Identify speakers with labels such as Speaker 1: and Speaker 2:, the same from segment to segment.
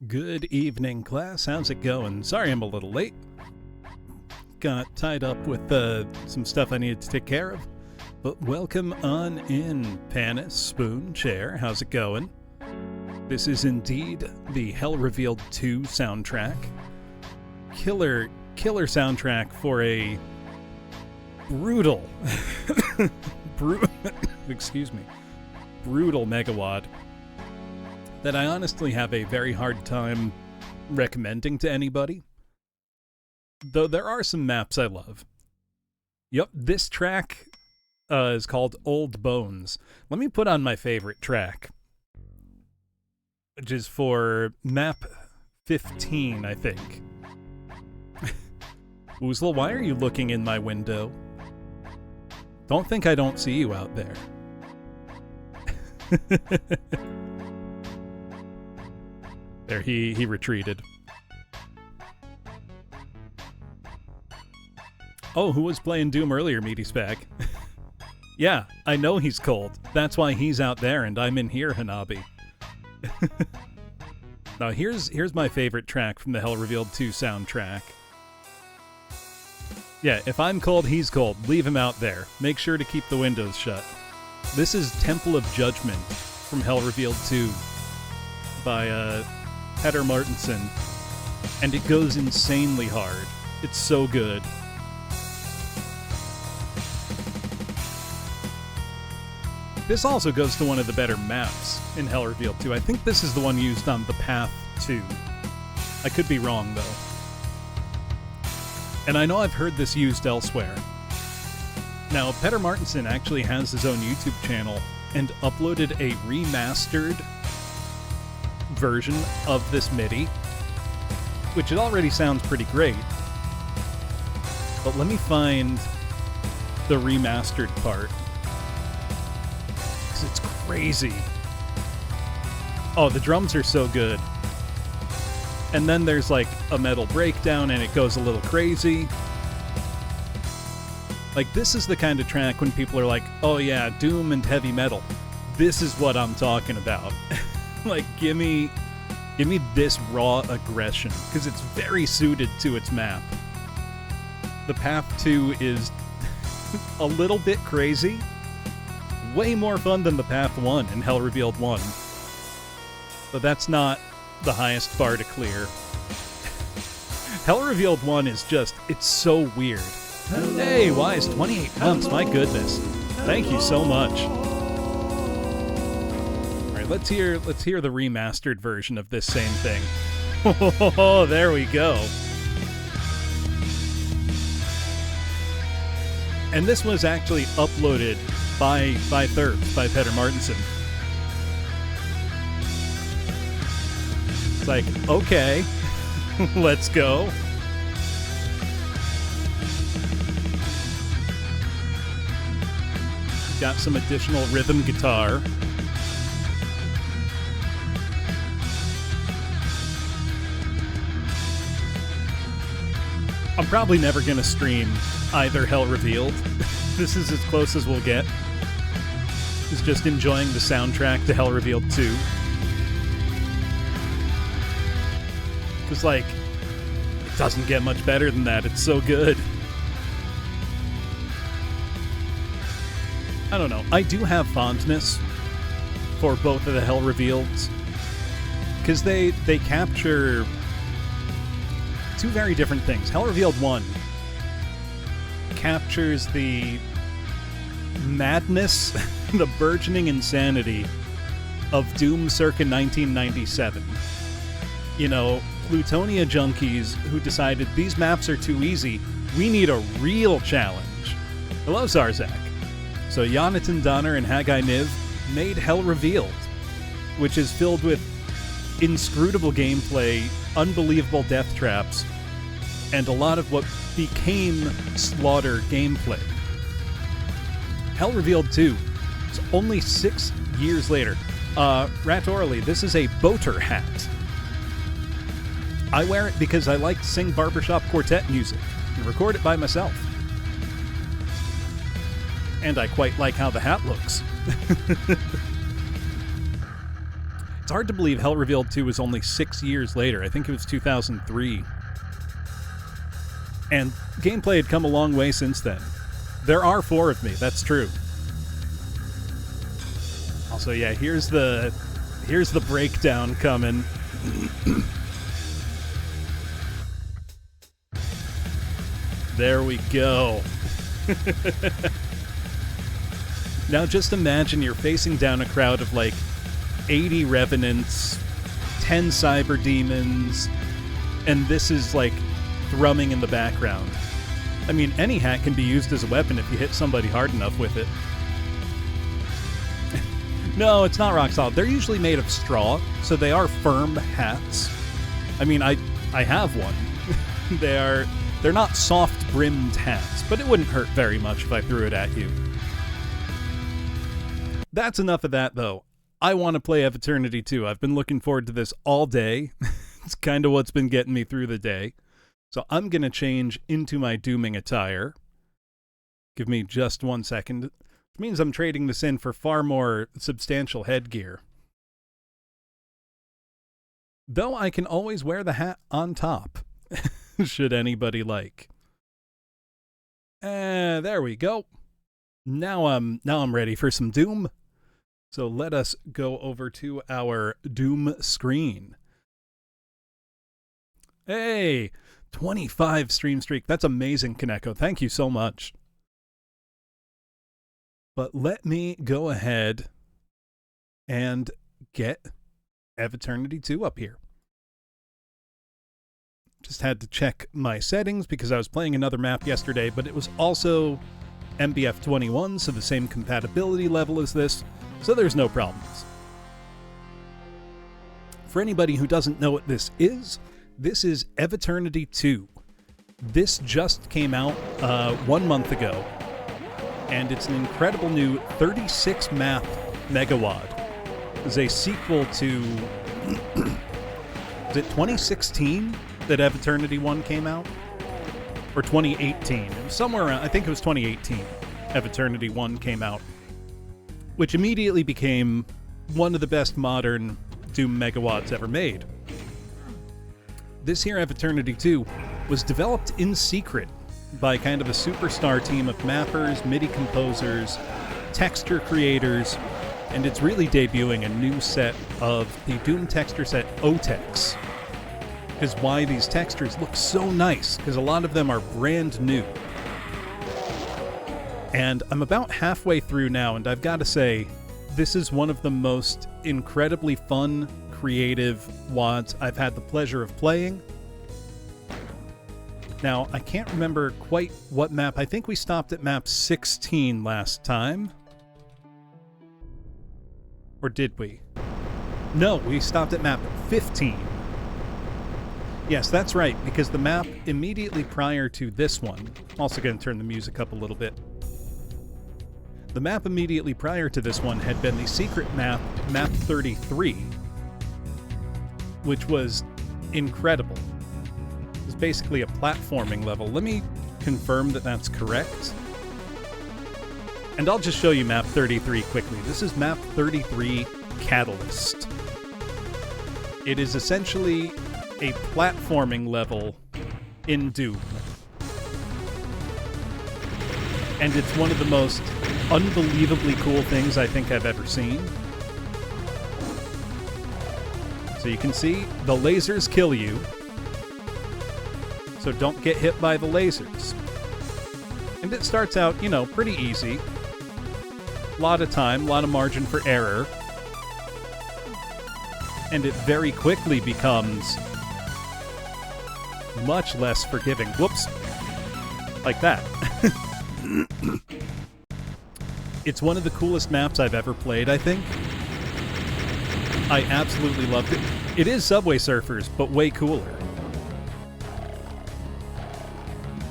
Speaker 1: Good evening, class. How's it going? Sorry I'm a little late. Got tied up with some stuff I needed to take care of. But welcome on in, Panis, Spoon, Chair. How's it going? This is indeed the Hell Revealed 2 soundtrack. Killer soundtrack for a brutal, brutal megawatt that I honestly have a very hard time recommending to anybody. Though there are some maps I love. Yep, this track is called Old Bones. Let me put on my favorite track, which is for map 15, I think. Oozle, why are you looking in my window? Don't think I don't see you out there. There, he retreated. Oh, who was playing Doom earlier, Meaty Spag? Yeah, I know he's cold. That's why he's out there and I'm in here, Hanabi. Now, here's my favorite track from the Hell Revealed 2 soundtrack. Yeah, if I'm cold, he's cold. Leave him out there. Make sure to keep the windows shut. This is Temple of Judgment from Hell Revealed 2 by Petter Martinson, and it goes insanely hard. It's so good. This also goes to one of the better maps in Hell Revealed 2. I think this is the one used on the Path 2. I could be wrong, though. And I know I've heard this used elsewhere. Now, Petter Martinson actually has his own YouTube channel and uploaded a remastered version of this MIDI, which it already sounds pretty great. But let me find the remastered part, because it's crazy. Oh, the drums are so good. And then there's like a metal breakdown and it goes a little crazy. Like, this is the kind of track when people are like, oh yeah, Doom and heavy metal. This is what I'm talking about. Like, give me this raw aggression, because it's very suited to its map. The Path 2 is a little bit crazy. Way more fun than the Path 1 in Hell Revealed 1. But that's not the highest bar to clear. Hell Revealed 1 is just, it's so weird. Hello. Hey, Wise, 28 months, my goodness. Thank you so much. Let's hear the remastered version of this same thing. Oh, there we go. And this was actually uploaded by Thurbs, by Petter Martinson. It's like, okay, let's go. Got some additional rhythm guitar. I'm probably never going to stream either Hell Revealed. This is as close as we'll get. Is just enjoying the soundtrack to Hell Revealed 2. Because, like, it doesn't get much better than that. It's so good. I don't know. I do have fondness for both of the Hell Revealeds. Because they capture two very different things. Hell Revealed 1 captures the madness, the burgeoning insanity of Doom circa 1997. You know, Plutonia junkies who decided these maps are too easy, we need a real challenge. Hello, Zarzak. So Jonathan Donner and Haggai Niv made Hell Revealed, which is filled with inscrutable gameplay, unbelievable death traps, and a lot of what became Slaughter gameplay. Hell Revealed 2 is only 6 years later. Rat Orly, this is a boater hat. I wear it because I like to sing barbershop quartet music and record it by myself. And I quite like how the hat looks. It's hard to believe Hell Revealed 2 was only 6 years later. I think it was 2003. And gameplay had come a long way since then. There are 4 of me, that's true. Also, yeah, here's the breakdown coming. There we go. Now just imagine you're facing down a crowd of like 80 revenants, 10 cyber demons, and this is like thrumming in the background. I mean, any hat can be used as a weapon if you hit somebody hard enough with it. No, it's not rock solid. They're usually made of straw, so they are firm hats. I mean, I have one. They're not soft-brimmed hats, but it wouldn't hurt very much if I threw it at you. That's enough of that, though. I want to play Eviternity 2. I've been looking forward to this all day. It's kind of what's been getting me through the day. So I'm going to change into my dooming attire. Give me just 1 second. Which means I'm trading this in for far more substantial headgear. Though I can always wear the hat on top, should anybody like. There we go. Now I'm ready for some Doom. So let us go over to our Doom screen. Hey, 25 stream streak. That's amazing, Kaneko. Thank you so much. But let me go ahead and get Eviternity 2 up here. Just had to check my settings because I was playing another map yesterday, but it was also MBF 21, so the same compatibility level as this, so there's no problems. For anybody who doesn't know what this is Eviternity 2. This just came out 1 month ago, and it's an incredible new 36 map megawad. It's a sequel to is it 2016 that Eviternity 1 came out? Or 2018. It was somewhere around, I think it was 2018, Eviternity 1 came out, which immediately became one of the best modern Doom megawads ever made. This here Eviternity 2 was developed in secret by kind of a superstar team of mappers, MIDI composers, texture creators, and it's really debuting a new set of the Doom texture set OTEX. Is why these textures look so nice, because a lot of them are brand new. And I'm about halfway through now, and I've got to say, this is one of the most incredibly fun, creative WADs I've had the pleasure of playing. Now, I can't remember quite what map. I think we stopped at map 16 last time. Or did we? No, we stopped at map 15. Yes, that's right, because the map immediately prior to this one, I'm also going to turn the music up a little bit. The map immediately prior to this one had been the secret map, map 33, which was incredible. It was basically a platforming level. Let me confirm that that's correct. And I'll just show you map 33 quickly. This is map 33 Catalyst. It is essentially a platforming level in Doom. And it's one of the most unbelievably cool things I think I've ever seen. So you can see the lasers kill you, so don't get hit by the lasers. And it starts out, you know, pretty easy. A lot of time, a lot of margin for error. And it very quickly becomes much less forgiving. Whoops. Like that. It's one of the coolest maps I've ever played, I think. I absolutely loved it. It is Subway Surfers, but way cooler.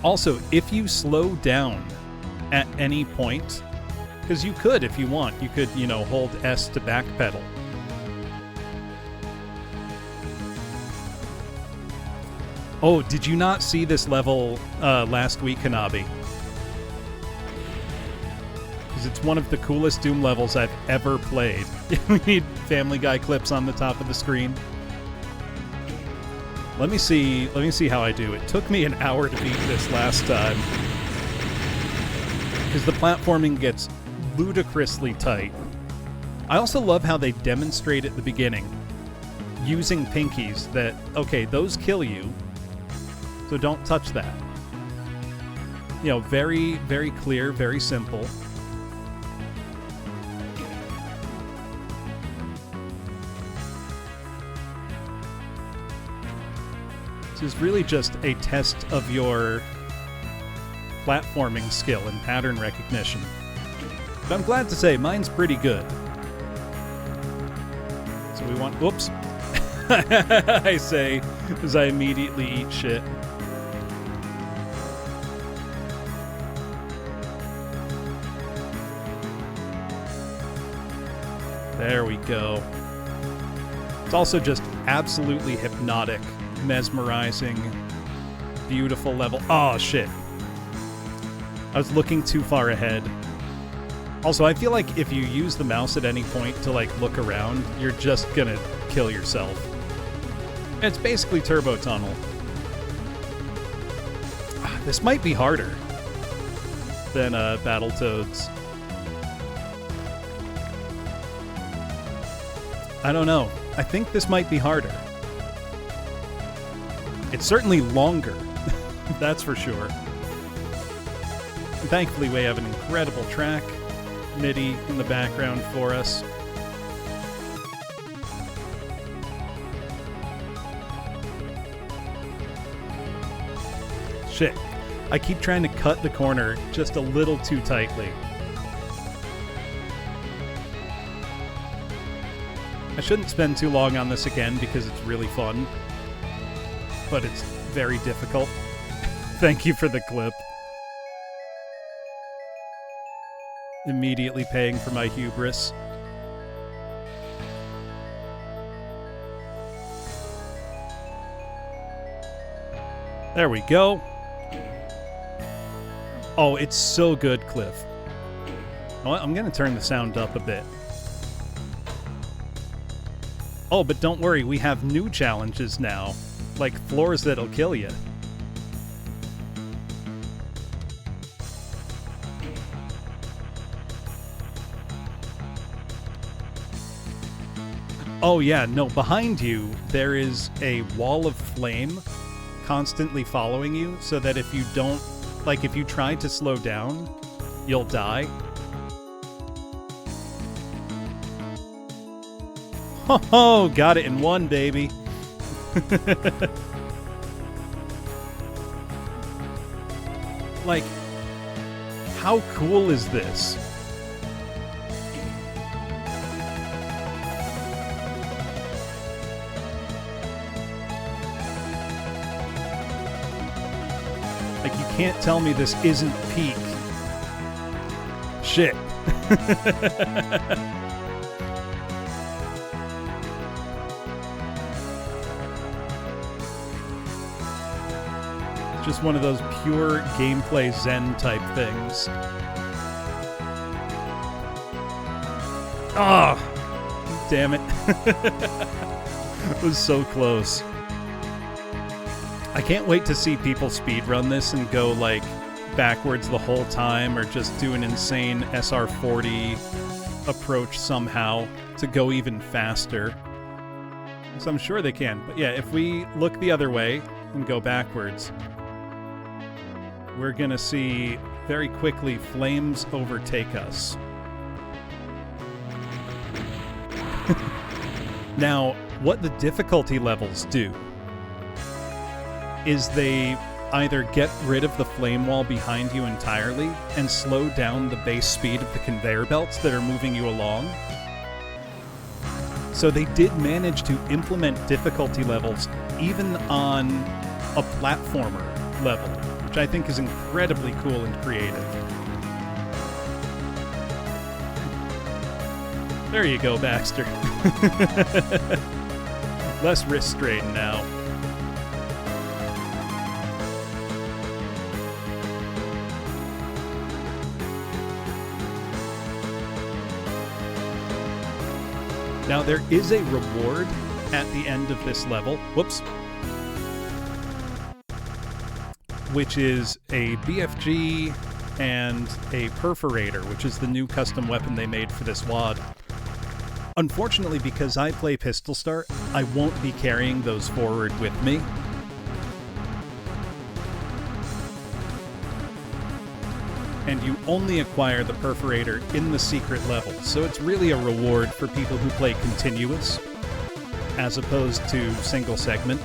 Speaker 1: Also, if you slow down at any point, because you could if you want, you could, you know, hold S to backpedal. Oh, did you not see this level last week, Hanabi? Because it's one of the coolest Doom levels I've ever played. We need Family Guy clips on the top of the screen. Let me see how I do. It took me an hour to beat this last time. Because the platforming gets ludicrously tight. I also love how they demonstrate at the beginning, using pinkies, that, okay, those kill you, so don't touch that. You know, very, very clear, very simple. This is really just a test of your platforming skill and pattern recognition. But I'm glad to say mine's pretty good. So we want... Whoops. I say as I immediately eat shit. There we go. It's also just absolutely hypnotic, mesmerizing, beautiful level. Oh, shit. I was looking too far ahead. Also, I feel like if you use the mouse at any point to, like, look around, you're just gonna kill yourself. It's basically Turbo Tunnel. This might be harder than Battletoads. I don't know. I think this might be harder. It's certainly longer. That's for sure. Thankfully, we have an incredible track MIDI in the background for us. Shit. I keep trying to cut the corner just a little too tightly. I shouldn't spend too long on this again because it's really fun, but it's very difficult. Thank you for the clip. Immediately paying for my hubris. There we go. Oh, it's so good, Cliff. Oh, I'm going to turn the sound up a bit. Oh, but don't worry, we have new challenges now, like floors that'll kill you. Oh yeah, no, behind you there is a wall of flame constantly following you, so that if you don't, like if you try to slow down, you'll die. Oh, got it in one, baby. Like, how cool is this? Like, you can't tell me this isn't peak. Shit. Just one of those pure gameplay zen type things. Ah, oh, damn it. It was so close. I can't wait to see people speedrun this and go like backwards the whole time, or just do an insane SR40 approach somehow to go even faster. So I'm sure they can. But yeah, if we look the other way and go backwards, we're going to see very quickly flames overtake us. Now, what the difficulty levels do is they either get rid of the flame wall behind you entirely and slow down the base speed of the conveyor belts that are moving you along. So they did manage to implement difficulty levels even on a platformer level, which I think is incredibly cool and creative. There you go, Baxter. Less wrist strain now. Now, there is a reward at the end of this level. Whoops. Which is a BFG and a perforator, which is the new custom weapon they made for this WAD. Unfortunately, because I play Pistol Start, I won't be carrying those forward with me. And you only acquire the perforator in the secret level, so it's really a reward for people who play continuous, as opposed to single segment.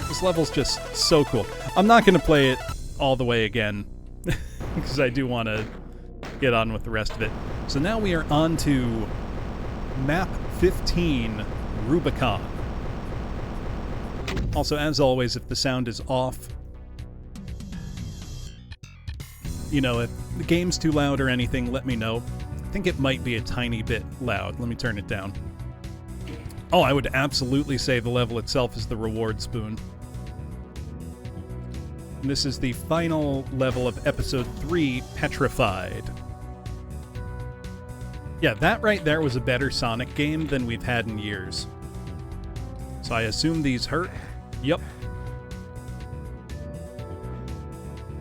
Speaker 1: This level's just so cool. I'm not going to play it all the way again, because I do want to get on with the rest of it. So now we are on to Map 15, Rubicon. Also, as always, if the sound is off, you know, if the game's too loud or anything, let me know. I think it might be a tiny bit loud. Let me turn it down. Oh, I would absolutely say the level itself is the reward spoon. And this is the final level of Episode 3, Petrified. Yeah, that right there was a better Sonic game than we've had in years. So I assume these hurt. Yep.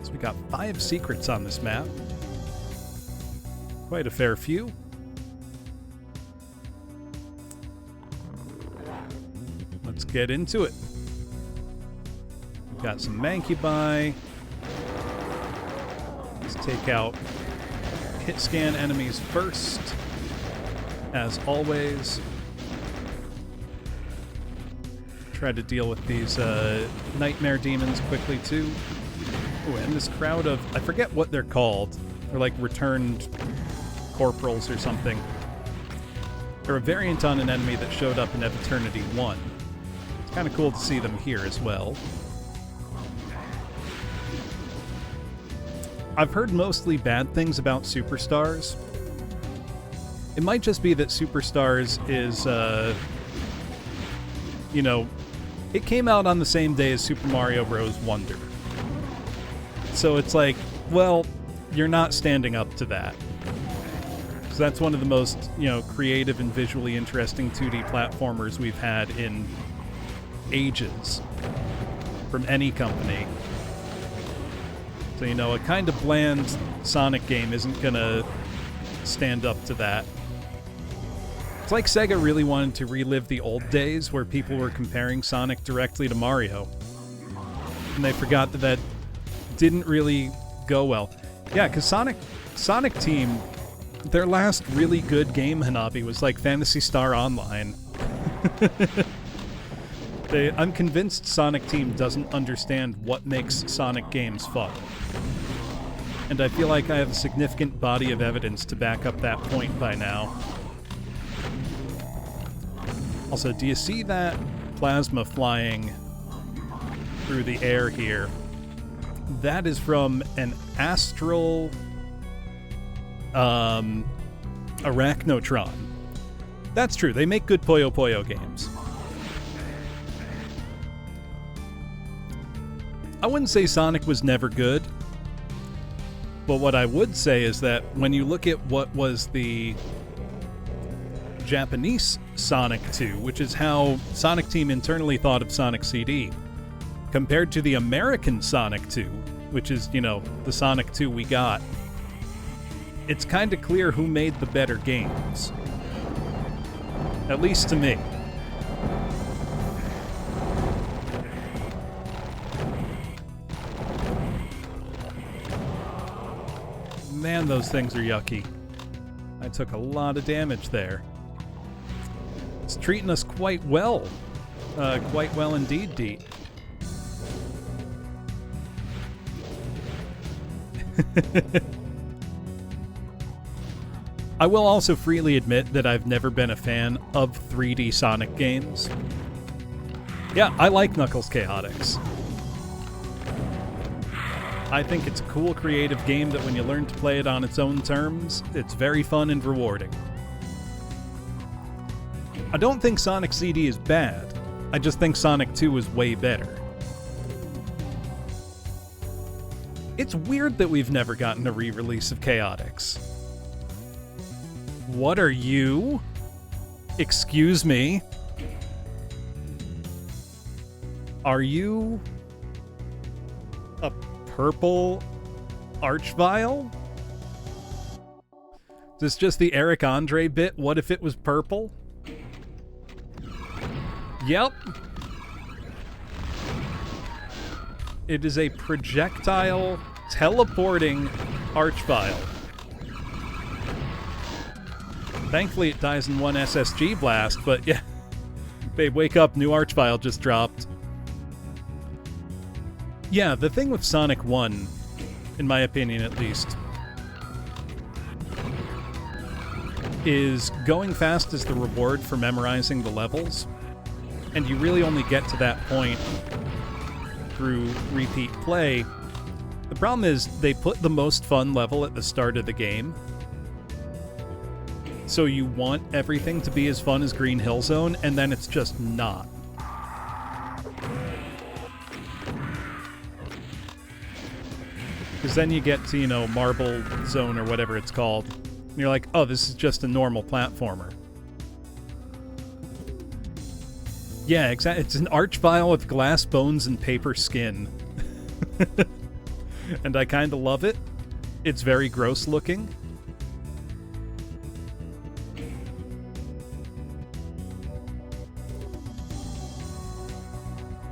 Speaker 1: So we got 5 secrets on this map. Quite a fair few. Let's get into it. We've got some Mancubi. Let's take out hit scan enemies first, as always. Try to deal with these nightmare demons quickly too. Oh, and this crowd of, I forget what they're called. They're like returned corporals or something. They're a variant on an enemy that showed up in Eviternity 1. It's kind of cool to see them here as well. I've heard mostly bad things about Superstars. It might just be that Superstars is, you know, it came out on the same day as Super Mario Bros. Wonder. So it's like, well, you're not standing up to that. So that's one of the most, you know, creative and visually interesting 2D platformers we've had in ages from any company. So, you know, a kind of bland Sonic game isn't gonna stand up to that. It's like Sega really wanted to relive the old days where people were comparing Sonic directly to Mario. And they forgot that that didn't really go well. Yeah, because Sonic Team, their last really good game, Hanabi, was like Phantasy Star Online. I'm convinced Sonic Team doesn't understand what makes Sonic games fun. And I feel like I have a significant body of evidence to back up that point by now. Also, do you see that plasma flying through the air here? That is from an astral arachnotron. That's true. They make good Puyo Puyo games. I wouldn't say Sonic was never good, but what I would say is that when you look at what was the Japanese Sonic 2, which is how Sonic Team internally thought of Sonic CD, compared to the American Sonic 2, which is, you know, the Sonic 2 we got, it's kind of clear who made the better games. At least to me. Man, those things are yucky. I took a lot of damage there. It's treating us quite well. Quite well indeed, Deet. I will also freely admit that I've never been a fan of 3D Sonic games. Yeah, I like Knuckles Chaotix. I think it's a cool, creative game that when you learn to play it on its own terms, it's very fun and rewarding. I don't think Sonic CD is bad. I just think Sonic 2 is way better. It's weird that we've never gotten a re-release of Chaotix. What are you? Excuse me. Are you a purple Archvile? Is this just the Eric Andre bit? What if it was purple? Yep. It is a projectile teleporting Archvile. Thankfully it dies in one SSG blast, but yeah. Babe, wake up, new Archvile just dropped. Yeah, the thing with Sonic 1, in my opinion at least, is going fast is the reward for memorizing the levels, and you really only get to that point through repeat play. The problem is they put the most fun level at the start of the game, so you want everything to be as fun as Green Hill Zone, and then it's just not. Because then you get to, you know, Marble Zone or whatever it's called, and you're like, oh, this is just a normal platformer. Yeah, exactly. It's an Archvile with glass bones and paper skin. And I kind of love it. It's very gross looking.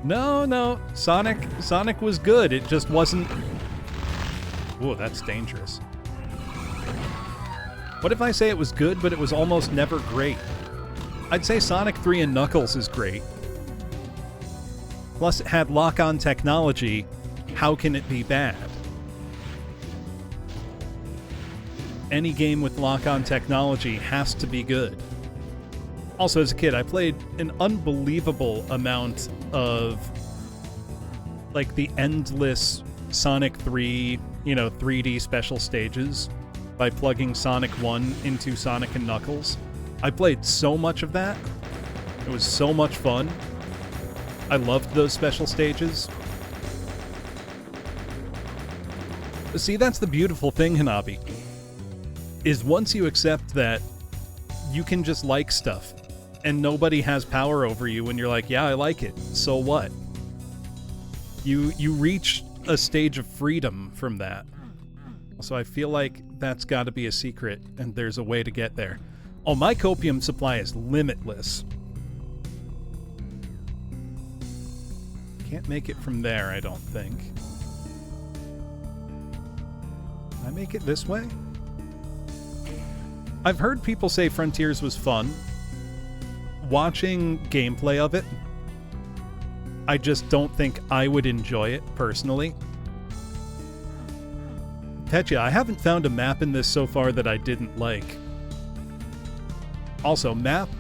Speaker 1: No. Sonic was good. It just wasn't... Ooh, that's dangerous. What if I say it was good, but it was almost never great? I'd say Sonic 3 and Knuckles is great. Plus, it had lock-on technology. How can it be bad? Any game with lock-on technology has to be good. Also, as a kid, I played an unbelievable amount of, like, the endless Sonic 3, you know, 3D special stages by plugging Sonic 1 into Sonic and Knuckles. I played so much of that. It was so much fun. I loved those special stages. See, that's the beautiful thing, Hanabi, is once you accept that you can just like stuff and nobody has power over you when you're like, yeah, I like it, so what? You reach a stage of freedom from that. So I feel like that's got to be a secret, and there's a way to get there. Oh, my copium supply is limitless. Can't make it from there, I don't think. Can I make it this way? I've heard people say Frontiers was fun. Watching gameplay of it, I just don't think I would enjoy it, personally. Petya, I haven't found a map in this so far that I didn't like. Also, map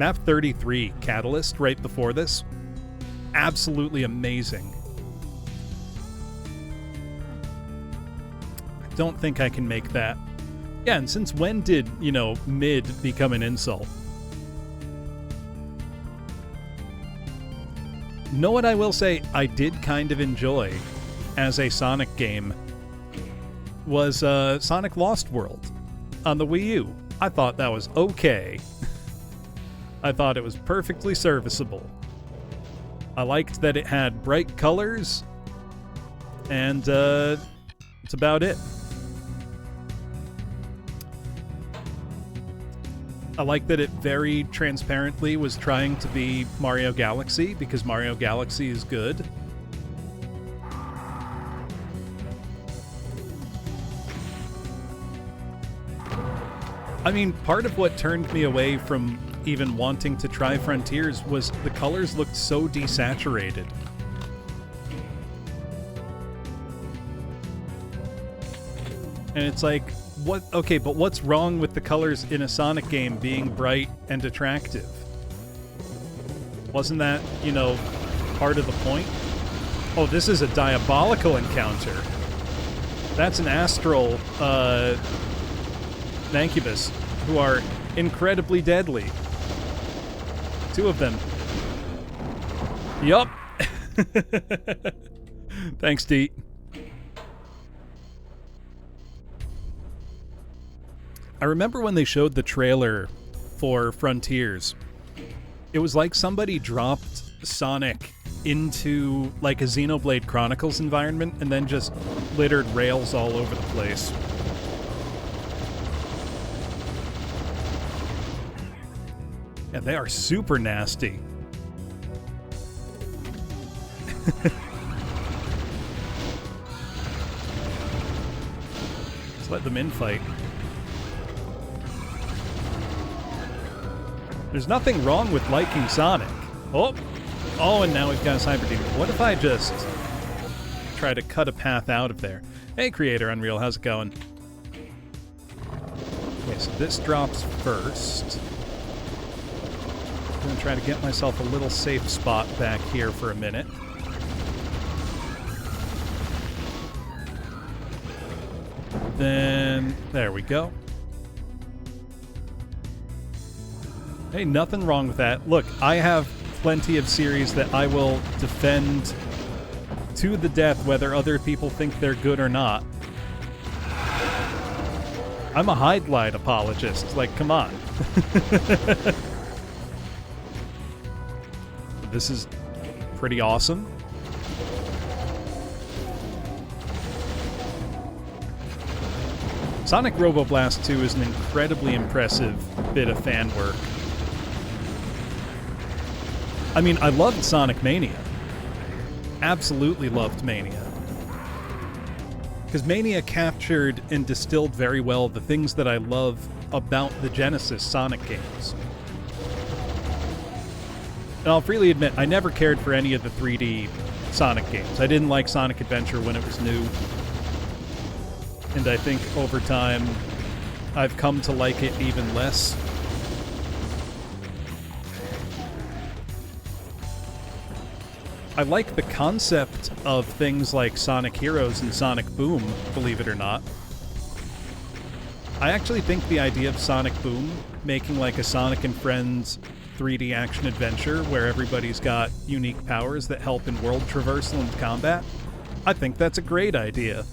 Speaker 1: 33, Catalyst, right before this. Absolutely amazing. I don't think I can make that. Yeah, and since when did, you know, mid become an insult? Know what I will say I did kind of enjoy as a Sonic game was Sonic Lost World on the Wii U. I thought that was okay. I thought it was perfectly serviceable. I liked that it had bright colors, and that's about it. I like that it very transparently was trying to be Mario Galaxy, because Mario Galaxy is good. I mean, part of what turned me away from even wanting to try Frontiers was the colors looked so desaturated. And it's like, what? Okay, but what's wrong with the colors in a Sonic game being bright and attractive? Wasn't that, you know, part of the point? Oh, this is a diabolical encounter. That's an astral, Mancubus, who are incredibly deadly. Two of them. Yup. Thanks, Deet. I remember when they showed the trailer for Frontiers, it was like somebody dropped Sonic into like a Xenoblade Chronicles environment and then just littered rails all over the place. Yeah, they are super nasty. Let's let them infight. There's nothing wrong with liking Sonic. Oh, and now we've got his Hyper Demon. What if I just try to cut a path out of there? Hey, Creator Unreal, how's it going? Okay, so this drops first. I'm going to try to get myself a little safe spot back here for a minute. Then, there we go. Hey, nothing wrong with that. Look, I have plenty of series that I will defend to the death whether other people think they're good or not. I'm a hide-light apologist. Like, come on. This is pretty awesome. Sonic Roboblast 2 is an incredibly impressive bit of fan work. I mean, I loved Sonic Mania. Absolutely loved Mania. Because Mania captured and distilled very well the things that I love about the Genesis Sonic games. And I'll freely admit, I never cared for any of the 3D Sonic games. I didn't like Sonic Adventure when it was new. And I think over time, I've come to like it even less. I like the concept of things like Sonic Heroes and Sonic Boom, believe it or not. I actually think the idea of Sonic Boom, making like a Sonic and Friends 3D action adventure where everybody's got unique powers that help in world traversal and combat, I think that's a great idea.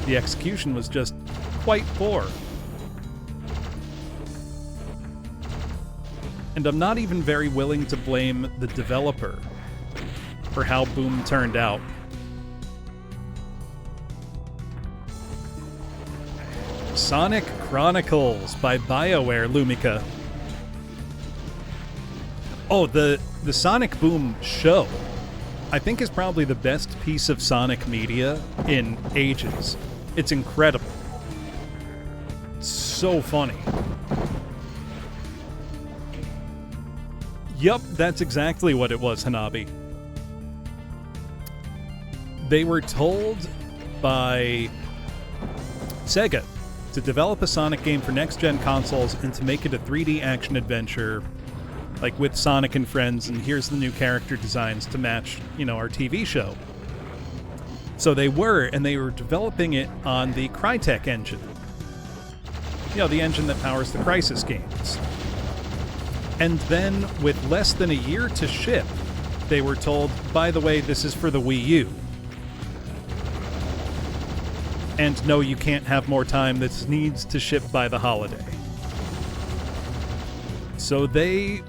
Speaker 1: The execution was just quite poor. And I'm not even very willing to blame the developer for how Boom turned out. Sonic Chronicles by BioWare, Lumika. Oh, the Sonic Boom show, I think, is probably the best piece of Sonic media in ages. It's incredible. It's so funny. Yup, that's exactly what it was, Hanabi. They were told by Sega to develop a Sonic game for next-gen consoles and to make it a 3D action adventure, like with Sonic and Friends, and here's the new character designs to match, you know, our TV show. So they were developing it on the Crytek engine. You know, the engine that powers the Crysis games. And then, with less than a year to ship, they were told, by the way, this is for the Wii U. And no, you can't have more time. This needs to ship by the holiday. So they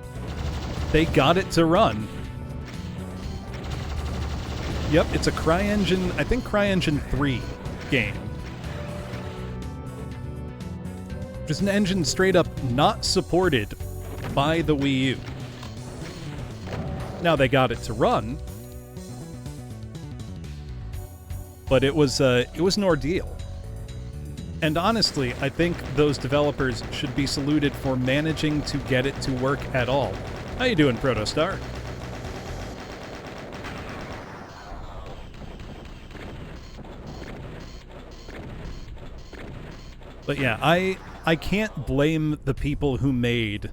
Speaker 1: got it to run. Yep, it's a CryEngine, I think CryEngine 3 game. Just an engine straight up not supported by the Wii U. Now they got it to run, but it was an ordeal. And honestly, I think those developers should be saluted for managing to get it to work at all. How you doing, Protostar? But yeah, I can't blame the people who made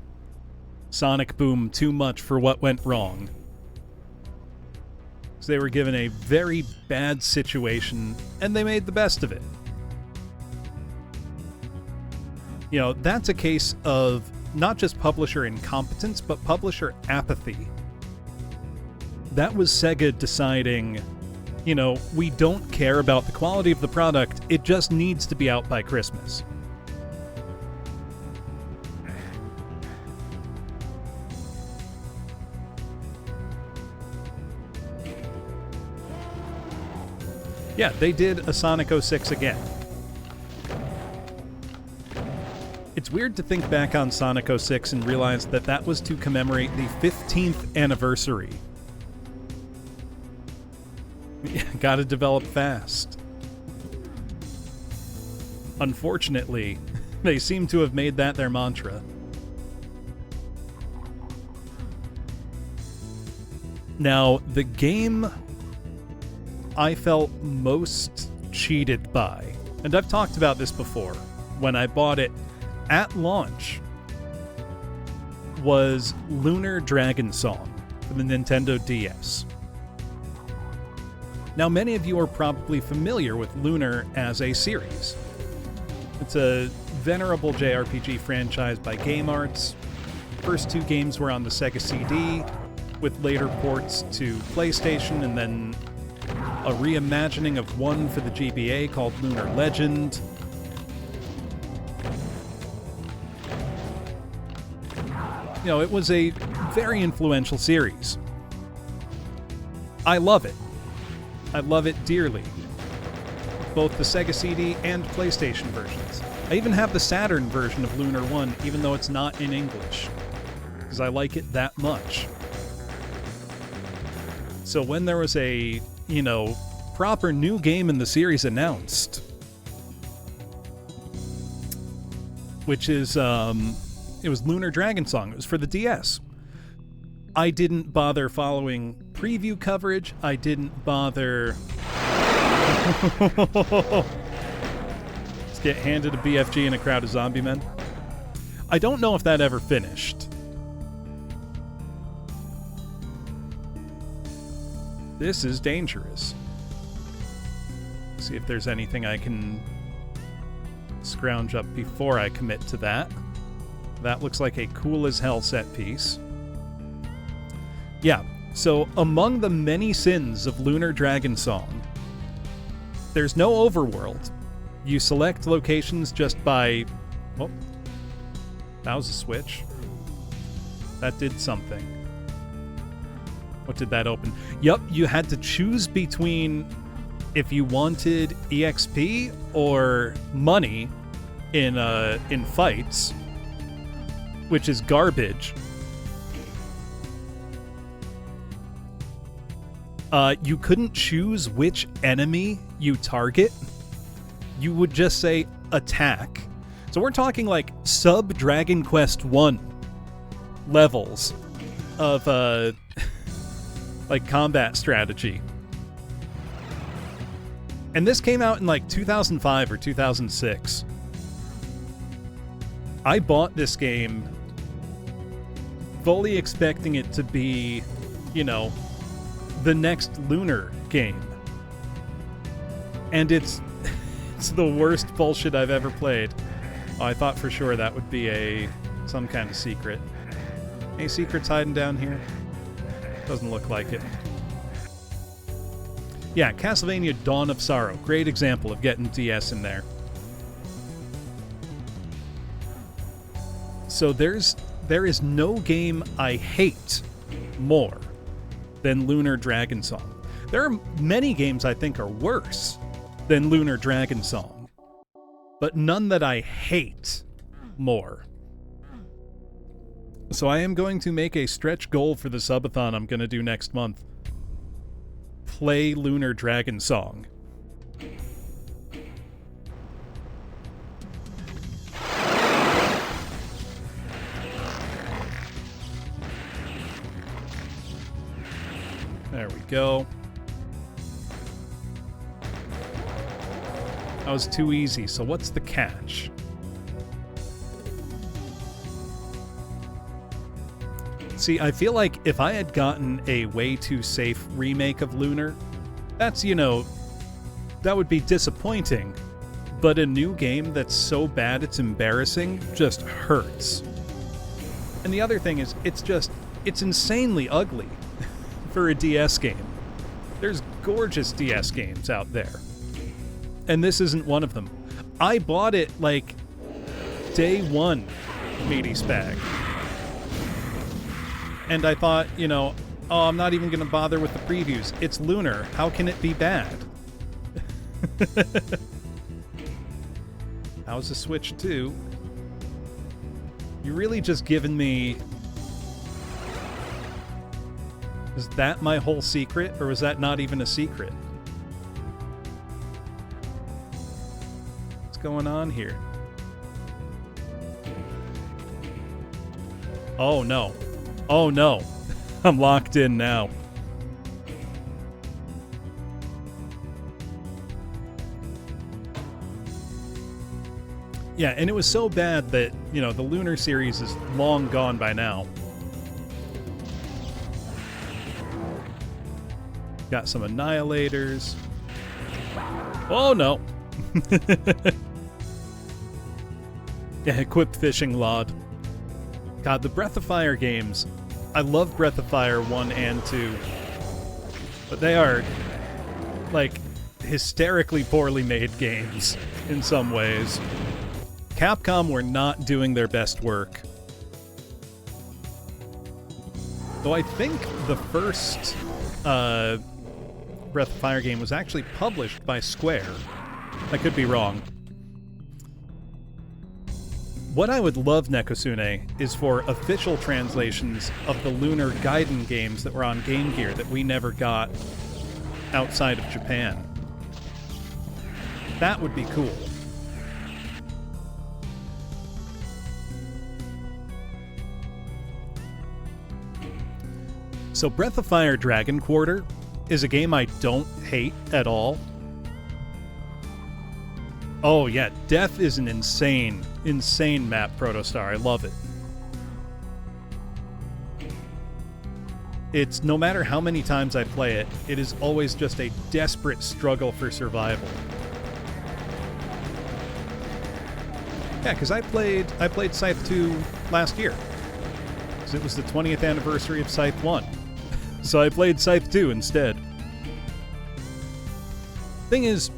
Speaker 1: Sonic Boom too much for what went wrong. Because they were given a very bad situation, and they made the best of it. You know, that's a case of not just publisher incompetence, but publisher apathy. That was Sega deciding, You know, we don't care about the quality of the product, it just needs to be out by Christmas. Yeah, they did a Sonic 06 again. It's weird to think back on Sonic 06 and realize that that was to commemorate the 15th anniversary. Gotta develop fast. Unfortunately, they seem to have made that their mantra. Now, the game I felt most cheated by, and I've talked about this before, when I bought it at launch, was Lunar Dragon Song for the Nintendo DS. Now, many of you are probably familiar with Lunar as a series. It's a venerable JRPG franchise by Game Arts. First two games were on the Sega CD, with later ports to PlayStation, and then a reimagining of one for the GBA called Lunar Legend. You know, it was a very influential series. I love it. I love it dearly. Both the Sega CD and PlayStation versions. I even have the Saturn version of Lunar 1, even though it's not in English, because I like it that much. So when there was a, you know, proper new game in the series announced, which is, it was Lunar Dragon Song. It was for the DS. I didn't bother following preview coverage. I didn't bother... Let's get handed a BFG in a crowd of zombie men. I don't know if that ever finished. This is dangerous. See if there's anything I can scrounge up before I commit to that. That looks like a cool as hell set piece. Yeah, so among the many sins of Lunar Dragon Song, there's no overworld. You select locations just by... Oh, that was a switch. That did something. What did that open? Yup, you had to choose between if you wanted EXP or money in fights, which is garbage. You couldn't choose which enemy you target. You would just say attack. So we're talking like sub Dragon Quest 1 levels of like combat strategy. And this came out in like 2005 or 2006. I bought this game fully expecting it to be, you know, the next Lunar game. And it's the worst bullshit I've ever played. Oh, I thought for sure that would be some kind of secret. Any secrets hiding down here? Doesn't look like it. Yeah, Castlevania Dawn of Sorrow. Great example of getting DS in there. So there is no game I hate more than Lunar Dragon Song. There are many games I think are worse than Lunar Dragon Song, but none that I hate more. So I am going to make a stretch goal for the subathon I'm going to do next month. Play Lunar Dragon Song. There we go. That was too easy, so what's the catch? See, I feel like if I had gotten a way too safe remake of Lunar, that's, you know, that would be disappointing. But a new game that's so bad it's embarrassing just hurts. And the other thing is, it's insanely ugly for a DS game. There's gorgeous DS games out there. And this isn't one of them. I bought it, like, day one, meaty spag. And I thought, you know, oh, I'm not even going to bother with the previews. It's Lunar. How can it be bad? How's the Switch 2? You really just given me... Is that my whole secret, or was that not even a secret? What's going on here? Oh, no. Oh, no. I'm locked in now. Yeah, and it was so bad that, you know, the Lunar series is long gone by now. Got some Annihilators. Oh, no. Yeah, equipped fishing rod. God, the Breath of Fire games. I love Breath of Fire 1 and 2. But they are, like, hysterically poorly made games in some ways. Capcom were not doing their best work. Though I think the first Breath of Fire game was actually published by Square. I could be wrong. What I would love, Nekosune, is for official translations of the Lunar Gaiden games that were on Game Gear that we never got outside of Japan. That would be cool. So Breath of Fire Dragon Quarter is a game I don't hate at all. Oh yeah, Death is an insane map, Protostar. I love it. It's, no matter how many times I play it, it is always just a desperate struggle for survival. Yeah, because I played Scythe 2 last year. Because it was the 20th anniversary of Scythe 1. So I played Scythe 2 instead. Thing is,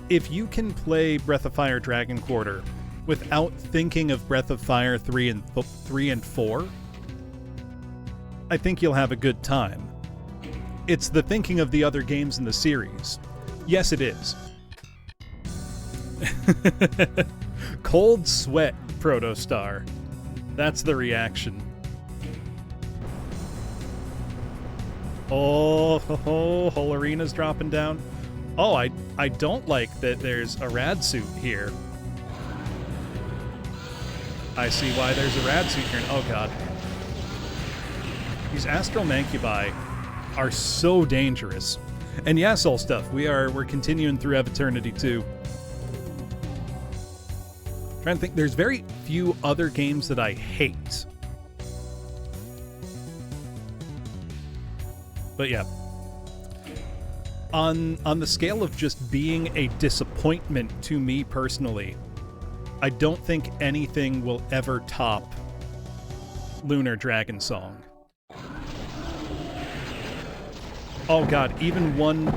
Speaker 1: if you can play Breath of Fire Dragon Quarter without thinking of Breath of Fire 3 and 4, I think you'll have a good time. It's the thinking of the other games in the series. Yes, it is. Cold sweat, Protostar. That's the reaction. Oh, whole arena's dropping down. Oh, I don't like that there's a rad suit here. I see why there's a rad suit here. Oh, God. These Astral Mancubi are so dangerous. And yeah, Soul Stuff, we're continuing through Eviternity too. Trying to think, there's very few other games that I hate. But yeah. On the scale of just being a disappointment to me personally, I don't think anything will ever top Lunar Dragon Song. Oh god, even one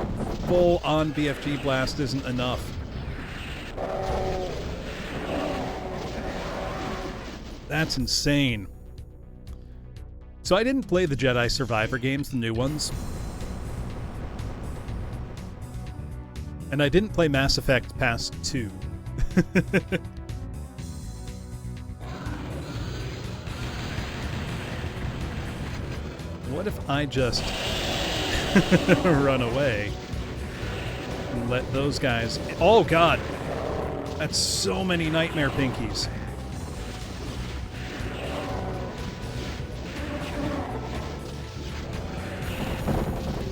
Speaker 1: full-on BFG blast isn't enough. That's insane. So I didn't play the Jedi Survivor games, the new ones. And I didn't play Mass Effect past 2. What if I just run away and let those guys... Oh, God! That's so many Nightmare Pinkies.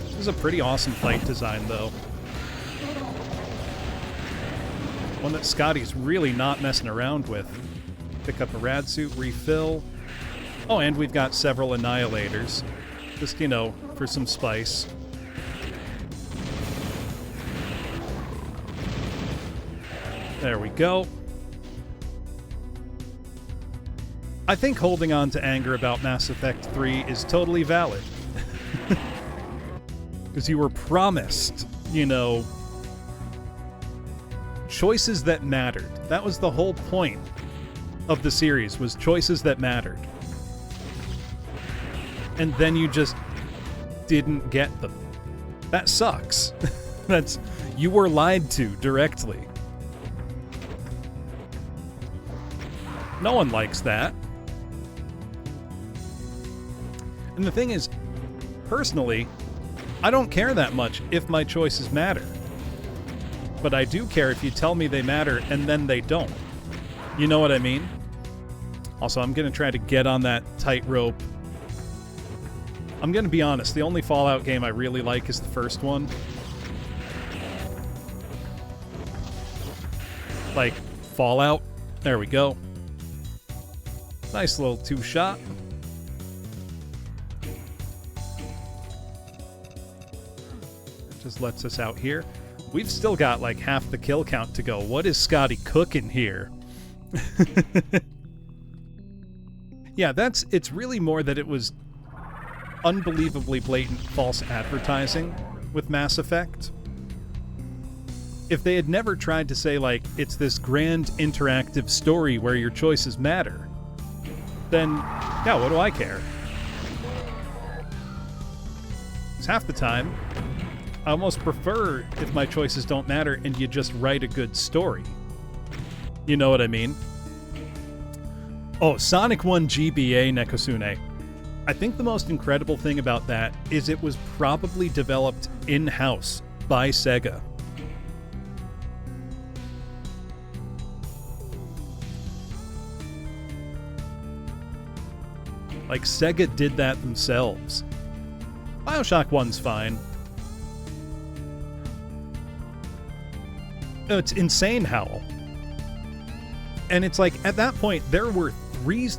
Speaker 1: This is a pretty awesome fight design, though. One that Scotty's really not messing around with. Pick up a rad suit, refill. Oh, and we've got several Annihilators. Just, you know, for some spice. There we go. I think holding on to anger about Mass Effect 3 is totally valid. Because you were promised, you know, choices that mattered. That was the whole point of the series, was choices that mattered. And then you just didn't get them. That sucks. You were lied to directly. No one likes that. And the thing is, personally, I don't care that much if my choices matter. But I do care if you tell me they matter and then they don't. You know what I mean? Also, I'm going to try to get on that tightrope. I'm going to be honest, the only Fallout game I really like is the first one. Like, Fallout. There we go. Nice little two-shot. Just lets us out here. We've still got like half the kill count to go. What is Scotty cooking here? Yeah, it's really more that it was unbelievably blatant false advertising with Mass Effect. If they had never tried to say, like, it's this grand interactive story where your choices matter, then, yeah, what do I care? Because half the time, I almost prefer if my choices don't matter and you just write a good story. You know what I mean? Oh, Sonic 1 GBA, Nekosune. I think the most incredible thing about that is it was probably developed in-house by Sega. Like, Sega did that themselves. Bioshock 1's fine. It's insane, Howl. And it's like, at that point, there were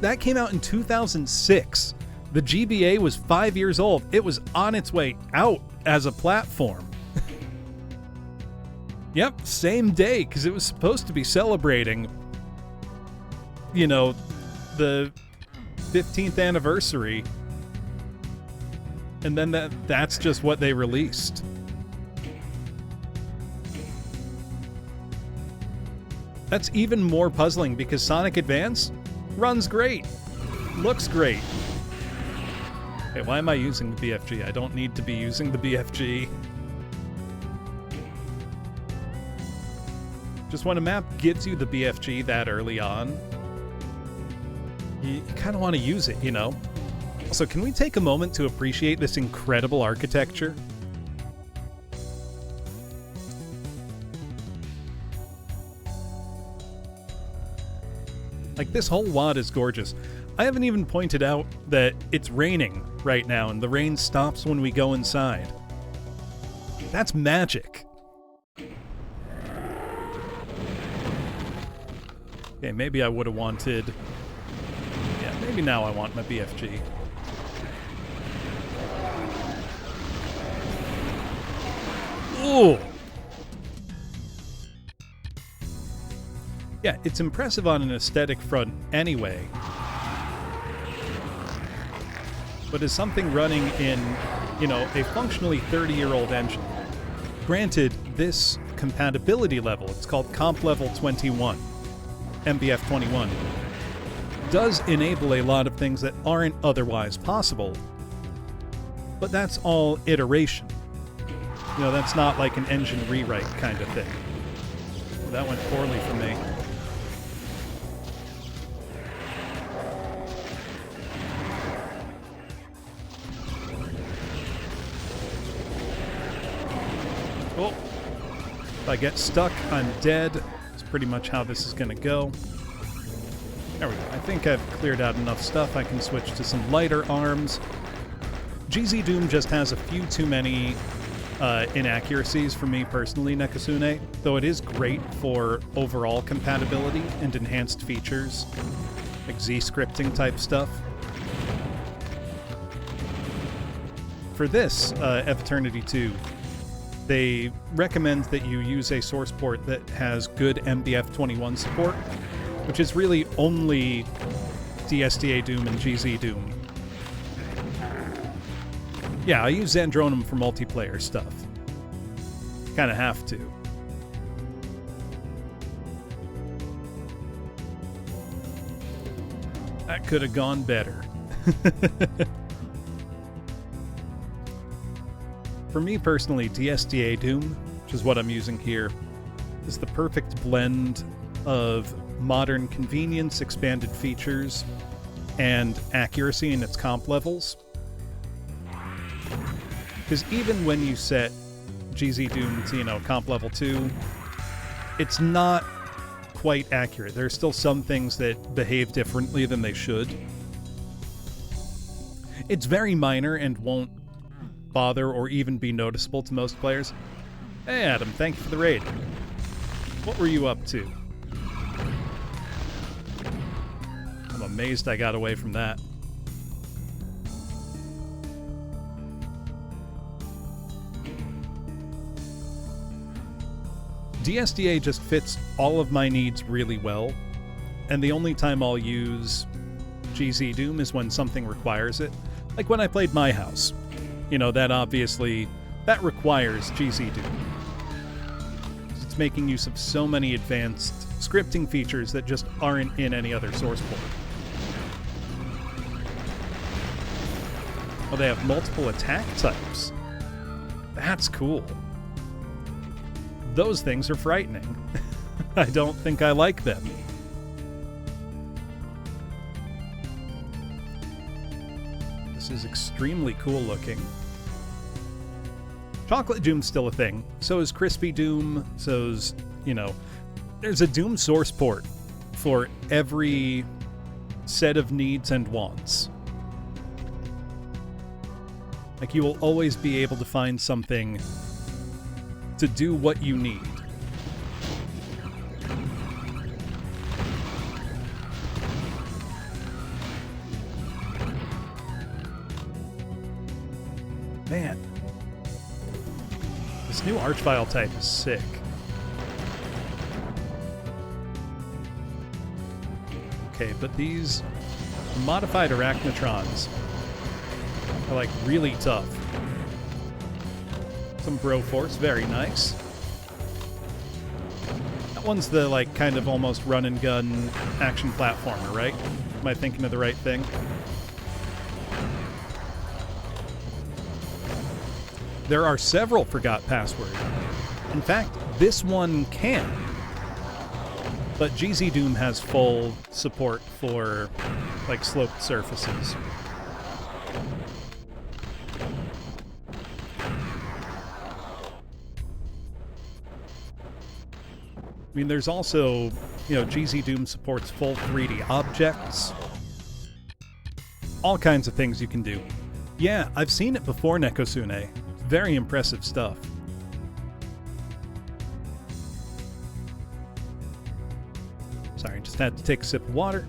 Speaker 1: that came out in 2006. The GBA was 5 years old. It was on its way out as a platform. Yep, same day, because it was supposed to be celebrating, you know, the 15th anniversary. And then that's just what they released. That's even more puzzling because Sonic Advance runs great, looks great. Okay, why am I using the BFG? I don't need to be using the BFG. Just when a map gives you the BFG that early on, you kind of want to use it, you know? Also, can we take a moment to appreciate this incredible architecture? Like, this whole wad is gorgeous. I haven't even pointed out that it's raining right now, and the rain stops when we go inside. That's magic. Okay, maybe I would have wanted... Yeah, maybe now I want my BFG. Ooh! Yeah, it's impressive on an aesthetic front anyway. But as something running in, you know, a functionally 30-year-old engine, granted, this compatibility level, it's called Comp Level 21, MBF 21, does enable a lot of things that aren't otherwise possible. But that's all iteration. You know, that's not like an engine rewrite kind of thing. That went poorly for me. Oh, if I get stuck, I'm dead. That's pretty much how this is going to go. There we go. I think I've cleared out enough stuff. I can switch to some lighter arms. GZ Doom just has a few too many inaccuracies for me personally, Nekosune, though it is great for overall compatibility and enhanced features, like Z-scripting type stuff. For this, Eviternity 2, they recommend that you use a source port that has good MBF 21 support, which is really only DSTA Doom and GZ Doom. Yeah, I use Zandronum for multiplayer stuff. Kind of have to. That could have gone better. For me personally, DSDA Doom, which is what I'm using here, is the perfect blend of modern convenience, expanded features, and accuracy in its comp levels. Because even when you set GZ Doom to, you know, comp level 2, it's not quite accurate. There are still some things that behave differently than they should. It's very minor and won't bother or even be noticeable to most players. Hey Adam, thank you for the raid. What were you up to? I'm amazed I got away from that. DSDA just fits all of my needs really well, and the only time I'll use GZ Doom is when something requires it. Like when I played My House. You know, that requires GZ Doom. It's making use of so many advanced scripting features that just aren't in any other source port. Oh, they have multiple attack types. That's cool. Those things are frightening. I don't think I like them. This is extremely cool looking. Chocolate Doom's still a thing. So is Crispy Doom. So's, you know, there's a Doom source port for every set of needs and wants. Like, you will always be able to find something to do what you need. Man. This new Archvile type is sick. Okay, but these modified Arachnotrons are like really tough. Some Broforce, very nice. That one's the like kind of almost run and gun action platformer, right? Am I thinking of the right thing? There are several Forgot Password. In fact, this one can. But GZ Doom has full support for like sloped surfaces. I mean, there's also, you know, GZ Doom supports full 3D objects. All kinds of things you can do. Yeah, I've seen it before, Nekosune. Very impressive stuff. Sorry, just had to take a sip of water.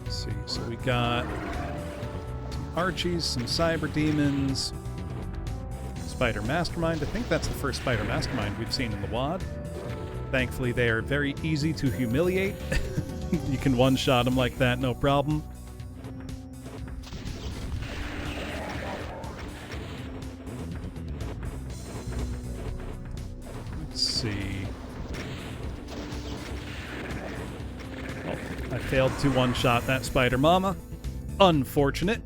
Speaker 1: Let's see, so we got some Archies, some Cyber Demons, Spider Mastermind. I think that's the first Spider Mastermind we've seen in the WAD. Thankfully, they are very easy to humiliate. You can one-shot them like that, no problem. Let's see. Oh, I failed to one-shot that Spider Mama. Unfortunate.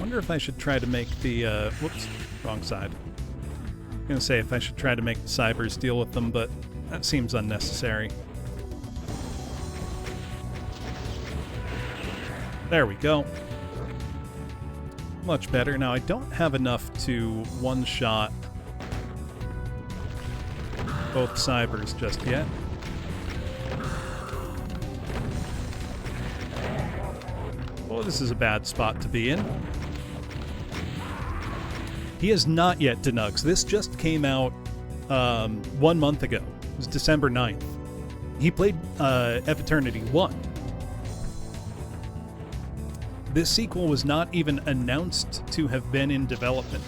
Speaker 1: Wonder if I should try to make the, whoops, wrong side. I'm gonna say if I should try to make the Cybers deal with them, but that seems unnecessary. There we go. Much better. Now, I don't have enough to one-shot both Cybers just yet. Oh, this is a bad spot to be in. He is not yet Denugs. This just came out 1 month ago. It was December 9th. He played Eviternity 1. This sequel was not even announced to have been in development.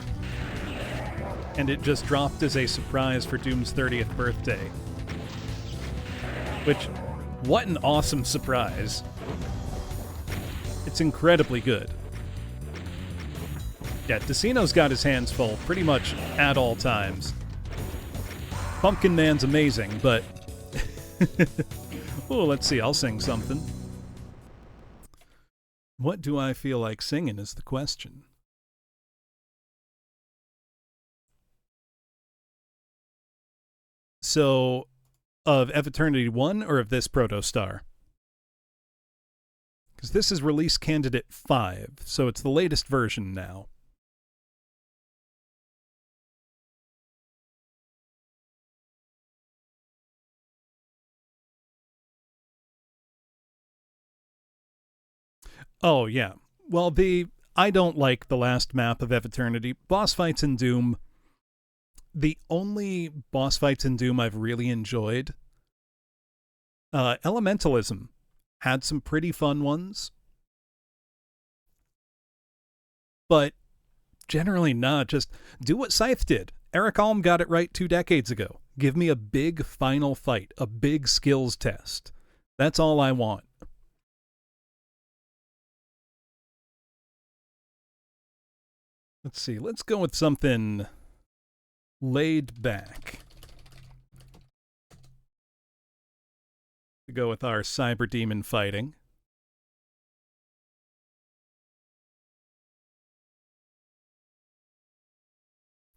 Speaker 1: And it just dropped as a surprise for Doom's 30th birthday. Which, What an awesome surprise. It's incredibly good. Yeah, Decino's got his hands full pretty much at all times. Pumpkin Man's amazing, but... oh, let's see, I'll sing something. What do I feel like singing is the question. So, of Eviternity 1 or of this Protostar? Because this is release candidate 5, so it's the latest version now. Oh, yeah. Well, I don't like the last map of Eviternity. Boss fights in Doom. The only boss fights in Doom I've really enjoyed, Elementalism had some pretty fun ones, but generally not. Just do what Scythe did. Eric Alm got it right 2 decades ago. Give me a big final fight, a big skills test. That's all I want. Let's see, let's go with something laid back. We go with our Cyber Demon fighting.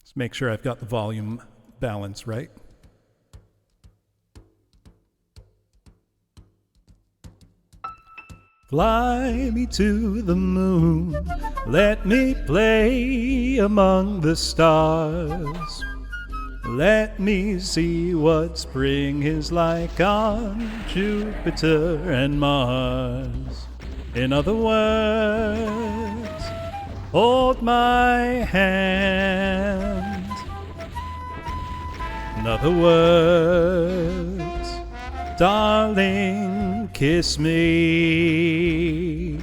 Speaker 1: Let's make sure I've got the volume balance right. Fly me to the moon, let me play among the stars. Let me see what spring is like on Jupiter and Mars. In other words, hold my hand. In other words, darling, kiss me.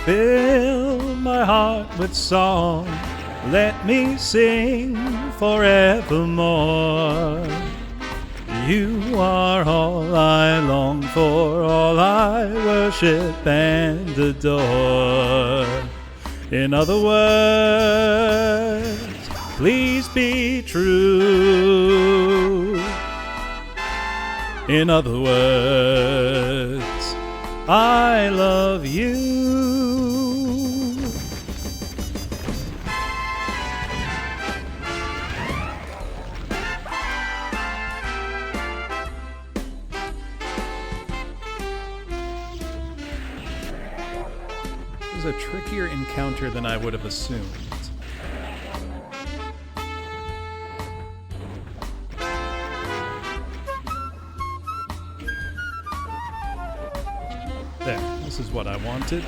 Speaker 1: Fill my heart with song, let me sing forevermore. You are all I long for, all I worship and adore. In other words, please be true. In other words, I love you. It was a trickier encounter than I would have assumed. There, this is what I wanted.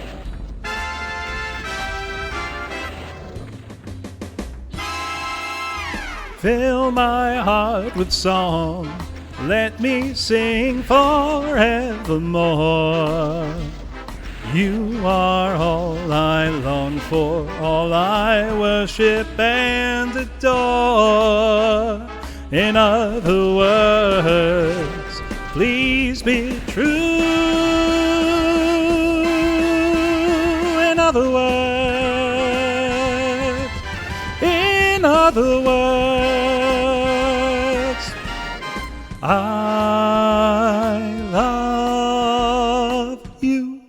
Speaker 1: Fill my heart with song, let me sing forevermore. You are all I long for, all I worship and adore. In other words, please be true. In other words, I love you.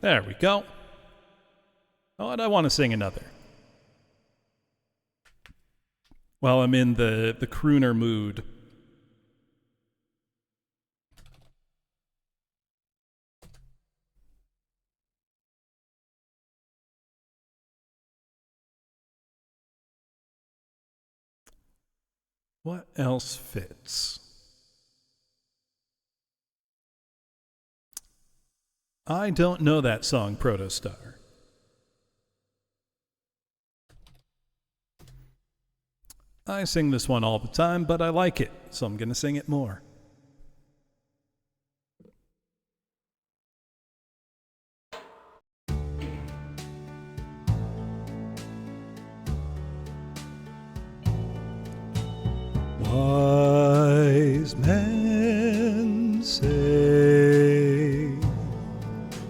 Speaker 1: There we go. Oh, and I want to sing another. Well, I'm in the crooner mood. What else fits? I don't know that song, Protostar. I sing this one all the time, but I like it, so I'm going to sing it more. Wise men say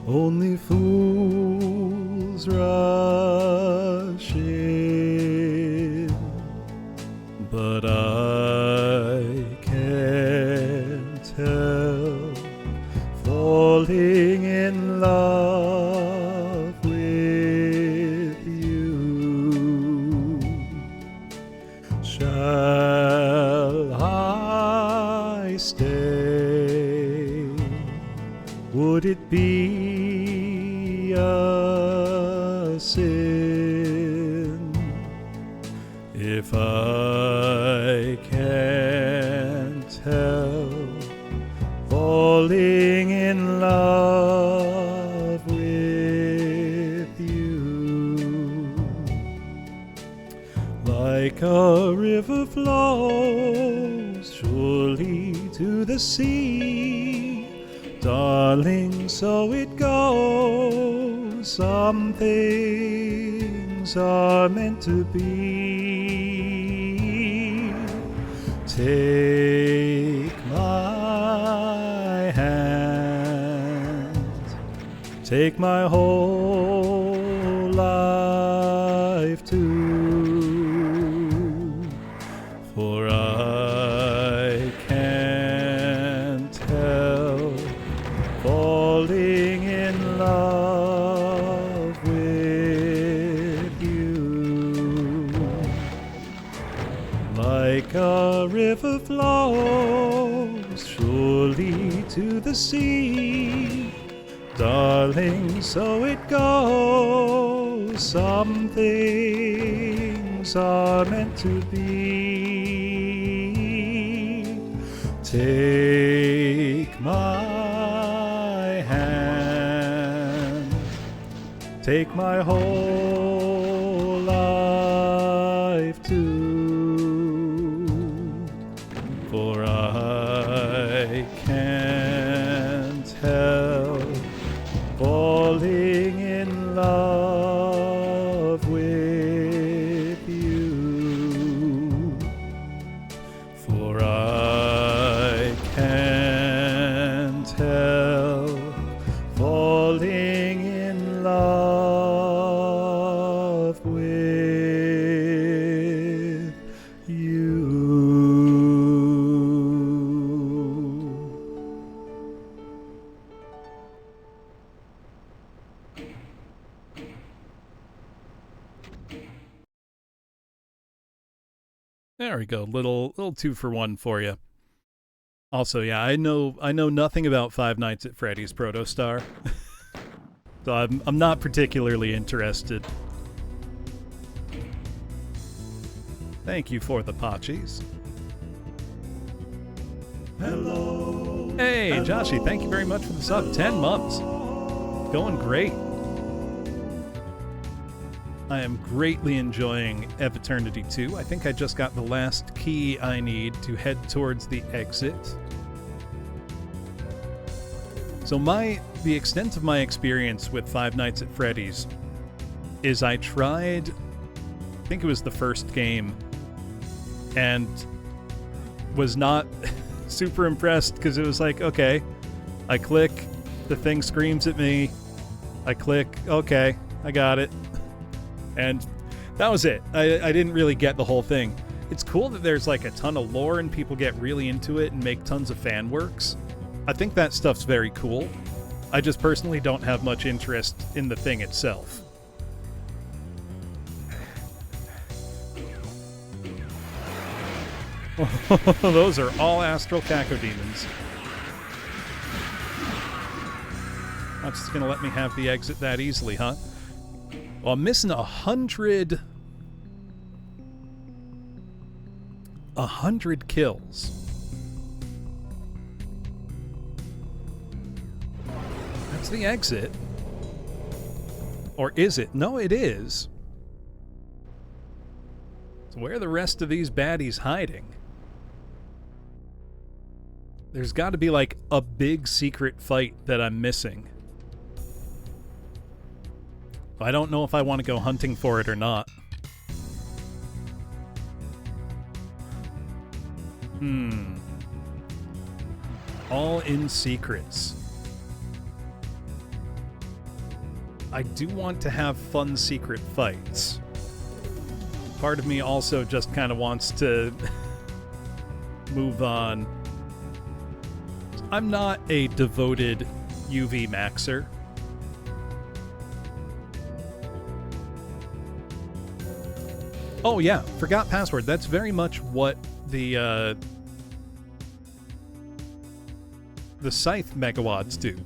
Speaker 1: only fools rush in, but I can't help falling in love with you. Shall I stay? Would it be a sin if I can't help falling in love with you? Like a river flows surely to the sea, darling, so it goes. Some things are meant to be. Take my hand, take my whole life too, for I can't help falling in love with you. Like a river flows surely to the sea, darling, so it goes. Some things are meant to be. Take my hand, take my whole life too, for I can't help falling in love with you, for I can't help falling in love with you. There we go. Little 2-for-1 for you. Also, yeah, I know nothing about Five Nights at Freddy's Protostar, so I'm not particularly interested. Thank you for the Pachis.
Speaker 2: Hello.
Speaker 1: Hey, Joshi, thank you very much for the sub. 10 months. Going great. I am greatly enjoying Eviternity 2. I think I just got the last key I need to head towards the exit. So the extent of my experience with Five Nights at Freddy's is I tried, I think it was the first game, and was not super impressed because it was like, okay, I click, the thing screams at me, I click, okay, I got it. And that was it. I didn't really get the whole thing. It's cool that there's like a ton of lore and people get really into it and make tons of fan works. I think that stuff's very cool. I just personally don't have much interest in the thing itself. Those are all astral cacodemons. Not just gonna let me have the exit that easily, huh? Well, I'm missing 100 kills. That's the exit. Or is it? No, it is. So where are the rest of these baddies hiding? There's got to be like a big secret fight that I'm missing. I don't know if I want to go hunting for it or not. All in secrets. I do want to have fun secret fights. Part of me also just kind of wants to move on. I'm not a devoted UV maxer. Oh yeah, forgot password. That's very much what the Scythe megawatts do.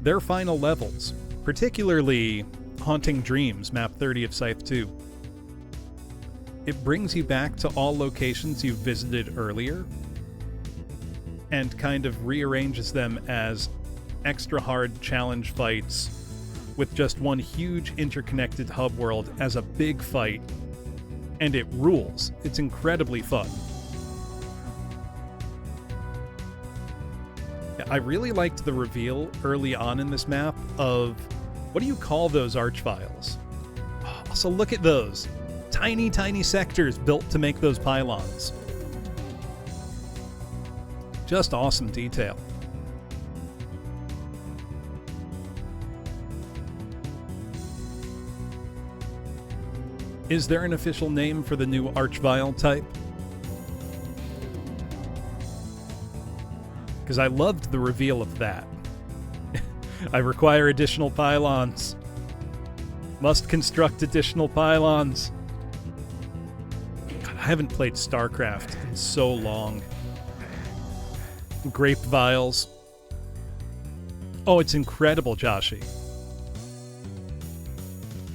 Speaker 1: Their final levels, particularly Haunting Dreams, map 30 of Scythe 2. It brings you back to all locations you've visited earlier and kind of rearranges them as extra hard challenge fights with just one huge interconnected hub world as a big fight, and it rules. It's incredibly fun. I really liked the reveal early on in this map of, what do you call those archviles? Also, look at those. Tiny, tiny sectors built to make those pylons. Just awesome detail. Is there an official name for the new archvile type? Because I loved the reveal of that. I require additional pylons. Must construct additional pylons. God, I haven't played StarCraft in so long. Grape vials. Oh, it's incredible, Joshi.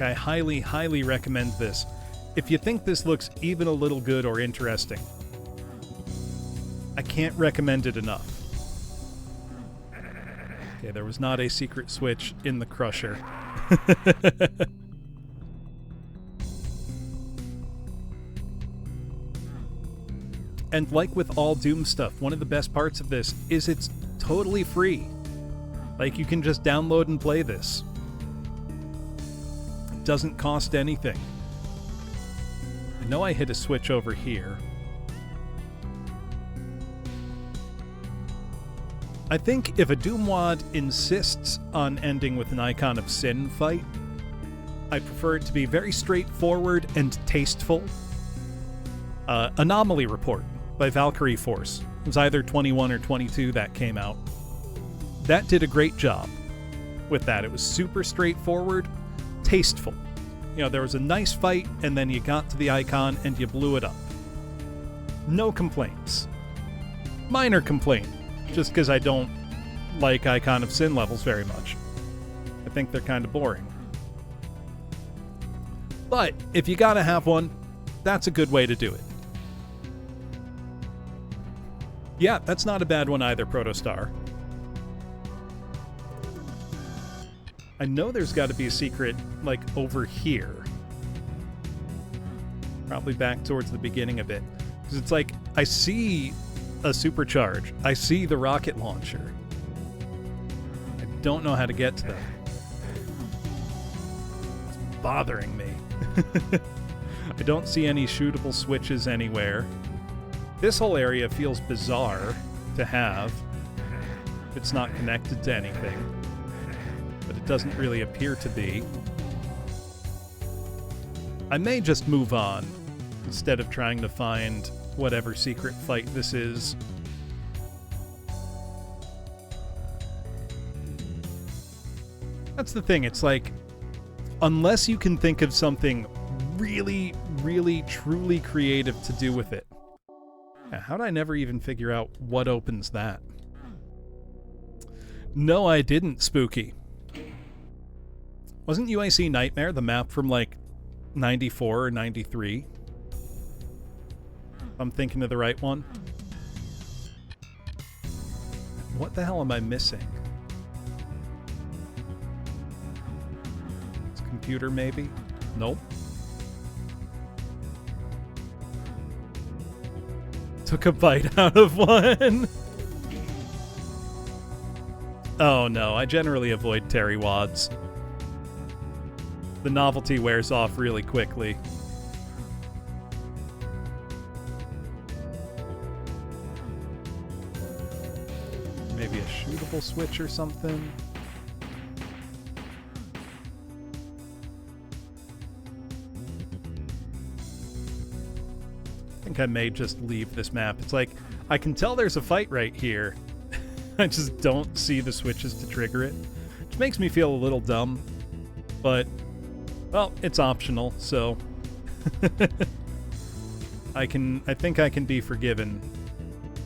Speaker 1: I highly, highly recommend this. If you think this looks even a little good or interesting, I can't recommend it enough. Okay, there was not a secret switch in the Crusher. And like with all Doom stuff, one of the best parts of this is it's totally free. Like, you can just download and play this. It doesn't cost anything. I know I hit a switch over here. I think if a Doomwad insists on ending with an Icon of Sin fight, I prefer it to be very straightforward and tasteful. Anomaly Report by Valkyrie Force. It was either 21 or 22 that came out. That did a great job with that. It was super straightforward, tasteful. You know, there was a nice fight, and then you got to the icon and you blew it up. No complaints. Minor complaint, just because I don't like Icon of Sin levels very much. I think they're kind of boring. But if you gotta have one, that's a good way to do it. Yeah, that's not a bad one either, Protostar. I know there's got to be a secret, like, over here. Probably back towards the beginning a bit. Because it's like, I see a supercharge. I see the rocket launcher. I don't know how to get to them. It's bothering me. I don't see any shootable switches anywhere. This whole area feels bizarre to have. It's not connected to anything. But it doesn't really appear to be. I may just move on, instead of trying to find whatever secret fight this is. That's the thing, it's like, unless you can think of something really, really, truly creative to do with it. Yeah, how'd I never even figure out what opens that? No, I didn't, Spooky. Wasn't UIC Nightmare the map from, like, 94 or 93? I'm thinking of the right one. What the hell am I missing? It's a computer, maybe? Nope. Took a bite out of one. Oh no, I generally avoid Terry Wads. The novelty wears off really quickly. purple switch or something. I think I may just leave this map. It's like, I can tell there's a fight right here. I just don't see the switches to trigger it. Which makes me feel a little dumb. But, well, it's optional, so... I think I can be forgiven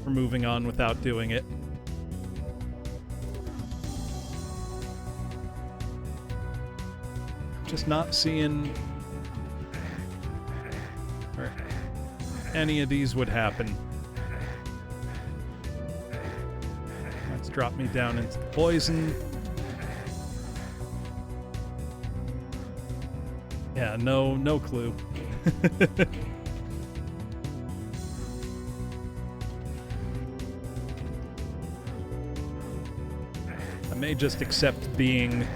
Speaker 1: for moving on without doing it. Just not seeing where any of these would happen. Let's drop me down into the poison. Yeah, no clue. I may just accept being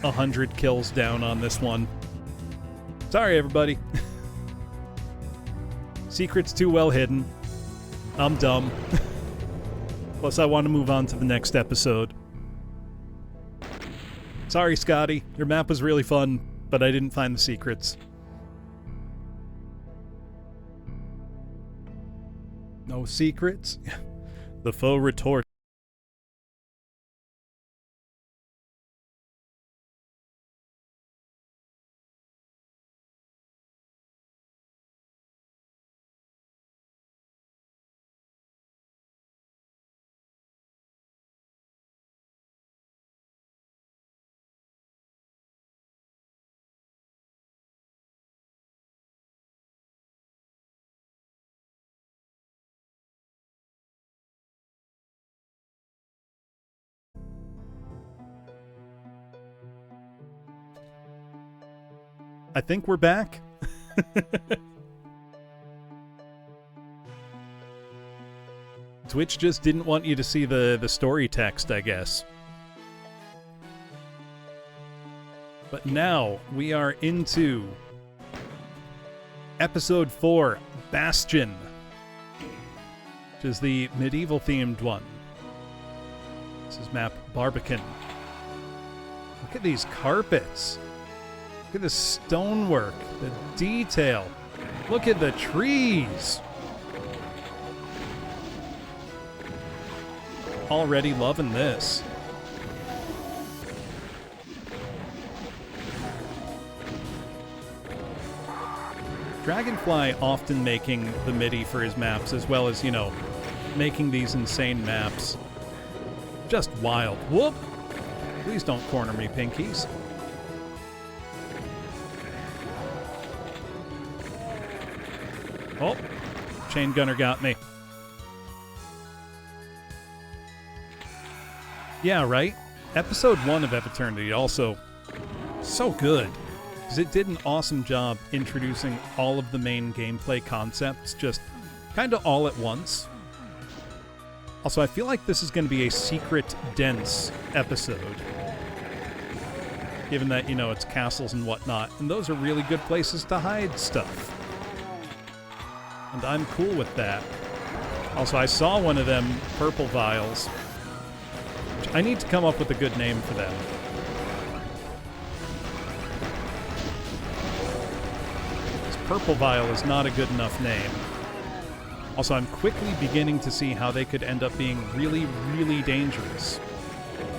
Speaker 1: 100 kills down on this one. Sorry, everybody. Secret's too well hidden. I'm dumb. Plus, I want to move on to the next episode. Sorry, Scotty. Your map was really fun, but I didn't find the secrets. No secrets? The foe retort. I think we're back. Twitch just didn't want you to see the story text, I guess. But now we are into episode 4, Bastion, which is the medieval themed one. This is map Barbican. Look at these carpets. Look at the stonework, the detail. Look at the trees. Already loving this. Dragonfly often making the MIDI for his maps, as well as, you know, making these insane maps. Just wild. Whoop! Please don't corner me, pinkies. Oh, chain gunner got me. Yeah, right? Episode 1 of Eviternity also so good, because it did an awesome job introducing all of the main gameplay concepts just kind of all at once. Also, I feel like this is going to be a secret-dense episode, given that, you know, it's castles and whatnot, and those are really good places to hide stuff. And I'm cool with that. Also, I saw one of them purple vials. I need to come up with a good name for them. This purple vial is not a good enough name. Also, I'm quickly beginning to see how they could end up being really, really dangerous,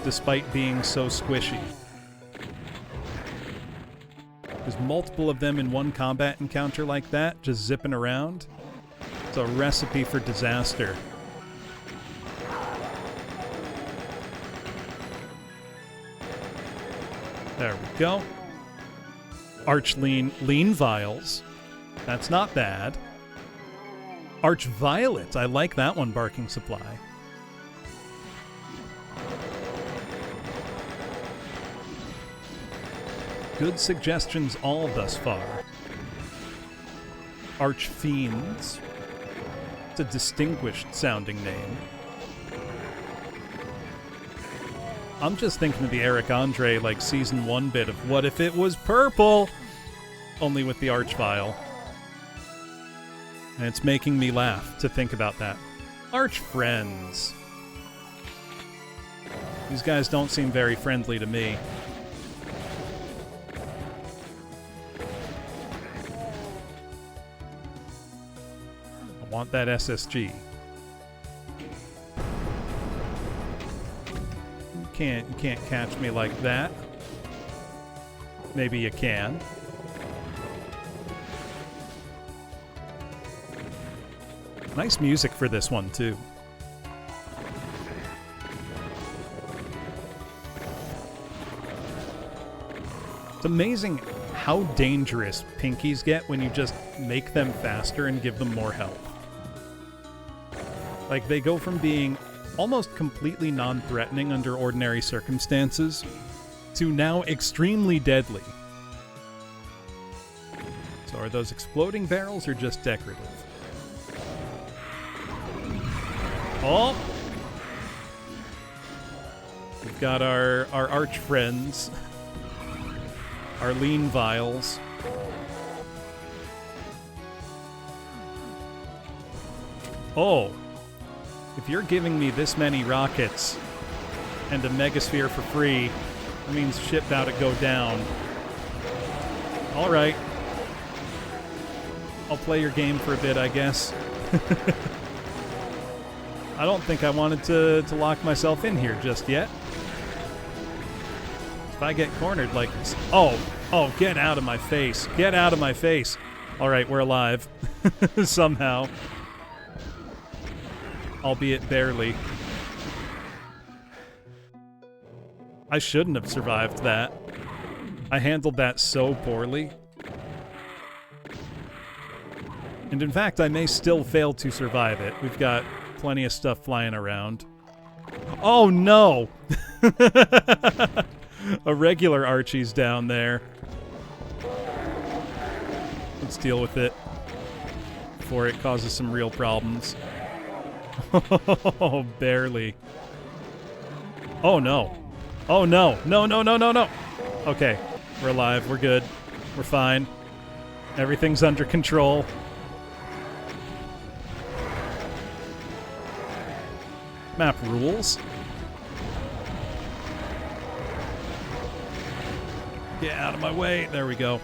Speaker 1: despite being so squishy. There's multiple of them in one combat encounter like that, just zipping around. It's a recipe for disaster. There we go. Arch lean vials. That's not bad. Arch violet. I like that one, Barking Supply. Good suggestions all thus far. Arch fiends. It's a distinguished sounding name. I'm just thinking of the Eric Andre, like, Season 1 bit of what if it was purple? Only with the Arch Vial. And it's making me laugh to think about that. Arch Friends. These guys don't seem very friendly to me. I want that SSG. You can't catch me like that. Maybe you can. Nice music for this one, too. It's amazing how dangerous pinkies get when you just make them faster and give them more health. Like, they go from being almost completely non-threatening under ordinary circumstances to now extremely deadly. So are those exploding barrels or just decorative? Oh! We've got our arch friends. Our lean vials. Oh! If you're giving me this many rockets and a megasphere for free, that means shit about to go down. Alright. I'll play your game for a bit, I guess. I don't think I wanted to lock myself in here just yet. If I get cornered like this... Oh, get out of my face. Get out of my face. Alright, we're alive. Somehow. Albeit barely. I shouldn't have survived that. I handled that so poorly. And in fact, I may still fail to survive it. We've got plenty of stuff flying around. Oh no! A regular Archie's down there. Let's deal with it before it causes some real problems. Oh, barely. Oh, no. Oh, no. No, no, no, no, no. Okay. We're alive. We're good. We're fine. Everything's under control. Map rules. Get out of my way. There we go.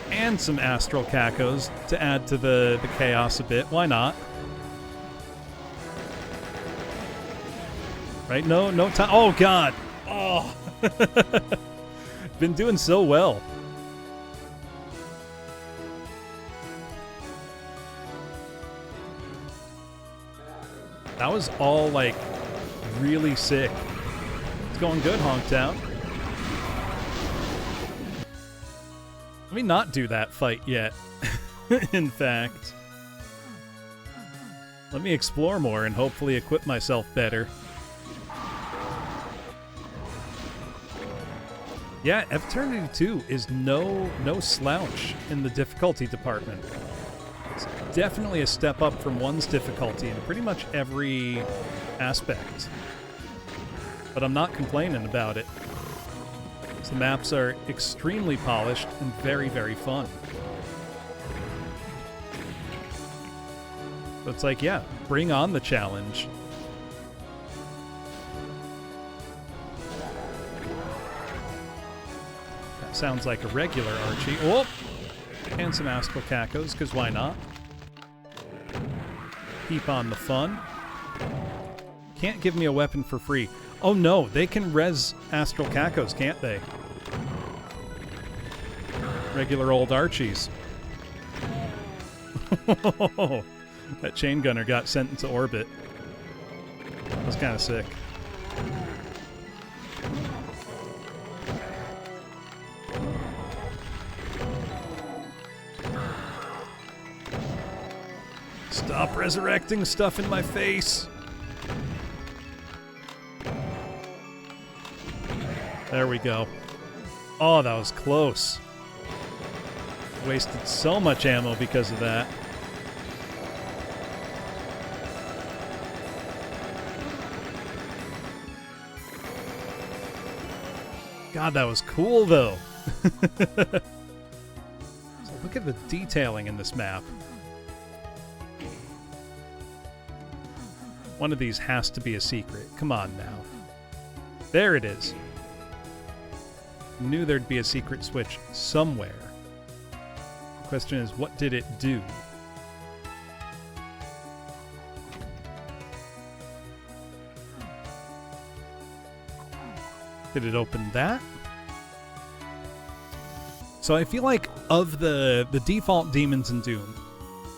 Speaker 1: And some astral cacos to add to the chaos a bit. Why not? Right? No time. Oh, God. Oh. Been doing so well. That was all, like, really sick. It's going good, Honktown. Let me not do that fight yet. In fact. Let me explore more and hopefully equip myself better. Yeah, Eviternity 2 is no slouch in the difficulty department. It's definitely a step up from 1's difficulty in pretty much every aspect. But I'm not complaining about it. The maps are extremely polished and very, very fun. So it's like, yeah, bring on the challenge. That sounds like a regular Archie. Oh! And some astral cacos, because why not? Keep on the fun. Can't give me a weapon for free. Oh no, they can res astral cacos, can't they? Regular old Archies. That chain gunner got sent into orbit. That was kind of sick. Stop resurrecting stuff in my face. There we go. Oh, that was close. Wasted so much ammo because of that. God, that was cool, though. So look at the detailing in this map. One of these has to be a secret. Come on now. There it is. Knew there'd be a secret switch somewhere. The question is, what did it do? Did it open that? So I feel like of the default demons in Doom,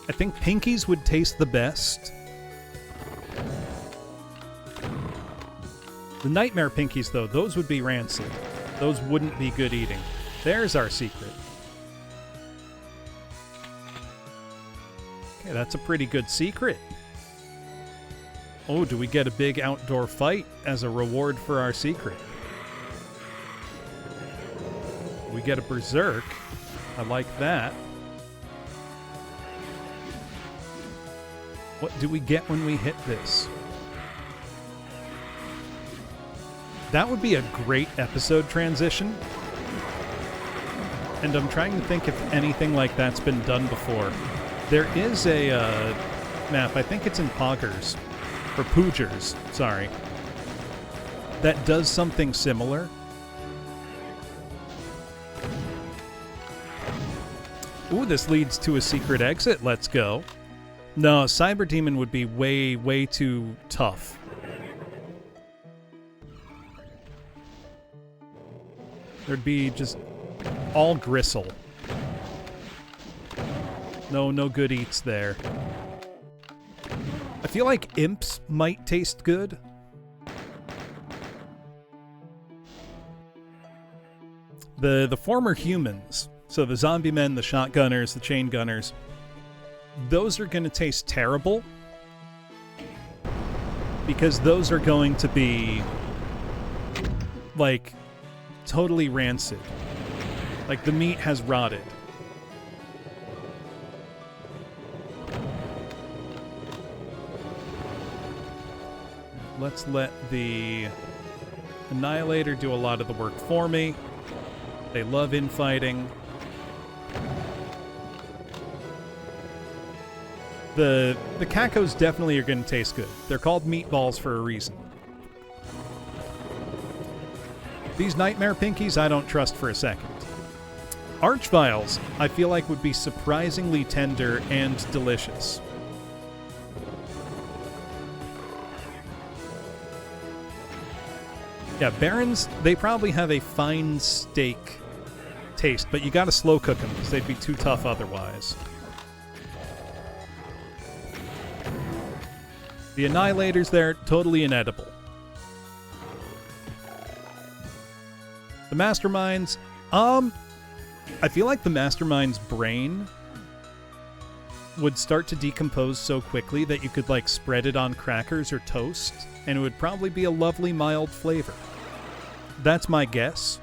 Speaker 1: I think Pinkies would taste the best. The Nightmare Pinkies, though, those would be rancid. Those wouldn't be good eating. There's our secret. Okay, that's a pretty good secret. Oh, do we get a big outdoor fight as a reward for our secret? We get a berserk. I like that. What do we get when we hit this? That would be a great episode transition. And I'm trying to think if anything like that's been done before. There is a map, I think it's in Poggers, or Poogers, sorry, that does something similar. Ooh, this leads to a secret exit. Let's go. No, Cyber Demon would be way, way too tough. There'd be just all gristle. No good eats there. I feel like imps might taste good. The former humans, so the zombie men, the shotgunners, the chain gunners, those are going to taste terrible because those are going to be like totally rancid. Like the meat has rotted. Let's let the Annihilator do a lot of the work for me. They love infighting. The cacos definitely are going to taste good. They're called meatballs for a reason. These Nightmare Pinkies, I don't trust for a second. Archviles, I feel like would be surprisingly tender and delicious. Yeah, Barons, they probably have a fine steak taste, but you gotta slow cook them because they'd be too tough otherwise. The Annihilators there, totally inedible. The Masterminds, I feel like the Mastermind's brain would start to decompose so quickly that you could, like, spread it on crackers or toast, and it would probably be a lovely, mild flavor. That's my guess.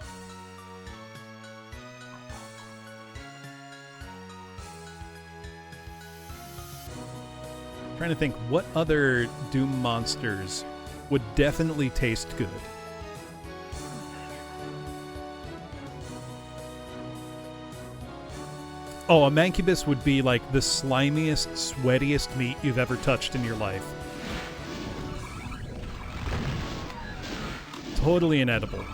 Speaker 1: Trying to think what other Doom monsters would definitely taste good. Oh, a Mancubus would be like the slimiest, sweatiest meat you've ever touched in your life. Totally inedible.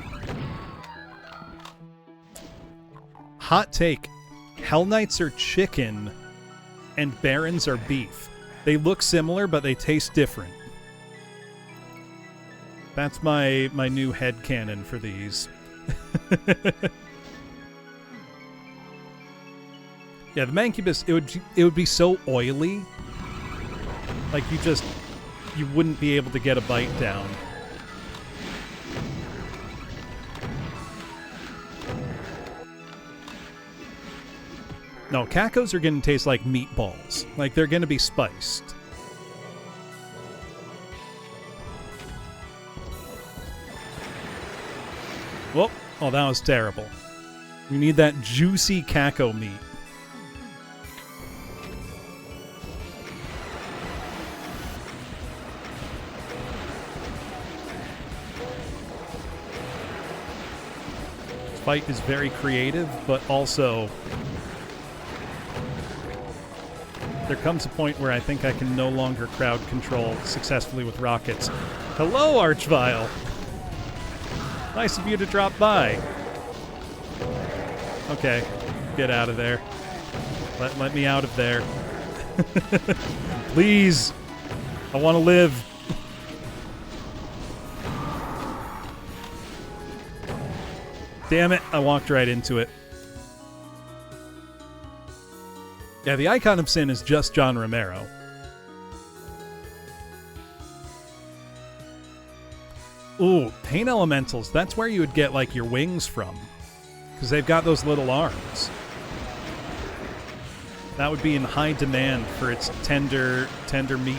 Speaker 1: Hot take. Hell Knights are chicken and Barons are beef. They look similar, but they taste different. That's my new headcanon for these. Yeah, the Mancubus, it would be so oily. Like you wouldn't be able to get a bite down. No, cacos are going to taste like meatballs. Like, they're going to be spiced. Whoop. Oh, that was terrible. We need that juicy caco meat. This fight is very creative, but also There comes a point where I think I can no longer crowd control successfully with rockets. Hello, Archvile! Nice of you to drop by. Okay, get out of there. Let me out of there. Please! I want to live. Damn it, I walked right into it. Yeah, the Icon of Sin is just John Romero. Ooh, Pain Elementals. That's where you would get, like, your wings from. Because they've got those little arms. That would be in high demand for its tender meat.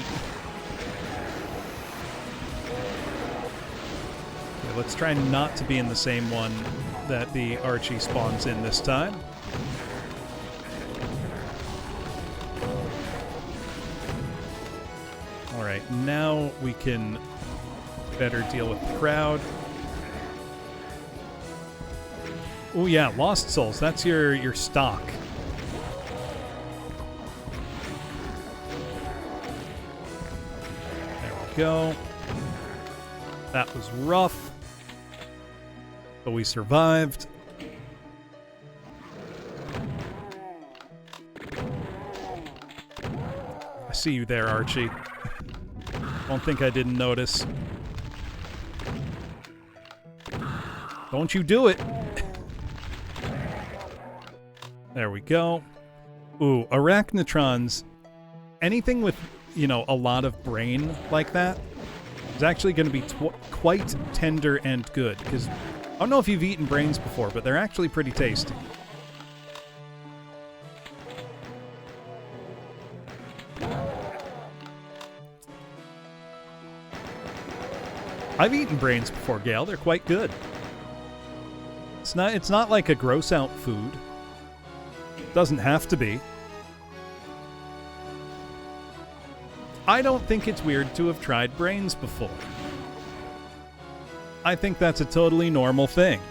Speaker 1: Okay, let's try not to be in the same one that the Archie spawns in this time. Alright, now we can better deal with the crowd. Oh yeah, Lost Souls, that's your stock. There we go. That was rough, but we survived. I see you there, Archie. Don't think I didn't notice. Don't you do it! There we go. Ooh, Arachnotrons. Anything with, you know, a lot of brain like that is actually going to be quite tender and good. Because I don't know if you've eaten brains before, but they're actually pretty tasty. I've eaten brains before, Gale. They're quite good. It's not like a gross out food. Doesn't have to be. I don't think it's weird to have tried brains before. I think that's a totally normal thing.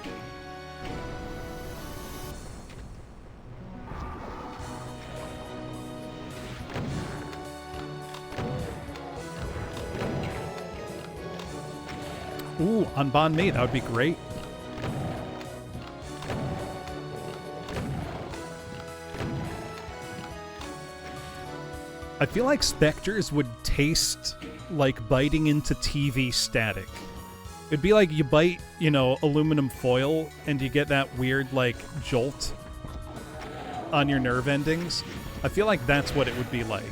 Speaker 1: Ooh, on banh mi, that would be great. I feel like specters would taste like biting into TV static. It'd be like you bite, you know, aluminum foil and you get that weird, like, jolt on your nerve endings. I feel like that's what it would be like.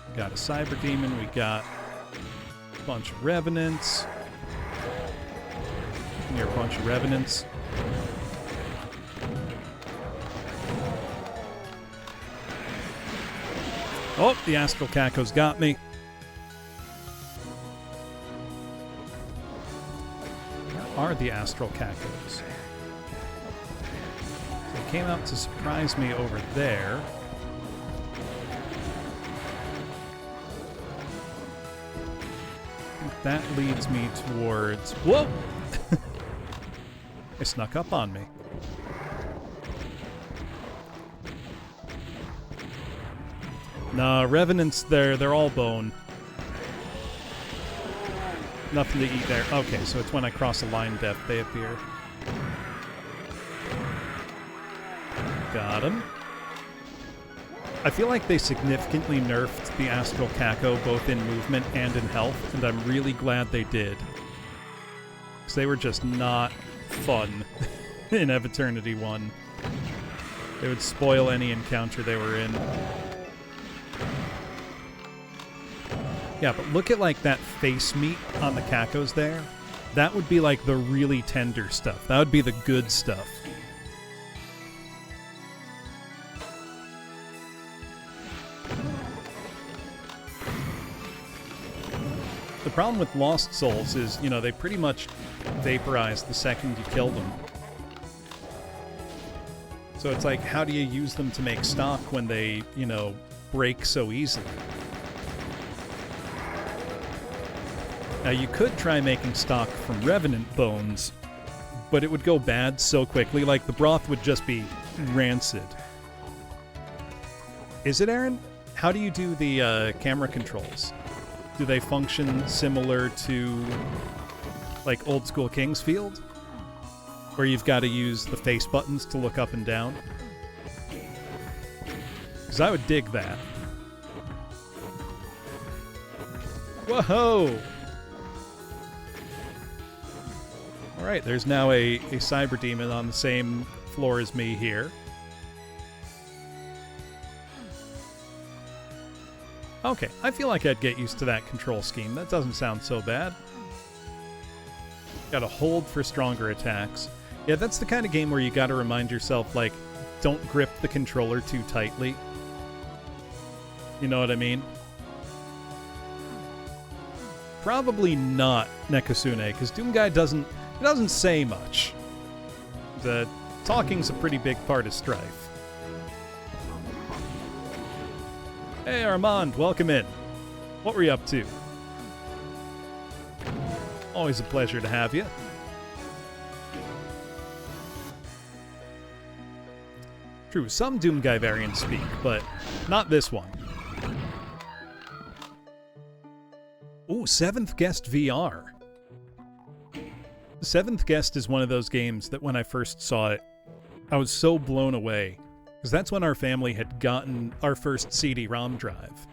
Speaker 1: We got a Cyber Demon, we got a bunch of Revenants. Come here, a bunch of Revenants. Oh, the Astral Caco's got me. Where are the Astral Cacos? They came out to surprise me over there. I think that leads me towards... Whoa! They snuck up on me. Nah, Revenants, they're all bone. Nothing to eat there. Okay, so it's when I cross a line depth they appear. Got him. I feel like they significantly nerfed the Astral Caco both in movement and in health, and I'm really glad they did. Because they were just not fun in Eviternity 1. They would spoil any encounter they were in. Yeah, but look at, like, that face meat on the Cacos there. That would be, like, the really tender stuff. That would be the good stuff. The problem with Lost Souls is, you know, they pretty much vaporize the second you kill them. So it's like, how do you use them to make stock when they, you know, break so easily? Now, you could try making stock from Revenant bones, but it would go bad so quickly. Like, the broth would just be rancid. Is it, Aaron? How do you do the camera controls? Do they function similar to, like, old school Kingsfield? Where you've got to use the face buttons to look up and down? Because I would dig that. Whoa! Alright, there's now a cyber demon on the same floor as me here. Okay, I feel like I'd get used to that control scheme. That doesn't sound so bad. Gotta hold for stronger attacks. Yeah, that's the kind of game where you gotta remind yourself, like, don't grip the controller too tightly. You know what I mean? Probably not Nekosune, because Doomguy doesn't say much. The talking's a pretty big part of Strife. Hey Armand, welcome in. What were you up to? Always a pleasure to have you. True, some Doomguy variants speak, but not this one. Ooh, Seventh Guest VR. Seventh Guest is one of those games that when I first saw it, I was so blown away. Because that's when our family had gotten our first CD-ROM drive.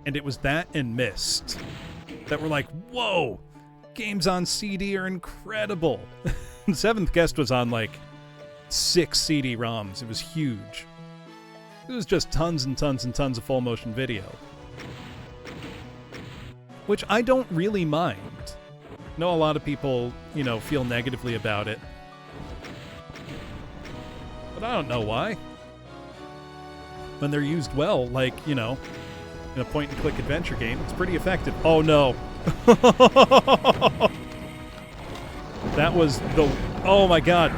Speaker 1: And it was that and Myst that were like, whoa, games on CD are incredible. Seventh Guest was on like 6 CD-ROMs. It was huge. It was just tons and tons and tons of full motion video. Which I don't really mind. I know a lot of people, you know, feel negatively about it. But I don't know why. When they're used well, like, you know, in a point-and-click adventure game, it's pretty effective. Oh, no. That was the... Oh, my God.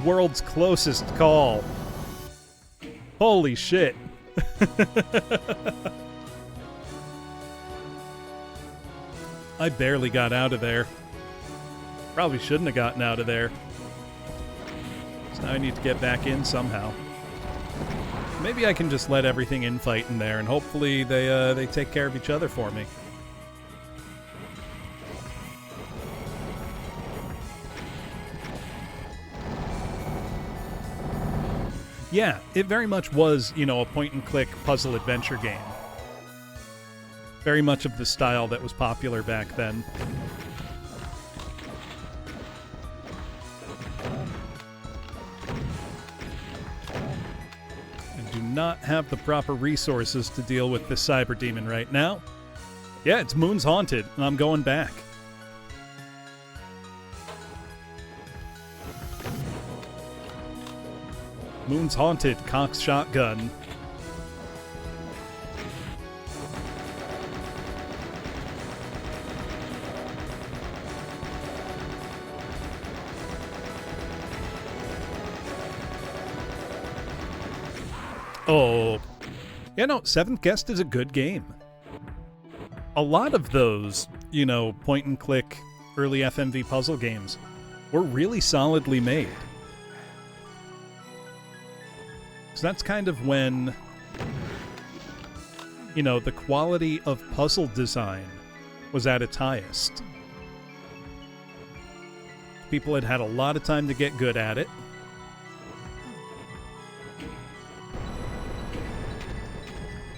Speaker 1: World's closest call. Holy shit. I barely got out of there. Probably shouldn't have gotten out of there. So now I need to get back in somehow. Maybe I can just let everything infight in there, and hopefully they take care of each other for me. Yeah, it very much was, you know, a point-and-click puzzle adventure game. Very much of the style that was popular back then. I do not have the proper resources to deal with this cyber demon right now. Yeah, it's Moon's Haunted, and I'm going back. Moon's Haunted, Cox Shotgun. Oh. Yeah, no, Seventh Guest is a good game. A lot of those, you know, point-and-click early FMV puzzle games were really solidly made. So that's kind of when, you know, the quality of puzzle design was at its highest. People had had a lot of time to get good at it.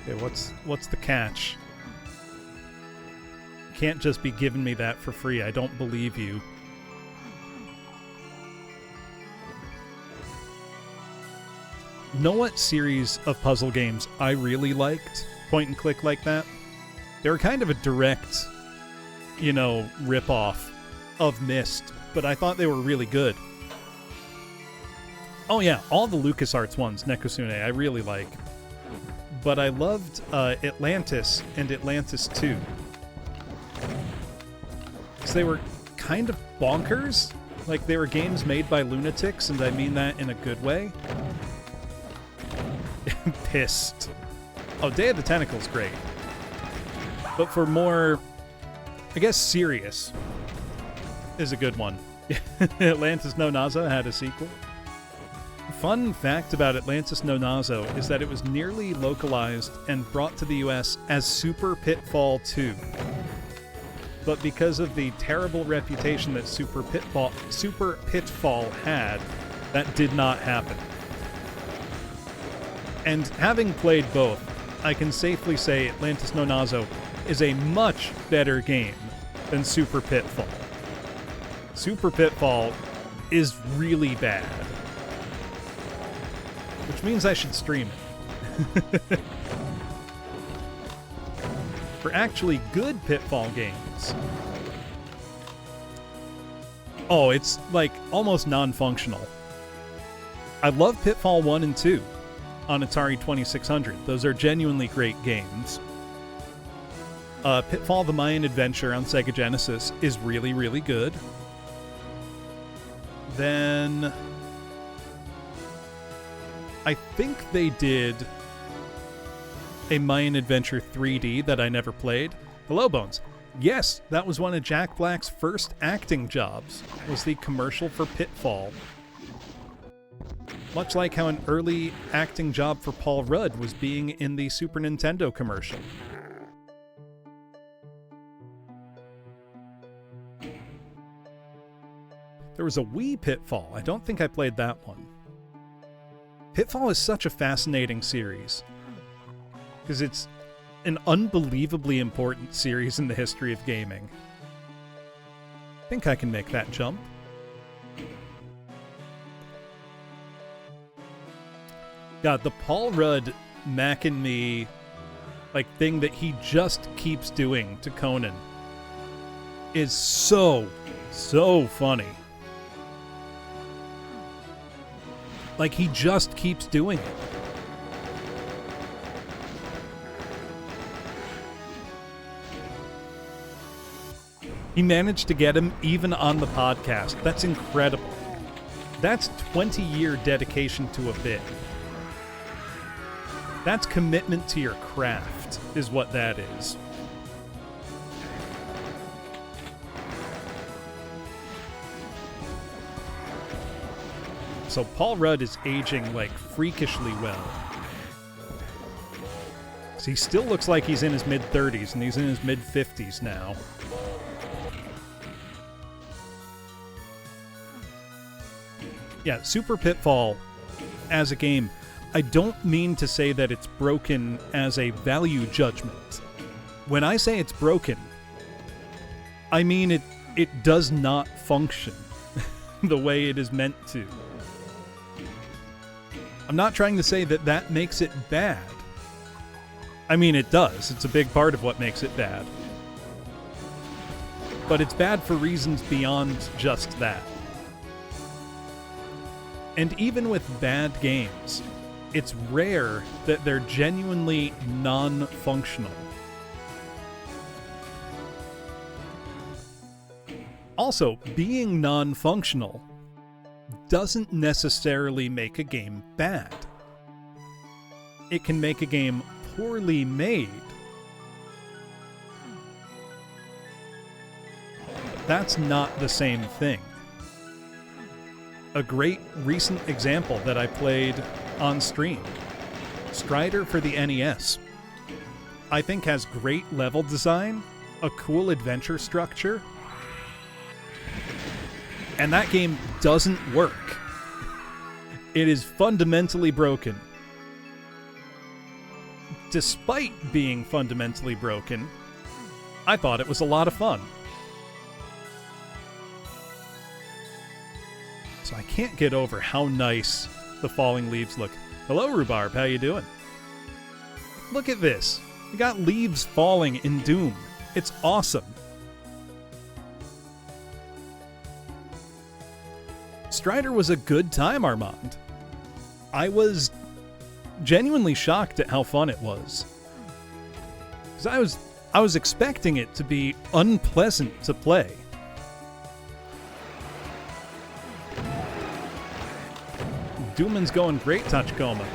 Speaker 1: Okay, what's the catch? You can't just be giving me that for free. I don't believe you. Know what series of puzzle games I really liked? Point and click like that? They were kind of a direct, you know, rip-off of Myst, but I thought they were really good. Oh yeah, all the LucasArts ones, Nekosune, I really like. But I loved Atlantis and Atlantis 2. Because they were kind of bonkers. Like, they were games made by lunatics, and I mean that in a good way. Pissed. Oh, Day of the Tentacle's great. But for more, I guess, serious is a good one. Atlantis No Nazo had a sequel. Fun fact about Atlantis No Nazo is that it was nearly localized and brought to the US as Super Pitfall 2. But because of the terrible reputation that Super Pitfall had, that did not happen. And having played both, I can safely say Atlantis No Nazo is a much better game than Super Pitfall. Super Pitfall is really bad. Which means I should stream it. For actually good Pitfall games. Oh, it's like almost non-functional. I love Pitfall 1 and 2 on Atari 2600. Those are genuinely great games. Pitfall the Mayan Adventure on Sega Genesis is really, really good. Then I think they did a Mayan Adventure 3D that I never played. Hello, Bones. Yes, that was one of Jack Black's first acting jobs, was the commercial for Pitfall. Much like how an early acting job for Paul Rudd was being in the Super Nintendo commercial. There was a Wii Pitfall. I don't think I played that one. Pitfall is such a fascinating series, because it's an unbelievably important series in the history of gaming. I think I can make that jump. God, the Paul Rudd Mac and Me thing that he just keeps doing to Conan is so funny. He just keeps doing it. He managed to get him even on the podcast. That's incredible. That's 20-year dedication to a bit. That's commitment to your craft, is what that is. So Paul Rudd is aging, freakishly well. So he still looks like he's in his mid-30s, and he's in his mid-50s now. Yeah, Super Pitfall, as a game, I don't mean to say that it's broken as a value judgment. When I say it's broken, I mean it does not function the way it is meant to. I'm not trying to say that that makes it bad. I mean, it does. It's a big part of what makes it bad. But it's bad for reasons beyond just that. And even with bad games, it's rare that they're genuinely non-functional. Also, being non-functional doesn't necessarily make a game bad. It can make a game poorly made. That's not the same thing. A great recent example that I played on stream, Strider for the NES, I think has great level design, a cool adventure structure, and that game doesn't work. It is fundamentally broken. Despite being fundamentally broken, I thought it was a lot of fun. So I can't get over how nice the falling leaves look. Hello, Rhubarb. How you doing? Look at this. We got leaves falling in Doom. It's awesome. Strider was a good time, Armand. I was genuinely shocked at how fun it was. Because I was expecting it to be unpleasant to play. Dooman's going great, Tachikoma.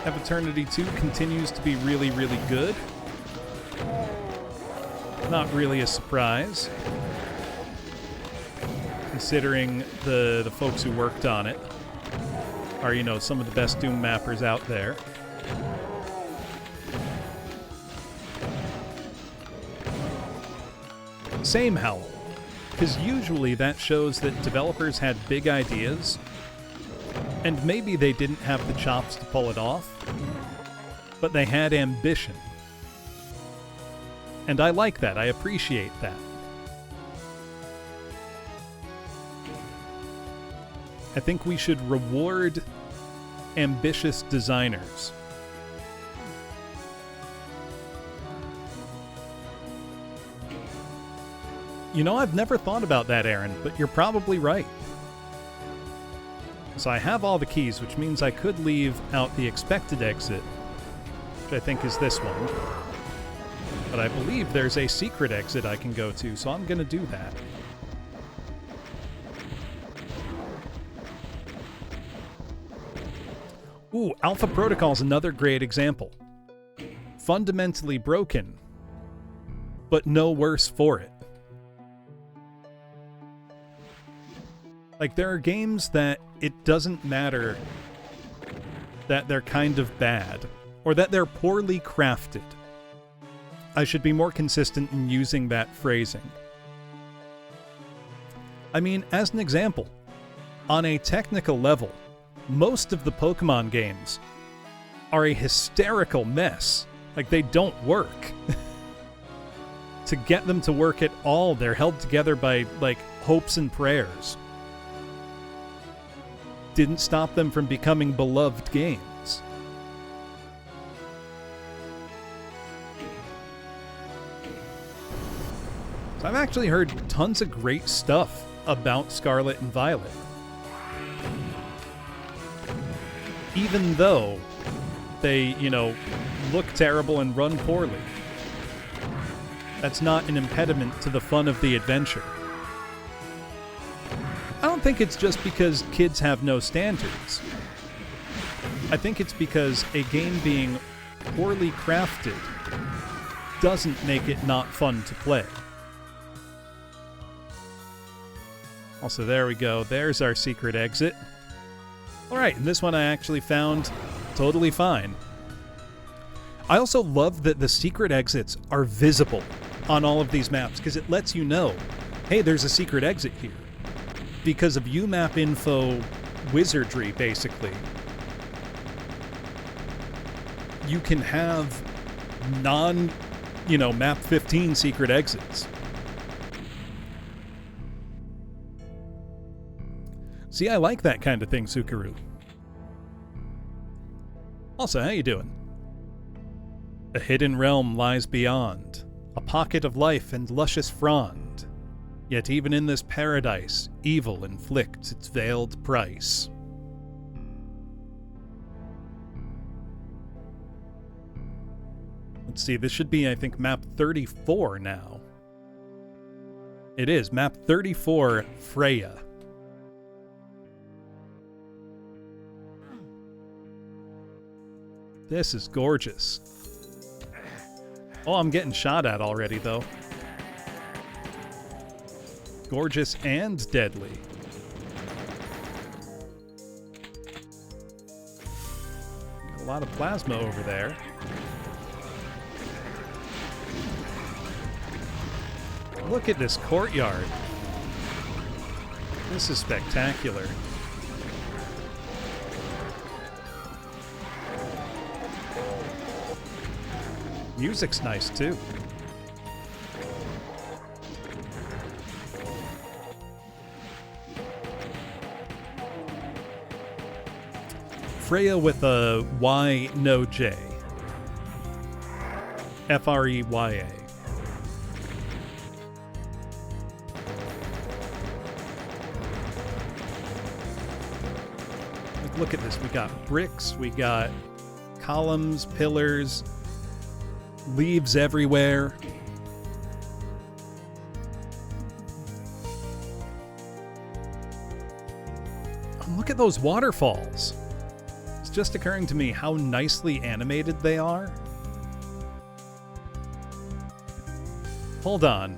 Speaker 1: Eviternity 2 continues to be really, really good. Not really a surprise, considering the folks who worked on it are, you know, some of the best Doom mappers out there. Same howl, because usually that shows that developers had big ideas, and maybe they didn't have the chops to pull it off, but they had ambition. And I like that. I appreciate that. I think we should reward ambitious designers. You know, I've never thought about that, Aaron, but you're probably right. So I have all the keys, which means I could leave out the expected exit, which I think is this one. But I believe there's a secret exit I can go to, so I'm going to do that. Ooh, Alpha Protocol's another great example. Fundamentally broken, but no worse for it. Like, there are games that it doesn't matter that they're kind of bad, or that they're poorly crafted. I should be more consistent in using that phrasing. I mean, as an example, on a technical level, most of the Pokemon games are a hysterical mess. Like, they don't work. To get them to work at all, they're held together by, like, hopes and prayers. Didn't stop them from becoming beloved games. So I've actually heard tons of great stuff about Scarlet and Violet. Even though they, you know, look terrible and run poorly. That's not an impediment to the fun of the adventure. I don't think it's just because kids have no standards. I think it's because a game being poorly crafted doesn't make it not fun to play. Also, there we go. There's our secret exit. Alright, and this one I actually found totally fine. I also love that the secret exits are visible on all of these maps, because it lets you know, hey, there's a secret exit here. Because of UMap info wizardry, basically, you can have map 15 secret exits. See, I like that kind of thing, Sukaru. Also, how you doing? A hidden realm lies beyond, a pocket of life and luscious frond. Yet even in this paradise, evil inflicts its veiled price. Let's see, this should be, I think, map 34 now. It is, map 34, Freya. This is gorgeous. Oh, I'm getting shot at already, though. Gorgeous and deadly. Got a lot of plasma over there. Look at this courtyard. This is spectacular. Music's nice, too. Freya with a Y, no J. Freya. Look at this. We got bricks, we got columns, pillars, leaves everywhere. Oh, look at those waterfalls. It's just occurring to me how nicely animated they are. Hold on.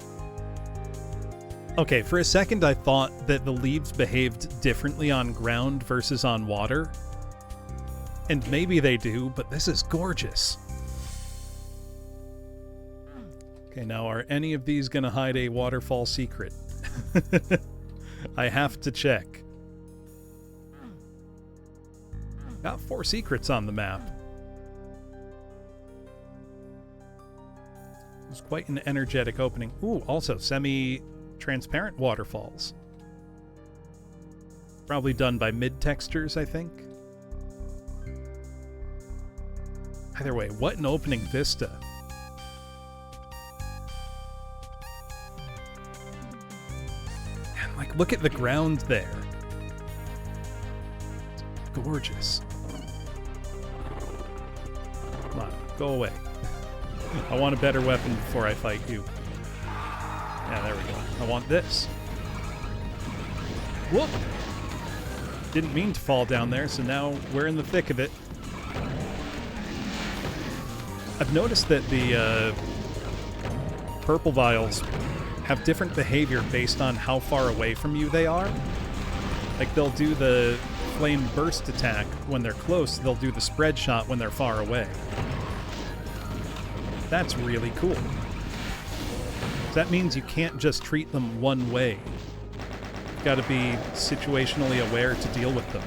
Speaker 1: Okay, for a second I thought that the leaves behaved differently on ground versus on water. And maybe they do, but this is gorgeous. Okay, now are any of these gonna hide a waterfall secret? I have to check. Got 4 secrets on the map. It was quite an energetic opening. Ooh, also semi-transparent waterfalls. Probably done by mid-textures, I think. Either way, what an opening vista. And, like, look at the ground there. It's gorgeous. Come on, go away. I want a better weapon before I fight you. Yeah, there we go. I want this. Whoop! Didn't mean to fall down there, so now we're in the thick of it. I've noticed that the purple vials have different behavior based on how far away from you they are. Like, they'll do the flame burst attack when they're close, they'll do the spread shot when they're far away. That's really cool. That means you can't just treat them one way. You've got to be situationally aware to deal with them.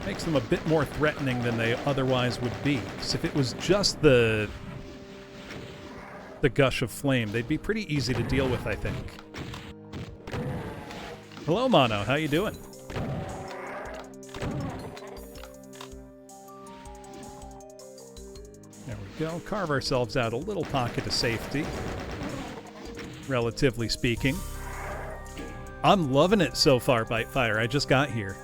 Speaker 1: Makes them a bit more threatening than they otherwise would be. Because if it was just the gush of flame, they'd be pretty easy to deal with, I think. Hello, Mono. How you doing? There we go. Carve ourselves out a little pocket of safety, relatively speaking. I'm loving it so far, Bitefire. I just got here.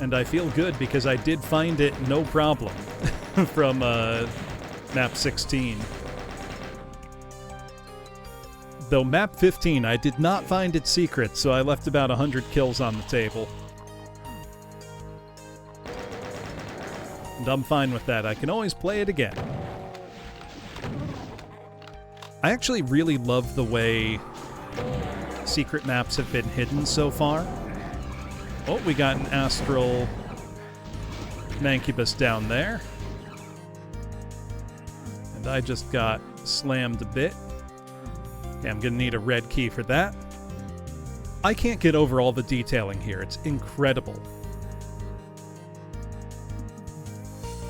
Speaker 1: And I feel good because I did find it no problem from map 16. Though map 15, I did not find its secret, so I left about 100 kills on the table. And I'm fine with that. I can always play it again. I actually really love the way secret maps have been hidden so far. Oh, we got an astral mancubus down there. And I just got slammed a bit. Okay, I'm gonna need a red key for that. I can't get over all the detailing here. It's incredible.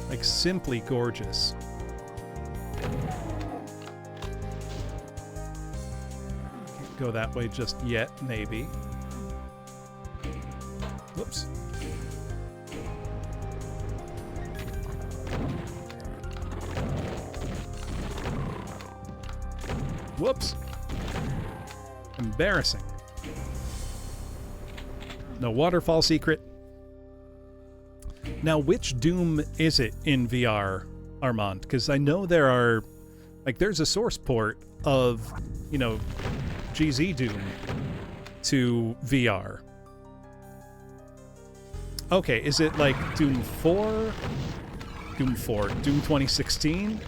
Speaker 1: Like, simply gorgeous. Can't go that way just yet, maybe. Whoops. Whoops. Embarrassing. No waterfall secret. Now, which Doom is it in VR, Armand? Because I know there are... Like, there's a source port of, you know, GZ Doom to VR. Okay, is it like Doom 4? Doom 4. Doom 2016?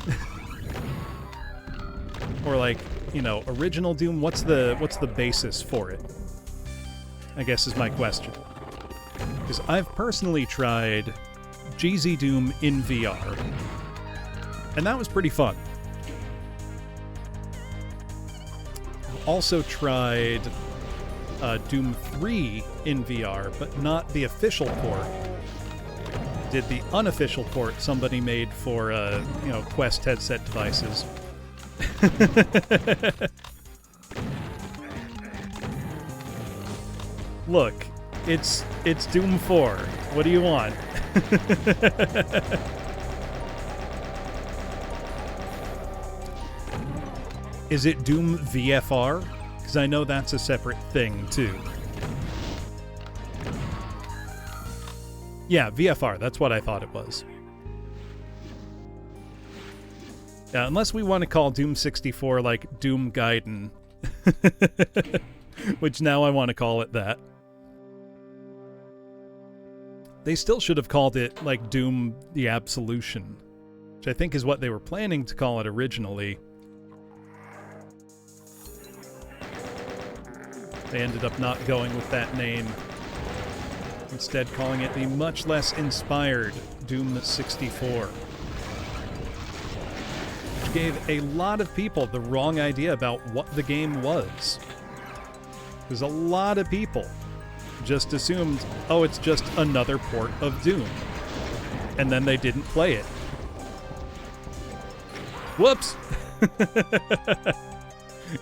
Speaker 1: Or like, you know, original Doom? What's the basis for it? I guess is my question. Because I've personally tried GZ Doom in VR. And that was pretty fun. I've also tried Doom 3 in VR, but not the official port. Did the unofficial port somebody made for, you know, Quest headset devices. Look, it's Doom 4. What do you want? Is it Doom VFR? Because I know that's a separate thing, too. Yeah, VFR, that's what I thought it was. Yeah, unless we want to call Doom 64, like, Doom Gaiden. Which now I want to call it that. They still should have called it, like, Doom the Absolution, which I think is what they were planning to call it originally. They ended up not going with that name, instead calling it the much less inspired Doom 64. Which gave a lot of people the wrong idea about what the game was. Because a lot of people just assumed, oh, it's just another port of Doom. And then they didn't play it. Whoops!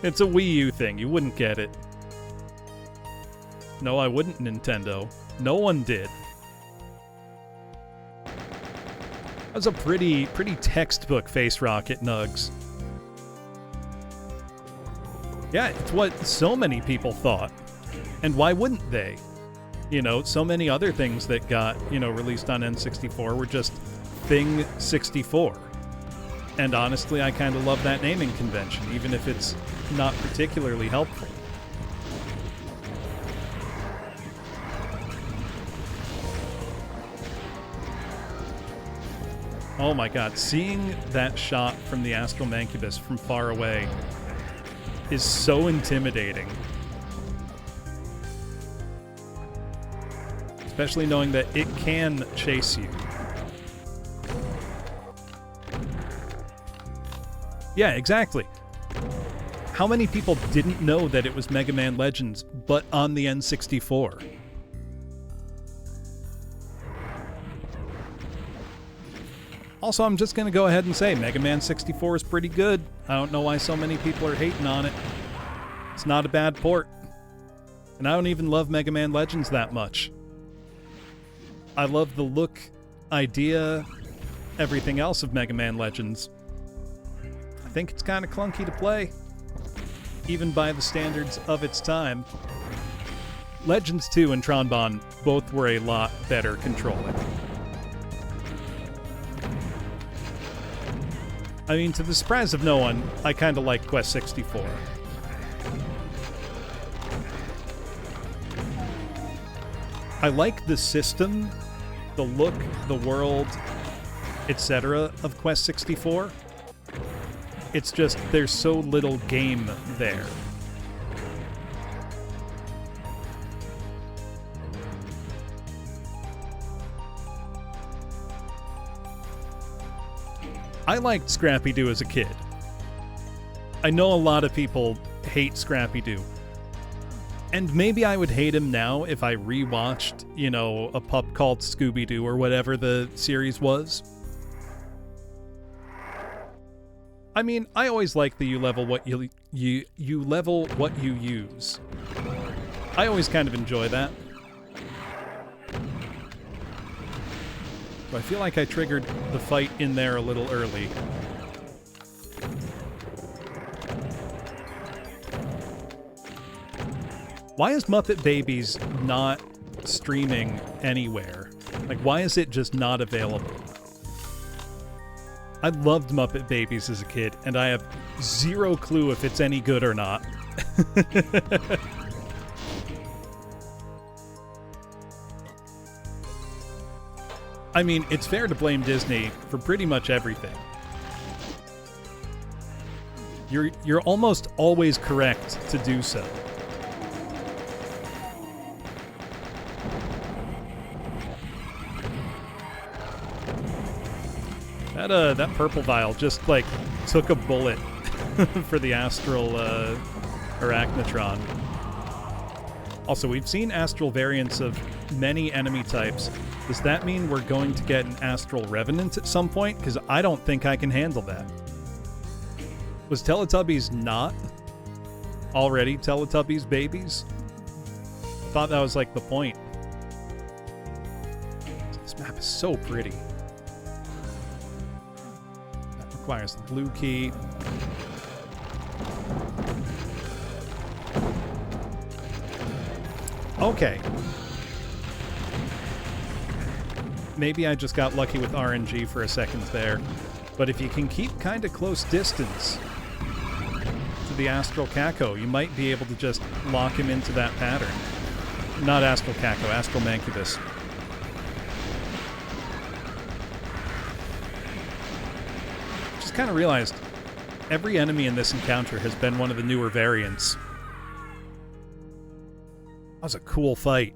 Speaker 1: It's a Wii U thing, you wouldn't get it. No, I wouldn't, Nintendo. No one did. That was a pretty textbook face rocket, Nugs. Yeah, it's what so many people thought. And why wouldn't they? You know, so many other things that got, released on N64 were just Thing 64. And honestly, I kind of love that naming convention, even if it's not particularly helpful. Oh my god, seeing that shot from the Astral Mancubus from far away is so intimidating. Especially knowing that it can chase you. Yeah, exactly. How many people didn't know that it was Mega Man Legends, but on the N64? Also, I'm just going to go ahead and say Mega Man 64 is pretty good. I don't know why so many people are hating on it. It's not a bad port. And I don't even love Mega Man Legends that much. I love the look, idea, everything else of Mega Man Legends. I think it's kind of clunky to play, even by the standards of its time. Legends 2 and Tronbon both were a lot better controlling. I mean, to the surprise of no one, I kind of like Quest 64. I like the system, the look, the world, etc. of Quest 64. It's just there's so little game there. I liked Scrappy-Doo as a kid. I know a lot of people hate Scrappy-Doo. And maybe I would hate him now if I rewatched, a pup called Scooby-Doo or whatever the series was. I mean, I always like the you level what you level what you use. I always kind of enjoy that. I feel like I triggered the fight in there a little early. Why is Muppet Babies not streaming anywhere? Like, why is it just not available? I loved Muppet Babies as a kid, and I have zero clue if it's any good or not. I mean, it's fair to blame Disney for pretty much everything. You're almost always correct to do so. That purple vial just, took a bullet for the Astral Arachnotron. Also, we've seen Astral variants of many enemy types. Does that mean we're going to get an Astral Revenant at some point? Because I don't think I can handle that. Was Teletubbies not already Teletubbies babies? I thought that was, the point. This map is so pretty. That requires the blue key. Okay. Maybe I just got lucky with RNG for a second there. But if you can keep kind of close distance to the Astral Kako, you might be able to just lock him into that pattern. Not Astral Kako, Astral Mancubus. kind of realized every enemy in this encounter has been one of the newer variants. That was a cool fight.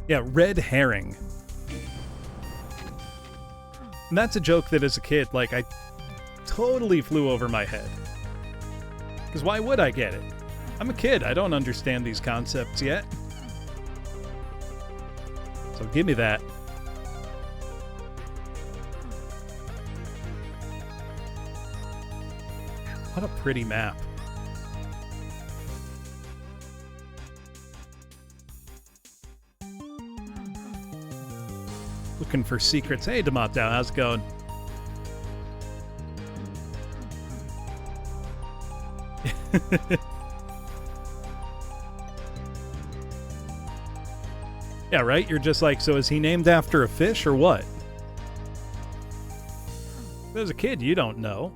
Speaker 1: Yeah, red herring. And that's a joke that as a kid, like, I totally flew over my head. Because why would I get it? I'm a kid. I don't understand these concepts yet. So give me that. What a pretty map. Looking for secrets. Hey, Damato, how's it going? Yeah, right? You're just like, so is he named after a fish or what? As a kid, you don't know.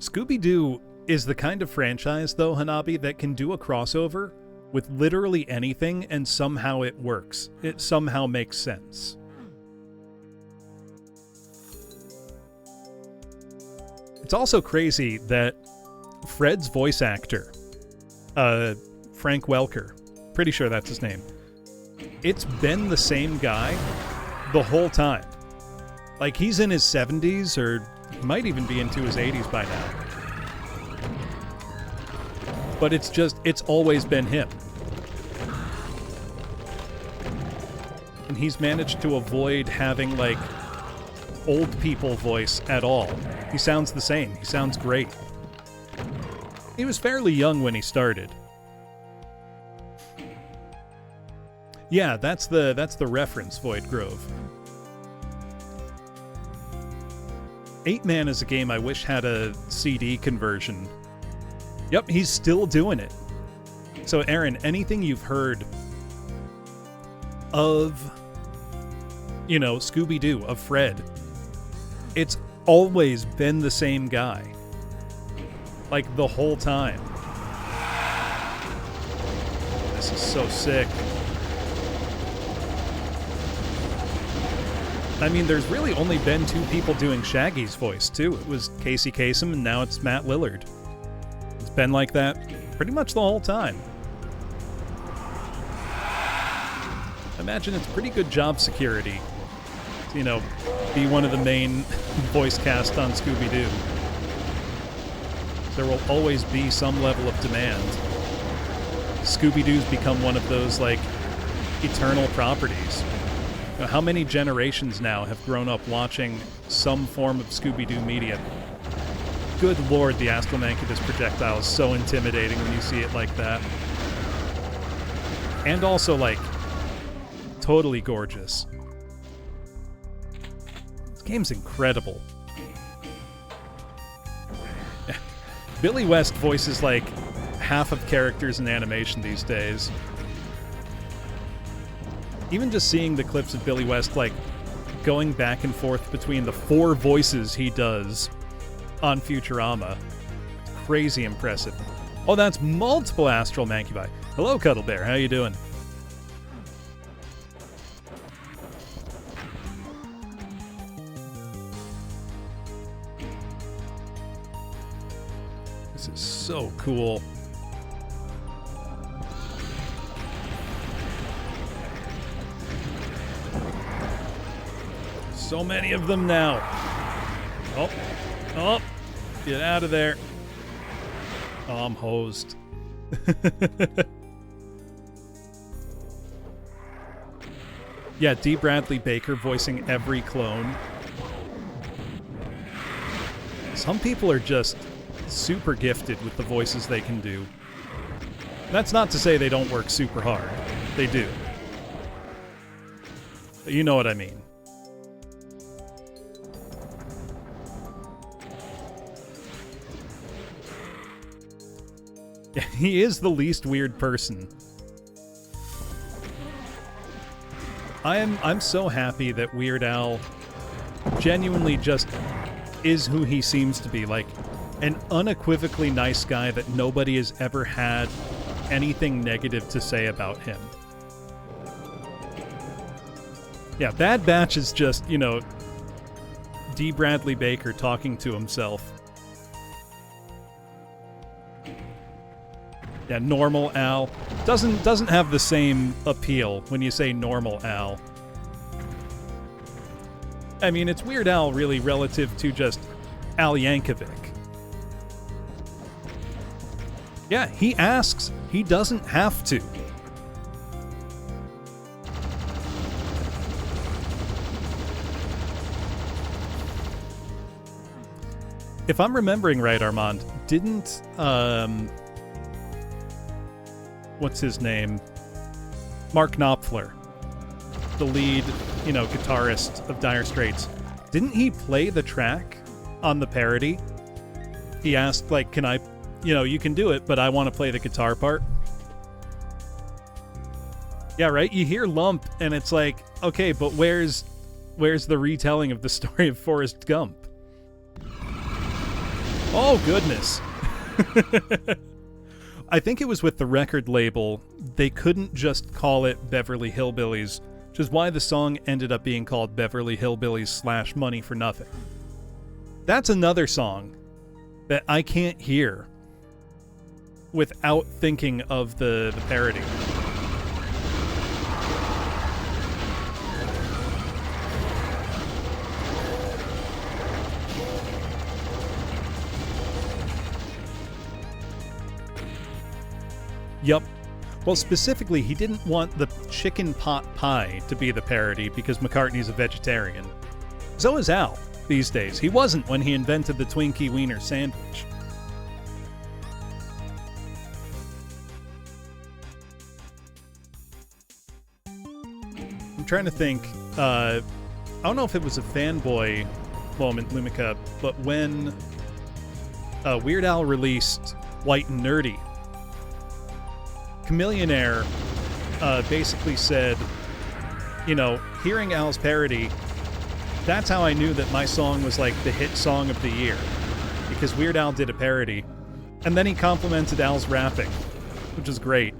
Speaker 1: Scooby-Doo is the kind of franchise, though, Hanabi, that can do a crossover with literally anything and somehow it works. It somehow makes sense. It's also crazy that Fred's voice actor, Frank Welker, pretty sure that's his name, it's been the same guy the whole time. Like, he's in his 70s, or he might even be into his 80s by now. But it's always been him. And he's managed to avoid having, like, old people voice at all. He sounds the same. He sounds great. He was fairly young when he started. Yeah, that's the reference, Void Grove. 8-Man is a game I wish had a CD conversion. Yep, he's still doing it. So, Aaron, anything you've heard of, you know, Scooby-Doo, of Fred, it's always been the same guy. Like, the whole time. This is so sick. I mean, there's really only been 2 people doing Shaggy's voice, too. It was Casey Kasem, and now it's Matt Lillard. It's been like that pretty much the whole time. I imagine it's pretty good job security to, you know, be one of the main voice cast on Scooby-Doo. There will always be some level of demand. Scooby-Doo's become one of those, like, eternal properties. How many generations now have grown up watching some form of Scooby-Doo media? Good lord, the Astromancubus projectile is so intimidating when you see it like that. And also, like, totally gorgeous. This game's incredible. Billy West voices, like, half of characters in animation these days. Even just seeing the clips of Billy West, like, going back and forth between the 4 voices he does on Futurama. Crazy impressive. Oh, that's multiple Astral Mancubi. Hello, Cuddle Bear. How you doing? This is so cool. So many of them now. Oh, get out of there. Oh, I'm hosed. Yeah, D. Bradley Baker voicing every clone. Some people are just super gifted with the voices they can do. That's not to say they don't work super hard. They do. But you know what I mean. He is the least weird person. I'm so happy that Weird Al genuinely just is who he seems to be, like an unequivocally nice guy that nobody has ever had anything negative to say about him. Yeah, Bad Batch is just, you know, D. Bradley Baker talking to himself. Yeah, Normal Al doesn't have the same appeal when you say Normal Al. I mean, it's Weird Al really relative to just Al Yankovic. Yeah, he asks. He doesn't have to. If I'm remembering right, Armand, didn't, what's his name? Mark Knopfler, the lead, you know, guitarist of Dire Straits, didn't he play the track on the parody? He asked, like, can I, you know, you can do it, but I want to play the guitar part. Yeah, right? You hear Lump, and it's like, okay, but where's the retelling of the story of Forrest Gump? Oh, goodness. I think it was with the record label, they couldn't just call it Beverly Hillbillies, which is why the song ended up being called Beverly Hillbillies / Money for Nothing. That's another song that I can't hear without thinking of the parody. Yup. Well, specifically, he didn't want the chicken pot pie to be the parody because McCartney's a vegetarian. So is Al these days. He wasn't when he invented the Twinkie Wiener sandwich. I'm trying to think. I don't know if it was a fanboy moment, Lumica, but when Weird Al released White and Nerdy, Chameleonaire basically said, you know, hearing Al's parody, that's how I knew that my song was like the hit song of the year, because Weird Al did a parody, and then he complimented Al's rapping, which is great.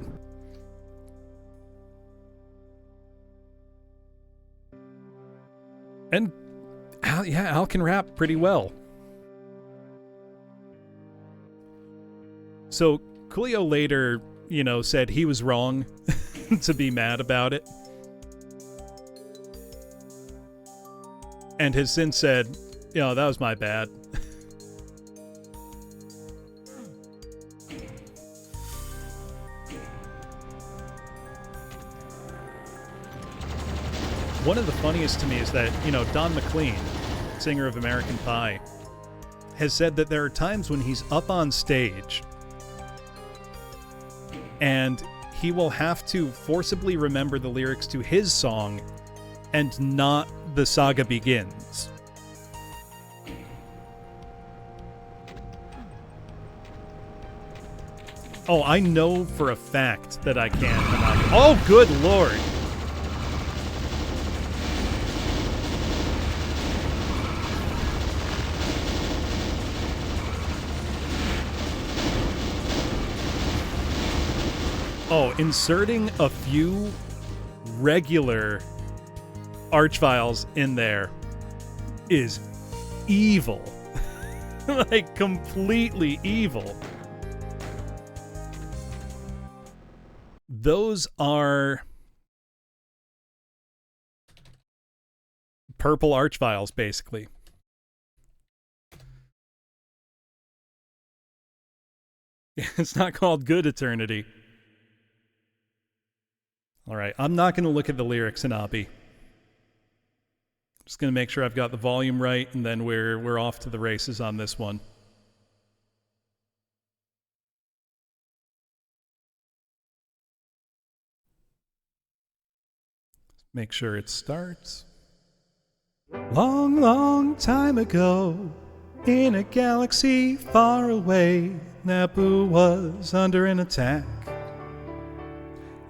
Speaker 1: And Al can rap pretty well. So Coolio later, you know, said he was wrong to be mad about it. And has since said, you know, that was my bad. One of the funniest to me is that, you know, Don McLean, singer of American Pie, has said that there are times when he's up on stage and he will have to forcibly remember the lyrics to his song and not The Saga Begins. Oh, I know for a fact that I can't. Oh, good lord! Oh, inserting a few regular Archviles in there is evil. Like, completely evil. Those are purple Archviles, basically. It's not called Good Eternity. All right, I'm not going to look at the lyrics in Abby. Just going to make sure I've got the volume right, and then we're off to the races on this one. Make sure it starts. Long, long time ago, in a galaxy far away, Naboo was under an attack.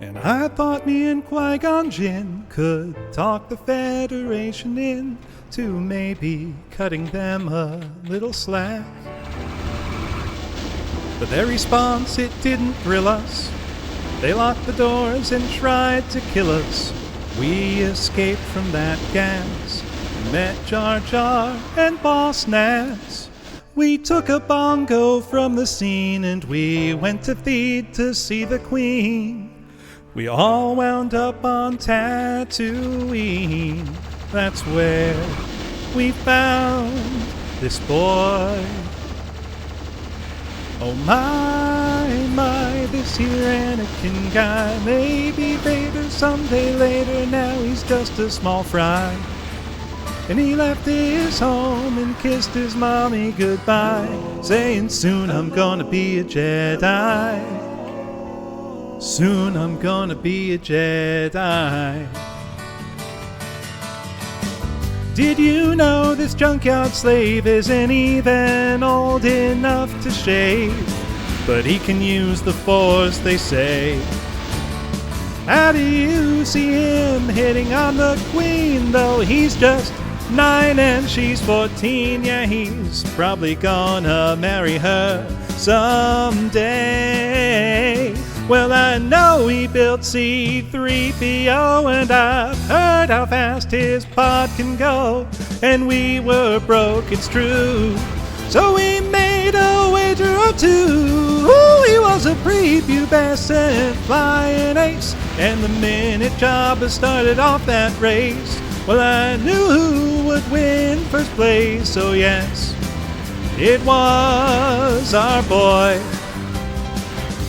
Speaker 1: And I thought me and Qui-Gon Jinn could talk the Federation into maybe cutting them a little slack. But their response, it didn't thrill us. They locked the doors and tried to kill us. We escaped from that gas and met Jar Jar and Boss Nass. We took a bongo from the scene and we went to feed to see the Queen. We all wound up on Tatooine. That's where we found this boy. Oh my, this here Anakin guy. Maybe Vader someday later, now he's just a small fry. And he left his home and kissed his mommy goodbye, saying soon I'm gonna be a Jedi. Soon I'm gonna be a Jedi. Did you know this junkyard slave isn't even old enough to shave? But he can use the Force, they say. How do you see him hitting on the Queen, though he's just 9 and she's 14? Yeah, he's probably gonna marry her someday. Well, I know he built C-3PO, and I've heard how fast his pod can go. And we were broke, it's true, so we made a wager or two. Ooh, he was a prepubescent flying ace, and the minute Jabba started off that race, well, I knew who would win first place. So yes, it was our boy.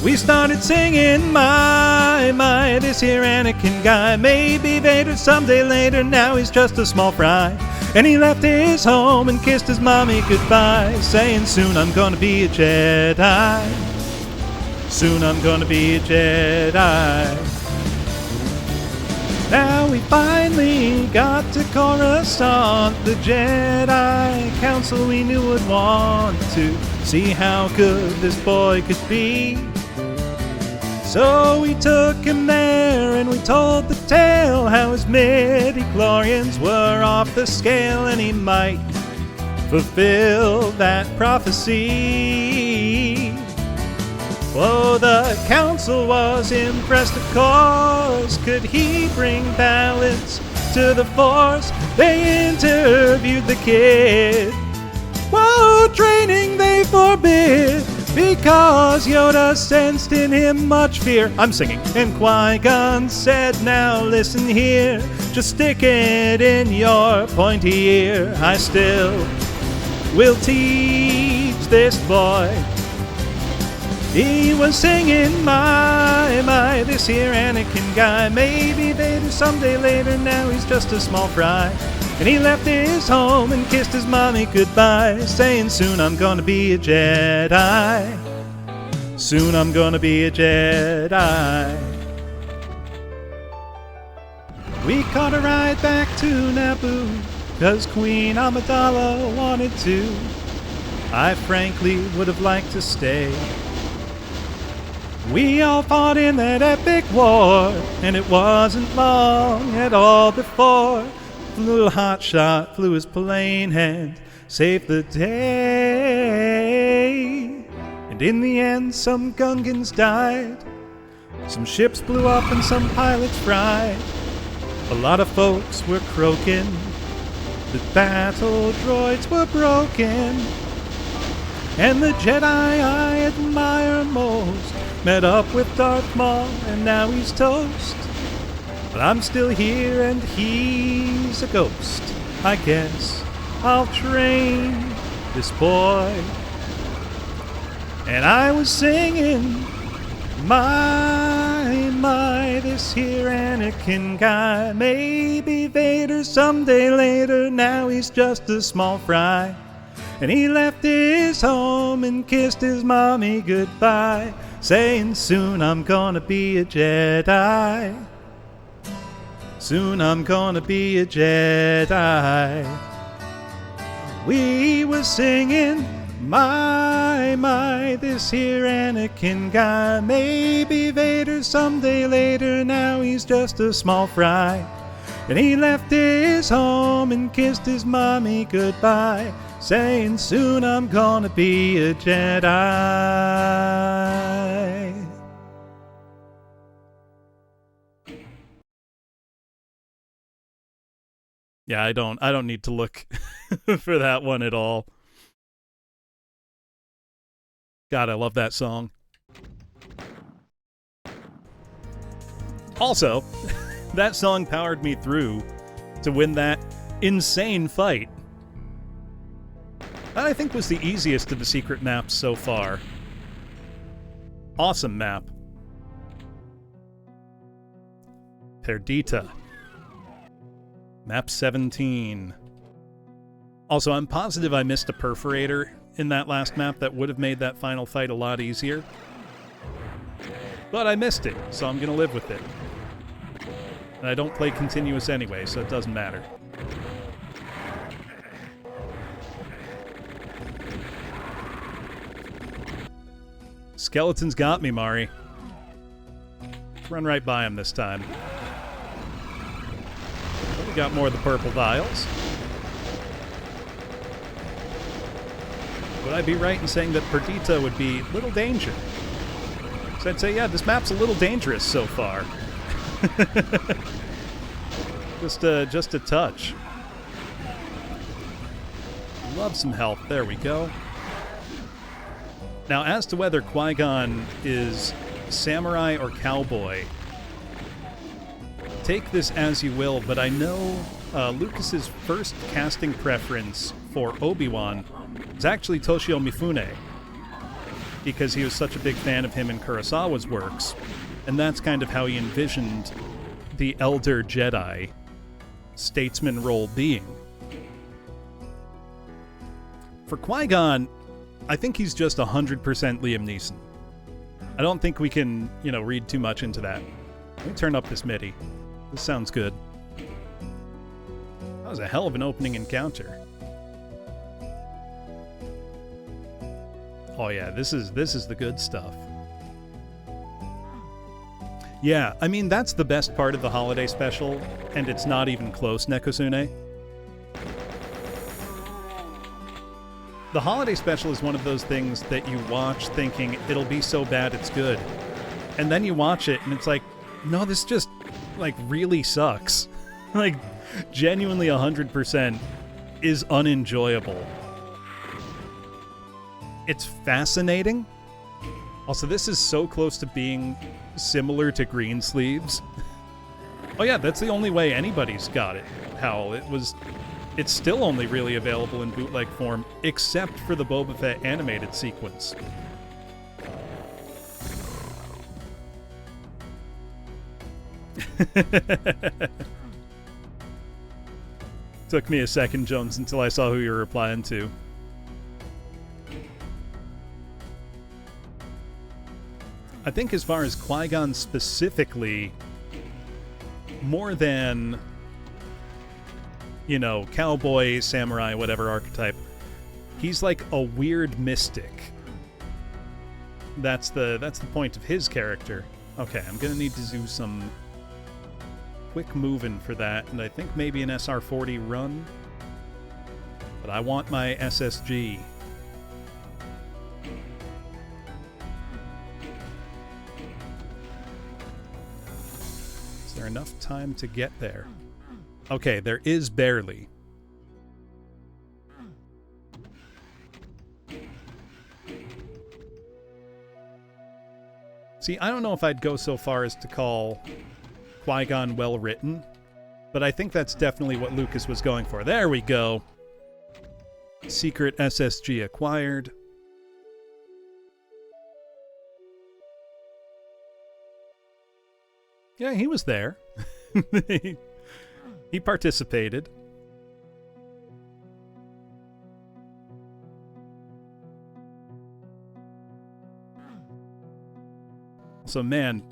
Speaker 1: We started singing, my, this here Anakin guy. Maybe Vader someday later, now he's just a small fry. And he left his home and kissed his mommy goodbye, saying soon I'm gonna be a Jedi. Soon I'm gonna be a Jedi. Now we finally got to Coruscant, the Jedi Council we knew would want to see how good this boy could be. So we took him there and we told the tale how his midi-chlorians were off the scale, and he might fulfill that prophecy. Oh, the council was impressed, of course. Could he bring balance to the Force? They interviewed the kid. Whoa, training they forbid, because Yoda sensed in him much fear. I'm singing. And Qui-Gon said, now listen here, just stick it in your pointy ear. I still will teach this boy. He was singing, my, this here Anakin guy. Maybe Vader someday later, now he's just a small fry. And he left his home and kissed his mommy goodbye, saying soon I'm gonna be a Jedi. Soon I'm gonna be a Jedi. We caught a ride back to Naboo, 'cause Queen Amidala wanted to. I frankly would have liked to stay. We all fought in that epic war, and it wasn't long at all before the little hotshot flew his plane and saved the day. And in the end, some Gungans died, some ships blew up and some pilots fried. A lot of folks were croaking, the battle droids were broken, and the Jedi I admire most met up with Darth Maul, and now he's toast. But I'm still here and he's a ghost. I guess I'll train this boy. And I was singing, my, this here Anakin guy. Maybe Vader someday later, now he's just a small fry. And he left his home and kissed his mommy goodbye, saying soon I'm gonna be a Jedi. Soon I'm gonna be a Jedi. We were singing, my, this here Anakin guy. Maybe Vader later, someday later, now he's just a small fry. And he left his home and kissed his mommy goodbye, saying soon I'm gonna be a Jedi. Yeah, I don't need to look for that one at all. God, I love that song. Also, that song powered me through to win that insane fight. That I think was the easiest of the secret maps so far. Awesome map. Perdita. Map 17. Also, I'm positive I missed a perforator in that last map that would have made that final fight a lot easier. But I missed it, so I'm gonna live with it. And I don't play continuous anyway, so it doesn't matter. Skeletons got me, Mari. Run right by him this time. But we got more of the purple vials. Would I be right in saying that Perdita would be Little Danger? So I'd say, yeah, this map's a little dangerous so far. Just a touch. Love some health. There we go. Now, as to whether Qui-Gon is samurai or cowboy, take this as you will, but I know Lucas's first casting preference for Obi-Wan is actually Toshio Mifune, because he was such a big fan of him in Kurosawa's works, and that's kind of how he envisioned the Elder Jedi statesman role being. For Qui-Gon, I think he's just 100% Liam Neeson. I don't think we can, read too much into that. Let me turn up this MIDI. This sounds good. That was a hell of an opening encounter. Oh yeah, this is the good stuff. Yeah, I mean, that's the best part of the holiday special, and it's not even close, Nekosune. The holiday special is one of those things that you watch thinking, it'll be so bad it's good. And then you watch it, and it's like, no, this just, really sucks. Genuinely 100% is unenjoyable. It's fascinating. Also, this is so close to being similar to Greensleeves. Oh yeah, that's the only way anybody's got it, Howell. It's still only really available in bootleg form, except for the Boba Fett animated sequence. Took me a second, Jones, until I saw who you were replying to. I think as far as Qui-Gon specifically, more than, cowboy, samurai, whatever archetype, he's like a weird mystic. That's the point of his character. Okay, I'm gonna need to do some quick moving for that, and I think maybe an SR40 run. But I want my SSG. Is there enough time to get there? Okay, there is barely. See, I don't know if I'd go so far as to call Qui-Gon well-written, but I think that's definitely what Lucas was going for. There we go. Secret SSG acquired. Yeah, he was there. He participated. So, man,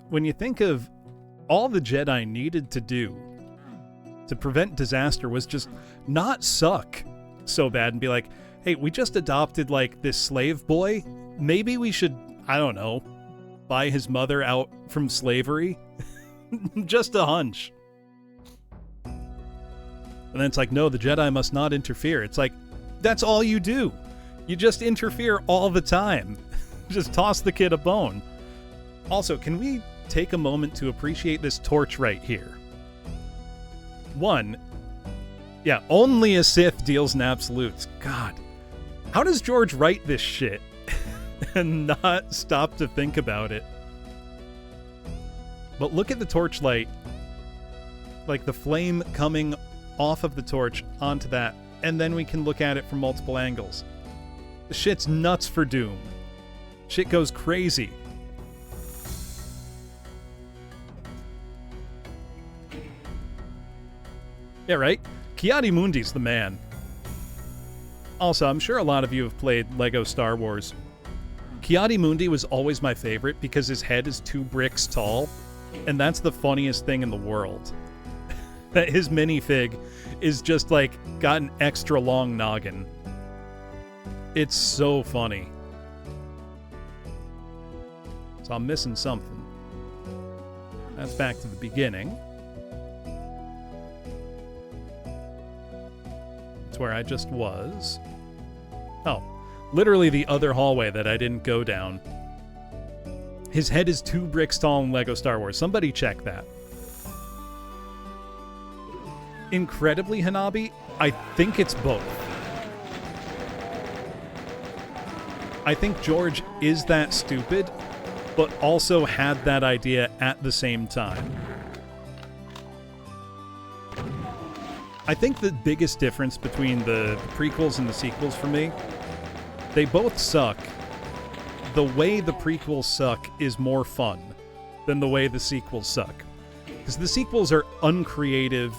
Speaker 1: when you think of all the Jedi needed to do to prevent disaster was just not suck so bad and be like, hey, we just adopted, this slave boy. Maybe we should, I don't know, buy his mother out from slavery? Just a hunch. And then it's like, no, the Jedi must not interfere. It's like, that's all you do. You just interfere all the time. Just toss the kid a bone. Also, can we take a moment to appreciate this torch right here? One, yeah, only a Sith deals in absolutes. God, how does George write this shit and not stop to think about it? But look at the torchlight, like the flame coming off of the torch onto that, and then we can look at it from multiple angles. The shit's nuts for Doom. Shit goes crazy. Yeah, right? Ki-Adi-Mundi's the man. Also, I'm sure a lot of you have played LEGO Star Wars. Ki-Adi-Mundi was always my favorite because his head is 2 bricks tall, and that's the funniest thing in the world. That his minifig is just like got an extra long noggin. It's so funny. So I'm missing something. That's back to the beginning. It's where I just was. Oh, literally the other hallway that I didn't go down. His head is 2 bricks tall in LEGO Star Wars. Somebody check that. Incredibly, Hanabi, I think it's both. I think George is that stupid, but also had that idea at the same time. I think the biggest difference between the prequels and the sequels for me, they both suck. The way the prequels suck is more fun than the way the sequels suck. Because the sequels are uncreative,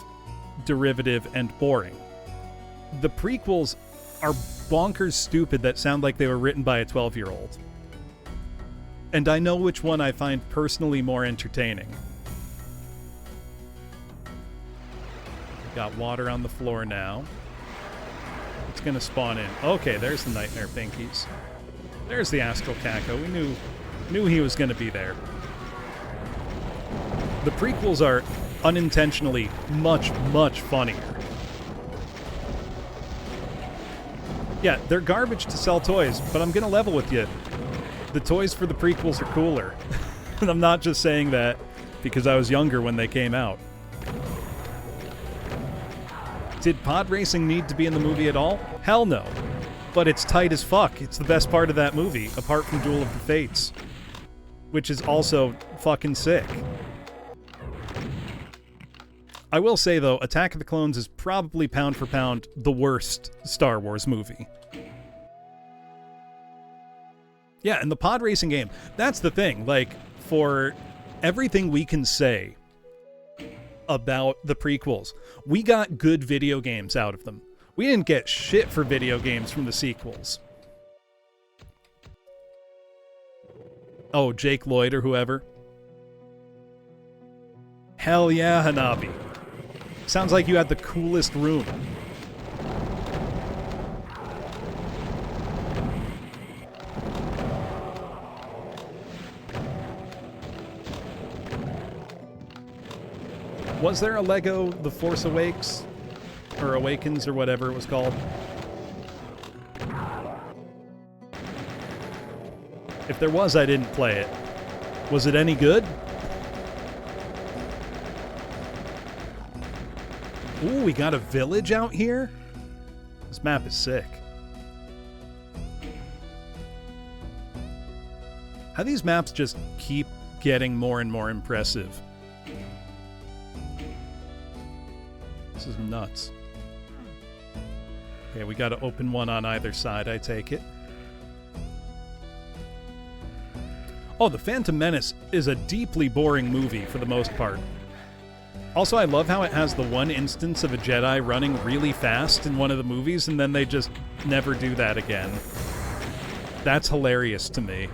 Speaker 1: derivative, and boring. The prequels are bonkers stupid that sound like they were written by a 12-year-old. And I know which one I find personally more entertaining. Got water on the floor now. It's gonna spawn in. Okay, there's the Nightmare Pinkies. There's the Astral Caco. We knew he was gonna be there. The prequels are unintentionally much, much funnier. Yeah, they're garbage to sell toys, but I'm gonna level with you. The toys for the prequels are cooler. And I'm not just saying that because I was younger when they came out. Did pod racing need to be in the movie at all? Hell no. But it's tight as fuck. It's the best part of that movie, apart from Duel of the Fates. Which is also fucking sick. I will say, though, Attack of the Clones is probably pound for pound the worst Star Wars movie. Yeah, and the pod racing game, that's the thing. Like, for everything we can say about the prequels, we got good video games out of them. We didn't get shit for video games from the sequels. Oh, Jake Lloyd or whoever. Hell yeah, Hanabi. Sounds like you had the coolest room. Was there a Lego The Force Awakens? Or Awakens, or whatever it was called? If there was, I didn't play it. Was it any good? Ooh, we got a village out here? This map is sick. How these maps just keep getting more and more impressive. This is nuts. Okay, we gotta open one on either side, I take it. Oh, The Phantom Menace is a deeply boring movie for the most part. Also, I love how it has the one instance of a Jedi running really fast in one of the movies, and then they just never do that again. That's hilarious to me.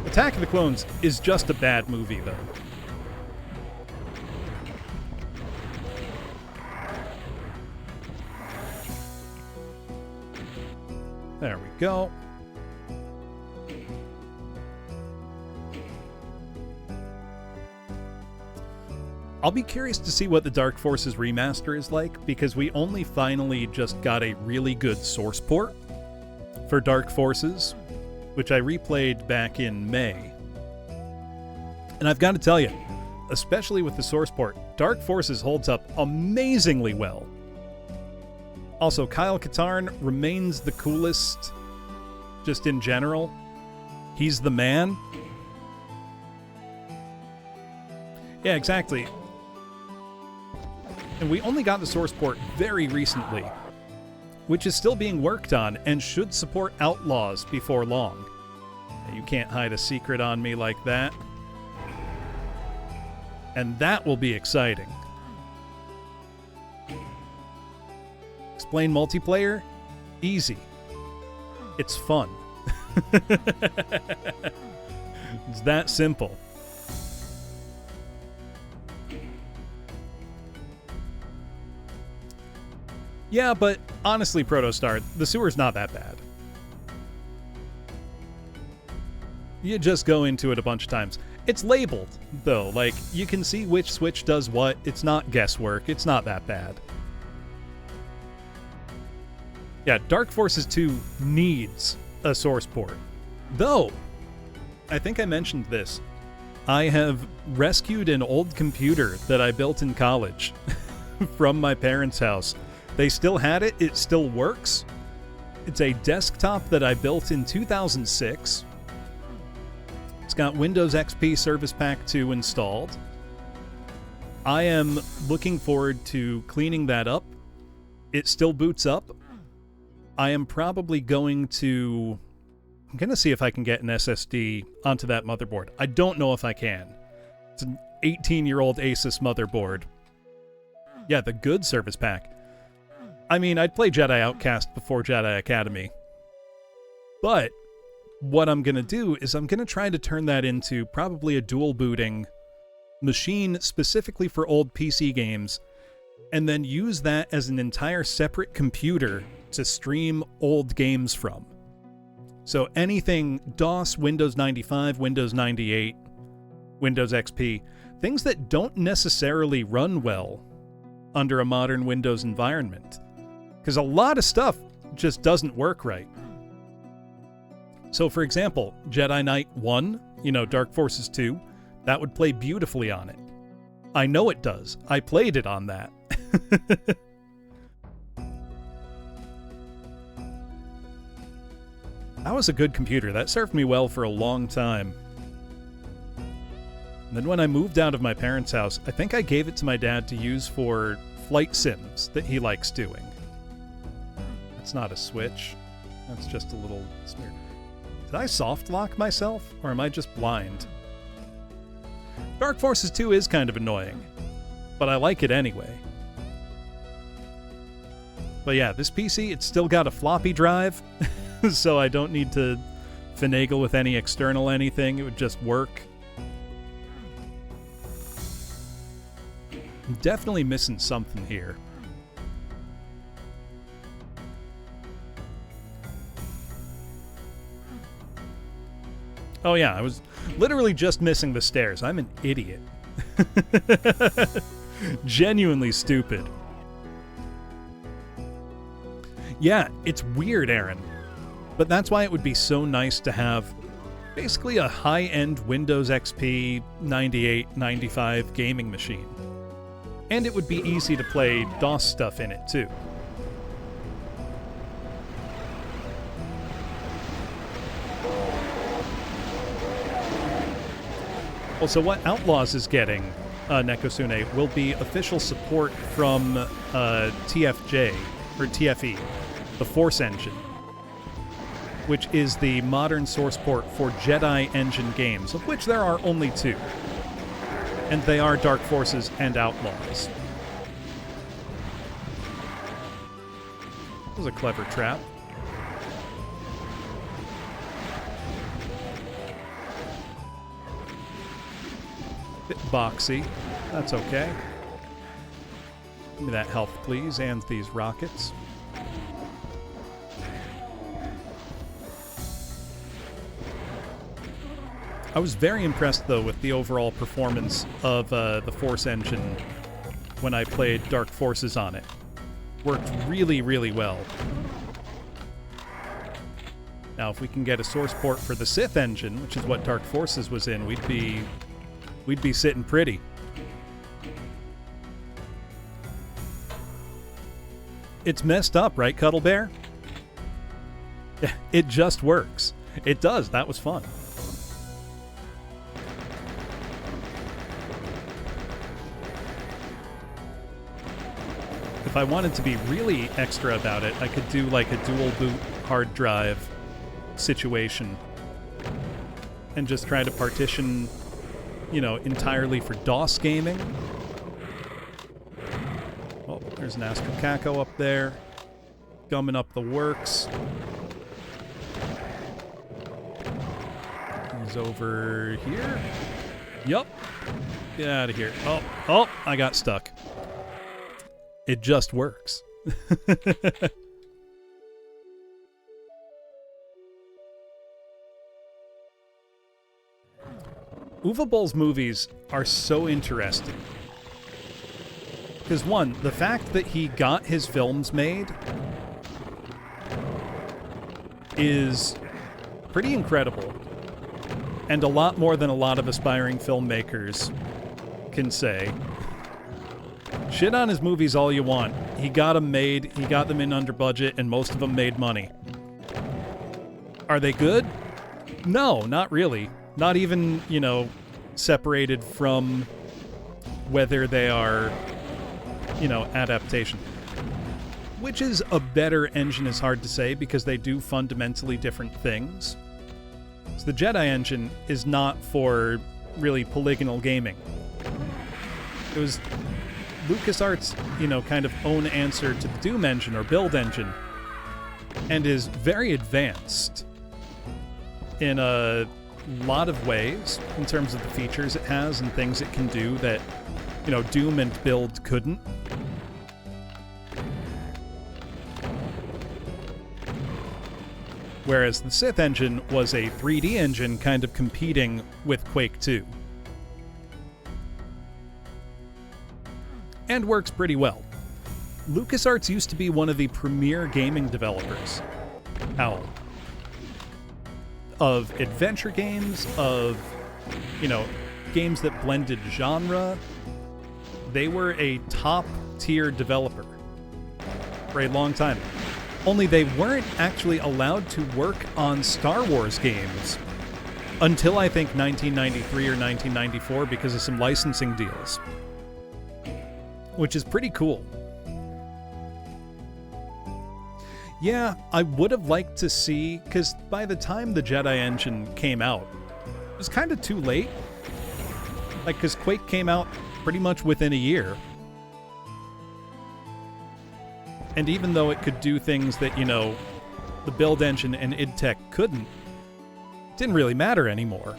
Speaker 1: Attack of the Clones is just a bad movie, though. There we go. go. I'll be curious to see what the Dark Forces remaster is like, because we only finally just got a really good source port for Dark Forces, which I replayed back in May. And I've got to tell you, especially with the source port, Dark Forces holds up amazingly well. Also, Kyle Katarn remains the coolest, just in general. He's the man. Yeah, exactly. And we only got the source port very recently, which is still being worked on and should support Outlaws before long. You can't hide a secret on me like that. And that will be exciting. Explain multiplayer? Easy. It's fun. It's that simple. Yeah, but honestly, Protostar, the sewer's not that bad. You just go into it a bunch of times. It's labeled, though. Like, you can see which switch does what. It's not guesswork. It's not that bad. Yeah, Dark Forces 2 needs a source port. Though, I think I mentioned this. I have rescued an old computer that I built in college from my parents' house. They still had it. It still works. It's a desktop that I built in 2006. It's got Windows XP Service Pack 2 installed. I am looking forward to cleaning that up. It still boots up. I am probably going to... I'm going to see if I can get an SSD onto that motherboard. I don't know if I can. It's an 18-year-old Asus motherboard. Yeah, the good Service Pack. I mean, I'd play Jedi Outcast before Jedi Academy. But what I'm going to do is I'm going to try to turn that into probably a dual booting machine specifically for old PC games, and then use that as an entire separate computer to stream old games from. So anything DOS, Windows 95, Windows 98, Windows XP, things that don't necessarily run well under a modern Windows environment. Because a lot of stuff just doesn't work right. So, for example, Jedi Knight 1, Dark Forces 2, that would play beautifully on it. I know it does. I played it on that. That was a good computer. That served me well for a long time. And then when I moved out of my parents' house, I think I gave it to my dad to use for flight sims that he likes doing. That's not a switch. That's just a little smear. Did I soft lock myself, or am I just blind? Dark Forces 2 is kind of annoying, but I like it anyway. But yeah, this PC, it's still got a floppy drive, so I don't need to finagle with any external anything. It would just work. I'm definitely missing something here. Oh yeah, I was literally just missing the stairs. I'm an idiot. Genuinely stupid. Yeah, it's weird, Aaron. But that's why it would be so nice to have basically a high-end Windows XP 98, 95 gaming machine. And it would be easy to play DOS stuff in it, too. Also, what Outlaws is getting, Nekosune, will be official support from TFJ, or TFE, the Force Engine, which is the modern source port for Jedi Engine games, of which there are only 2. And they are Dark Forces and Outlaws. That was a clever trap. Bit boxy. That's okay. Give me that health, please, and these rockets. I was very impressed, though, with the overall performance of the Force engine when I played Dark Forces on it. Worked really, really well. Now, if we can get a source port for the Sith engine, which is what Dark Forces was in, we'd be sitting pretty. It's messed up, right, Cuddle Bear? It just works. It does. That was fun. If I wanted to be really extra about it, I could do like a dual boot hard drive situation and just try to partition, you know, entirely for DOS gaming. Oh, there's an Astro Caco up there, gumming up the works. He's over here. Yup. Get out of here. Oh, I got stuck. It just works. Uwe Boll's movies are so interesting. Because one, the fact that he got his films made is pretty incredible. And a lot more than a lot of aspiring filmmakers can say. Shit on his movies all you want. He got them made, he got them in under budget, and most of them made money. Are they good? No, not really. Not even, you know, separated from whether they are, you know, adaptation. Which is a better engine is hard to say because they do fundamentally different things. So the Jedi engine is not for really polygonal gaming. It was LucasArts, you know, kind of own answer to the Doom engine or build engine, and is very advanced in a lot of ways in terms of the features it has and things it can do that, you know, Doom and build couldn't. Whereas the Sith engine was a 3D engine kind of competing with Quake 2. And works pretty well. LucasArts used to be one of the premier gaming developers. Of adventure games, of, you know, games that blended genre. They were a top-tier developer for a long time. Only they weren't actually allowed to work on Star Wars games until I think 1993 or 1994 because of some licensing deals. Which is pretty cool. Yeah, I would have liked to see, because by the time the Jedi engine came out, it was kind of too late. Like, because Quake came out pretty much within a year. And even though it could do things that, you know, the build engine and id Tech couldn't, it didn't really matter anymore.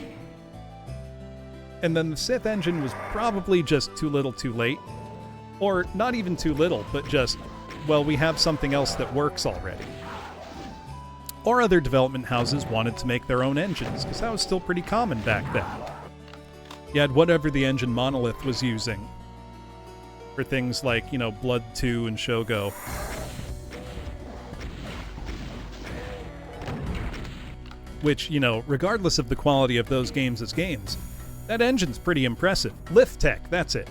Speaker 1: And then the Sith engine was probably just too little too late. Or not even too little, but just, well, we have something else that works already. Or other development houses wanted to make their own engines, because that was still pretty common back then. You had whatever the engine Monolith was using for things like, you know, Blood 2 and Shogo. Which, you know, regardless of the quality of those games as games, that engine's pretty impressive. Lift Tech, that's it.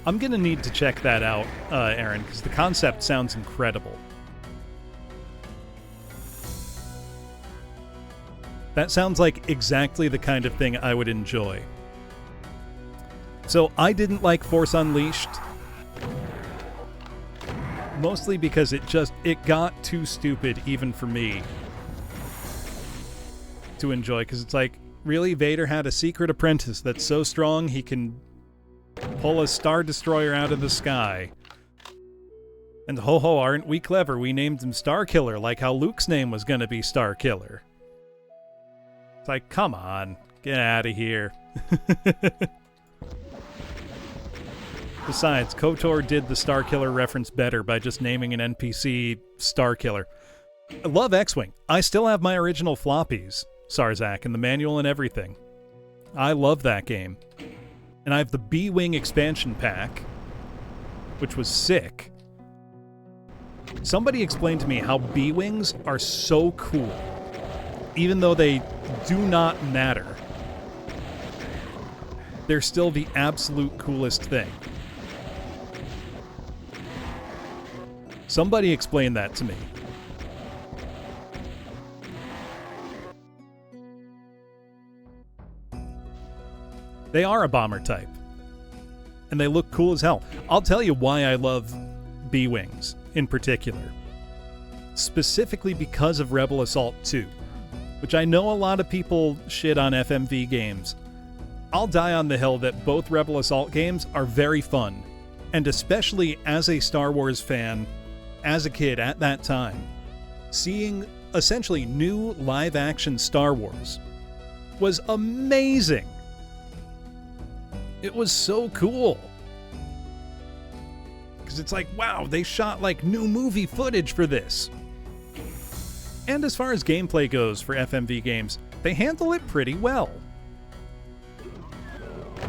Speaker 1: I'm going to need to check that out, Aaron, because the concept sounds incredible. That sounds like exactly the kind of thing I would enjoy. So I didn't like Force Unleashed, mostly because it got too stupid even for me to enjoy, because it's like, really, Vader had a secret apprentice that's so strong he can pull a Star Destroyer out of the sky. And ho-ho, aren't we clever? We named him Star Killer, like how Luke's name was gonna be Star Killer. It's like, come on. Get out of here. Besides, KOTOR did the Starkiller reference better by just naming an NPC Starkiller. I love X-Wing. I still have my original floppies, Sarzak, and the manual and everything. I love that game. And I have the B-Wing expansion pack, which was sick. Somebody explained to me how B-Wings are so cool, even though they do not matter. They're still the absolute coolest thing. Somebody explained that to me. They are a bomber type. And they look cool as hell. I'll tell you why I love B-Wings in particular. Specifically because of Rebel Assault 2, which I know a lot of people shit on FMV games. I'll die on the hill that both Rebel Assault games are very fun, and especially as a Star Wars fan, as a kid at that time, seeing essentially new live-action Star Wars was amazing. It was so cool. Because it's like, wow, they shot like new movie footage for this. And as far as gameplay goes for FMV games, they handle it pretty well. I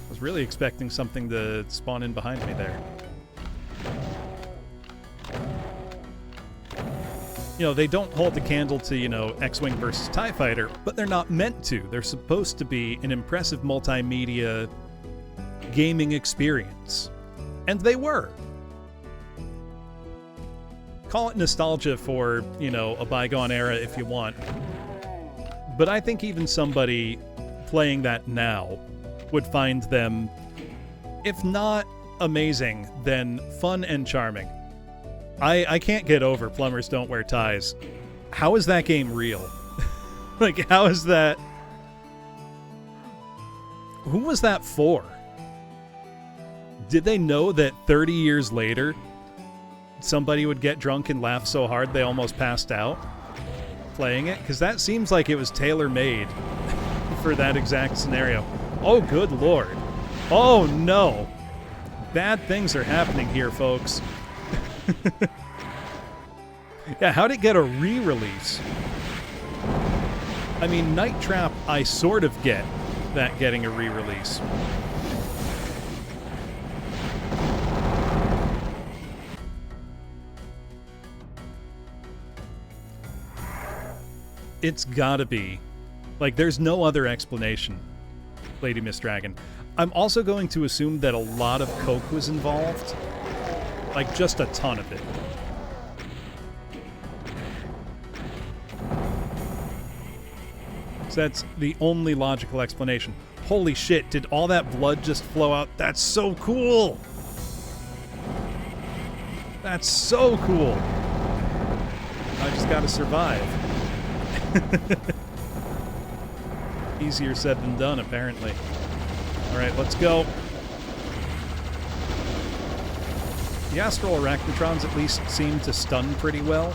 Speaker 1: was really expecting something to spawn in behind me there. You know, they don't hold the candle to, you know, X-Wing versus TIE Fighter, but they're not meant to. They're supposed to be an impressive multimedia gaming experience. And they were. Call it nostalgia for, you know, a bygone era if you want. But I think even somebody playing that now would find them, if not amazing, then fun and charming. I can't get over Plumbers Don't Wear Ties. How is that game real? Like, how is that... Who was that for? Did they know that 30 years later, somebody would get drunk and laugh so hard they almost passed out playing it? Because that seems like it was tailor-made for that exact scenario. Oh, good lord. Oh, no. Bad things are happening here, folks. Yeah, how'd it get a re-release? I mean, Night Trap, I sort of get that getting a re-release. It's gotta be. Like, there's no other explanation, Lady Miss Dragon. I'm also going to assume that a lot of coke was involved. Like, just a ton of it. So that's the only logical explanation. Holy shit, did all that blood just flow out? That's so cool! That's so cool! I just gotta survive. Easier said than done, apparently. Alright, let's go. The Astral Arachnotrons at least seem to stun pretty well.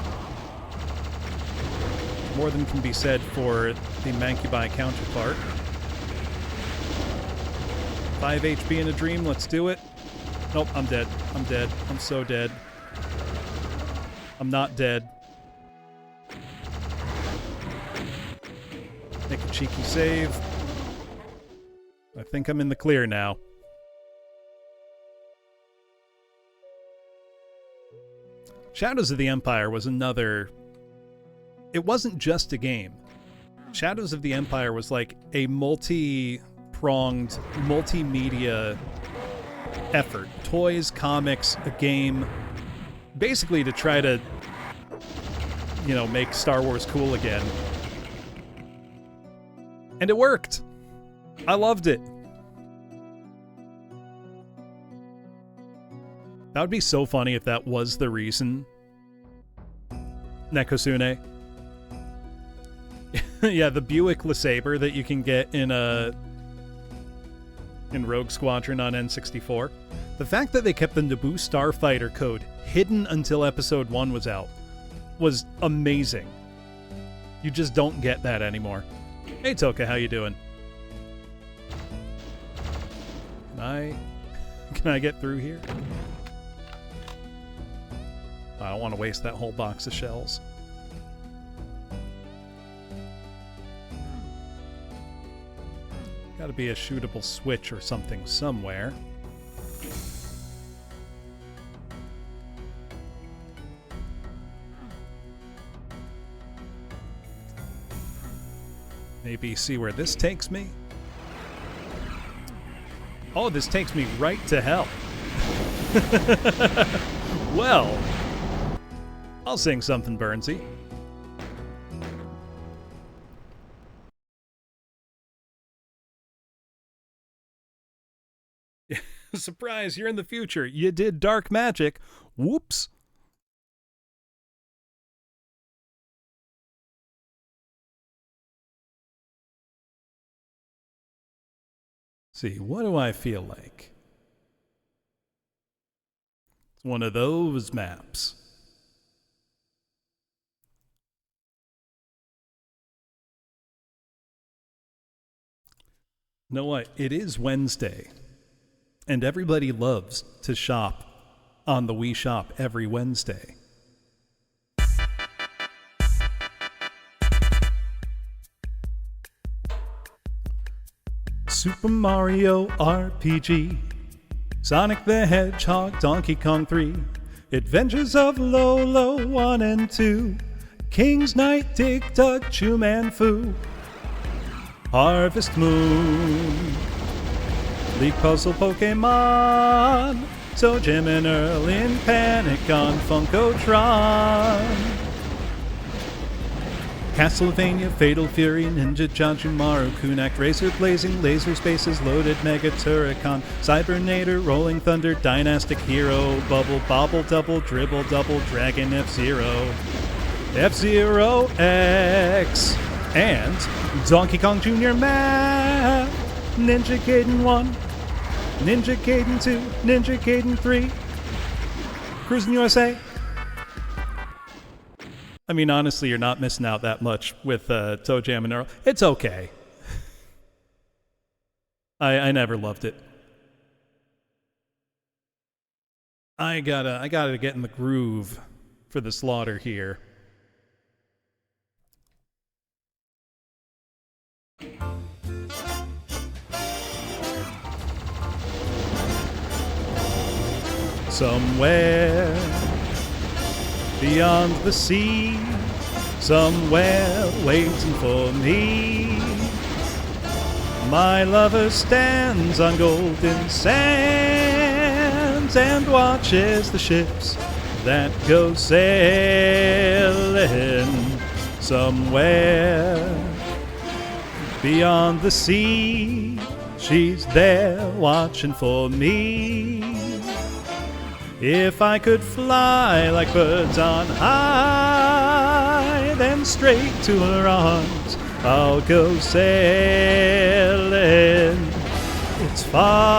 Speaker 1: More than can be said for the Mancubi counterpart. 5 HP in a dream, let's do it. Nope, I'm dead. I'm dead. I'm so dead. I'm not dead. Make a cheeky save. I think I'm in the clear now. Shadows of the Empire was another... It wasn't just a game. Shadows of the Empire was like a multi-pronged, multimedia effort. Toys, comics, a game. Basically to try to, you know, make Star Wars cool again. And it worked. I loved it. That would be so funny if that was the reason. Nekosune. Yeah, the Buick LeSabre that you can get in Rogue Squadron on N64. The fact that they kept the Naboo Starfighter code hidden until Episode 1 was out was amazing. You just don't get that anymore. Hey Toka, how you doing? Can I get through here? I don't want to waste that whole box of shells. Gotta be a shootable switch or something somewhere. Maybe see where this takes me? Oh, this takes me right to hell. Well, I'll sing something, Burnsy. Surprise, you're in the future. You did dark magic. Whoops. See, what do I feel like? It's one of those maps. You know what? It is Wednesday, and everybody loves to shop on the Wii Shop every Wednesday. Super Mario RPG, Sonic the Hedgehog, Donkey Kong 3, Adventures of Lolo 1 and 2, King's Knight, Dig Dug, Chew Man Fu, Harvest Moon, League Puzzle Pokemon, So Jim and Earl in Panic on Funkotron, Castlevania, Fatal Fury, Ninja Janjumaru, Kunak, Racer Blazing, Laser Spaces, Loaded Mega Turrican, Cybernator, Rolling Thunder, Dynastic Hero, Bubble, Bobble Double, Dribble Double, Dragon F-Zero, F-Zero X, and Donkey Kong Jr. Map, Ninja Gaiden 1, Ninja Gaiden 2, Ninja Gaiden 3, Cruising USA. I mean, honestly, you're not missing out that much with Toe Jam and Earl. It's okay. I never loved it. I gotta get in the groove for the slaughter here. Somewhere beyond the sea, somewhere waiting for me, my lover stands on golden sands and watches the ships that go sailing. Somewhere beyond the sea, she's there watching for me. If I could fly like birds on high, then straight to her arms I'll go sailing. It's far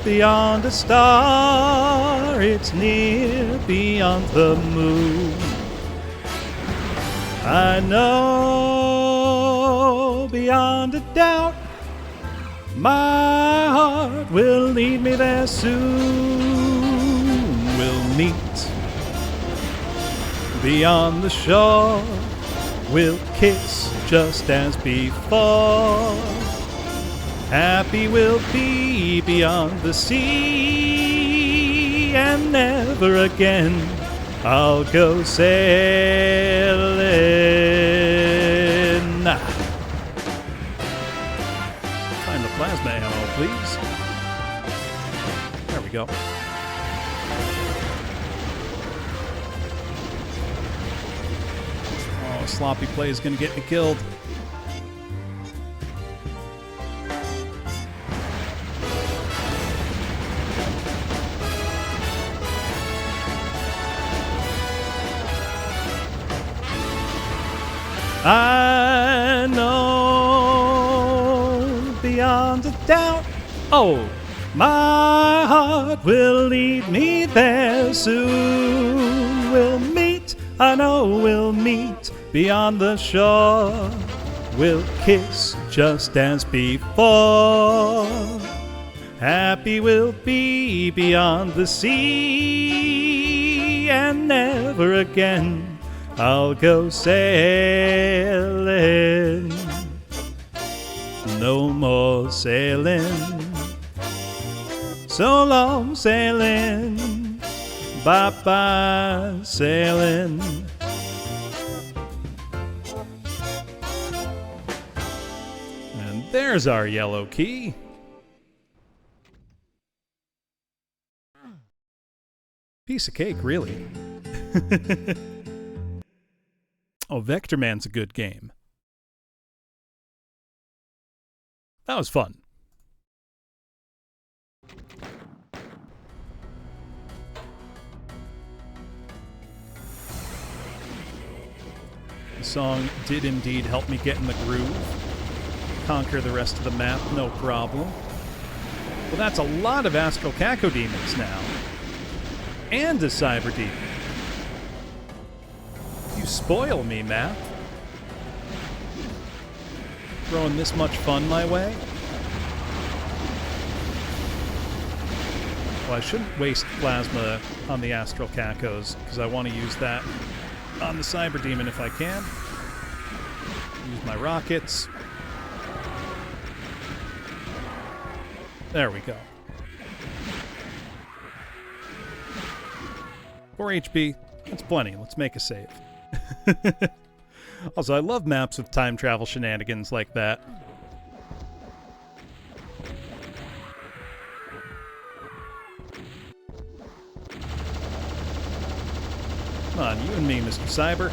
Speaker 1: beyond a star, it's near beyond the moon. I know beyond a doubt my heart will lead me there soon. We'll meet beyond the shore, we'll kiss just as before. Happy we'll be beyond the sea, and never again I'll go sailing. Find the plasma ammo, please. There we go. Oh, sloppy play is gonna get me killed. I know beyond a doubt, oh, my heart will lead me there soon. We'll meet, I know we'll meet beyond the shore. We'll kiss just as before. Happy we'll be beyond the sea, and never again I'll go sailing. No more sailing. So long sailing. Bye-bye sailing. And there's our yellow key. Piece of cake, really. Oh, Vector Man's a good game. That was fun. The song did indeed help me get in the groove. Conquer the rest of the map, no problem. Well, that's a lot of Astral Cacodemons now. And a Cyber Demon. You spoil me, map. Throwing this much fun my way? Well, I shouldn't waste plasma on the Astral Cacos, because I want to use that on the Cyber Demon if I can. Use my rockets. There we go. 4 HP, that's plenty. Let's make a save. Also, I love maps with time travel shenanigans like that. Come on, you and me, Mr. Cyber.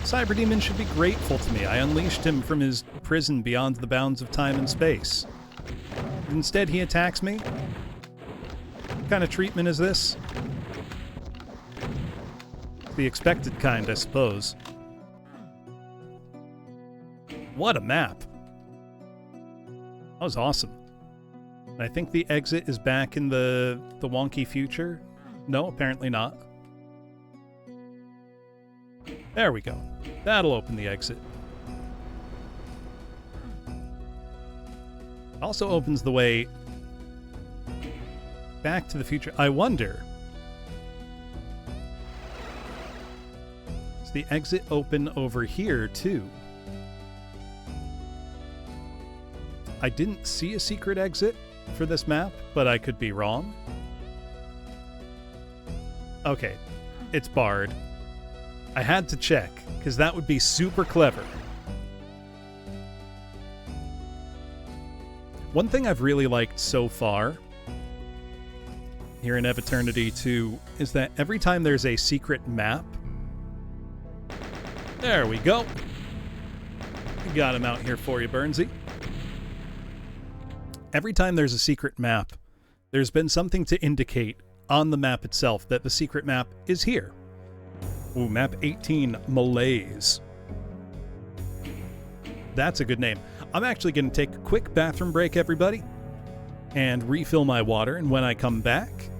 Speaker 1: Cyber Demon should be grateful to me. I unleashed him from his prison beyond the bounds of time and space. Instead, he attacks me? What kind of treatment is this? The expected kind, I suppose. What a map. That was awesome. I think the exit is back in the wonky future. No, apparently not. There we go. That'll open the exit. Also opens the way back to the future. I wonder, does the exit open over here too? I didn't see a secret exit for this map, but I could be wrong. Okay, it's barred. I had to check, because that would be super clever. One thing I've really liked so far here in Eviternity 2 is that every time there's a secret map... There we go. Got him out here for you, Burnsy. Every time there's a secret map, there's been something to indicate on the map itself that the secret map is here. Ooh, map 18, Malaise. That's a good name. I'm actually going to take a quick bathroom break, everybody, and refill my water, and when I come back,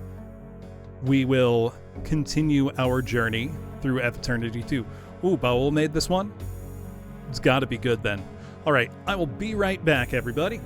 Speaker 1: we will continue our journey through Eviternity 2. Ooh, Baul made this one? It's got to be good then. All right, I will be right back, everybody.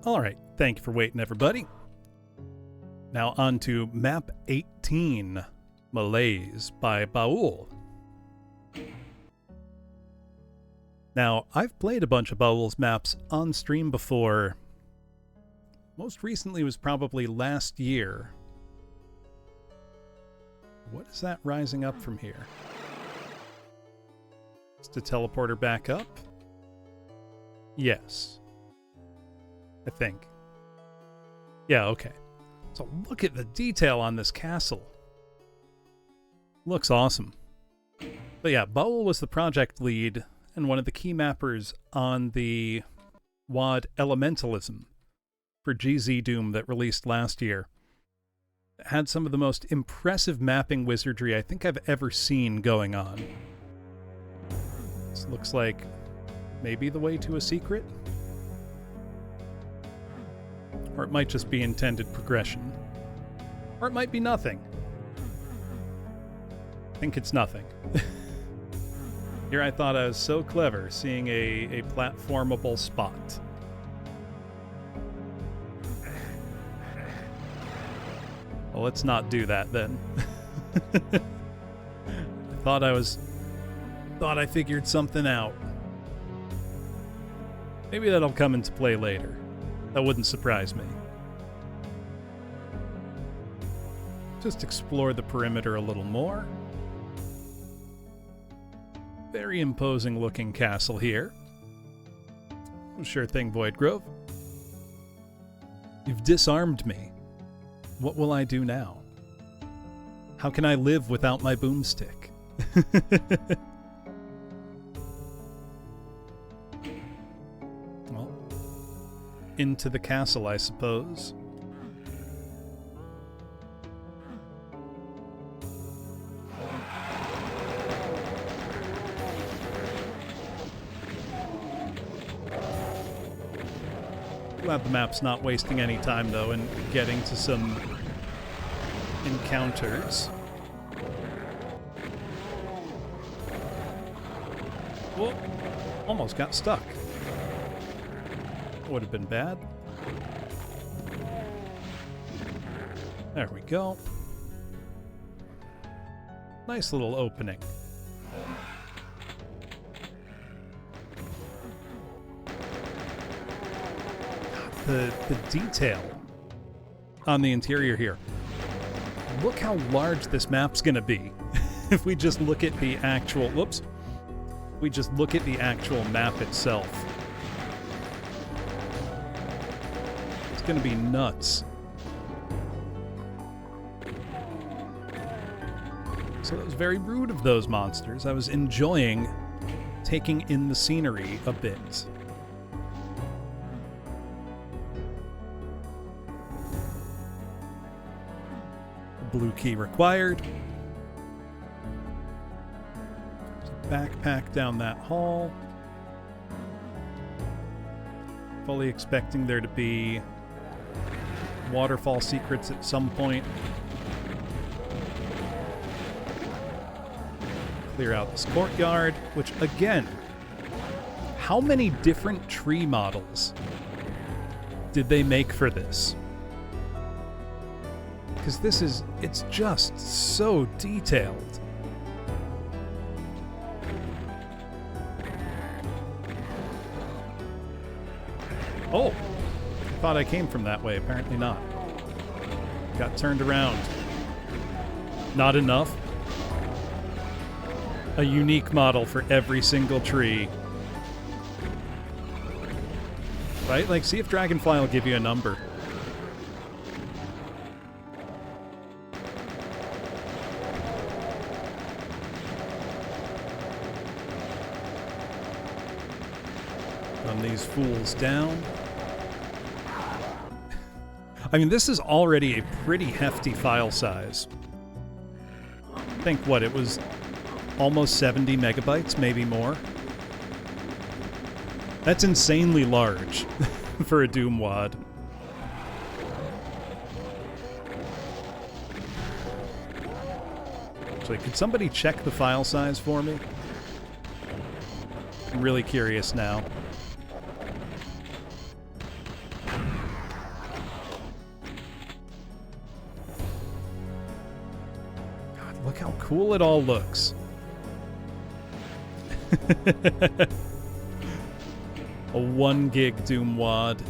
Speaker 1: Alright, thank you for waiting, everybody. Now on to Map 18, Malaise by Baul. Now, I've played a bunch of Baul's maps on stream before. Most recently was probably last year. What is that rising up from here? Is the teleporter back up? Yes. I think. Yeah, okay. So look at the detail on this castle. Looks awesome. But yeah, Baul was the project lead and one of the key mappers on the WoD Elementalism for GZ Doom that released last year. It had some of the most impressive mapping wizardry I think I've ever seen going on. This looks like maybe the way to a secret? Or it might just be intended progression. Or it might be nothing. I think it's nothing. Here I thought I was so clever, seeing a platformable spot. Well, let's not do that then. Thought I figured something out. Maybe that'll come into play later. That wouldn't surprise me. Just explore the perimeter a little more. Very imposing looking castle here. Sure thing, Void Grove. You've disarmed me. What will I do now? How can I live without my boomstick? Well, into the castle, I suppose. Glad the map's not wasting any time, though, and getting to some encounters. Whoa! Almost got stuck. Would have been bad. There we go. Nice little opening. The detail on the interior here. Look how large this map's gonna be if we just look at the actual, whoops, we just look at the actual map itself. It's gonna be nuts. So that was very rude of those monsters. I was enjoying taking in the scenery a bit. Blue key required. There's a backpack down that hall. Fully expecting there to be waterfall secrets at some point. Clear out this courtyard, which again, how many different tree models did they make for this? Because this is, it's just so detailed. Oh, thought I came from that way, apparently not. Got turned around. Not enough. A unique model for every single tree. Right? Like, see if Dragonfly will give you a number. Run these fools down. I mean, this is already a pretty hefty file size. I think, what, it was almost 70 megabytes, maybe more. That's insanely large for a Doom WoD. Actually, could somebody check the file size for me? I'm really curious now. Look how cool it all looks. A 1 gig Doom WAD.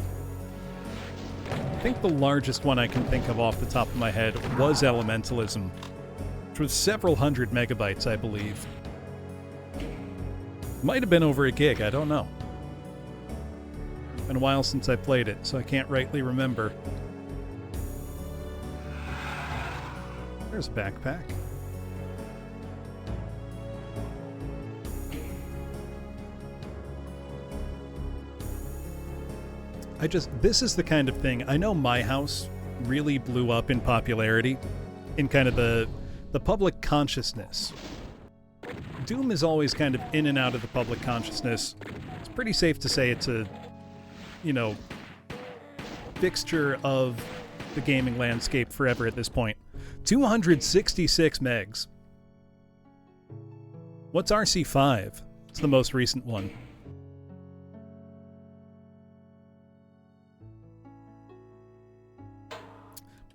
Speaker 1: I think the largest one I can think of off the top of my head was Elementalism, which was several hundred megabytes, I believe. Might have been over a gig, I don't know. Been a while since I played it, so I can't rightly remember. There's a backpack. This is the kind of thing, I know My House really blew up in popularity in kind of the public consciousness. Doom is always kind of in and out of the public consciousness. It's pretty safe to say it's a, fixture of the gaming landscape forever at this point. 266 megs. What's RC5? It's the most recent one.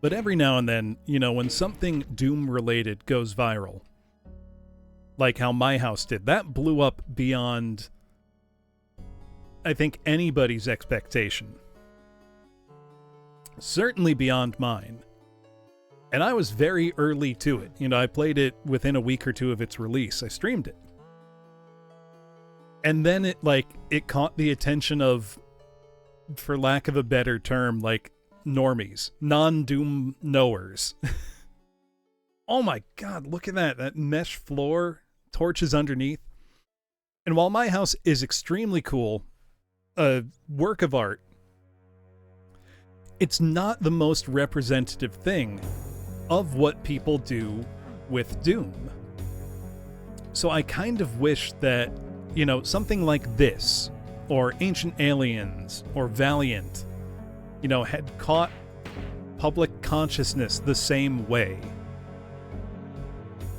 Speaker 1: But every now and then, when something Doom-related goes viral, like how My House did, that blew up beyond, I think, anybody's expectation. Certainly beyond mine. And I was very early to it. I played it within a week or two of its release. I streamed it. And then it caught the attention of, for lack of a better term, normies, non-Doom knowers. Oh my god, look at that mesh floor, torches underneath. And while My House is extremely cool, a work of art, it's not the most representative thing of what people do with Doom. So I kind of wish that, something like this, or Ancient Aliens, or Valiant, had caught public consciousness the same way.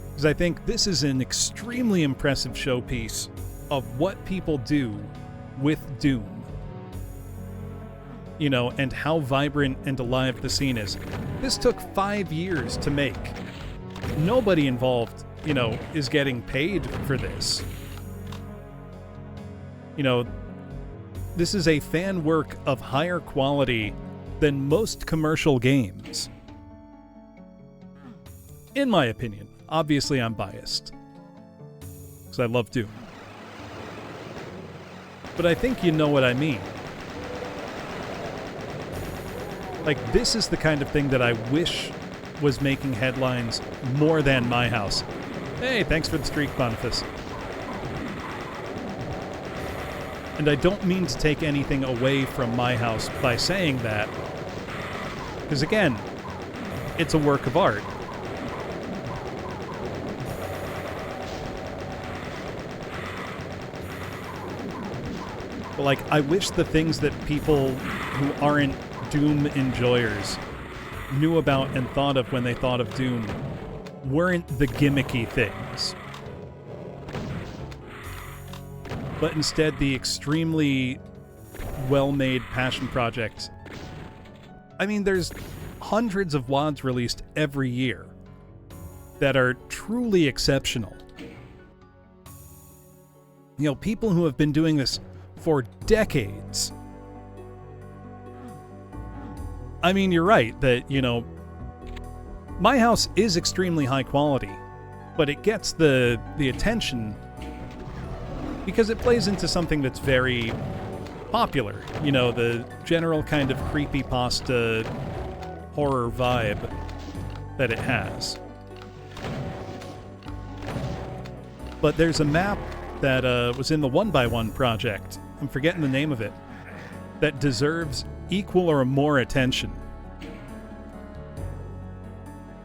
Speaker 1: Because I think this is an extremely impressive showpiece of what people do with Doom. And how vibrant and alive the scene is. This took 5 years to make. Nobody involved, is getting paid for this. This is a fan work of higher quality than most commercial games. In my opinion. Obviously, I'm biased. Because I love Doom. But I think you know what I mean. This is the kind of thing that I wish was making headlines more than My House. Hey, thanks for the streak, Boniface. And I don't mean to take anything away from My House by saying that. Because again, it's a work of art. But I wish the things that people who aren't Doom enjoyers knew about and thought of when they thought of Doom weren't the gimmicky things, but instead the extremely well-made passion project. I mean, there's hundreds of WADs released every year that are truly exceptional. People who have been doing this for decades. I mean, you're right that, My House is extremely high quality, but it gets the attention because it plays into something that's very popular. The general kind of creepypasta horror vibe that it has. But there's a map that was in the 1x1 project, I'm forgetting the name of it, that deserves equal or more attention.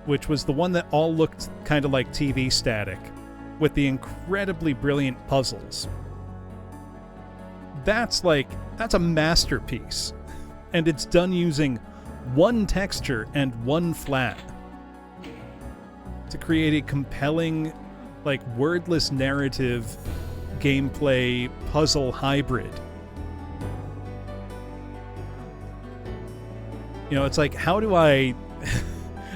Speaker 1: Which was the one that all looked kind of like TV static, with the incredibly brilliant puzzles. That's a masterpiece. And it's done using one texture and one flat to create a compelling, wordless narrative gameplay puzzle hybrid. It's how do I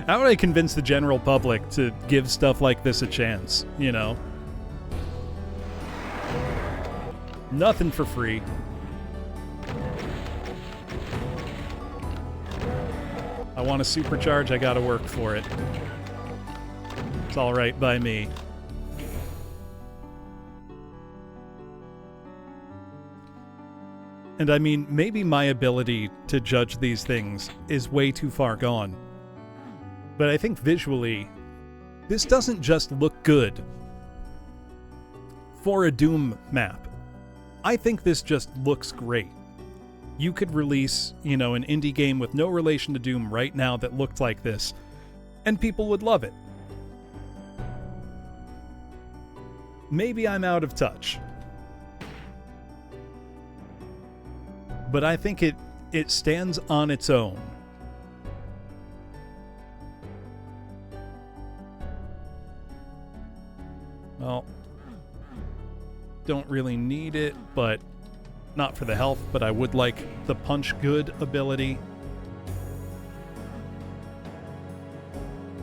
Speaker 1: How would I convince the general public to give stuff like this a chance, you know? Nothing for free. I want to supercharge, I gotta work for it. It's alright by me. And I mean, maybe my ability to judge these things is way too far gone. But I think visually, this doesn't just look good for a Doom map. I think this just looks great. You could release, you know, an indie game with no relation to Doom right now that looked like this, and people would love it. Maybe I'm out of touch. But I think it stands on its own. Well, don't really need it, but not for the health, but I would like the punch good ability.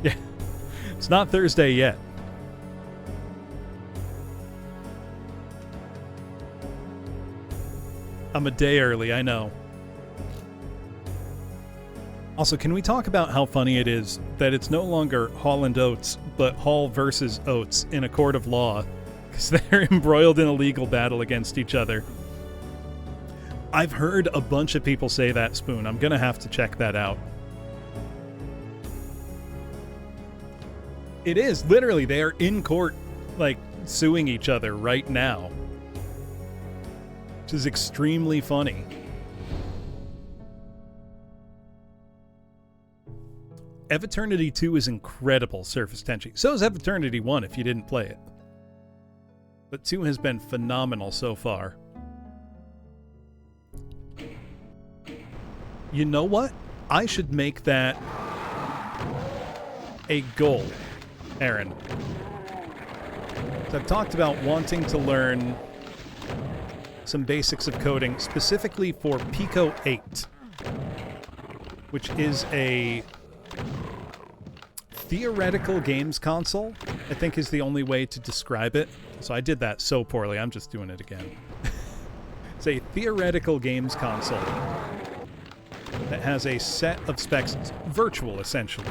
Speaker 1: Yeah, it's not Thursday yet. I'm a day early, I know. Also, can we talk about how funny it is that it's no longer Hall and Oates, but Hall versus Oates in a court of law, because they're embroiled in a legal battle against each other. I've heard a bunch of people say that, Spoon. I'm gonna have to check that out. It is, literally, they are in court, like, suing each other right now. Which is extremely funny. Eviternity 2 is incredible, Surface Tenchi. So is Eviternity 1 if you didn't play it. But 2 has been phenomenal so far. You know what? I should make that a goal, Aaron. So I've talked about wanting to learn some basics of coding, specifically for Pico 8, which is a theoretical games console, I think is the only way to describe it. So I did that so poorly, I'm just doing it again. It's a theoretical games console that has a set of specs. It's virtual, essentially.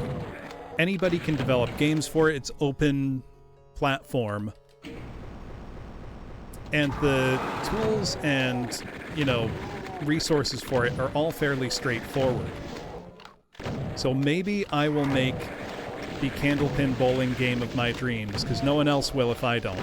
Speaker 1: Anybody can develop games for it. It's open platform. And the tools and, you know, resources for it are all fairly straightforward. So maybe I will make the candlepin bowling game of my dreams, because no one else will if I don't.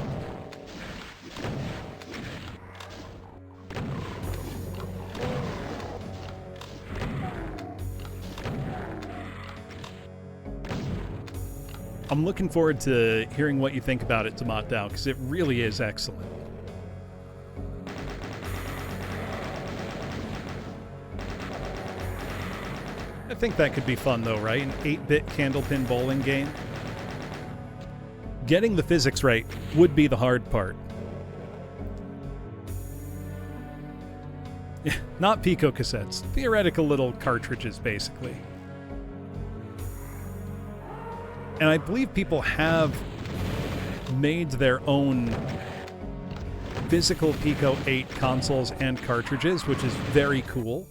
Speaker 1: I'm looking forward to hearing what you think about it, Tomat Dow, because it really is excellent. I think that could be fun, though, right? An 8-bit candlepin bowling game. Getting the physics right would be the hard part. Not Pico cassettes. Theoretical little cartridges, basically. And I believe people have made their own physical Pico 8 consoles and cartridges, which is very cool.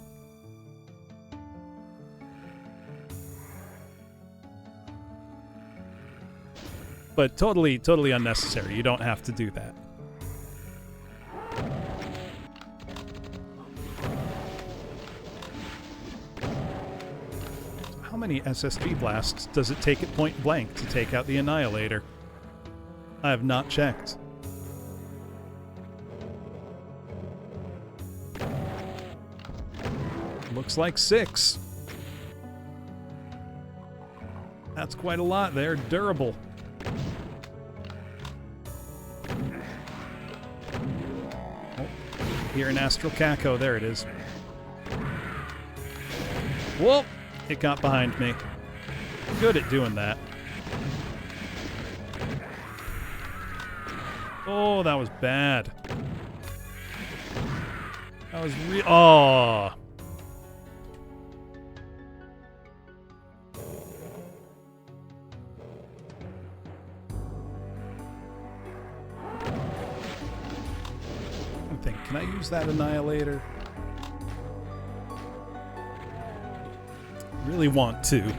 Speaker 1: But totally unnecessary. You don't have to do that. How many SSD blasts does it take at point blank to take out the Annihilator? I have not checked. Looks like 6. That's quite a lot there. Durable. Here in Astral Caco, there it is. Whoa! It got behind me. Good at doing that. Oh, that was bad. That was oh. Can I use that annihilator? Really want to.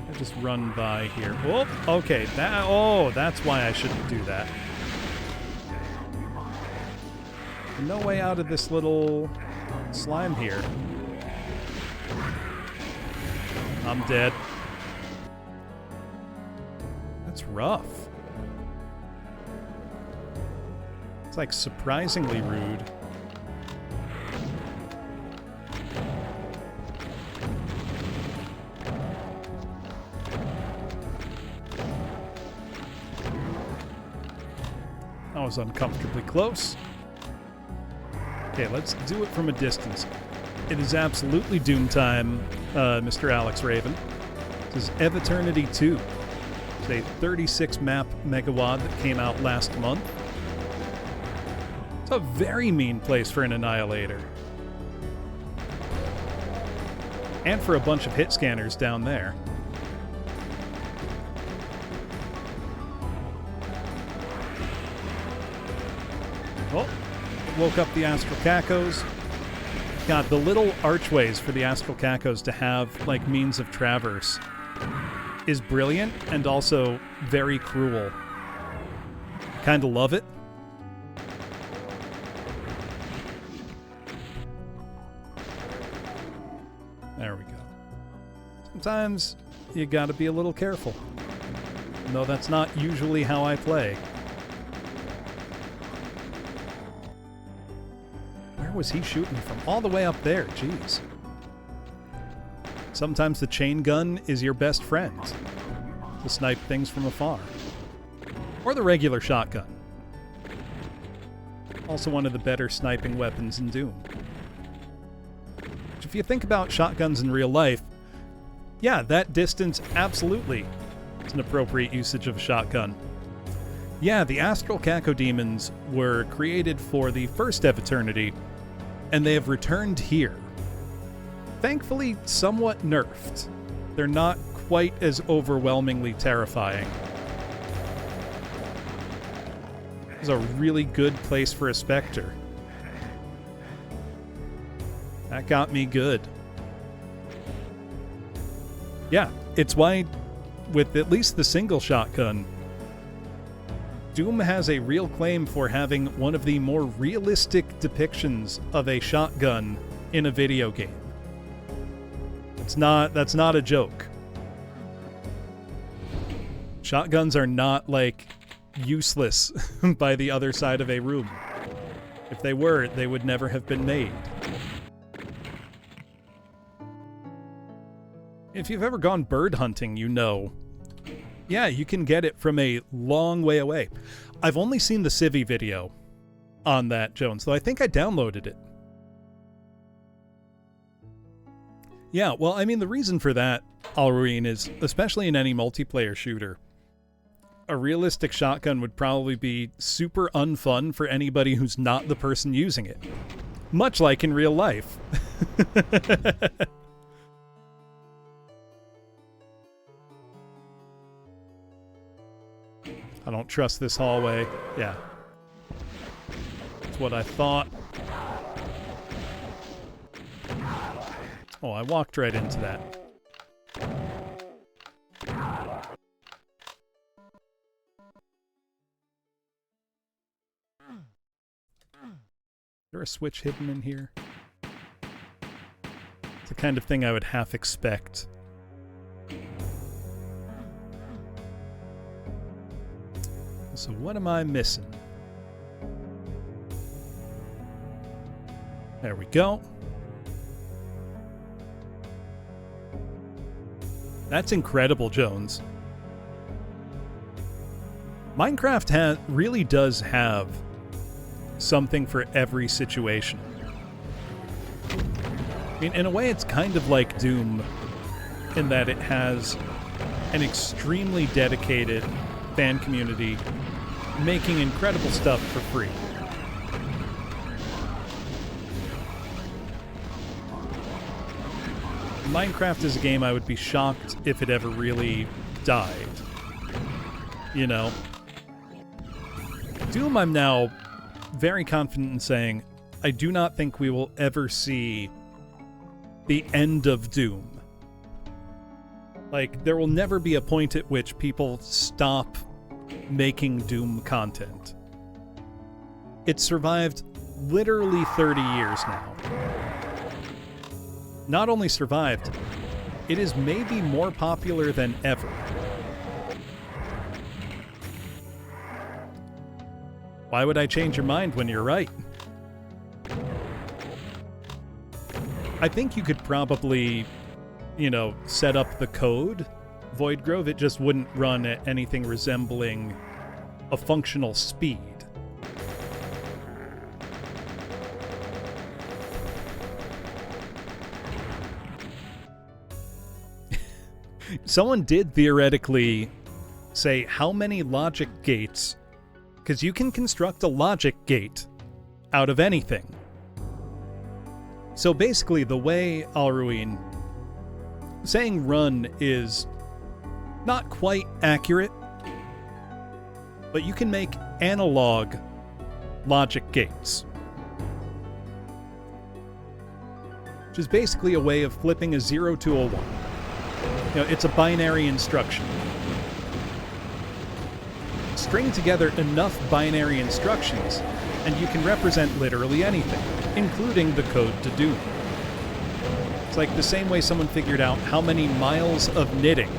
Speaker 1: I just run by here. Oh, okay. That's why I shouldn't do that. No way out of this little slime here. I'm dead. That's rough. It's like surprisingly rude. That was uncomfortably close. Okay, let's do it from a distance. It is absolutely Doom time, Mr. Alex Raven. This is Eviternity 2. It's a 36-map megawad that came out last month. It's a very mean place for an annihilator. And for a bunch of hit scanners down there. Oh, woke up the Astral Cacos. God, the little archways for the Astral Cacos to have, like, means of traverse is brilliant and also very cruel. Kinda love it. There we go. Sometimes you gotta be a little careful. No, that's not usually how I play. Where was he shooting from? All the way up there, jeez. Sometimes the chain gun is your best friend to snipe things from afar. Or the regular shotgun. Also one of the better sniping weapons in Doom. If you think about shotguns in real life, yeah, that distance absolutely is an appropriate usage of a shotgun. Yeah, the Astral Cacodemons were created for the first Eviternity, and they have returned here. Thankfully, somewhat nerfed. They're not quite as overwhelmingly terrifying. This is a really good place for a Spectre. That got me good. Yeah, it's why, with at least the single shotgun, Doom has a real claim for having one of the more realistic depictions of a shotgun in a video game. That's not a joke. Shotguns are not, like, useless by the other side of a room. If they were, they would never have been made. If you've ever gone bird hunting, you know. Yeah, you can get it from a long way away. I've only seen the Civi video on that, Jones, though I think I downloaded it. Yeah, well, I mean, the reason for that, Alruin, is, especially in any multiplayer shooter, a realistic shotgun would probably be super unfun for anybody who's not the person using it. Much like in real life. I don't trust this hallway. Yeah. That's what I thought. Oh, I walked right into that. Is there a switch hidden in here? It's the kind of thing I would half expect. So what am I missing? There we go. That's incredible, Jones. Minecraft really does have something for every situation. I mean, in a way, it's kind of like Doom in that it has an extremely dedicated fan community making incredible stuff for free. Minecraft is a game I would be shocked if it ever really died. You know? Doom, I'm now very confident in saying, I do not think we will ever see the end of Doom. Like, there will never be a point at which people stop making Doom content. It's survived literally 30 years now. Not only survived, it is maybe more popular than ever. Why would I change your mind when you're right? I think you could probably, set up the code, Void Grove. It just wouldn't run at anything resembling a functional speed. Someone did theoretically say how many logic gates, because you can construct a logic gate out of anything. So basically, the way Alruin saying run is not quite accurate, but you can make analog logic gates, which is basically a way of flipping a 0 to a 1. It's a binary instruction. String together enough binary instructions, and you can represent literally anything, including the code to Doom. It's like the same way someone figured out how many miles of knitting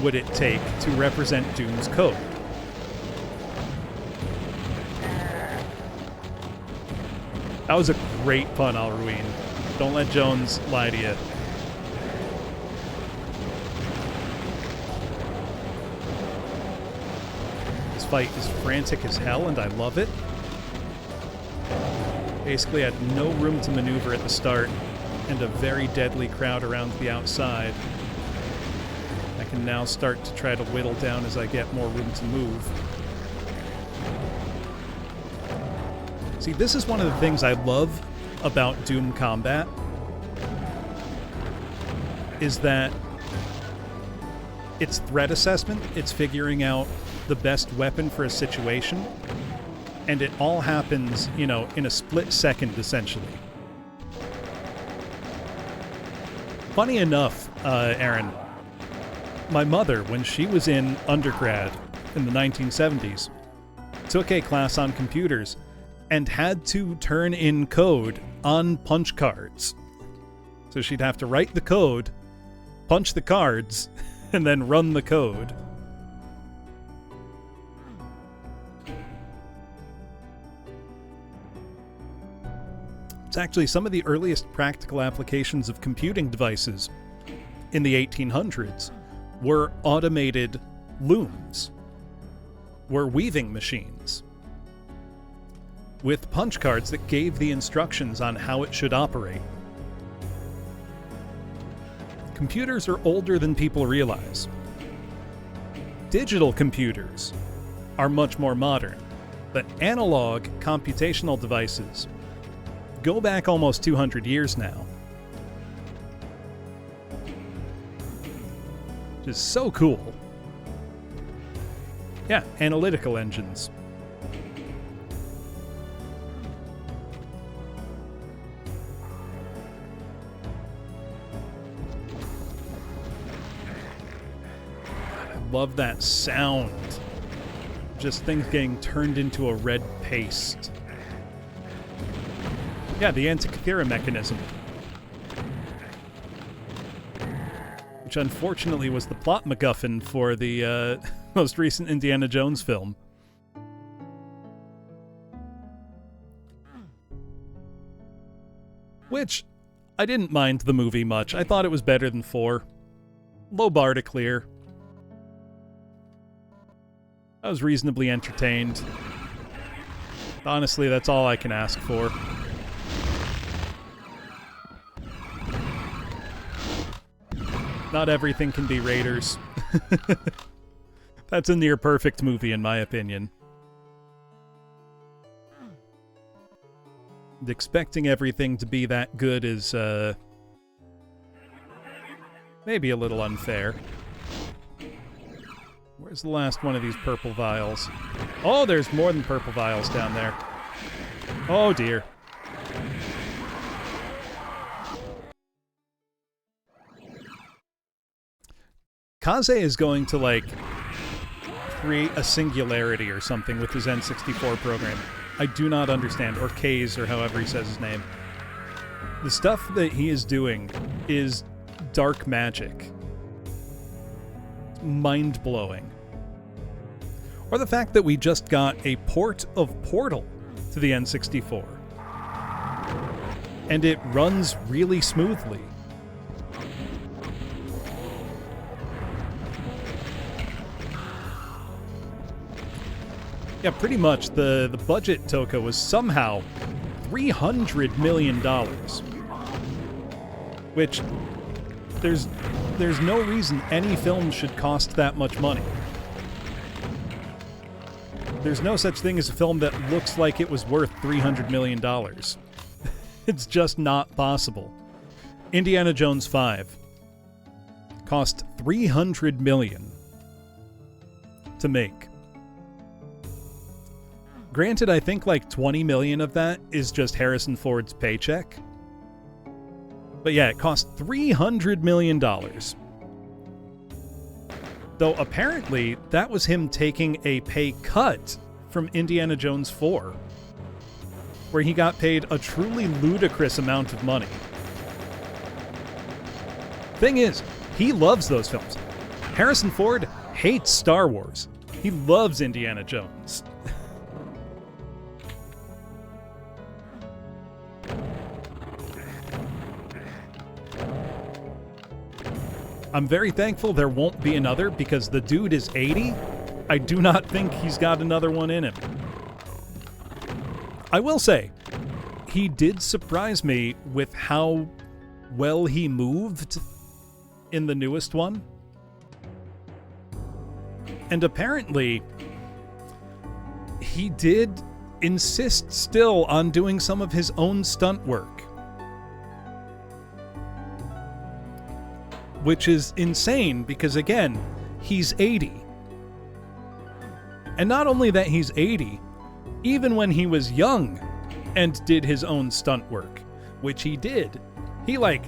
Speaker 1: would it take to represent Doom's code. That was a great pun, Alruin. Don't let Jones lie to you. This fight is frantic as hell, and I love it. Basically, I had no room to maneuver at the start, and a very deadly crowd around the outside. I can now start to try to whittle down as I get more room to move. See, this is one of the things I love about Doom combat, is that it's threat assessment, it's figuring out the best weapon for a situation, and it all happens, in a split second, essentially. Funny enough, Aaron, my mother, when she was in undergrad in the 1970s, took a class on computers and had to turn in code on punch cards. So she'd have to write the code, punch the cards, and then run the code. It's actually some of the earliest practical applications of computing devices in the 1800s were automated looms, were weaving machines with punch cards that gave the instructions on how it should operate. Computers are older than people realize. Digital computers are much more modern, but analog computational devices go back almost 200 years now. Which is so cool. Yeah, analytical engines. I love that sound. Just things getting turned into a red paste. Yeah, the Antikythera mechanism. Which unfortunately was the plot MacGuffin for the most recent Indiana Jones film. Which, I didn't mind the movie much. I thought it was better than 4. Low bar to clear. I was reasonably entertained. Honestly, that's all I can ask for. Not everything can be Raiders. That's a near-perfect movie, in my opinion. And expecting everything to be that good is, maybe a little unfair. Where's the last one of these purple vials? Oh, there's more than purple vials down there. Oh, dear. Kaze is going to, like, create a singularity or something with his N64 program. I do not understand. Or Kaze, or however he says his name. The stuff that he is doing is dark magic. Mind-blowing. Or the fact that we just got a port of Portal to the N64. And it runs really smoothly. Yeah, pretty much. The budget, Toka, was somehow $300 million. Which, there's no reason any film should cost that much money. There's no such thing as a film that looks like it was worth $300 million. It's just not possible. Indiana Jones 5 cost $300 million to make. Granted, I think like $20 million of that is just Harrison Ford's paycheck. But yeah, it cost $300 million. Though apparently, that was him taking a pay cut from Indiana Jones 4, where he got paid a truly ludicrous amount of money. Thing is, he loves those films. Harrison Ford hates Star Wars. He loves Indiana Jones. I'm very thankful there won't be another because the dude is 80. I do not think he's got another one in him. I will say, he did surprise me with how well he moved in the newest one. And apparently, he did insist still on doing some of his own stunt work. Which is insane because, again, he's 80. And not only that he's 80, even when he was young and did his own stunt work, which he did, he, like,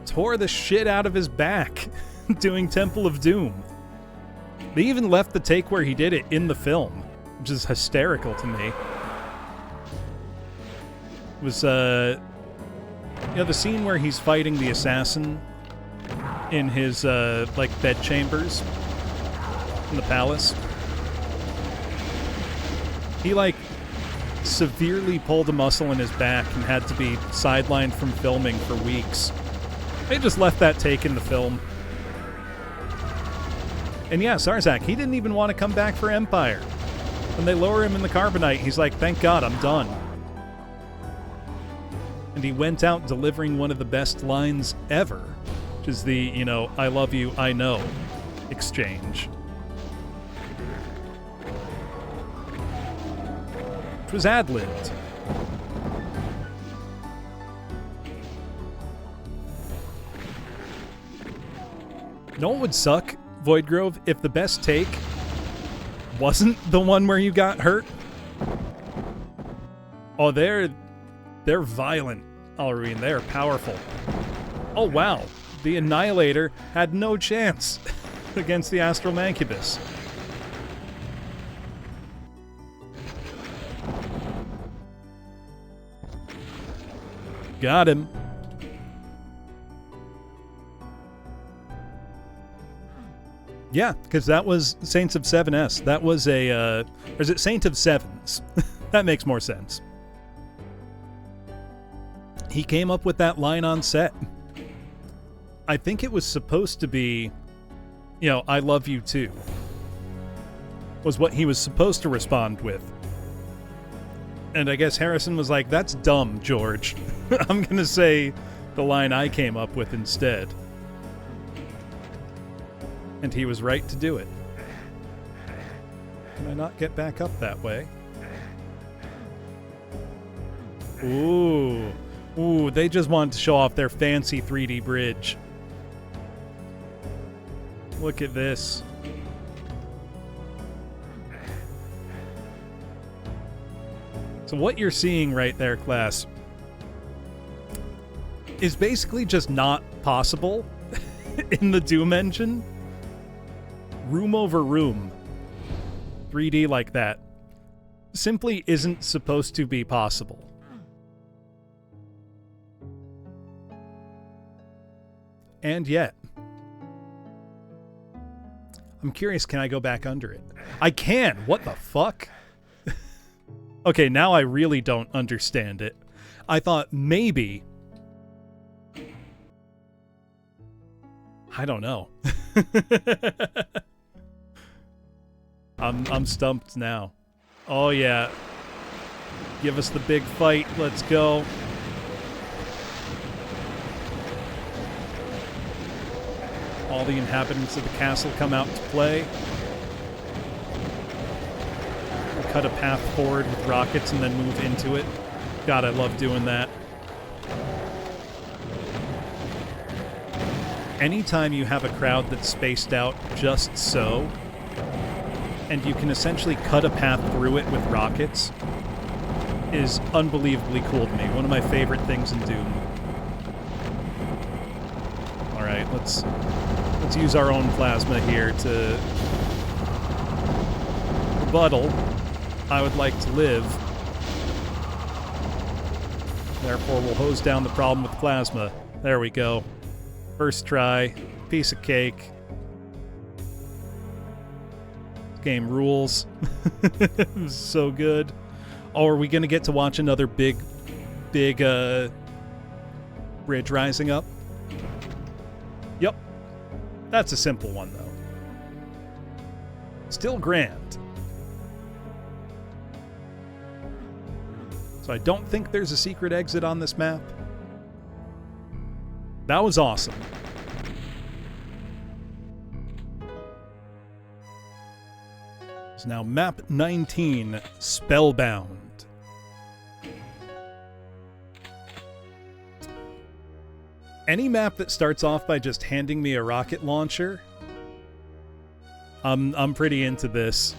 Speaker 1: tore the shit out of his back doing Temple of Doom. They even left the take where he did it in the film, which is hysterical to me. It was, the scene where he's fighting the assassin in his, bed chambers in the palace. He, severely pulled a muscle in his back and had to be sidelined from filming for weeks. They just left that take in the film. And yeah, Sarzak, he didn't even want to come back for Empire. When they lower him in the carbonite, he's like, thank God, I'm done. And he went out delivering one of the best lines ever. Is the, I love you, I know exchange. Which was ad-libbed. No, it would suck, Voidgrove, if the best take wasn't the one where you got hurt. Oh, they're violent, Alruin. They're powerful. Oh, wow. The Annihilator had no chance against the Astral Mancubus. Got him. Yeah, because that was Saints of 7S. That was a, or is it Saint of Sevens? That makes more sense. He came up with that line on set. I think it was supposed to be, I love you too, was what he was supposed to respond with. And I guess Harrison was like, that's dumb, George. I'm going to say the line I came up with instead. And he was right to do it. Can I not get back up that way? Ooh. Ooh, they just wanted to show off their fancy 3D bridge. Look at this. So what you're seeing right there, class, is basically just not possible in the Doom engine. Room over room. 3D like that. Simply isn't supposed to be possible. And yet. I'm curious, can I go back under it? I can! What the fuck? Okay, now I really don't understand it. I thought maybe... I don't know. I'm stumped now. Oh yeah. Give us the big fight. Let's go. All the inhabitants of the castle come out to play. We cut a path forward with rockets and then move into it. God, I love doing that. Anytime you have a crowd that's spaced out just so, and you can essentially cut a path through it with rockets, is unbelievably cool to me. One of my favorite things in Doom. Alright, let's use our own plasma here to rebuttal. I would like to live. Therefore, we'll hose down the problem with plasma. There we go. First try. Piece of cake. Game rules. It was so good. Oh, are we going to get to watch another big bridge rising up? Yep. That's a simple one, though. Still grand. So I don't think there's a secret exit on this map. That was awesome. It's now map 19, Spellbound. Any map that starts off by just handing me a rocket launcher, I'm pretty into this.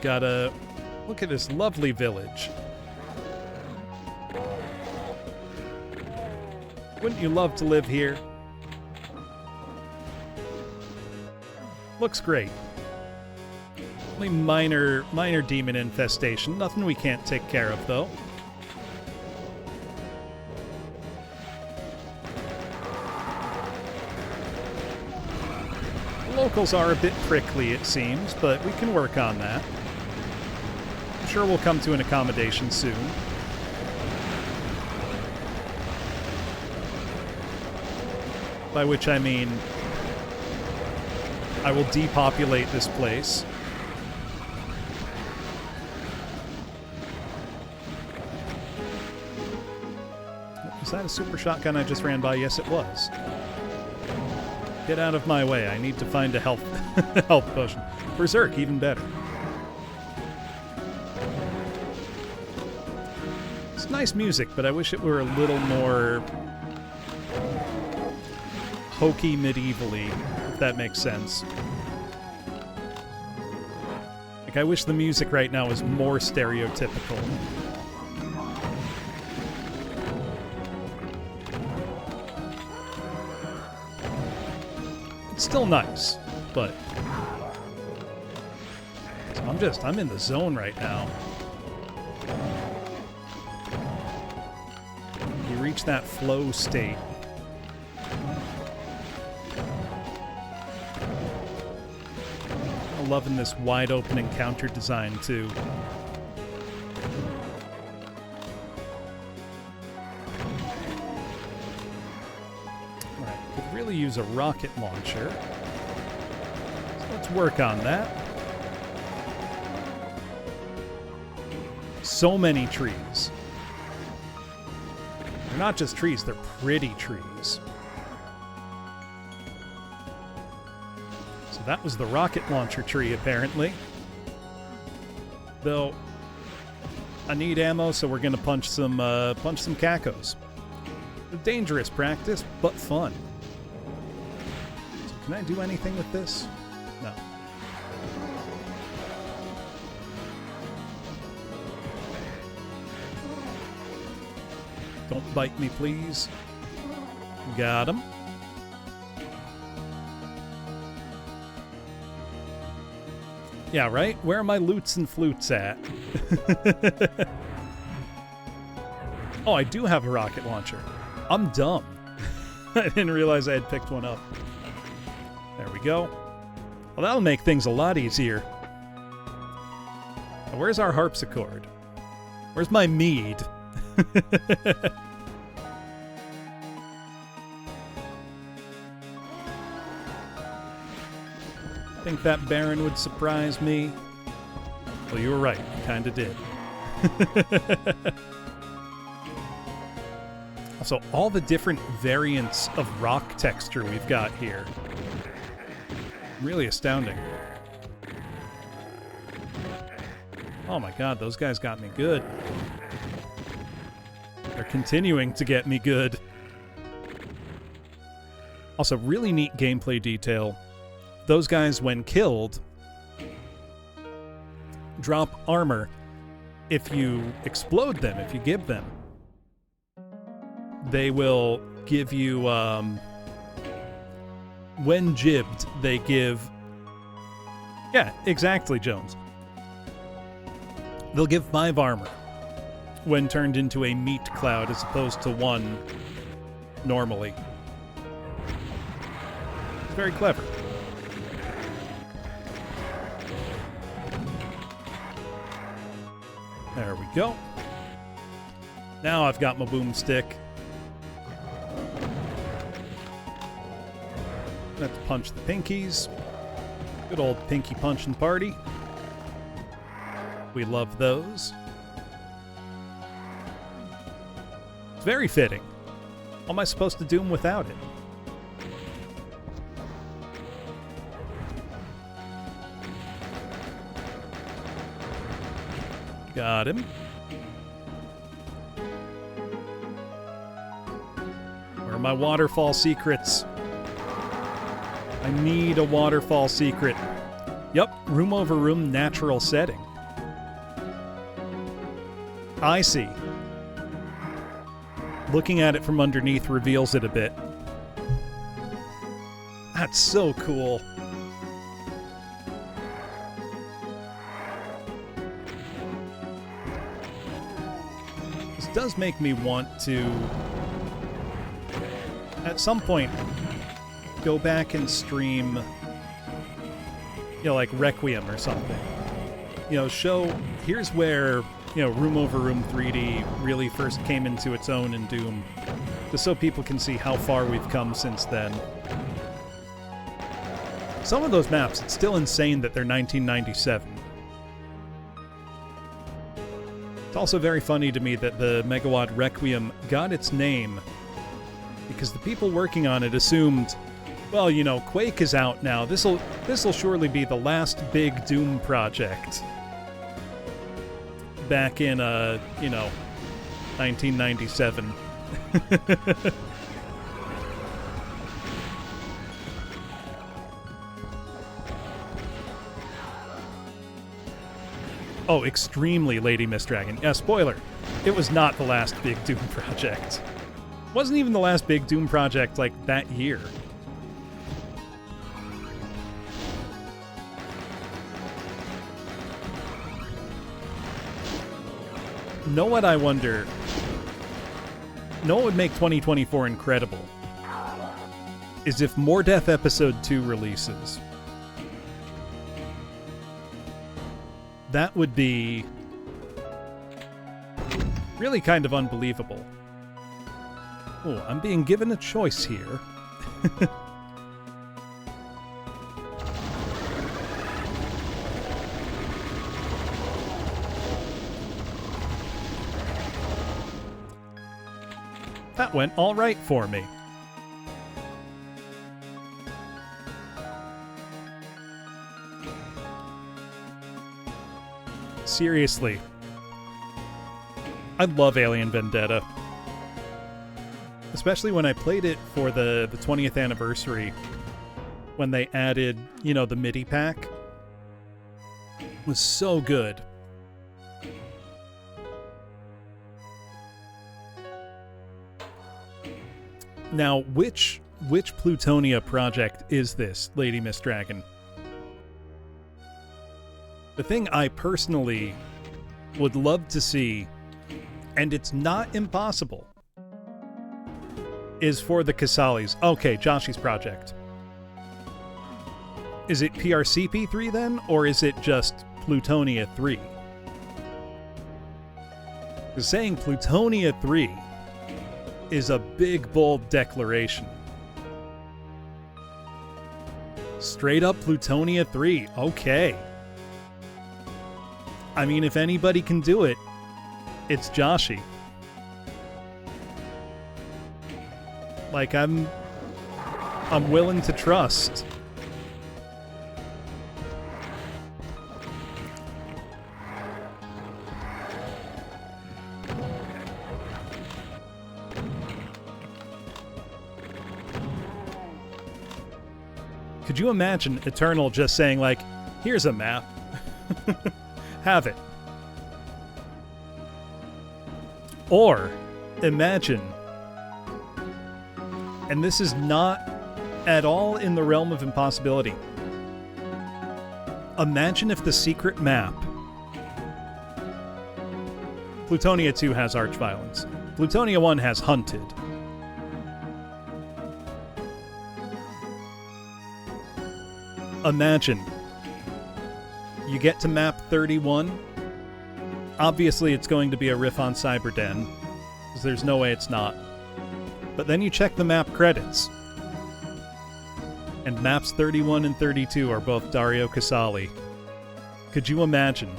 Speaker 1: Gotta look at this lovely village. Wouldn't you love to live here? Looks great. Only minor demon infestation. Nothing we can't take care of, though. The locals are a bit prickly, it seems, but we can work on that. I'm sure we'll come to an accommodation soon. By which I mean, I will depopulate this place. Was that a super shotgun I just ran by? Yes, it was. Get out of my way. I need to find a health potion. Berserk, even better. It's nice music, but I wish it were a little more hokey medievally, if that makes sense. Like, I wish the music right now was more stereotypical. It's still nice, but I'm in the zone right now. You reach that flow state. Loving this wide open encounter design too. Alright, could really use a rocket launcher. So let's work on that. So many trees. They're not just trees, they're pretty trees. That was the rocket launcher tree, apparently. Though, I need ammo, so we're gonna punch some cacos. A dangerous practice, but fun. So can I do anything with this? No. Don't bite me, please. Got him. Yeah, right? Where are my loots and flutes at? Oh, I do have a rocket launcher. I'm dumb. I didn't realize I had picked one up. There we go. Well, that'll make things a lot easier. Now, where's our harpsichord? Where's my mead? Think that Baron would surprise me? Well, you were right. You kinda did. Also, all the different variants of rock texture we've got here. Really astounding. Oh my god, those guys got me good. They're continuing to get me good. Also, really neat gameplay detail. Those guys, when killed, drop armor if you explode them, if you give them. They will give you, when jibbed, they give... Yeah, exactly, Jones. They'll give 5 armor when turned into a meat cloud as opposed to 1 normally. It's very clever. There we go. Now I've got my boomstick. Let's punch the pinkies. Good old pinky punching party. We love those. It's very fitting. How am I supposed to do them without it? Got him. Where are my waterfall secrets? I need a waterfall secret. Yup, room over room natural setting. I see. Looking at it from underneath reveals it a bit. That's so cool. This does make me want to, at some point, go back and stream, you know, like Requiem or something. You know, show, here's where, you know, Room Over Room 3D really first came into its own in Doom. Just so people can see how far we've come since then. Some of those maps, it's still insane that they're 1997. It's also very funny to me that the Megawatt Requiem got its name because the people working on it assumed, well, you know, Quake is out now. This'll surely be the last big Doom project. Back in, you know, 1997. Oh, extremely, Lady Miss Dragon. Yeah, spoiler. It was not the last big Doom project. Wasn't even the last big Doom project, like, that year. Know what I wonder? Know what would make 2024 incredible? Is if More Death Episode 2 releases. That would be really kind of unbelievable. Oh, I'm being given a choice here. That went all right for me. Seriously. I love Alien Vendetta. Especially when I played it for the 20th anniversary, when they added, the MIDI pack. It was so good. Now, which Plutonia project is this, Lady Miss Dragon? The thing I personally would love to see, and it's not impossible, is for the Kasalis. Okay, Joshy's project. Is it PRCP3 then, or is it just Plutonia 3? Because saying Plutonia 3 is a big, bold declaration. Straight up Plutonia 3. Okay. I mean, if anybody can do it, it's Joshy. Like, I'm willing to trust. Could you imagine Eternal just saying, like, here's a map. Have it. Or, imagine, and this is not at all in the realm of impossibility, imagine if the secret map... Plutonia 2 has Archviolence. Plutonia 1 has Hunted. Imagine you get to map 31. Obviously, it's going to be a riff on Cyberden, because there's no way it's not. But then you check the map credits, and maps 31 and 32 are both Dario Casali. Could you imagine?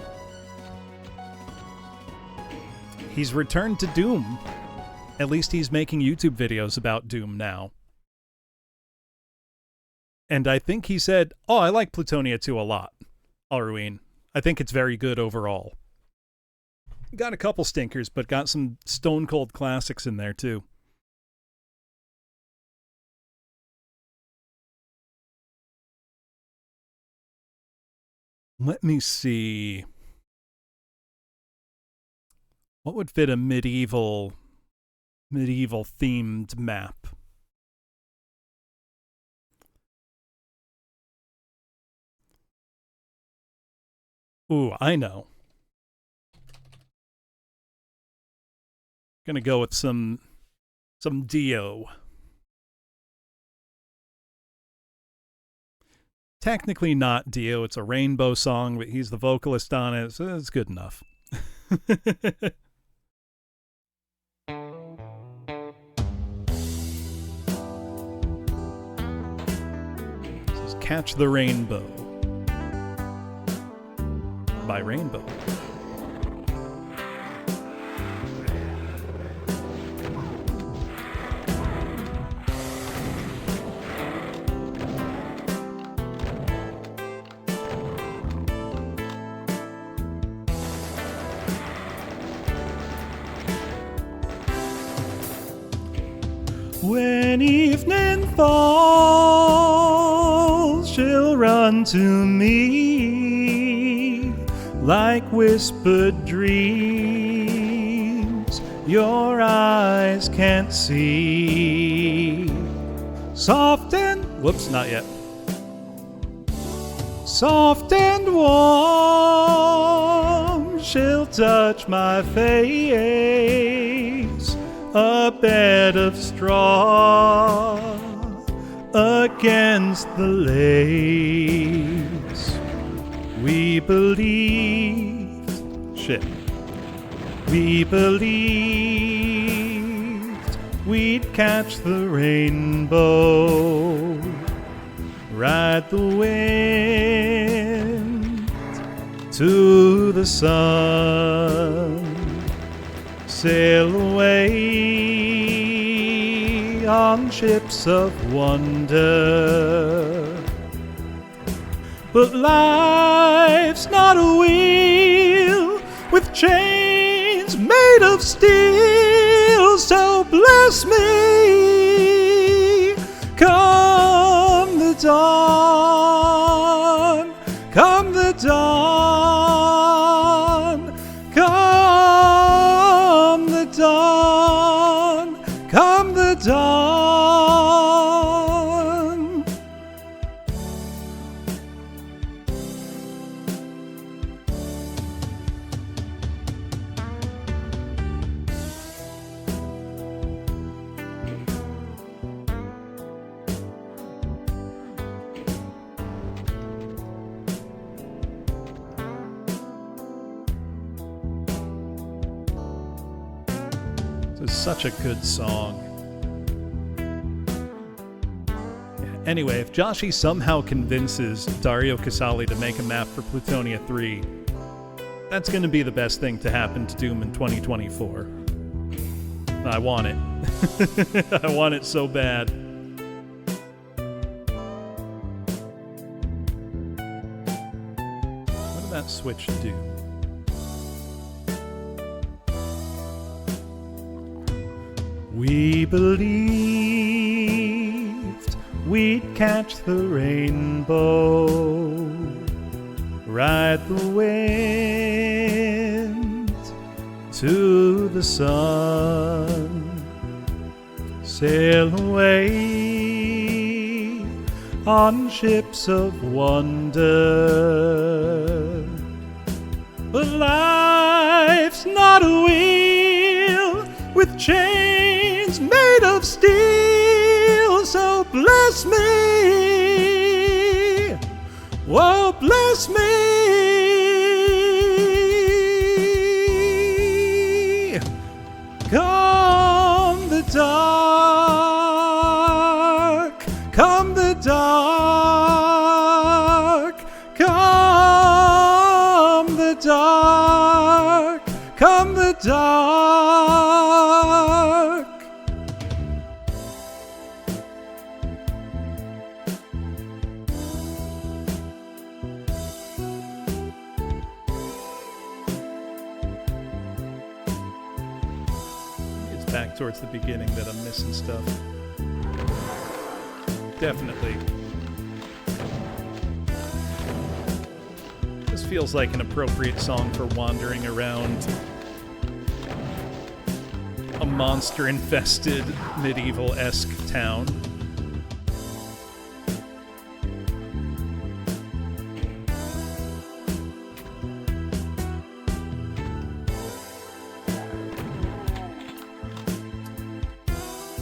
Speaker 1: He's returned to Doom. At least he's making YouTube videos about Doom now. And I think he said, oh, I like Plutonia 2 a lot, Alruin. I think it's very good overall. Got a couple stinkers, but got some stone cold classics in there too. Let me see. What would fit a medieval themed map? Ooh, I know. Gonna go with some Dio. Technically not Dio, it's a Rainbow song, but he's the vocalist on it, so it's good enough. This is Catch the Rainbow by Rainbow. When evening falls, she'll run to me like whispered dreams your eyes can't see. Soft and... whoops, not yet. Soft and warm, she'll touch my face, a bed of straw against the lace. We believed, we believed we'd catch the rainbow, ride the wind to the sun, sail away on ships of wonder. But life's not a wheel with chains chains made of steel, so bless me. Come the dawn, come the dawn, come the dawn, come the dawn. This is such a good song. Anyway, if Joshi somehow convinces Dario Casali to make a map for Plutonia 3, that's going to be the best thing to happen to Doom in 2024. I want it. I want it so bad. What did that switch do? We believed we'd catch the rainbow, ride the wind to the sun, sail away on ships of wonder. But life's not a wheel with chains made of steel, so bless me, oh bless me. Come the dark, come the dark, come the dark, come the dark. It's back towards the beginning that I'm missing stuff. Definitely. This feels like an appropriate song for wandering around a monster-infested, medieval-esque town.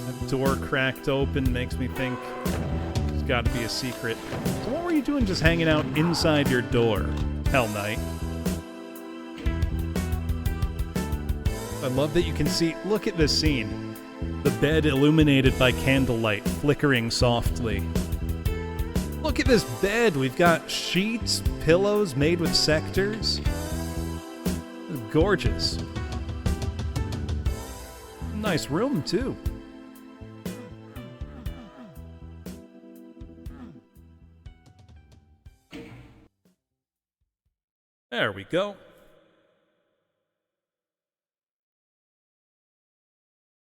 Speaker 1: That door cracked open makes me think there's got to be a secret. So what were you doing just hanging out inside your door, Hell Knight? I love that you can see, look at this scene. The bed illuminated by candlelight, flickering softly. Look at this bed. We've got sheets, pillows made with sectors. It's gorgeous. Nice room, too. There we go.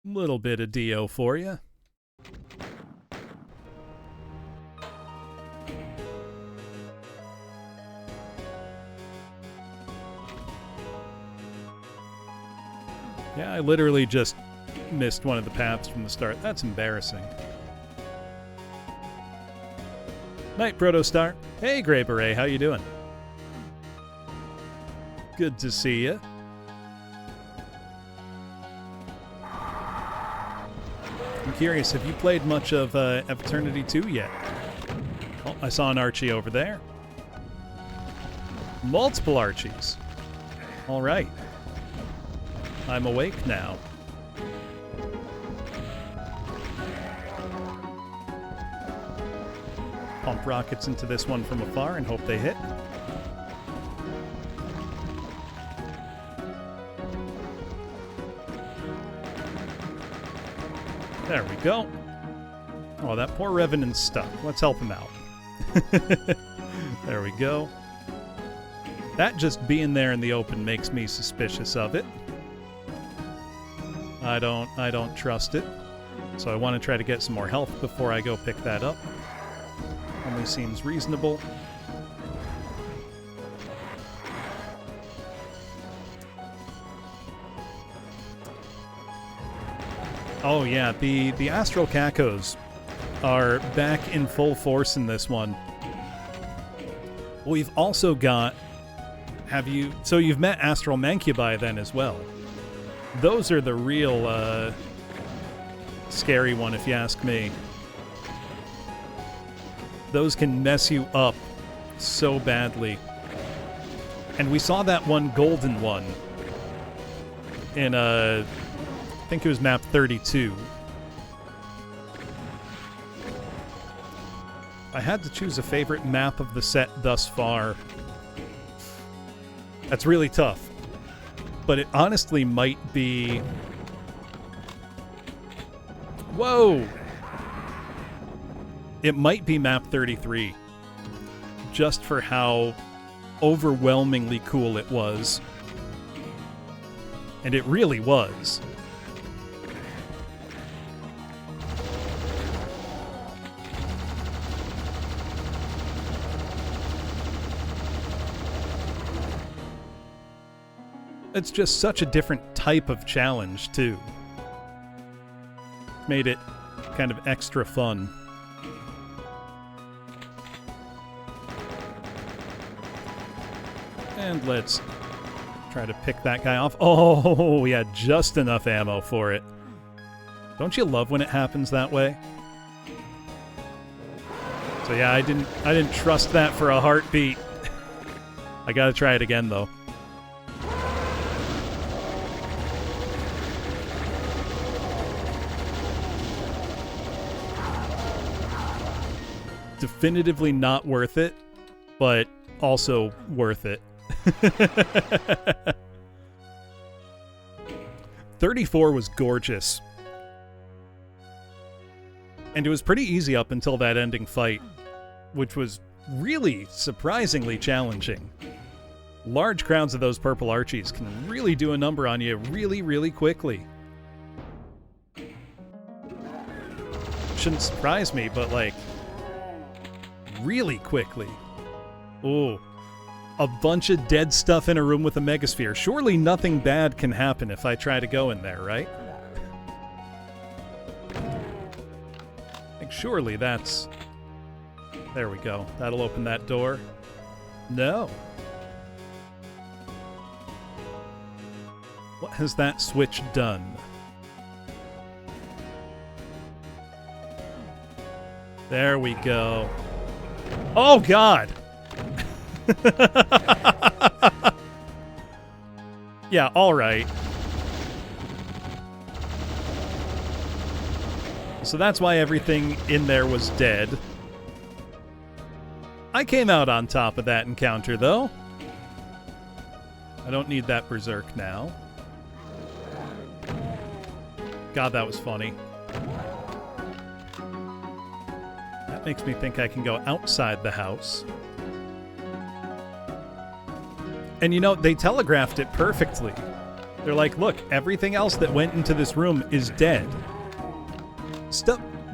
Speaker 1: Little bit of Dio for you. Yeah, I literally just missed one of the paths from the start. That's embarrassing. Night, Protostar. Hey, Grey Beret, how you doing? Good to see you. I'm curious, have you played much of Eviternity 2 yet? Oh, I saw an Archie over there. Multiple Archies. All right. I'm awake now. Pump rockets into this one from afar and hope they hit. There we go. Oh, that poor Revenant's stuck. Let's help him out. There we go. That just being there in the open makes me suspicious of it. I don't trust it. So I want to try to get some more health before I go pick that up. Only seems reasonable. Oh yeah, the Astral Cacos are back in full force in this one. We've also got... So you've met Astral Mancubi then as well. Those are the real, scary one, if you ask me. Those can mess you up so badly. And we saw that one golden one in, I think it was map 32. I had to choose a favorite map of the set thus far. That's really tough. But it honestly might be... Whoa! It might be map 33. Just for how overwhelmingly cool it was. And it really was. It's just such a different type of challenge, too. Made it kind of extra fun. And let's try to pick that guy off. Oh, we had just enough ammo for it. Don't you love when it happens that way? So yeah, I didn't trust that for a heartbeat. I gotta try it again, though. Definitively not worth it, but also worth it. 34 was gorgeous. And it was pretty easy up until that ending fight, which was really surprisingly challenging. Large crowds of those purple Archies can really do a number on you really, really quickly. Shouldn't surprise me, but like... really quickly. Ooh. A bunch of dead stuff in a room with a megasphere. Surely nothing bad can happen if I try to go in there, right? Like, surely that's... There we go. That'll open that door. No. What has that switch done? There we go. Oh, God! Yeah, alright. So that's why everything in there was dead. I came out on top of that encounter, though. I don't need that berserk now. God, that was funny. That makes me think I can go outside the house. And you know, they telegraphed it perfectly. They're like, look, everything else that went into this room is dead.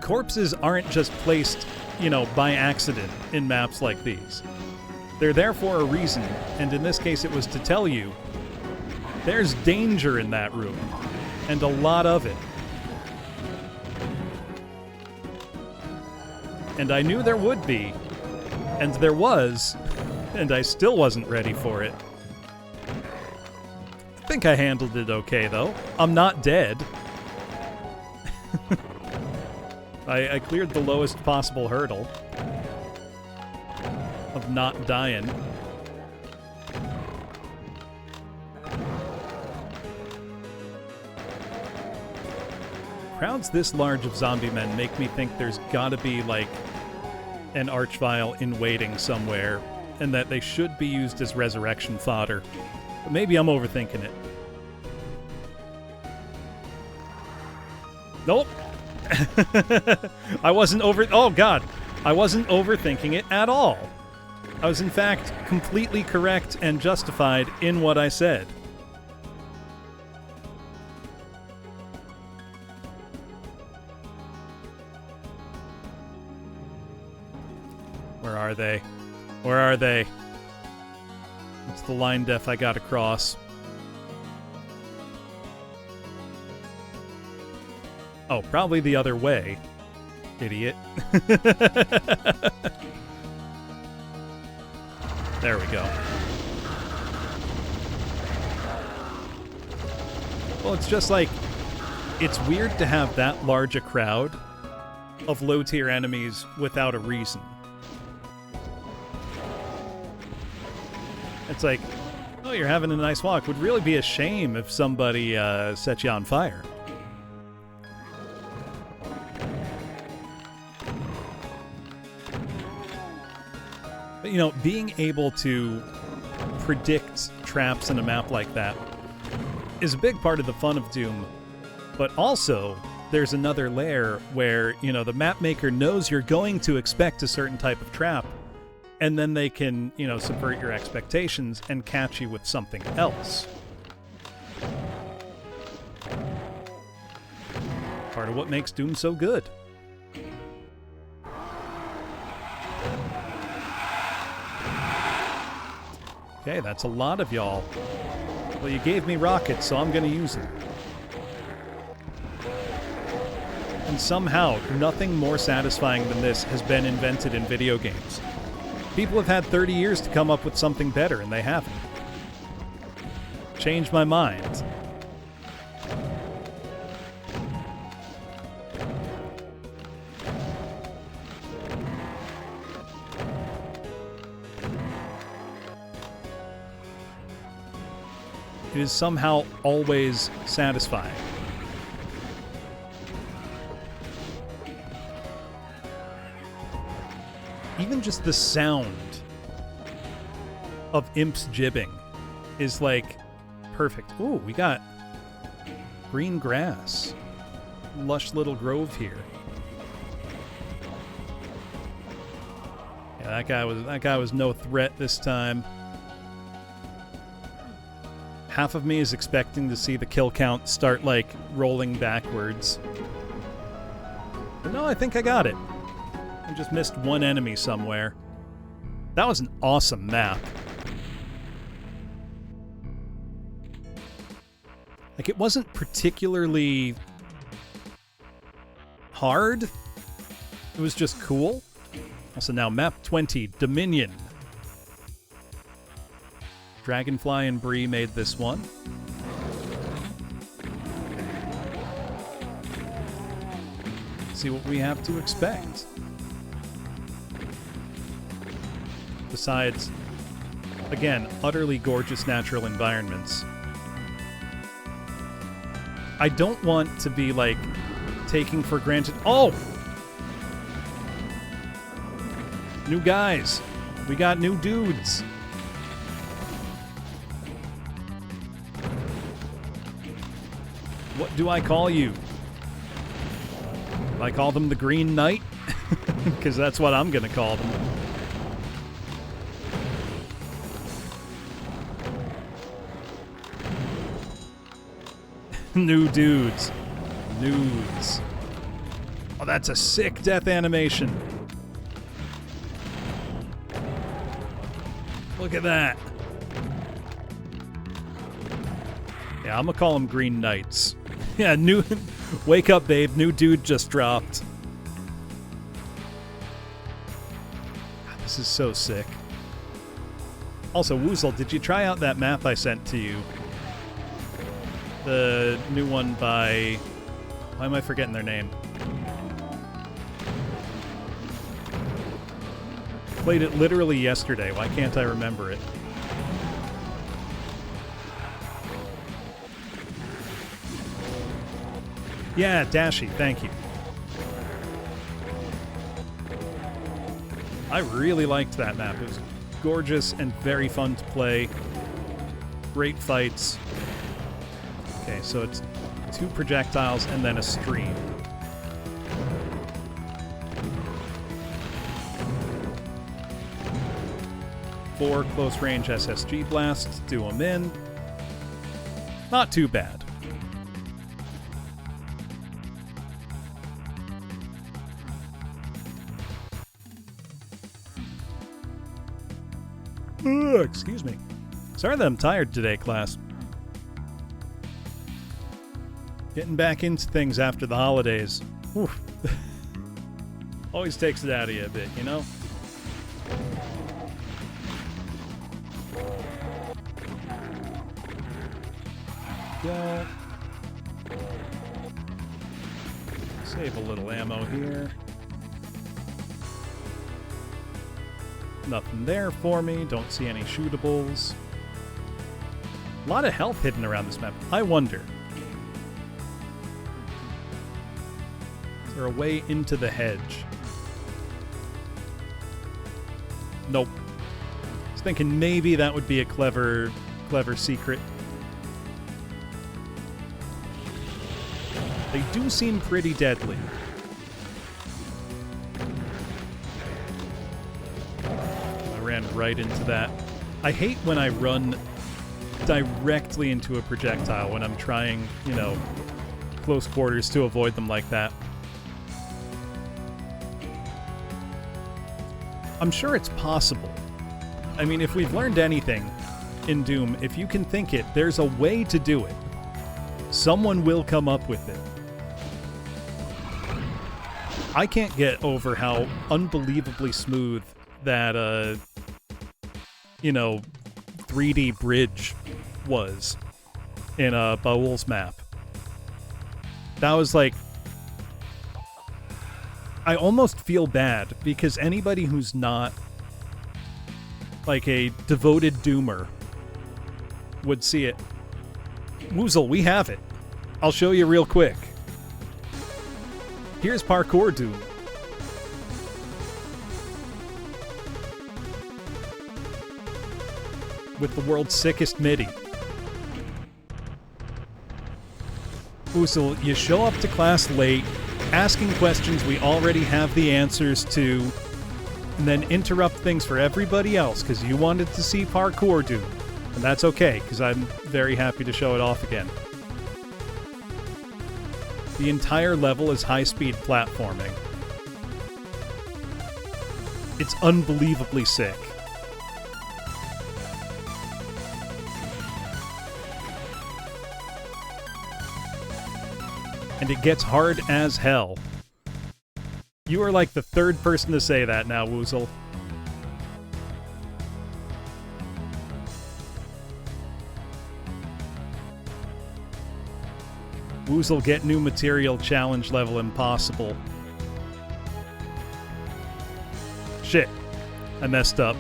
Speaker 1: Corpses aren't just placed, you know, by accident in maps like these. They're there for a reason, and in this case it was to tell you there's danger in that room, and a lot of it. And I knew there would be, and there was, and I still wasn't ready for it. I think I handled it okay, though. I'm not dead. I cleared the lowest possible hurdle of not dying. Crowds this large of zombie men make me think there's gotta be, like, an archvile in waiting somewhere, and that they should be used as resurrection fodder. But maybe I'm overthinking it. Nope. I wasn't oh God. I wasn't overthinking it at all. I was in fact completely correct and justified in what I said. Where are they? Where are they? It's the line def I gotta cross. Oh, probably the other way. Idiot. There we go. Well, it's just like, it's weird to have that large a crowd of low-tier enemies without a reason. It's like, oh, you're having a nice walk. Would really be a shame if somebody set you on fire. But, you know, being able to predict traps in a map like that is a big part of the fun of Doom. But also, there's another layer where, you know, the map maker knows you're going to expect a certain type of trap, and then they can, you know, subvert your expectations and catch you with something else. Part of what makes Doom so good. Okay, that's a lot of y'all. Well, you gave me rockets, so I'm gonna use them. And somehow, nothing more satisfying than this has been invented in video games. People have had 30 years to come up with something better, and they haven't. Changed my mind. It is somehow always satisfying. Even just the sound of imps jibbing is like perfect. Ooh, we got green grass. Lush little grove here. Yeah, that guy was no threat this time. Half of me is expecting to see the kill count start, like, rolling backwards. But no, I think I got it. I just missed one enemy somewhere. That was an awesome map. Like, it wasn't particularly hard. It was just cool. Also now, map 20, Dominion. Dragonfly and Bree made this one. See what we have to expect. Besides, again, utterly gorgeous natural environments. I don't want to be, like, taking for granted... Oh! New guys. We got new dudes. What do I call you? I call them the Green Knight? Because that's what I'm going to call them. New dudes. Nudes. Oh, that's a sick death animation. Look at that. Yeah, I'm going to call them Green Knights. Yeah, new... Wake up, babe. New dude just dropped. God, this is so sick. Also, Woozle, did you try out that map I sent to you? The new one by... Why am I forgetting their name? Played it literally yesterday. Why can't I remember it? Yeah, Dashi, thank you. I really liked that map. It was gorgeous and very fun to play. Great fights. Okay, so it's 2 projectiles and then a stream. Four close-range SSG blasts, do them in. Not too bad. Excuse me. Sorry that I'm tired today, class. Getting back into things after the holidays. Oof. Always takes it out of you a bit, you know? Go. Save a little ammo here. Nothing there for me. Don't see any shootables. A lot of health hidden around this map. I wonder. Is there a way into the hedge? Nope. I was thinking maybe that would be a clever secret. They do seem pretty deadly. I ran right into that. I hate when I run directly into a projectile when I'm trying, you know, close quarters to avoid them like that. I'm sure it's possible. I mean, if we've learned anything in Doom, if you can think it, there's a way to do it. Someone will come up with it. I can't get over how unbelievably smooth that, you know, 3D bridge was in Baul's map. That was like... I almost feel bad, because anybody who's not, like, a devoted Doomer would see it. Woozle, we have it. I'll show you real quick. Here's Parkour Doom. With the world's sickest MIDI. Woozle, you show up to class late, asking questions we already have the answers to, and then interrupt things for everybody else because you wanted to see Parkour Doom. And that's okay, because I'm very happy to show it off again. The entire level is high-speed platforming. It's unbelievably sick. And it gets hard as hell. You are like the third person to say that now, Woozle. Woozle, get new material, challenge level impossible. Shit. I messed up.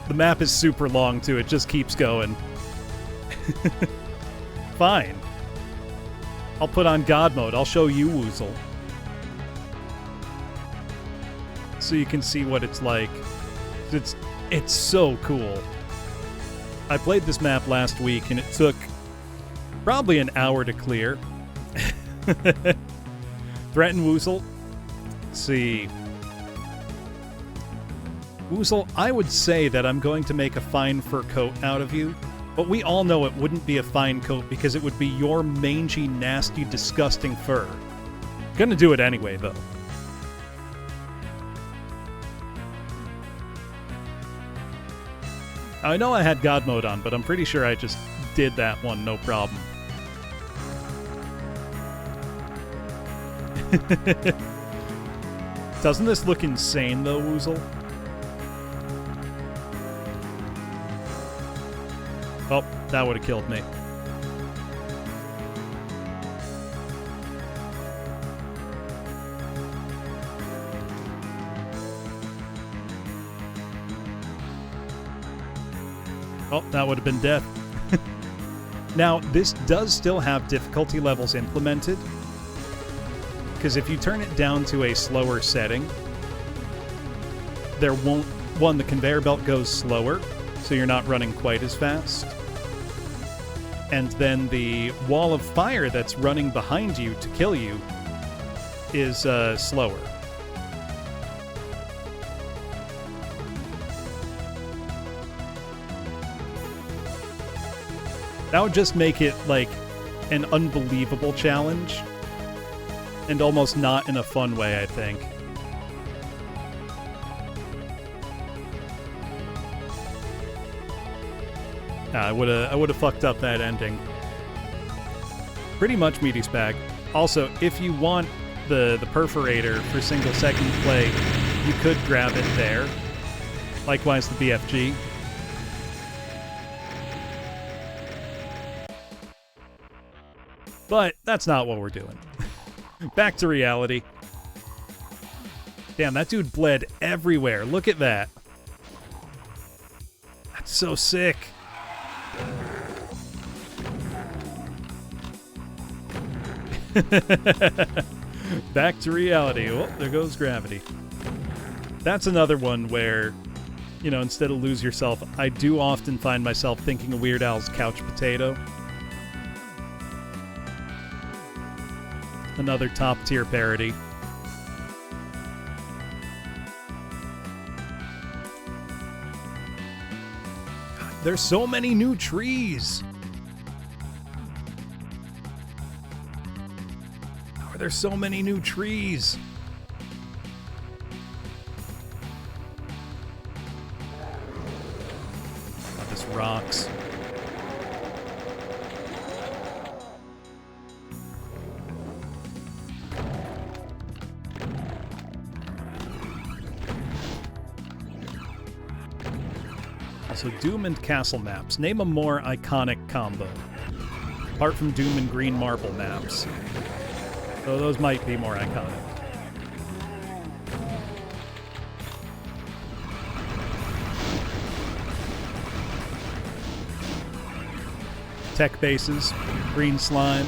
Speaker 1: The map is super long, too. It just keeps going. Fine. I'll put on God mode. I'll show you, Woozle. So you can see what it's like. It's so cool. I played this map last week, and it took probably an hour to clear. Threaten Woozle. Let's see. Woozle, I would say that I'm going to make a fine fur coat out of you, but we all know it wouldn't be a fine coat because it would be your mangy, nasty, disgusting fur. Gonna do it anyway, though. I know I had God mode on, but I'm pretty sure I just did that one no problem. Doesn't this look insane, though, Woozle? Oh, that would have killed me. Oh, that would have been death. Now, this does still have difficulty levels implemented, because if you turn it down to a slower setting, there won't... One, the conveyor belt goes slower, so you're not running quite as fast. And then the wall of fire that's running behind you to kill you is slower. That would just make it, like, an unbelievable challenge. and almost not in a fun way, I think. I would have fucked up that ending. Pretty much meaty spag. Also, if you want the perforator for single second play, you could grab it there. Likewise, the BFG. But that's not what we're doing. Back to reality. Damn, that dude bled everywhere. Look at that. That's so sick. Back to reality. Oh, there goes gravity. That's another one where, you know, instead of lose yourself, I do often find myself thinking of Weird Al's Couch Potato. Another top-tier parody. There's so many new trees. How are there so many new trees? Oh, this rocks. So Doom and Castle maps. Name a more iconic combo. Apart from Doom and Green Marble maps. So those might be more iconic. Tech bases. Green slime.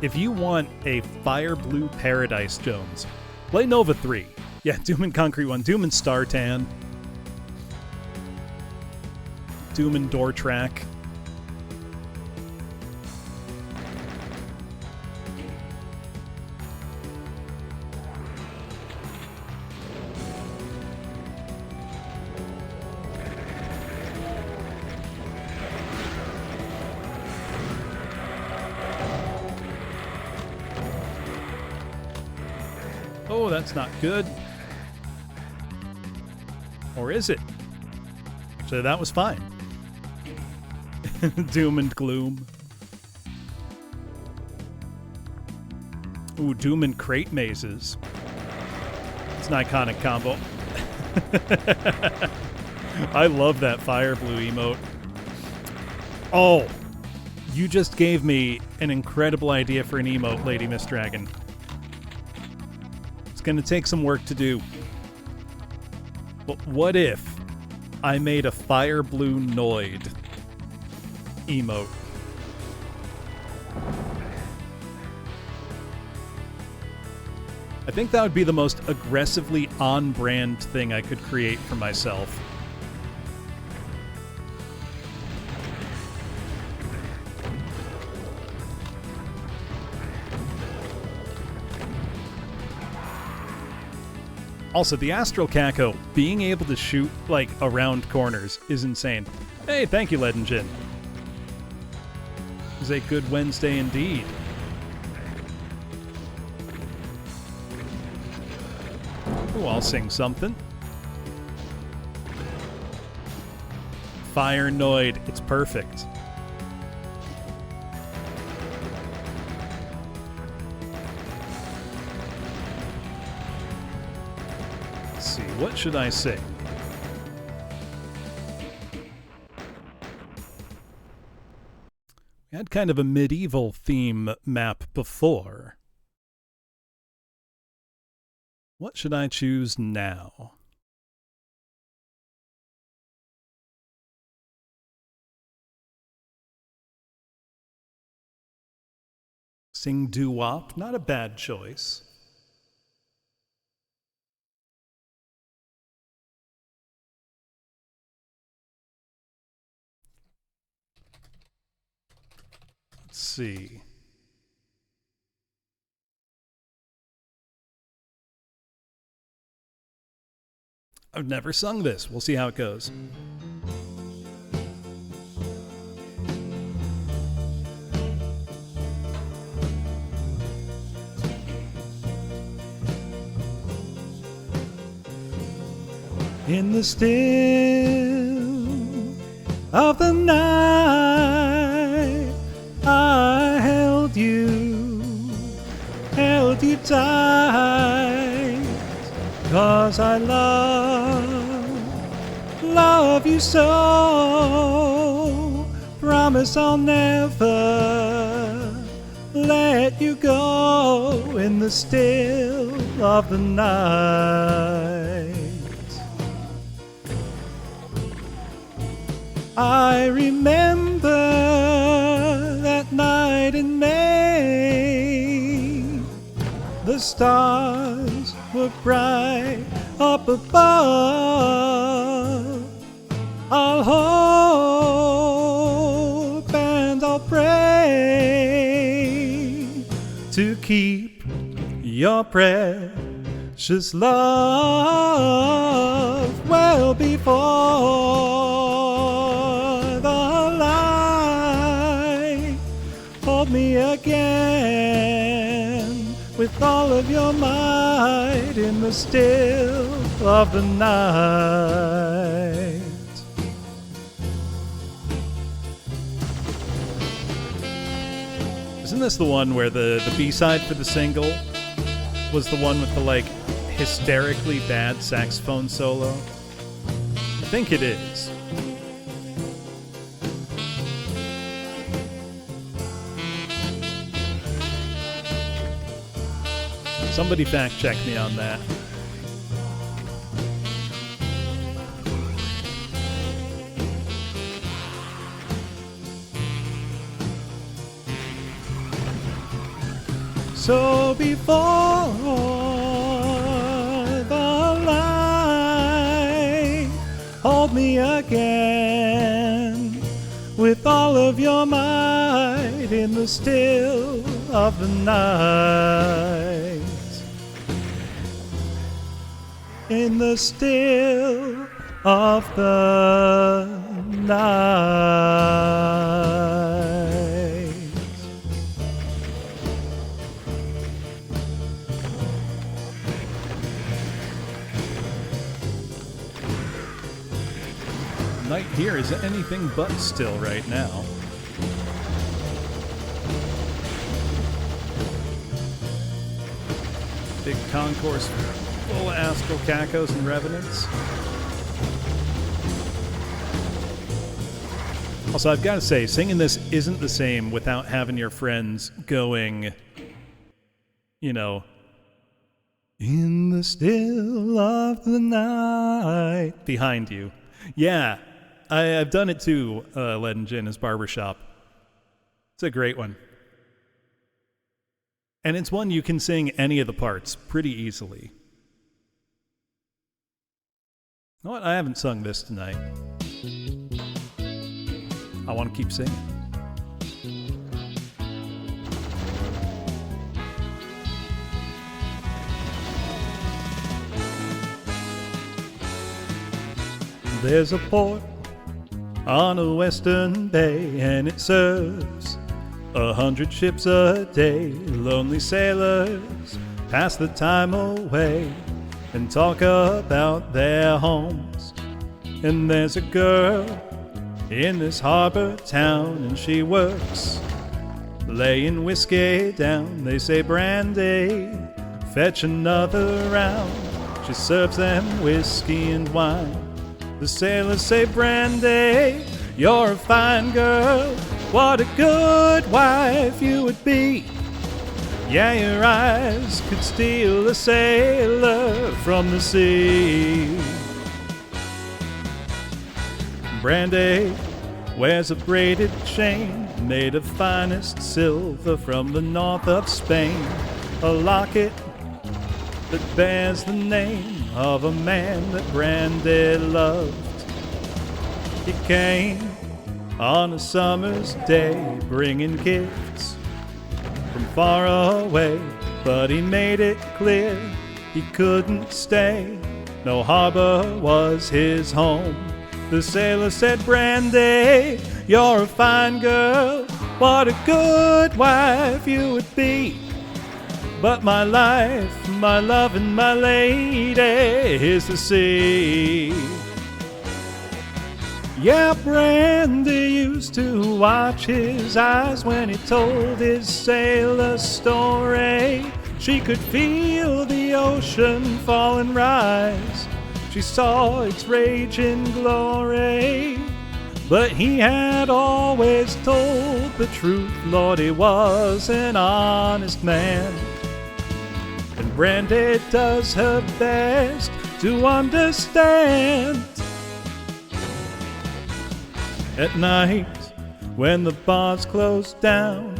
Speaker 1: If you want a Fire Blue Paradise Jones, play Nova 3. Yeah, Doom and Concrete 1. Doom and Startan. Doom and Door Track. Oh, that's not good. Or is it? Actually, that was fine. Doom and Gloom. Ooh, Doom and Crate Mazes. It's an iconic combo. I love that Fire Blue emote. Oh, you just gave me an incredible idea for an emote, Lady Miss Dragon. It's gonna take some work to do. But what if I made a Fire Blue Noid emote? I think that would be the most aggressively on-brand thing I could create for myself. Also, the Astral Caco, being able to shoot, like, around corners is insane. Hey, thank you, Lead and Jin. It was a good Wednesday indeed. Ooh, I'll sing something. Fire Noid, it's perfect. Let's see, what should I sing? We had kind of a medieval theme map before. What should I choose now? Sing doo-wop, not a bad choice. Let's see. I've never sung this. We'll see how it goes. In the still of the night, I held you tight, 'cause I love you so. Promise I'll never let you go in the still of the night. I remember that night in May. The stars were bright up above. I'll hope and I'll pray to keep your precious love well before the light. Hold me again with all of your might in the still of the night. Isn't this the one where the B-side for the single was the one with the, like, hysterically bad saxophone solo? I think it is. Somebody fact check me on that. So before the light, hold me again with all of your might in the still of the night. In the still of the night. Night here is anything but still right now. Big concourse full of astral cacos and revenants. Also, I've got to say, singing this isn't the same without having your friends going, you know, in the still of the night behind you. Yeah, I've done it too, Lead and Gin, as barbershop. It's a great one. And it's one you can sing any of the parts pretty easily. You know what? I haven't sung this tonight. I want to keep singing. There's a port on a western bay, and it serves 100 ships a day. Lonely sailors pass the time away and talk about their homes. And there's a girl in this harbor town, and she works laying whiskey down. They say, Brandy, fetch another round. She serves them whiskey and wine. The sailors say, Brandy, you're a fine girl. What a good wife you would be. Yeah, your eyes could steal a sailor from the sea. Brandy wears a braided chain made of finest silver from the north of Spain. A locket that bears the name of a man that Brandy loved. He came on a summer's day bringing gifts from far away, but he made it clear he couldn't stay. No harbor was his home. The sailor said, Brandy, you're a fine girl. What a good wife you would be. But my life, my love, and my lady is the sea. Yeah, Brandy used to watch his eyes when he told his sailor story. She could feel the ocean fall and rise. She saw its raging glory. But he had always told the truth, Lord, he was an honest man. And Brandy does her best to understand. At night, when the bars close down,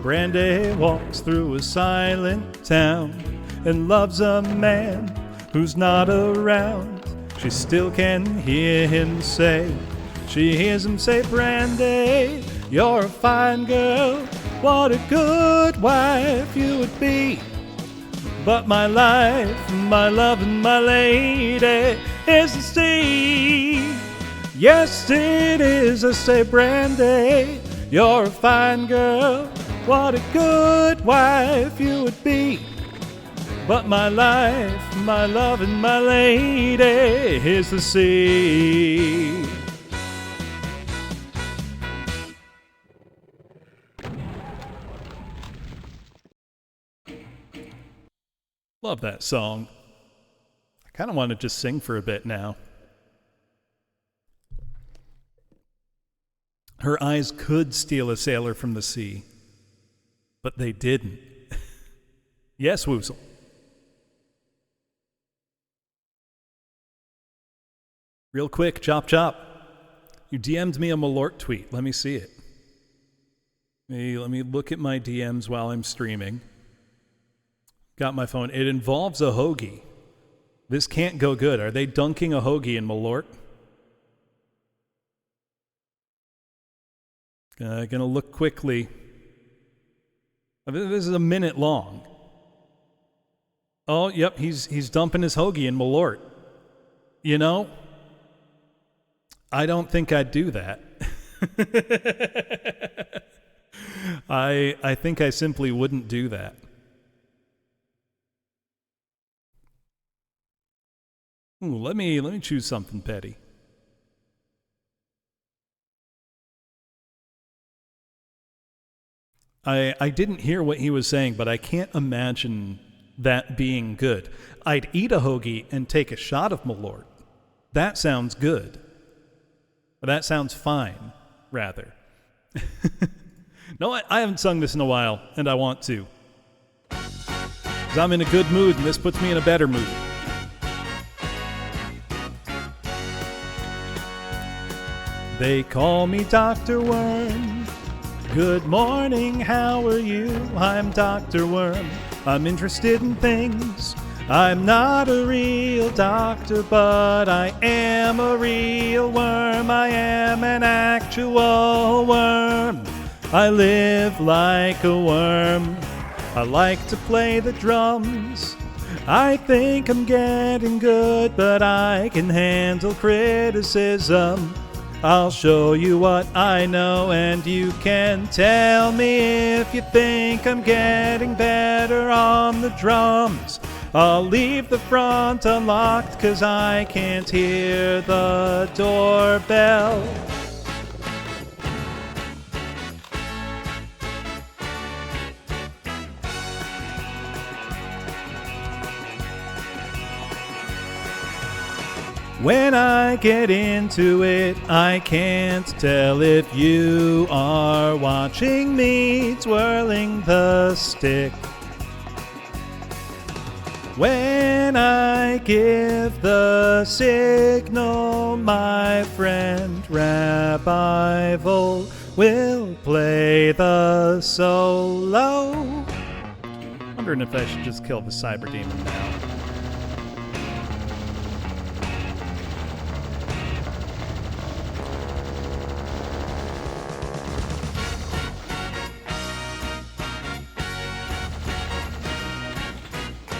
Speaker 1: Brandy walks through a silent town and loves a man who's not around. She still can hear him say, she hears him say, Brandy, you're a fine girl, what a good wife you would be. But my life, my love, and my lady is the sea. Yes, it is, I say, Brandy, you're a fine girl, what a good wife you would be. But my life, my love, and my lady is the sea. Love that song. I kind of want to just sing for a bit now. Her eyes could steal a sailor from the sea, but they didn't. Yes, Woozle. Real quick, chop chop. You DM'd me a Malort tweet. Let me see it. Let me look at my DMs while I'm streaming. Got my phone. It involves a hoagie. This can't go good. Are they dunking a hoagie in Malort? Gonna look quickly. This is a minute long. Oh, yep, he's dumping his hoagie in Malort. You know, I don't think I'd do that. I think I simply wouldn't do that. Ooh, let me choose something petty. I didn't hear what he was saying, but I can't imagine that being good. I'd eat a hoagie and take a shot of Malort. That sounds good. But that sounds fine, rather. No, I haven't sung this in a while, and I want to. Because I'm in a good mood, and this puts me in a better mood. They call me Dr. Worm. Good morning, how are you? I'm Dr. Worm. I'm interested in things. I'm not a real doctor, but I am a real worm. I am an actual worm. I live like a worm. I like to play the drums. I think I'm getting good, but I can handle criticism. I'll show you what I know, and you can tell me if you think I'm getting better on the drums. I'll leave the front unlocked 'cause I can't hear the doorbell. When I get into it, I can't tell if you are watching me twirling the stick. When I give the signal, my friend Rabbi Vol will play the solo. Wondering if I should just kill the cyber demon now.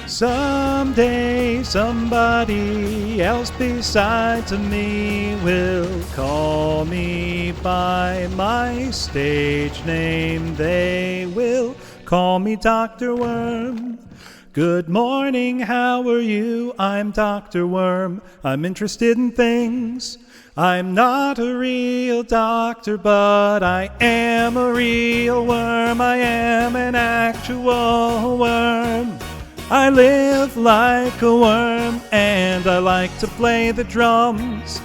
Speaker 1: Someday somebody else besides me will call me by my stage name. They will call me Dr. Worm. Good morning, how are you? I'm Dr. Worm. I'm interested in things. I'm not a real doctor, but I am a real worm. I am an actual worm. I live like a worm, and I like to play the drums.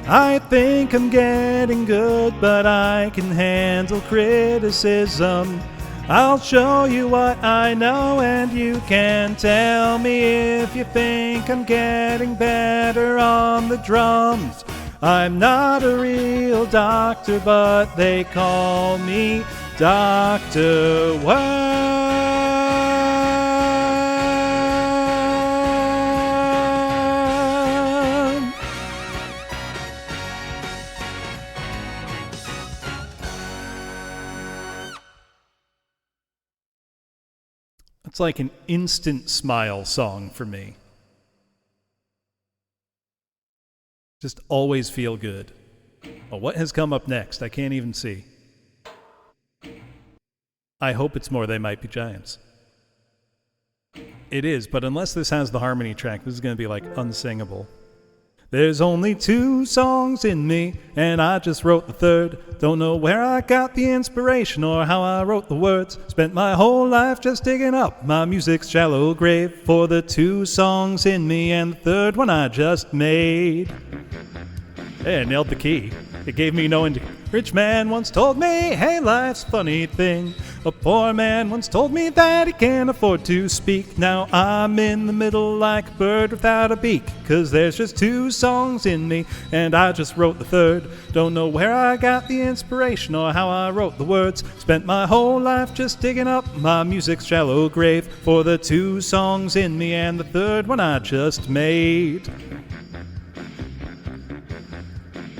Speaker 1: I think I'm getting good, but I can handle criticism. I'll show you what I know, and you can tell me if you think I'm getting better on the drums. I'm not a real doctor, but they call me Dr. Worm. It's like an instant smile song for me. Just always feel good. Well, what has come up next? I can't even see. I hope it's more They Might Be Giants. It is, but unless this has the harmony track, this is going to be like unsingable. There's only 2 songs in me, and I just wrote the third. Don't know where I got the inspiration or how I wrote the words. Spent my whole life just digging up my music's shallow grave for the 2 songs in me and the third one I just made. Hey, I nailed the key. It gave me no indication. Rich man once told me, hey, life's a funny thing. A poor man once told me that he can't afford to speak. Now I'm in the middle like a bird without a beak, 'cause there's just 2 songs in me, and I just wrote the third. Don't know where I got the inspiration or how I wrote the words. Spent my whole life just digging up my music's shallow grave for the 2 songs in me and the third one I just made.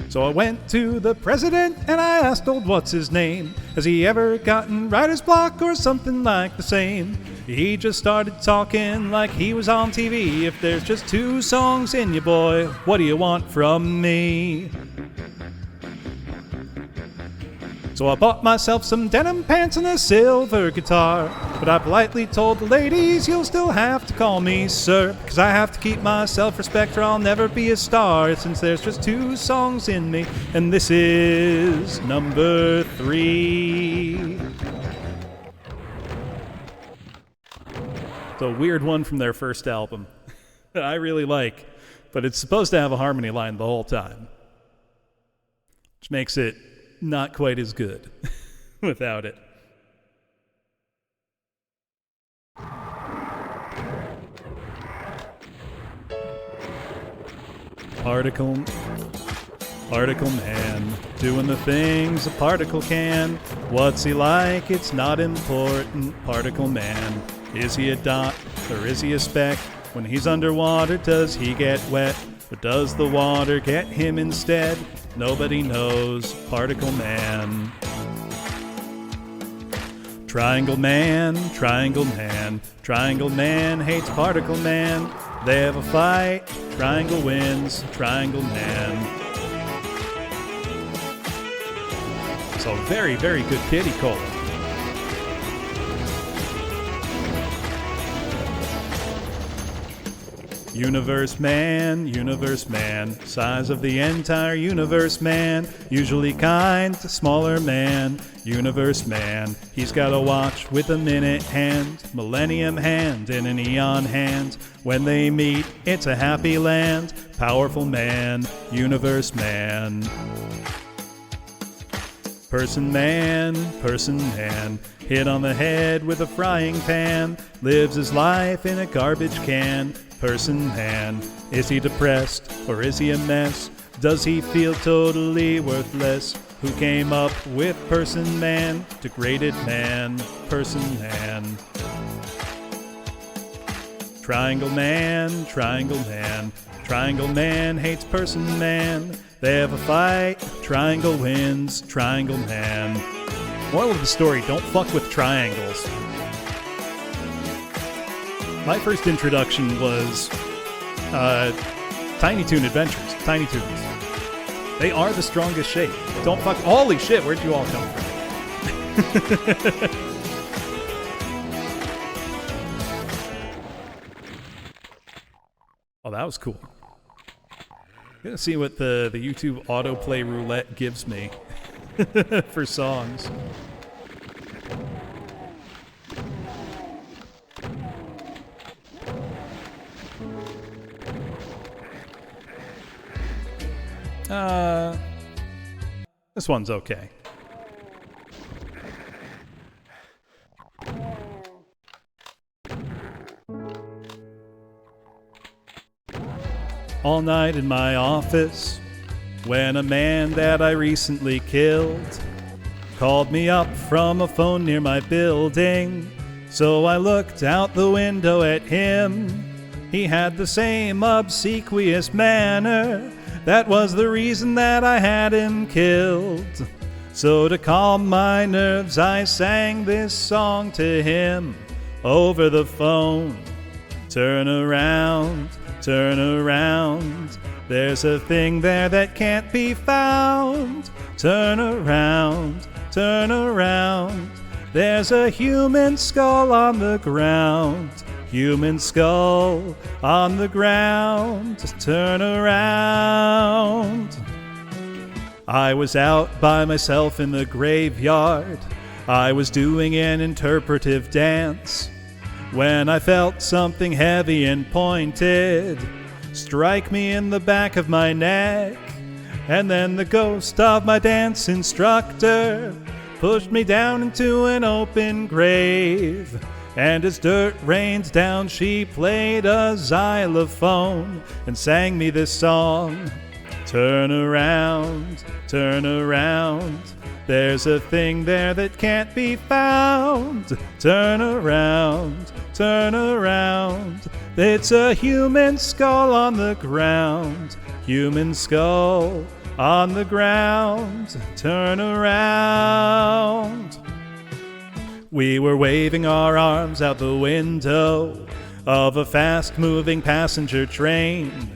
Speaker 1: So I went to the president and I asked old what's his name, has he ever gotten writer's block or something like the same? He just started talking like he was on TV. If there's just 2 songs in you, boy, what do you want from me? So I bought myself some denim pants and a silver guitar, but I politely told the ladies, you'll still have to call me sir, 'cause I have to keep my self-respect or I'll never be a star, since there's just 2 songs in me, and this is number 3. It's a weird one from their first album that I really like, but it's supposed to have a harmony line the whole time, which makes it not quite as good without it. Particle man, doing the things a particle can. What's he like? It's not important. Particle man, is he a dot or is he a speck? When he's underwater, does he get wet? Or does the water get him instead? Nobody knows. Particle man. Triangle man, triangle man. Triangle man hates particle man. They have a fight. Triangle wins. Triangle man. So very, very good kitty cola. Universe man, size of the entire universe man, usually kind to smaller man. Universe man, he's got a watch with a minute hand, millennium hand and an eon hand. When they meet, it's a happy land. Powerful man, universe man. Person man, hit on the head with a frying pan, lives his life in a garbage can. Person man, is he depressed or is he a mess? Does he feel totally worthless? Who came up with person man? Degraded man, person man. Triangle man, triangle man. Triangle man hates person man. They have a fight, triangle wins, triangle man. Moral of the story, don't fuck with triangles. My first introduction was Tiny Toon Adventures, Tiny Toons. They are the strongest shape. Don't fuck. Holy shit, where'd you all come from? that was cool. Gonna see what the YouTube autoplay roulette gives me for songs. This one's okay. All night in my office, when a man that I recently killed called me up from a phone near my building. So I looked out the window at him. He had the same obsequious manner. That was the reason that I had him killed. So to calm my nerves, I sang this song to him over the phone. Turn around, there's a thing there that can't be found. Turn around, there's a human skull on the ground. Human skull on the ground. Turn around. I was out by myself in the graveyard. I was doing an interpretive dance when I felt something heavy and pointed strike me in the back of my neck. And then the ghost of my dance instructor pushed me down into an open grave. And as dirt rained down, she played a xylophone and sang me this song. Turn around, there's a thing there that can't be found. Turn around, it's a human skull on the ground. Human skull on the ground. Turn around. We were waving our arms out the window of a fast-moving passenger train,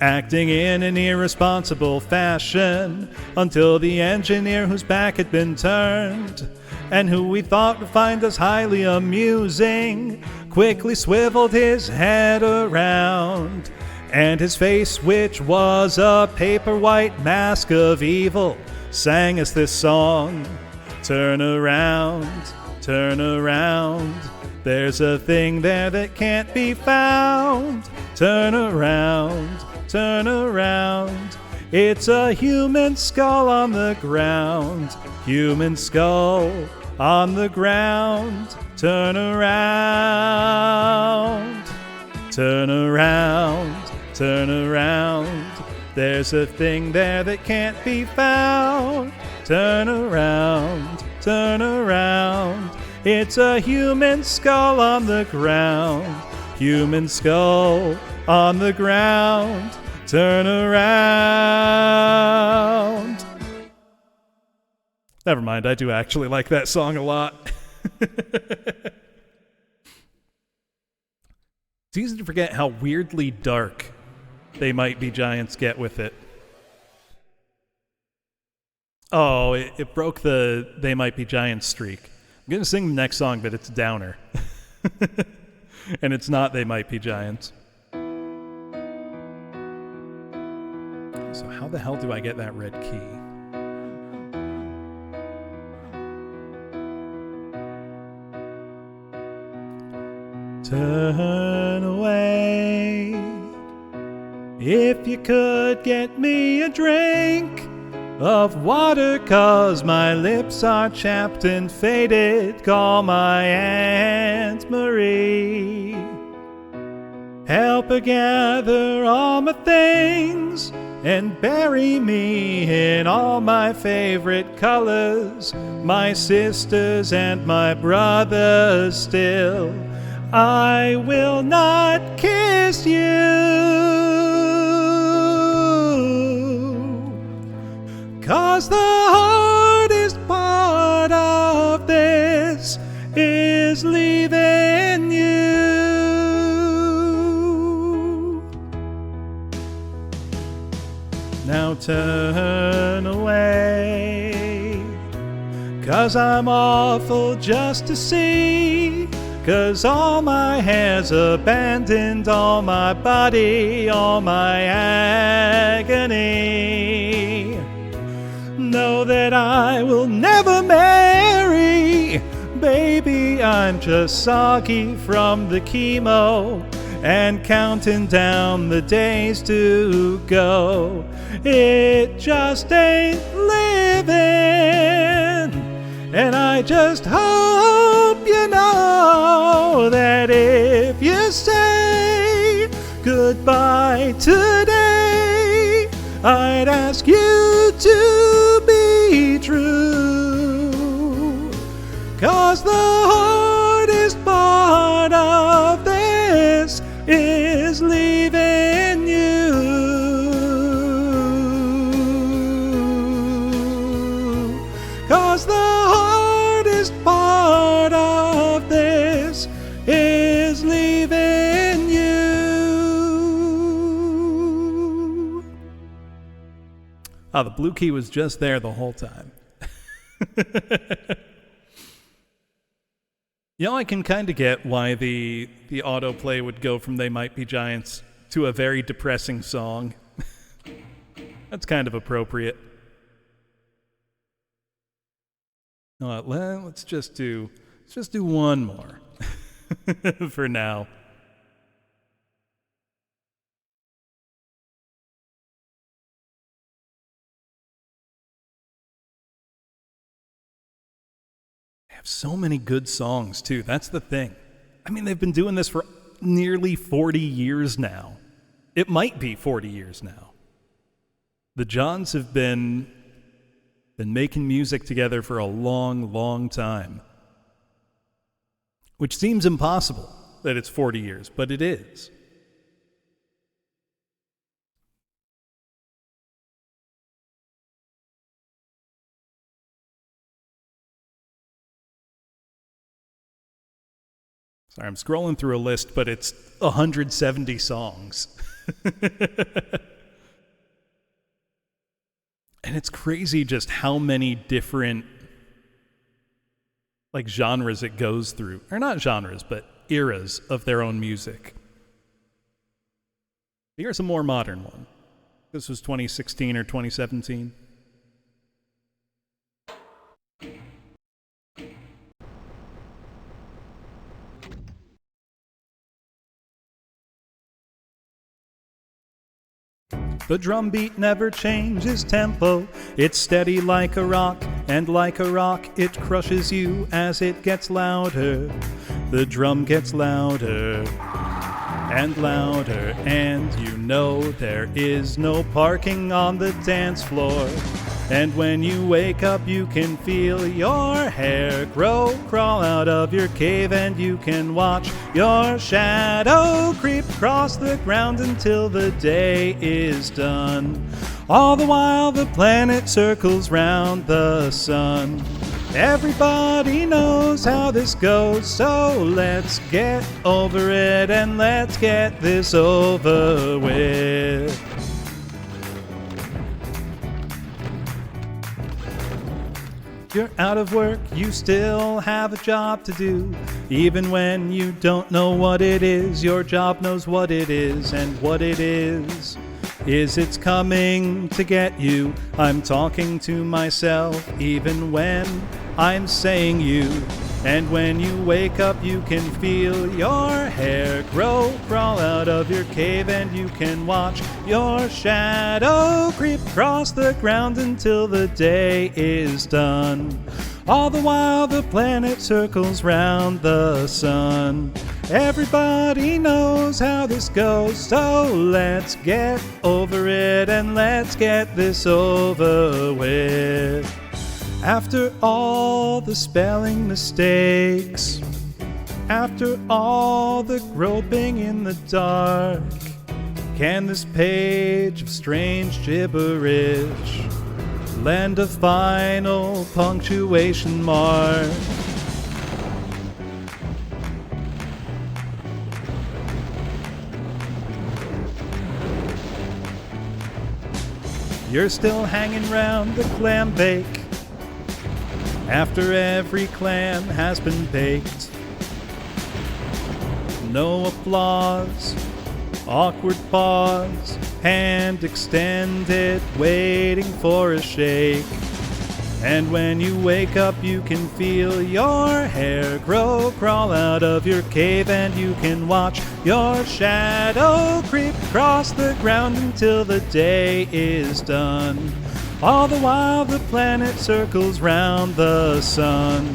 Speaker 1: acting in an irresponsible fashion until the engineer, whose back had been turned and who we thought would find us highly amusing, quickly swiveled his head around, and his face, which was a paper white mask of evil, sang us this song. Turn around, there's a thing there that can't be found. Turn around, it's a human skull on the ground. Human skull on the ground. Turn around, there's a thing there that can't be found. Turn around, it's a human skull on the ground. Human skull on the ground. Turn around. Never mind, I do actually like that song a lot. It's easy to forget how weirdly dark They Might Be Giants get with it. Oh, it broke the They Might Be Giants streak. I'm going to sing the next song, but it's a downer. And it's not They Might Be Giants. So how the hell do I get that red key? Turn away. If you could get me a drink of water, 'cause my lips are chapped and faded, call my Aunt Marie. Help her gather all my things and bury me in all my favorite colors, my sisters and my brothers still. I will not kiss you, 'cause the hardest part of this is leaving you. Now turn away, 'cause I'm awful just to see, 'cause all my hair's abandoned, all my body, all my agony. Know that I will never marry. Baby, I'm just soggy from the chemo and counting down the days to go. It just ain't living, and I just hope you know that if you say goodbye today, I'd ask you to be true. 'Cause the hardest part of this is leaving you. 'Cause the hardest part of this is leaving you. Oh, the blue key was just there the whole time. You know, I can kind of get why the autoplay would go from They Might Be Giants to a very depressing song. That's kind of appropriate. Let's just do one more for now. Have so many good songs too. That's the thing. I mean, they've been doing this for nearly 40 years now. It might be 40 years now. The Johns have been making music together for a long, long time. Which seems impossible that it's 40 years, but it is. Sorry, I'm scrolling through a list, but it's 170 songs. And it's crazy just how many different genres it goes through. Or not genres, but eras of their own music. Here's a more modern one. This was 2016 or 2017. The drum beat never changes tempo. It's steady like a rock, and like a rock, it crushes you as it gets louder. The drum gets louder and louder, and you know there is no parking on the dance floor. And when you wake up, you can feel your hair grow, crawl out of your cave, and you can watch your shadow creep across the ground until the day is done. All the while the planet circles round the sun. Everybody knows how this goes, so let's get over it and let's get this over with. You're out of work, you still have a job to do. Even when you don't know what it is, your job knows what it is, and what it is it's coming to get you. I'm talking to myself even when I'm saying you. And when you wake up, you can feel your hair grow, crawl out of your cave, and you can watch your shadow creep across the ground until the day is done. All the while the planet circles round the sun. Everybody knows how this goes, so let's get over it and let's get this over with. After all the spelling mistakes, after all the groping in the dark, can this page of strange gibberish lend a final punctuation mark? You're still hanging round the clam bake after every clam has been baked. no applause. Awkward pause, hand extended, waiting for a shake. And when you wake up, you can feel your hair grow, crawl out of your cave, and you can watch your shadow creep across the ground until the day is done. All the while the planet circles round the sun.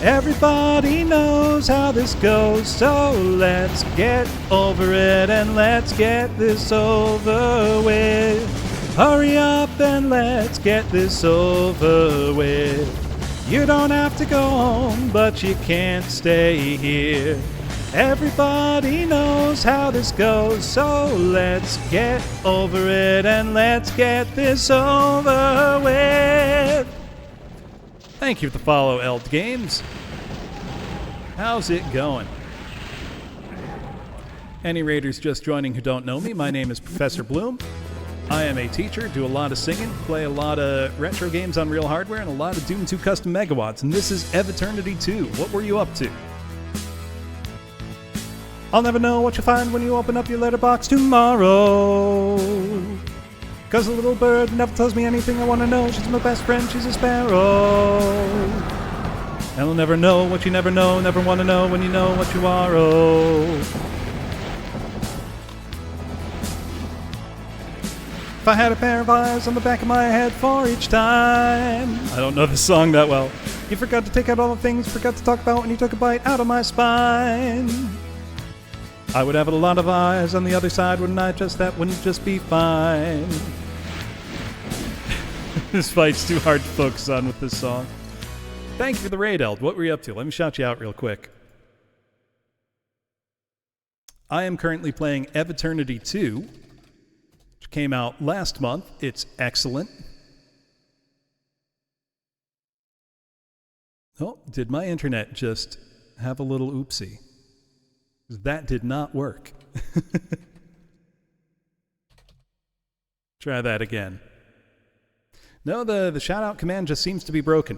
Speaker 1: Everybody knows how this goes, so let's get over it and let's get this over with. Hurry up and let's get this over with. You don't have to go home, but you can't stay here. Everybody knows how this goes, so let's get over it and let's get this over with. Thank you for the follow, Eld Games. How's it going? Any raiders just joining who don't know me, my name is Professor Bloom. I am a teacher, do a lot of singing, play a lot of retro games on real hardware, and a lot of Doom 2 custom megawatts, and this is Eviternity 2. What were you up to? I'll never know what you'll find when you open up your letterbox tomorrow. 'Cause a little bird never tells me anything I want to know. She's my best friend, she's a sparrow. And I'll never know what you never know, never want to know when you know what you are. If I had a pair of eyes on the back of my head for each time. I don't know this song that well. You forgot to take out all the things you forgot to talk about when you took a bite out of my spine. I would have a lot of eyes on the other side, wouldn't I? Just that wouldn't just be fine. This fight's too hard to focus on with this song. Thank you for the raid, Eld. What were you up to? Let me shout you out real quick. I am currently playing Eviternity 2, which came out last month. It's excellent. Oh, did my internet just have a little oopsie? That did not work. Try that again. No, the shout-out command just seems to be broken.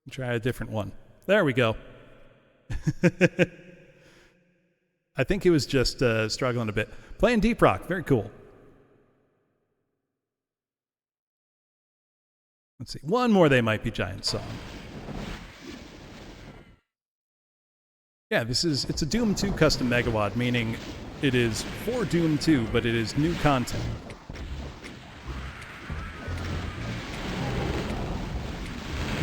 Speaker 1: Try a different one. There we go. I think it was just struggling a bit. Playing Deep Rock, very cool. Let's see, one more They Might Be Giants song. Yeah, it's a Doom 2 custom megawatt, meaning it is for Doom 2, but it is new content.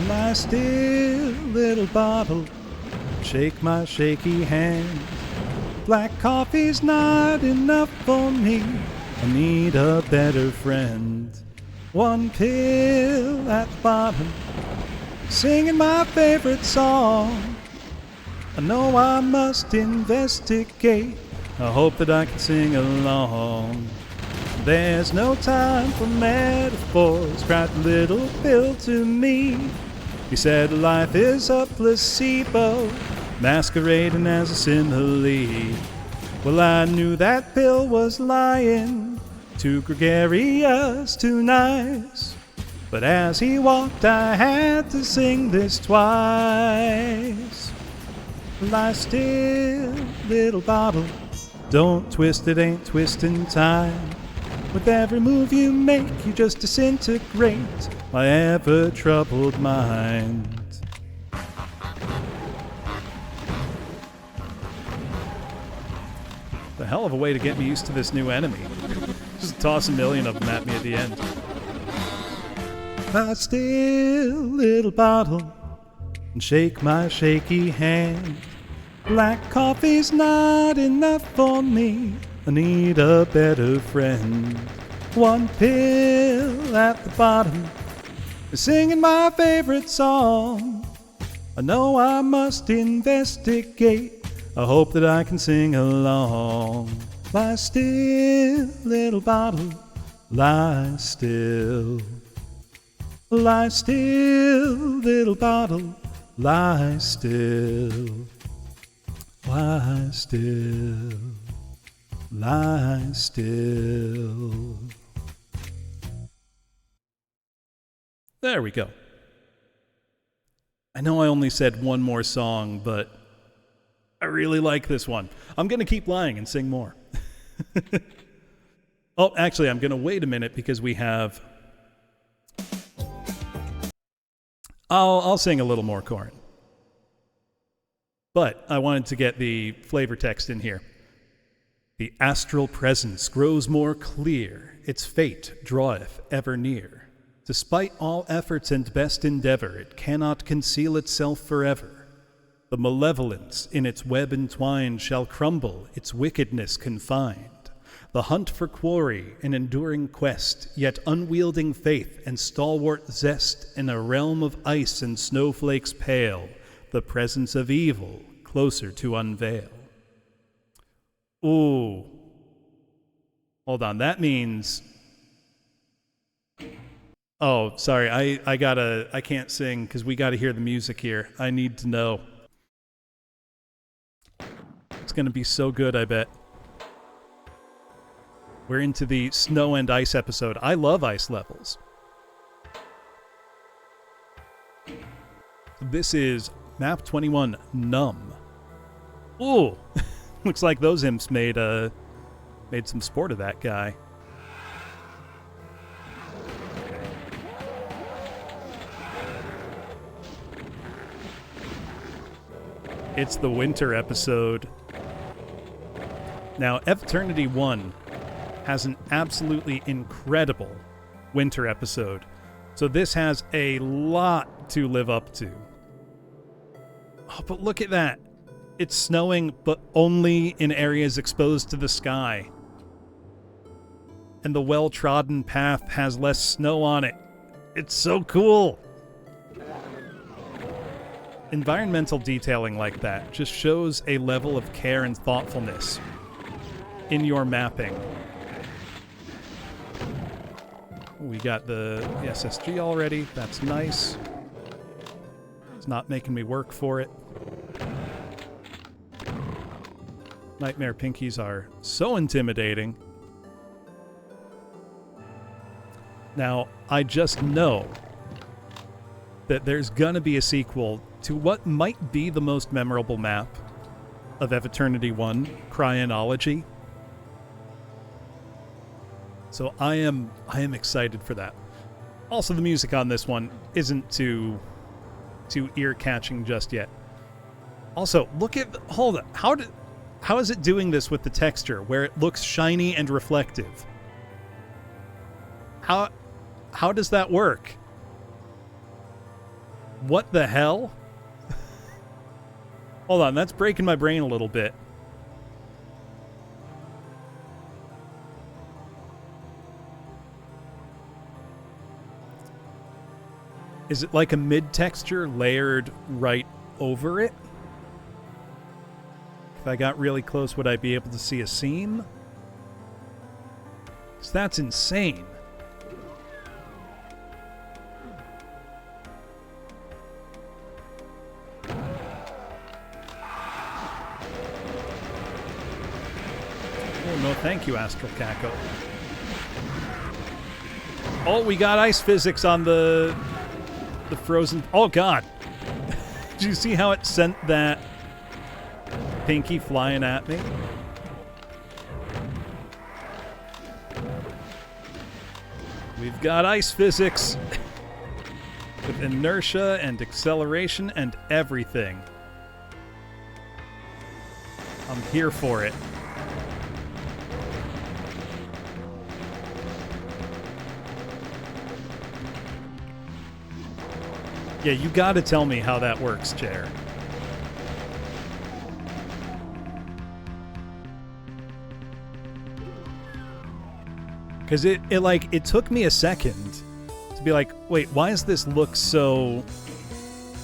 Speaker 1: Lie still, little bottle, shake my shaky hand. Black coffee's not enough for me, I need a better friend. One pill at the bottom, singing my favorite song. I know I must investigate, I hope that I can sing along. There's no time for metaphors, cried the little pill to me. He said life is a placebo, masquerading as a simile. Well, I knew that pill was lying, too gregarious, too nice. But as he walked, I had to sing this twice. Lie still, little bottle, don't twist, it ain't twisting time. With every move you make, you just disintegrate my ever-troubled mind. The hell of a way to get me used to this new enemy. Just toss a million of them at me at the end. Lie still, little bottle, and shake my shaky hand. Black coffee's not enough for me, I need a better friend. One pill at the bottom, singing my favorite song. I know I must investigate, I hope that I can sing along. Lie still, little bottle, lie still. Lie still, little bottle, lie still. Lie still, lie still. There we go. I know I only said one more song, but I really like this one. I'm going to keep lying and sing more. Oh, actually, I'm going to wait a minute because we have... I'll sing a little more Corn. But I wanted to get the flavor text in here. The astral presence grows more clear, its fate draweth ever near. Despite all efforts and best endeavor, it cannot conceal itself forever. The malevolence in its web entwined shall crumble, its wickedness confined. The hunt for quarry, an enduring quest, yet unwielding faith and stalwart zest in a realm of ice and snowflakes pale, the presence of evil closer to unveil. Ooh. Hold on, that means... Oh, sorry, I can't sing because we gotta hear the music here. I need to know. It's gonna be so good, I bet. We're into the snow and ice episode. I love ice levels. This is map 21, Numb. Ooh, looks like those imps made some sport of that guy. It's the winter episode. Now, Eviternity 1 has an absolutely incredible winter episode. So this has a lot to live up to. Oh, but look at that. It's snowing, but only in areas exposed to the sky. And the well-trodden path has less snow on it. It's so cool. Environmental detailing like that just shows a level of care and thoughtfulness in your mapping. We got the SSG already. That's nice. It's not making me work for it. Nightmare Pinkies are so intimidating. Now, I just know that there's gonna be a sequel to what might be the most memorable map of Eviternity 1, Cryonology. So I am excited for that. Also, the music on this one isn't too ear-catching just yet. Also, hold on. How is it doing this with the texture where it looks shiny and reflective? How does that work? What the hell? Hold on, that's breaking my brain a little bit. Is it like a mid-texture layered right over it? If I got really close, would I be able to see a seam? 'Cause that's insane. Oh, no thank you, Astral Caco. Oh, we got ice physics on the frozen... Oh, God. Did you see how it sent that Pinky flying at me? We've got ice physics with inertia and acceleration and everything. I'm here for it. Yeah, you gotta tell me how that works, Chair. Because it took me a second to be like, wait, why does this look so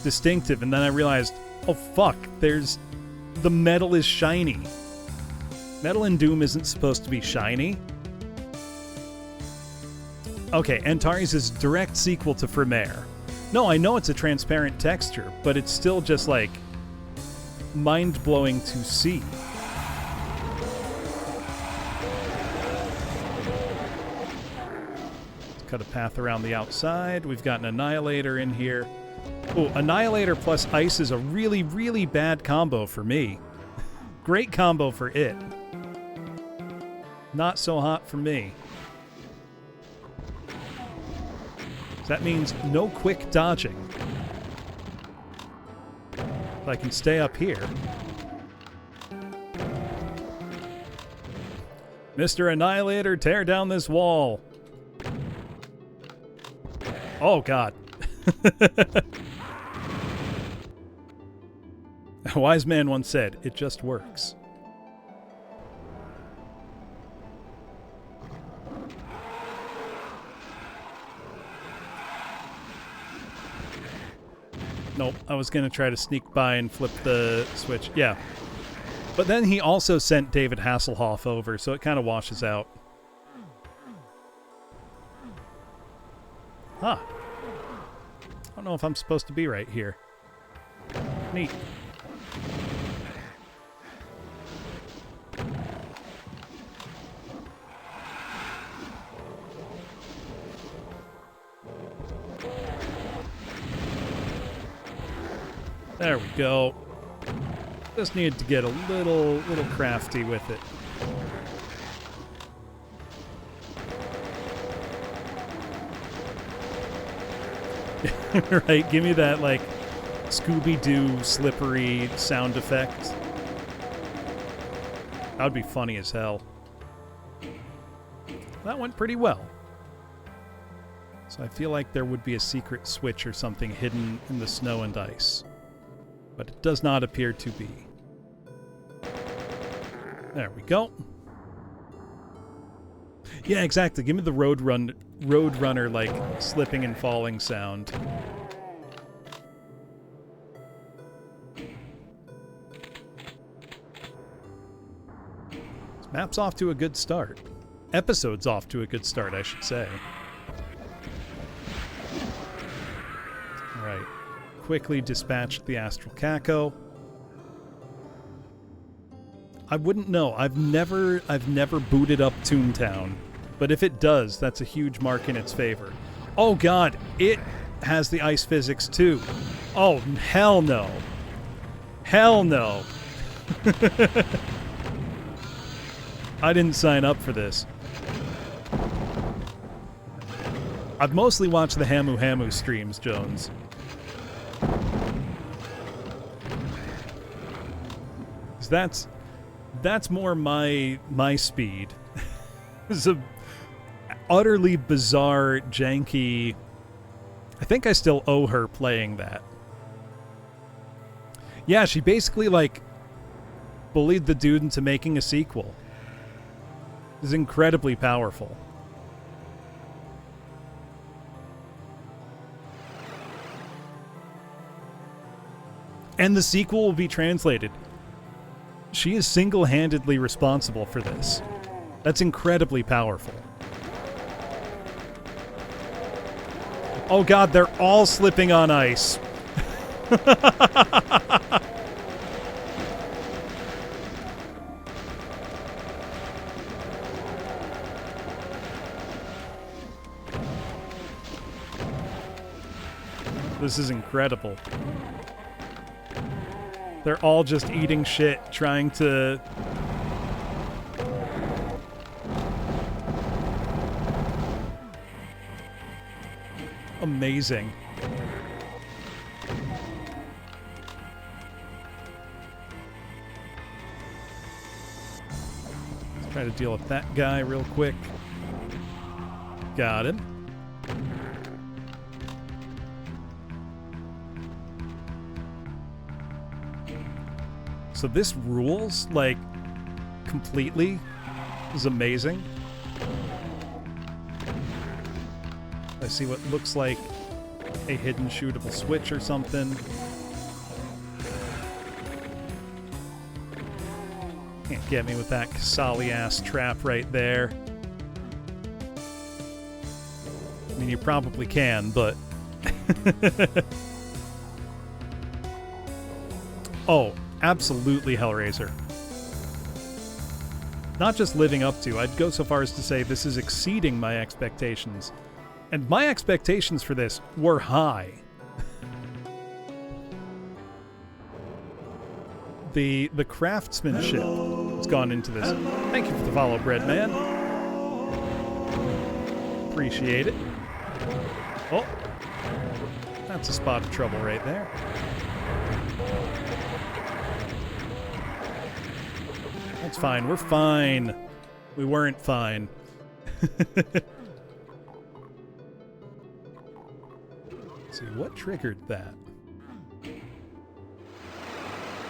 Speaker 1: distinctive? And then I realized, oh fuck, the metal is shiny. Metal in Doom isn't supposed to be shiny. Okay, Antares is direct sequel to Fremere. No, I know it's a transparent texture, but it's still just, like, mind-blowing to see. Let's cut a path around the outside. We've got an Annihilator in here. Oh, Annihilator plus Ice is a really, really bad combo for me. Great combo for it. Not so hot for me. So that means no quick dodging. If I can stay up here. Mr. Annihilator, tear down this wall. Oh, God. A wise man once said, it just works. Nope, I was going to try to sneak by and flip the switch. Yeah. But then he also sent David Hasselhoff over, so it kind of washes out. Huh. I don't know if I'm supposed to be right here. Neat. There we go. Just needed to get a little crafty with it. Right, give me that, like, Scooby-Doo slippery sound effect. That would be funny as hell. That went pretty well. So I feel like there would be a secret switch or something hidden in the snow and ice. But it does not appear to be. There we go. Yeah, exactly. Give me the Roadrunner, like, slipping and falling sound. This map's off to a good start. Episode's off to a good start, I should say. Alright. Quickly dispatch the Astral Caco. I wouldn't know. I've never booted up Toontown. But if it does, that's a huge mark in its favor. Oh god, it has the ice physics too. Oh, hell no. Hell no. I didn't sign up for this. I've mostly watched the Hamu Hamu streams, Jones. That's more my speed. It's a utterly bizarre, janky... I think I still owe her playing that. Yeah, she basically, like, bullied the dude into making a sequel. It's incredibly powerful. And the sequel will be translated. She is single-handedly responsible for this. That's incredibly powerful. Oh god, they're all slipping on ice. This is incredible. They're all just eating shit, trying to... Amazing. Let's try to deal with that guy real quick. Got him. So this rules, like, completely. Is amazing. I see what looks like a hidden shootable switch or something. Can't get me with that Kasali-ass trap right there. I mean, you probably can, but... Oh, absolutely Hellraiser. Not just living up to, I'd go so far as to say this is exceeding my expectations. And my expectations for this were high. The craftsmanship has gone into this. Thank you for the follow, Bread Man. Appreciate it. Oh, that's a spot of trouble right there. That's fine. We're fine. We weren't fine. Let's see, what triggered that?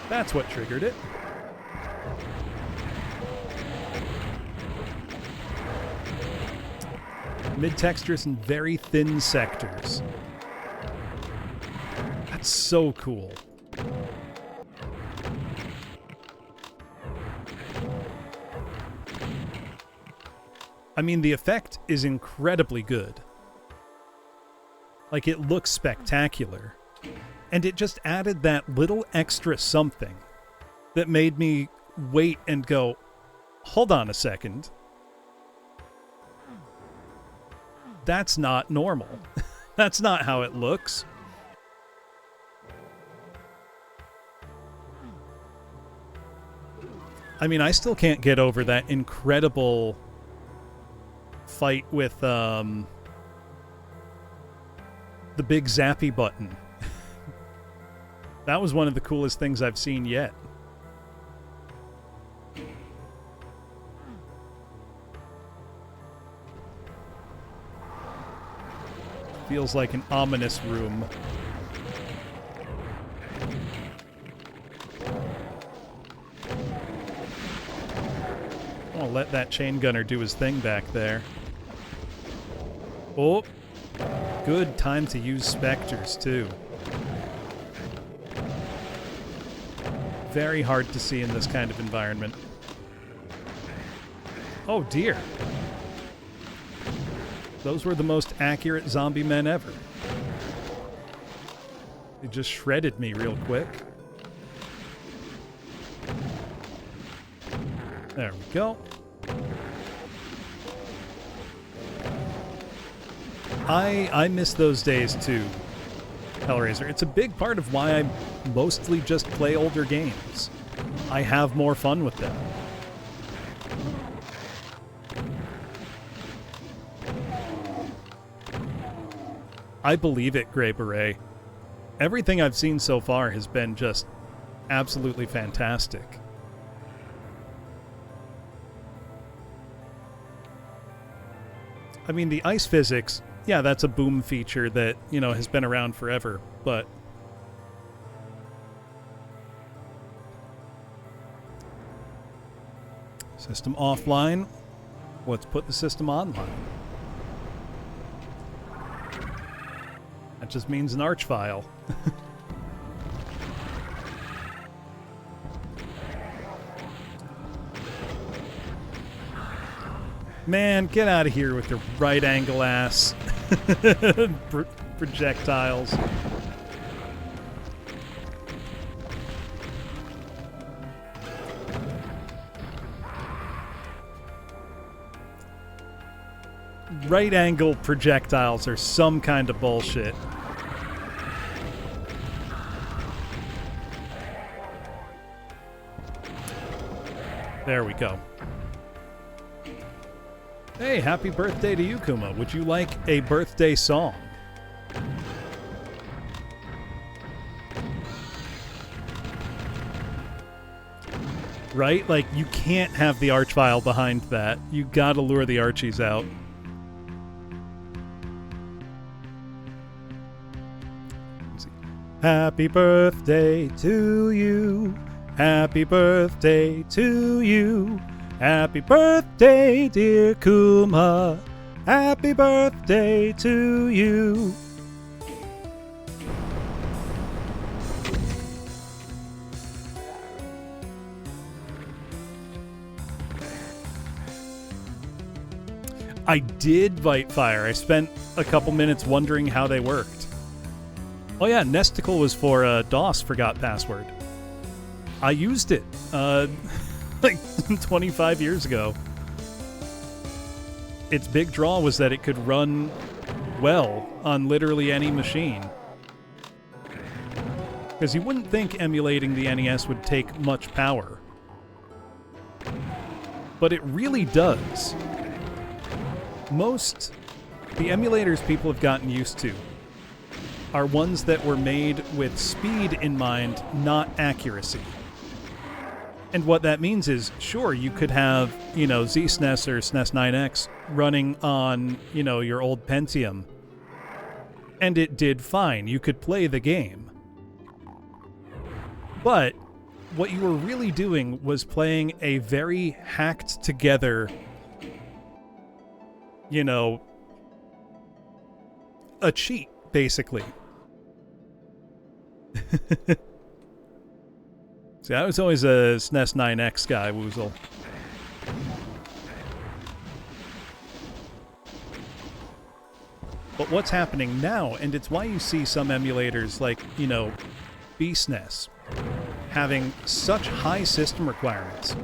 Speaker 1: That's what triggered it. Mid-texturous and very thin sectors. That's so cool. I mean, the effect is incredibly good. Like, it looks spectacular. And it just added that little extra something that made me wait and go, hold on a second. That's not normal. That's not how it looks. I mean, I still can't get over that incredible fight with the big zappy button. That was one of the coolest things I've seen yet. Feels like an ominous room. I'll let that chain gunner do his thing back there. Oh, good time to use specters too. Very hard to see in this kind of environment. Oh dear. Those were the most accurate zombie men ever. They just shredded me real quick. There we go. I miss those days too, Hellraiser. It's a big part of why I mostly just play older games. I have more fun with them. I believe it, Grey Beret. Everything I've seen so far has been just absolutely fantastic. I mean, the ice physics, yeah, that's a boom feature that, you know, has been around forever, but system offline. Let's put the system online. That just means an arch file. Man, get out of here with your right angle ass projectiles. Right angle projectiles are some kind of bullshit. There we go. Hey, happy birthday to you, Kuma. Would you like a birthday song? Right? Like, you can't have the archvile behind that. You gotta lure the Archies out. Let's see. Happy birthday to you. Happy birthday to you. Happy birthday, dear Kuma. Happy birthday to you. I did Vitefire. I spent a couple minutes wondering how they worked. Oh yeah, Nesticle was for DOS Forgot Password. I used it. Like 25 years ago. Its big draw was that it could run well on literally any machine. Because you wouldn't think emulating the NES would take much power. But it really does. The emulators people have gotten used to are ones that were made with speed in mind, not accuracy. And what that means is, sure, you could have, ZSNES or SNES 9X running on, your old Pentium. And it did fine. You could play the game. But what you were really doing was playing a very hacked together, a cheat, basically. See, I was always a SNES 9X guy, Woozle. But what's happening now, and it's why you see some emulators like, BSNES, having such high system requirements,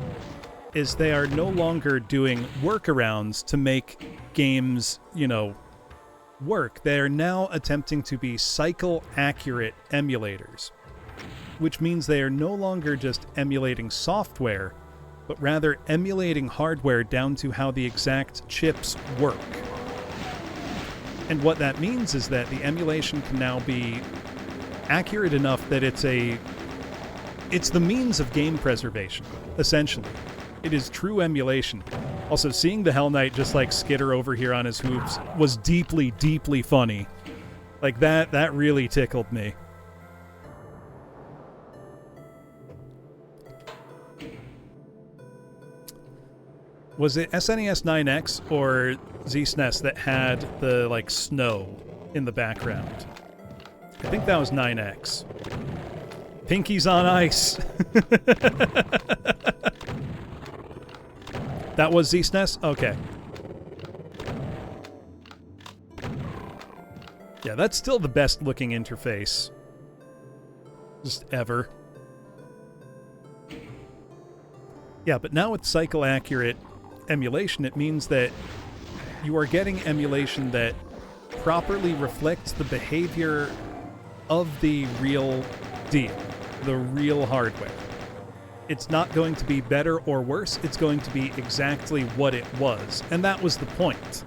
Speaker 1: is they are no longer doing workarounds to make games, work. They are now attempting to be cycle-accurate emulators, which means they are no longer just emulating software, but rather emulating hardware down to how the exact chips work. And what that means is that the emulation can now be accurate enough that it's the means of game preservation, essentially. It is true emulation. Also, seeing the Hell Knight just skitter over here on his hoops was deeply, deeply funny. That really tickled me. Was it SNES 9X or ZSNES that had the, snow in the background? I think that was 9X. Pinky's on ice. That was ZSNES? Okay. Yeah, that's still the best looking interface. Just ever. Yeah, but now with cycle-accurate emulation, it means that you are getting emulation that properly reflects the behavior of the real deal, the real hardware. It's not going to be better or worse, it's going to be exactly what it was, and that was the point.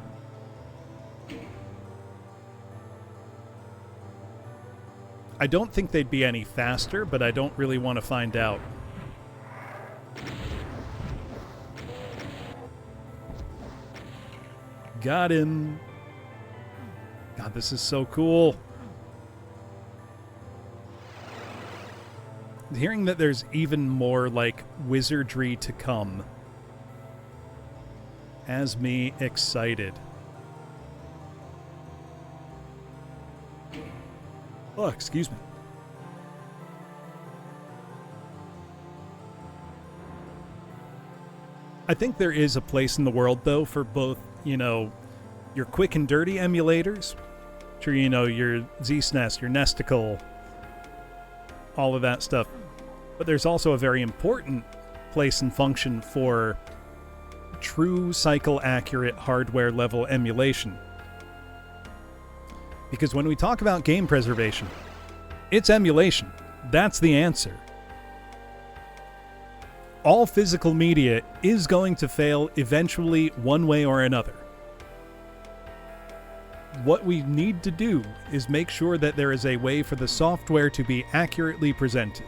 Speaker 1: I don't think they'd be any faster, but I don't really want to find out. Got him. God, this is so cool. Hearing that there's even more, wizardry to come has me excited. Oh, excuse me. I think there is a place in the world, though, for both, your quick and dirty emulators. Sure, your ZSNES, your Nesticle, all of that stuff. But there's also a very important place and function for true cycle-accurate hardware-level emulation. Because when we talk about game preservation, it's emulation. That's the answer. All physical media is going to fail eventually one way or another. What we need to do is make sure that there is a way for the software to be accurately presented,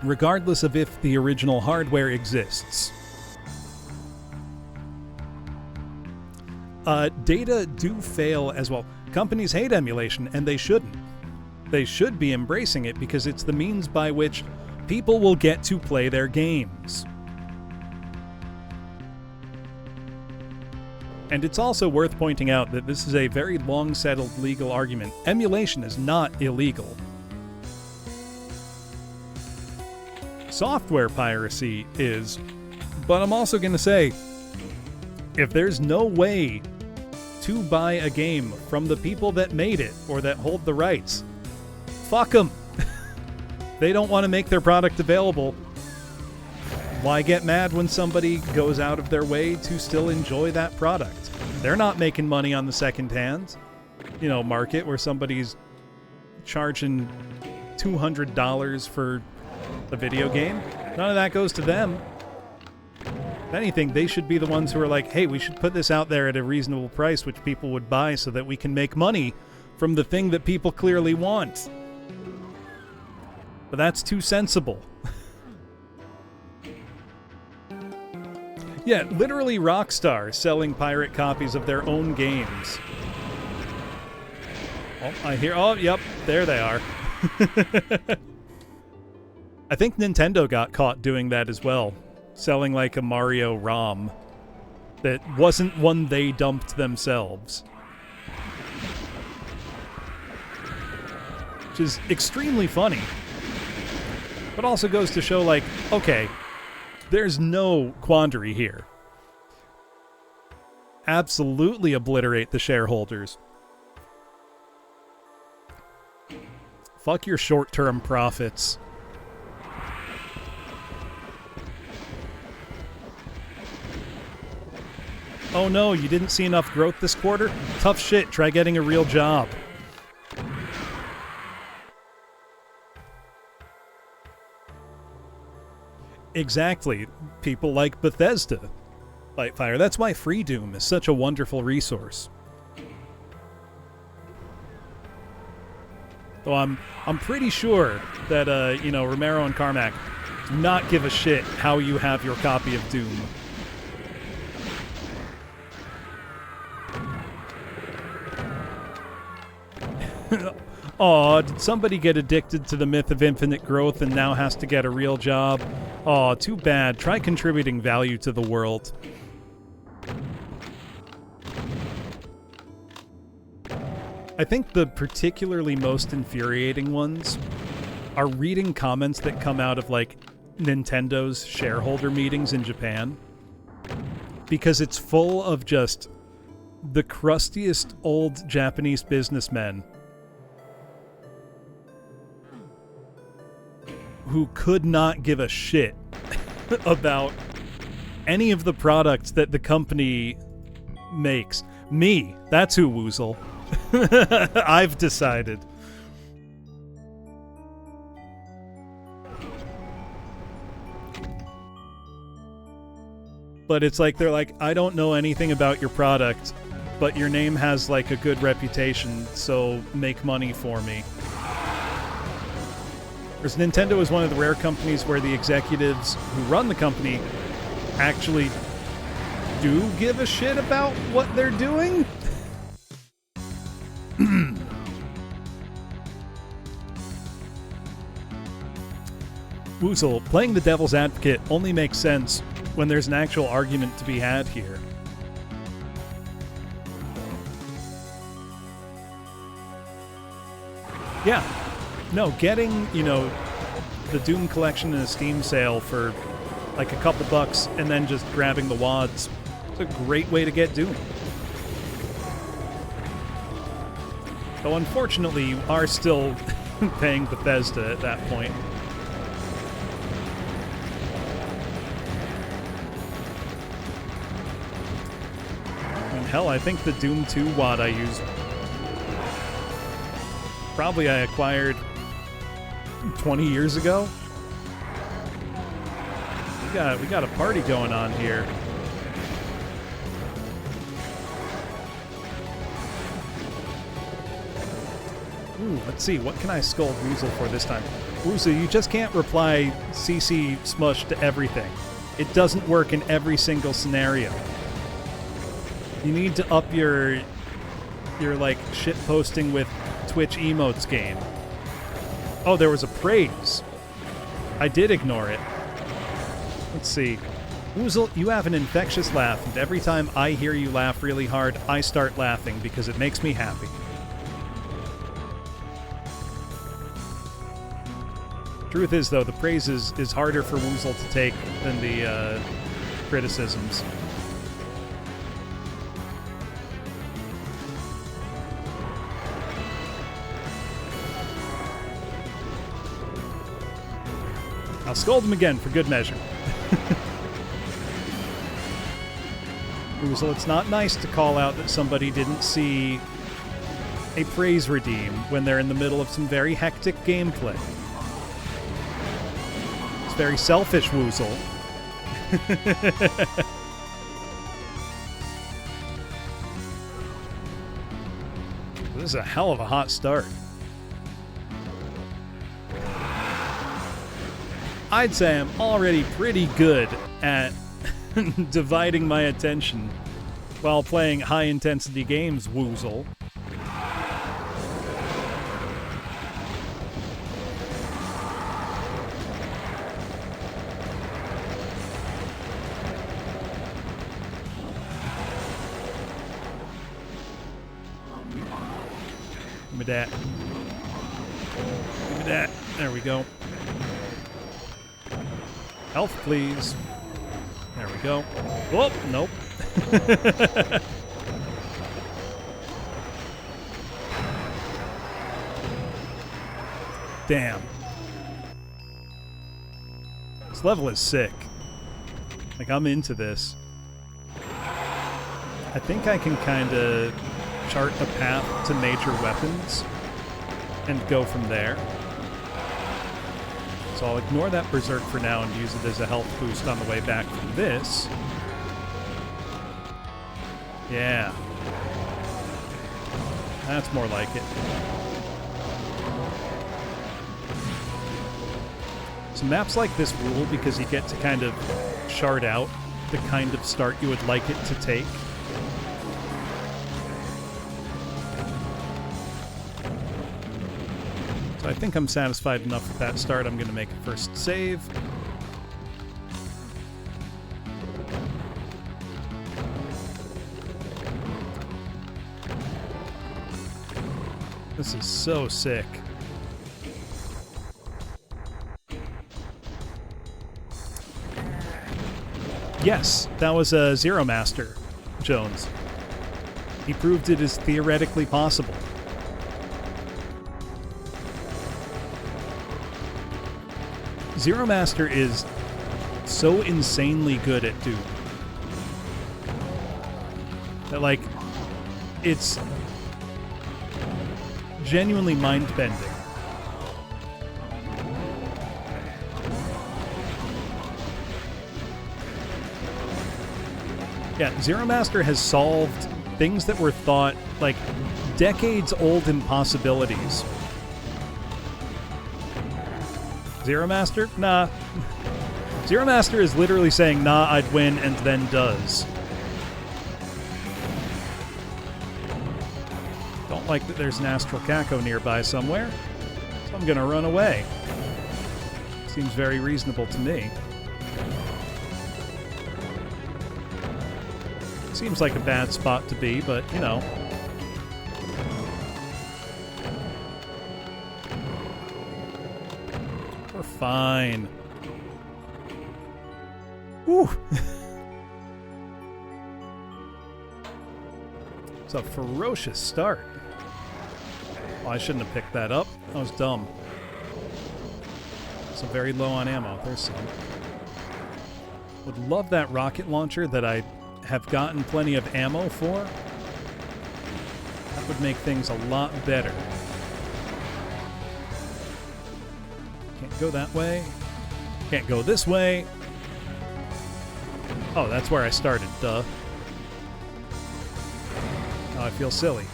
Speaker 1: regardless of if the original hardware exists. Data do fail as well. Companies hate emulation, and they shouldn't. They should be embracing it because it's the means by which people will get to play their games. And it's also worth pointing out that this is a very long-settled legal argument. Emulation is not illegal. Software piracy is, but I'm also going to say, if there's no way to buy a game from the people that made it or that hold the rights, fuck them. They don't want to make their product available. Why get mad when somebody goes out of their way to still enjoy that product? They're not making money on the second-hand, market where somebody's charging $200 for a video game. None of that goes to them. If anything, they should be the ones who are like, hey, we should put this out there at a reasonable price which people would buy so that we can make money from the thing that people clearly want. But that's too sensible. Yeah, literally Rockstar selling pirate copies of their own games. Oh, I hear... Oh, yep, there they are. I think Nintendo got caught doing that as well. Selling like a Mario ROM that wasn't one they dumped themselves. Which is extremely funny. But also goes to show, like, okay, there's no quandary here. Absolutely obliterate the shareholders. Fuck your short-term profits. Oh no, you didn't see enough growth this quarter? Tough shit, try getting a real job. Exactly. People like Bethesda. Lightfire. That's why Free Doom is such a wonderful resource. Though I'm pretty sure that, Romero and Carmack do not give a shit how you have your copy of Doom. Aw, did somebody get addicted to the myth of infinite growth and now has to get a real job? Aw, too bad. Try contributing value to the world. I think the particularly most infuriating ones are reading comments that come out of, like, Nintendo's shareholder meetings in Japan. Because it's full of just the crustiest old Japanese businessmen who could not give a shit about any of the products that the company makes. Me, that's who woozle. I've decided. But it's like, they're like, I don't know anything about your product, but your name has, like, a good reputation, so make money for me. Whereas Nintendo is one of the rare companies where the executives who run the company actually do give a shit about what they're doing. Woozle, playing the devil's advocate only makes sense when there's an actual argument to be had here. Yeah. No, getting, the Doom collection in a Steam sale for like a couple bucks and then just grabbing the wads, it's a great way to get Doom. Though unfortunately, you are still paying Bethesda at that point. I mean, hell, I think the Doom 2 wad I used, probably I acquired 20 years ago. We got a party going on here. Ooh, let's see, what can I scold Woozle for this time? Woozle, you just can't reply CC smush to everything. It doesn't work in every single scenario. You need to up your like shit posting with Twitch emotes game. Oh, there was a praise. I did ignore it. Let's see. Woozle, you have an infectious laugh, and every time I hear you laugh really hard, I start laughing because it makes me happy. Truth is, though, the praise is harder for Woozle to take than the criticisms. I'll scold him again for good measure. Woozle, it's not nice to call out that somebody didn't see a praise redeem when they're in the middle of some very hectic gameplay. It's very selfish, Woozle. This is a hell of a hot start. I'd say I'm already pretty good at dividing my attention while playing high-intensity games, Woozle. Give me that. Give me that. There we go. Health, please. There we go. Whoop, nope. Damn. This level is sick. Like, I'm into this. I think I can kind of chart a path to major weapons and go from there. So I'll ignore that Berserk for now and use it as a health boost on the way back from this. Yeah. That's more like it. So maps like this rule because you get to kind of chart out the kind of start you would like it to take. So I think I'm satisfied enough with that start. I'm going to make a first save. This is so sick. Yes, that was a Zero Master, Jones. He proved it is theoretically possible. Zero Master is so insanely good at Doom that, like, it's genuinely mind-bending. Yeah, Zero Master has solved things that were thought, like, decades-old impossibilities. Zero Master? Nah. Zero Master is literally saying, nah, I'd win, and then does. Don't like that there's an Astral Caco nearby somewhere, so I'm gonna run away. Seems very reasonable to me. Seems like a bad spot to be, but, you know. We're fine. Whew. It's a ferocious start. Oh, I shouldn't have picked that up. That was dumb. So very low on ammo. There's some. Would love that rocket launcher that I have gotten plenty of ammo for. That would make things a lot better. Can't go that way. Can't go this way. Oh, that's where I started, duh. Oh, I feel silly.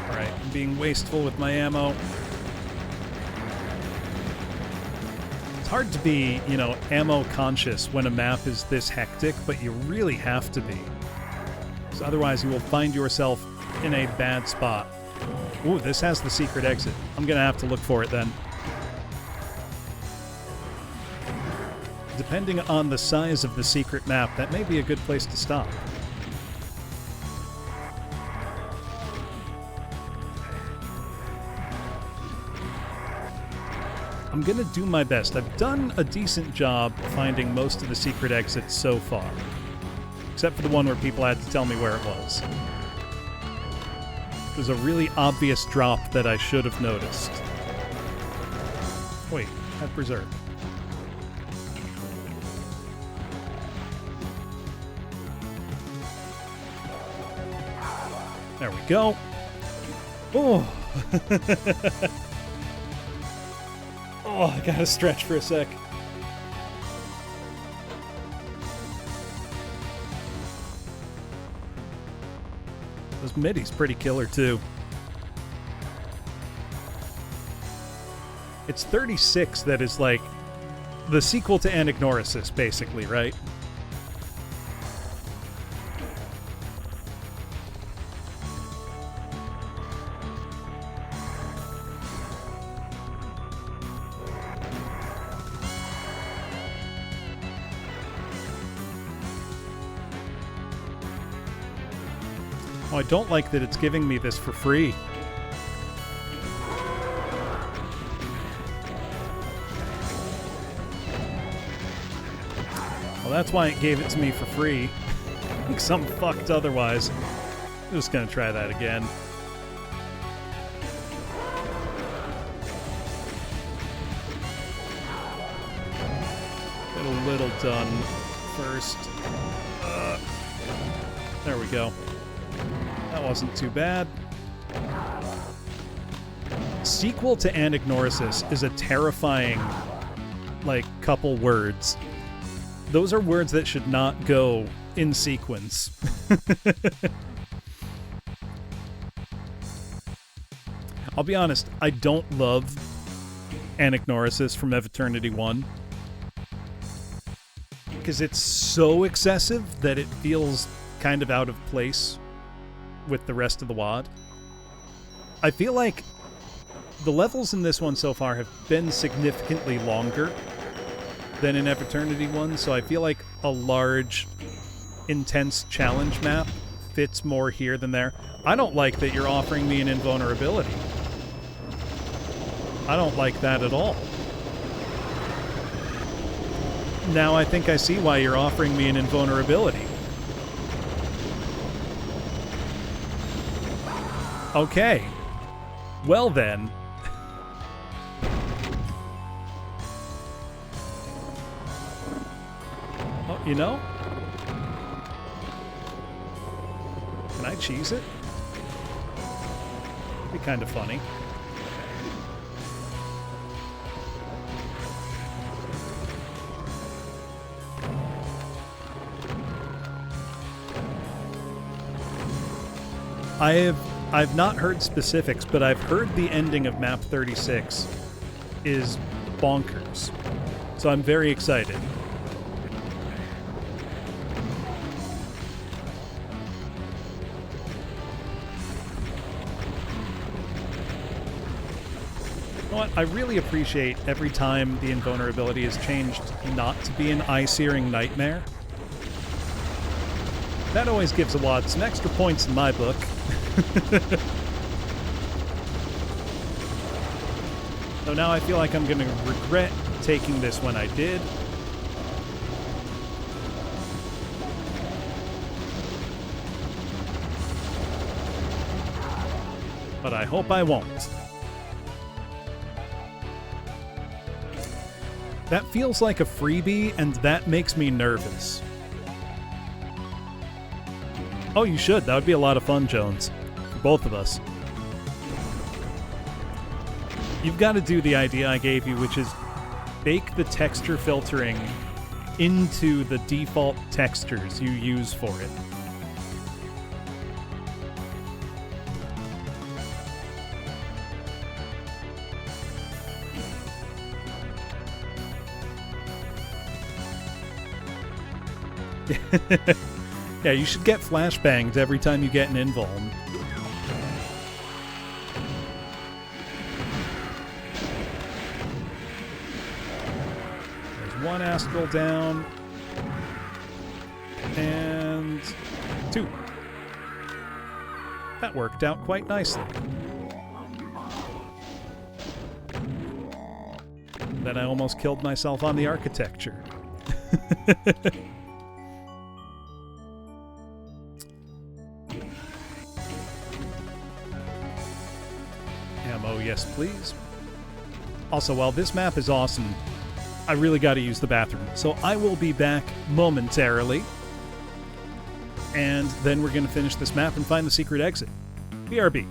Speaker 1: Alright, I'm being wasteful with my ammo. It's hard to be, you know, ammo conscious when a map is this hectic, but you really have to be. So otherwise you will find yourself in a bad spot. Ooh, this has the secret exit. I'm gonna have to look for it then. Depending on the size of the secret map, that may be a good place to stop. I'm gonna do my best. I've done a decent job finding most of the secret exits so far. Except for the one where people had to tell me where it was. It was a really obvious drop that I should have noticed. Wait, have Berserk. There we go. Oh. Oh, I gotta stretch for a sec. This MIDI's pretty killer, too. It's 36 that is, like, the sequel to Anagnorisis, basically, right? Oh, I don't like that it's giving me this for free. Well, that's why it gave it to me for free. Because I'm fucked otherwise. I'm just gonna try that again. Get a little done first. There we go. That wasn't too bad. Sequel to Anagnorisis is a terrifying, like, couple words. Those are words that should not go in sequence. I'll be honest, I don't love Anagnorisis from Eviternity 1. Because it's so excessive that it feels kind of out of place with the rest of the WAD. I feel like the levels in this one so far have been significantly longer than in Eviternity 1, so I feel like a large, intense challenge map fits more here than there. I don't like that you're offering me an invulnerability. I don't like that at all. Now I think I see why you're offering me an invulnerability. Okay. Well then. Oh, you know? Can I cheese it? It'd be kind of funny. I've not heard specifics, but I've heard the ending of map 36 is bonkers. So I'm very excited. You know what? I really appreciate every time the invulnerability is changed not to be an eye-searing nightmare. That always gives a WAD some extra points in my book. So now I feel like I'm going to regret taking this when I did. But I hope I won't. That feels like a freebie, and that makes me nervous. Oh, you should. That would be a lot of fun, Jones. For both of us. You've got to do the idea I gave you, which is bake the texture filtering into the default textures you use for it. Yeah, you should get flashbangs every time you get an invuln. There's one astral down. And 2. That worked out quite nicely. Then I almost killed myself on the architecture. Ammo, yes please. Also, while this map is awesome, I really got to use the bathroom. So I will be back momentarily. And then we're going to finish this map and find the secret exit. BRB.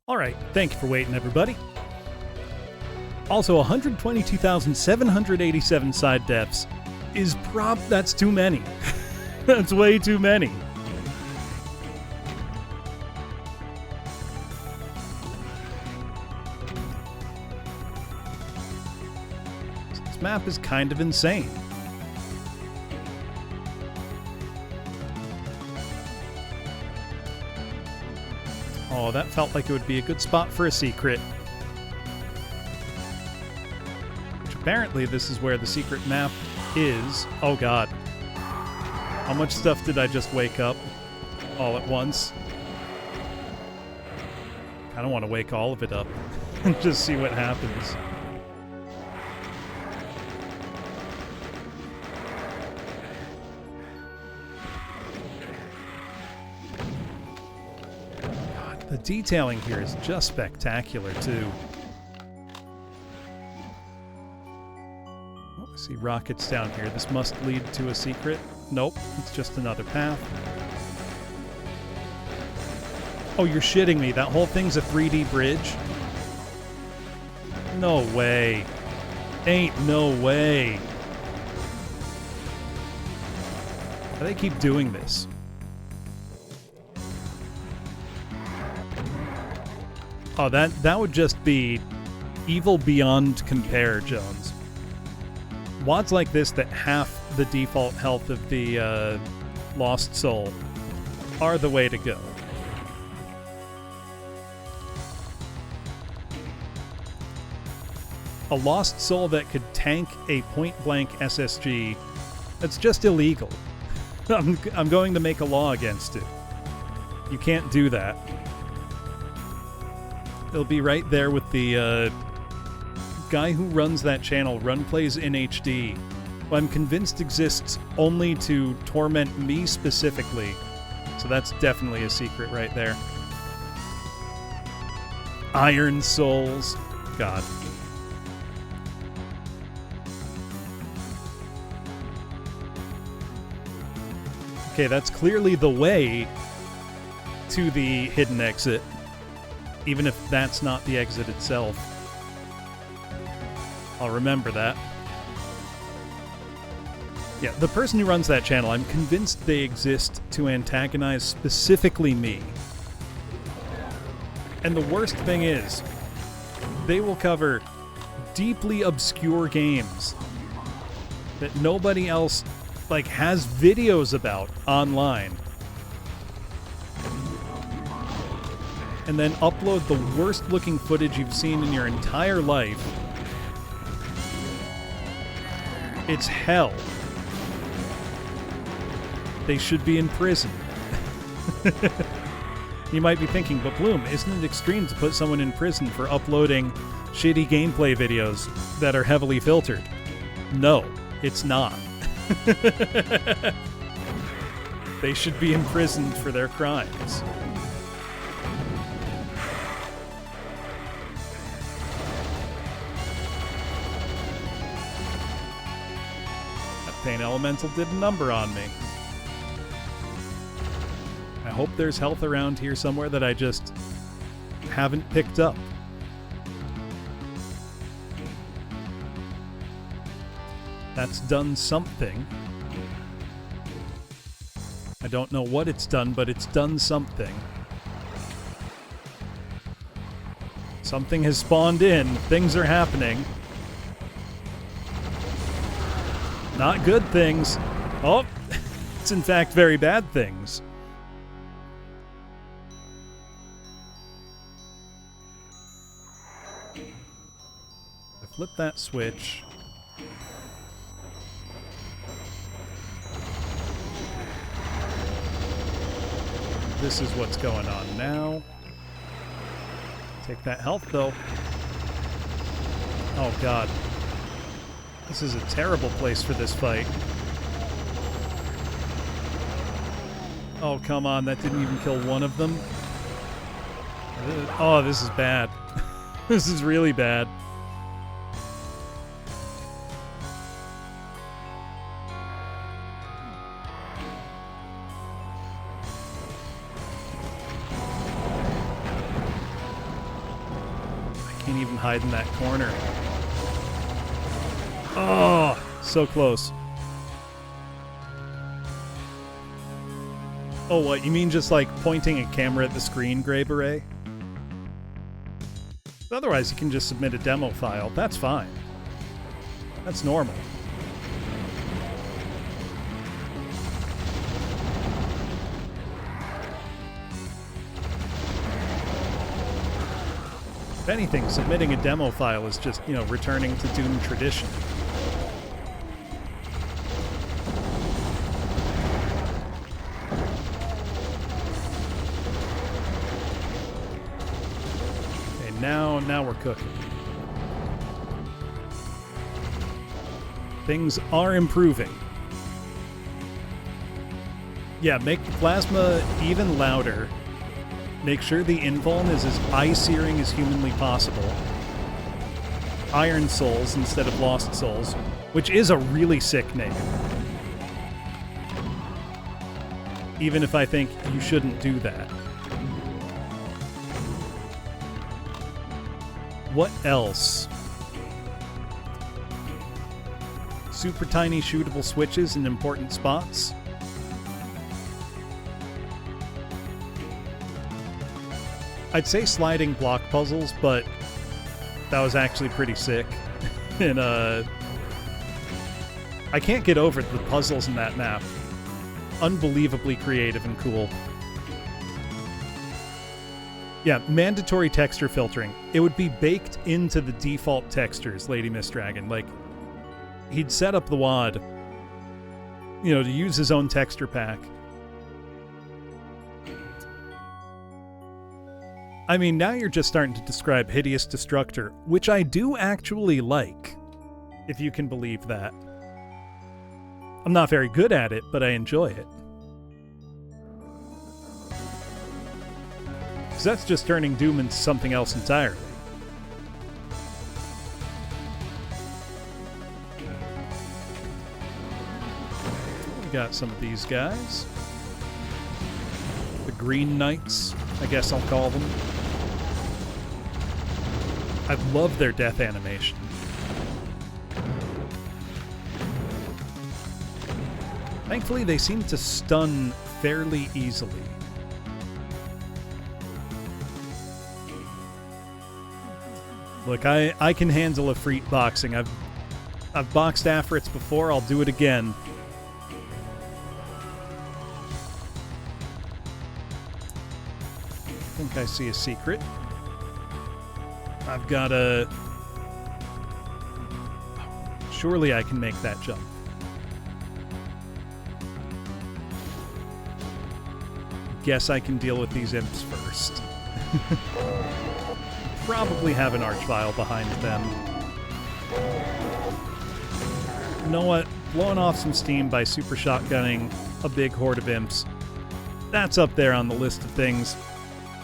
Speaker 1: All right, thank you for waiting, everybody. Also, 122,787 side defs is that's too many. That's way too many. This map is kind of insane. Oh, that felt like it would be a good spot for a secret. Which apparently this is where the secret map is. Oh god. How much stuff did I just wake up all at once? I don't want to wake all of it up and just see what happens. God, the detailing here is just spectacular, too. Oh, I see rockets down here. This must lead to a secret. Nope, it's just another path. Oh, you're shitting me. That whole thing's a 3D bridge? No way. Ain't no way. Why do they keep doing this? Oh, that would just be evil beyond compare, Jones. WADs like this that half the default health of the Lost Soul are the way to go. A Lost Soul that could tank a point-blank SSG, that's just illegal. I'm going to make a law against it. You can't do that. It'll be right there with the guy who runs that channel, Run Plays in HD, who I'm convinced exists only to torment me specifically. So that's definitely a secret right there. Iron Souls. God. Okay, that's clearly the way to the hidden exit, even if that's not the exit itself. I'll remember that. Yeah, the person who runs that channel, I'm convinced they exist to antagonize specifically me. And the worst thing is, they will cover deeply obscure games that nobody else has videos about online, and then upload the worst looking footage you've seen in your entire life. It's hell. They should be in prison. You might be thinking, but Bloom, isn't it extreme to put someone in prison for uploading shitty gameplay videos that are heavily filtered? No, it's not. They should be imprisoned for their crimes. That Pain Elemental did a number on me. I hope there's health around here somewhere that I just haven't picked up. That's done something. I don't know what it's done, but it's done something. Something has spawned in. Things are happening. Not good things. Oh, it's in fact very bad things. I flip that switch. This is what's going on now. Take that health, though. Oh, God. This is a terrible place for this fight. Oh, come on. That didn't even kill one of them. Oh, this is bad. This is really bad. Can't even hide in that corner. Oh, so close. Oh, what? You mean just like pointing a camera at the screen, Grey Beret? Otherwise, you can just submit a demo file. That's fine. That's normal. If anything, submitting a demo file is just, returning to Doom tradition. Okay, now we're cooking. Things are improving. Yeah, make the plasma even louder. Make sure the invuln is as eye-searing as humanly possible. Iron Souls instead of Lost Souls, which is a really sick name. Even if I think you shouldn't do that. What else? Super tiny shootable switches in important spots. I'd say sliding block puzzles, but that was actually pretty sick. And I can't get over the puzzles in that map. Unbelievably creative and cool. Yeah, mandatory texture filtering. It would be baked into the default textures, Lady Miss Dragon. Like, he'd set up the WAD, to use his own texture pack. I mean, now you're just starting to describe Hideous Destructor, which I do actually like, if you can believe that. I'm not very good at it, but I enjoy it. Because that's just turning Doom into something else entirely. We got some of these guys. The Green Knights, I guess I'll call them. I love their death animation. Thankfully, they seem to stun fairly easily. Look, I can handle a Freet boxing. I've boxed Afrits before, I'll do it again. I think I see a secret. I've got a... Surely I can make that jump. Guess I can deal with these imps first. Probably have an archvile behind them. You know what? Blowing off some steam by super shotgunning a big horde of imps. That's up there on the list of things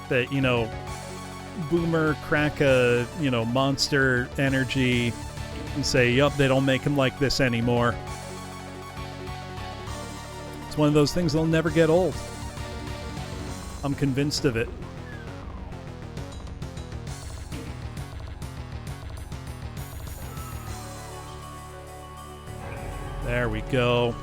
Speaker 1: that, Boomer crack a, monster energy and say, yup, they don't make him like this anymore. It's one of those things that'll never get old. I'm convinced of it. There we go.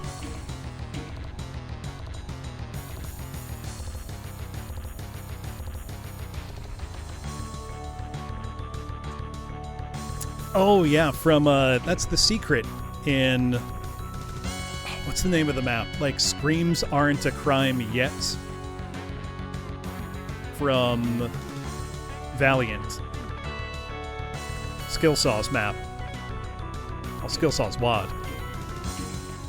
Speaker 1: Oh, yeah, from, that's the secret in... What's the name of the map? Like, Screams Aren't a Crime Yet? From Valiant. Skillsaw's map. Oh, Skillsaw's WAD.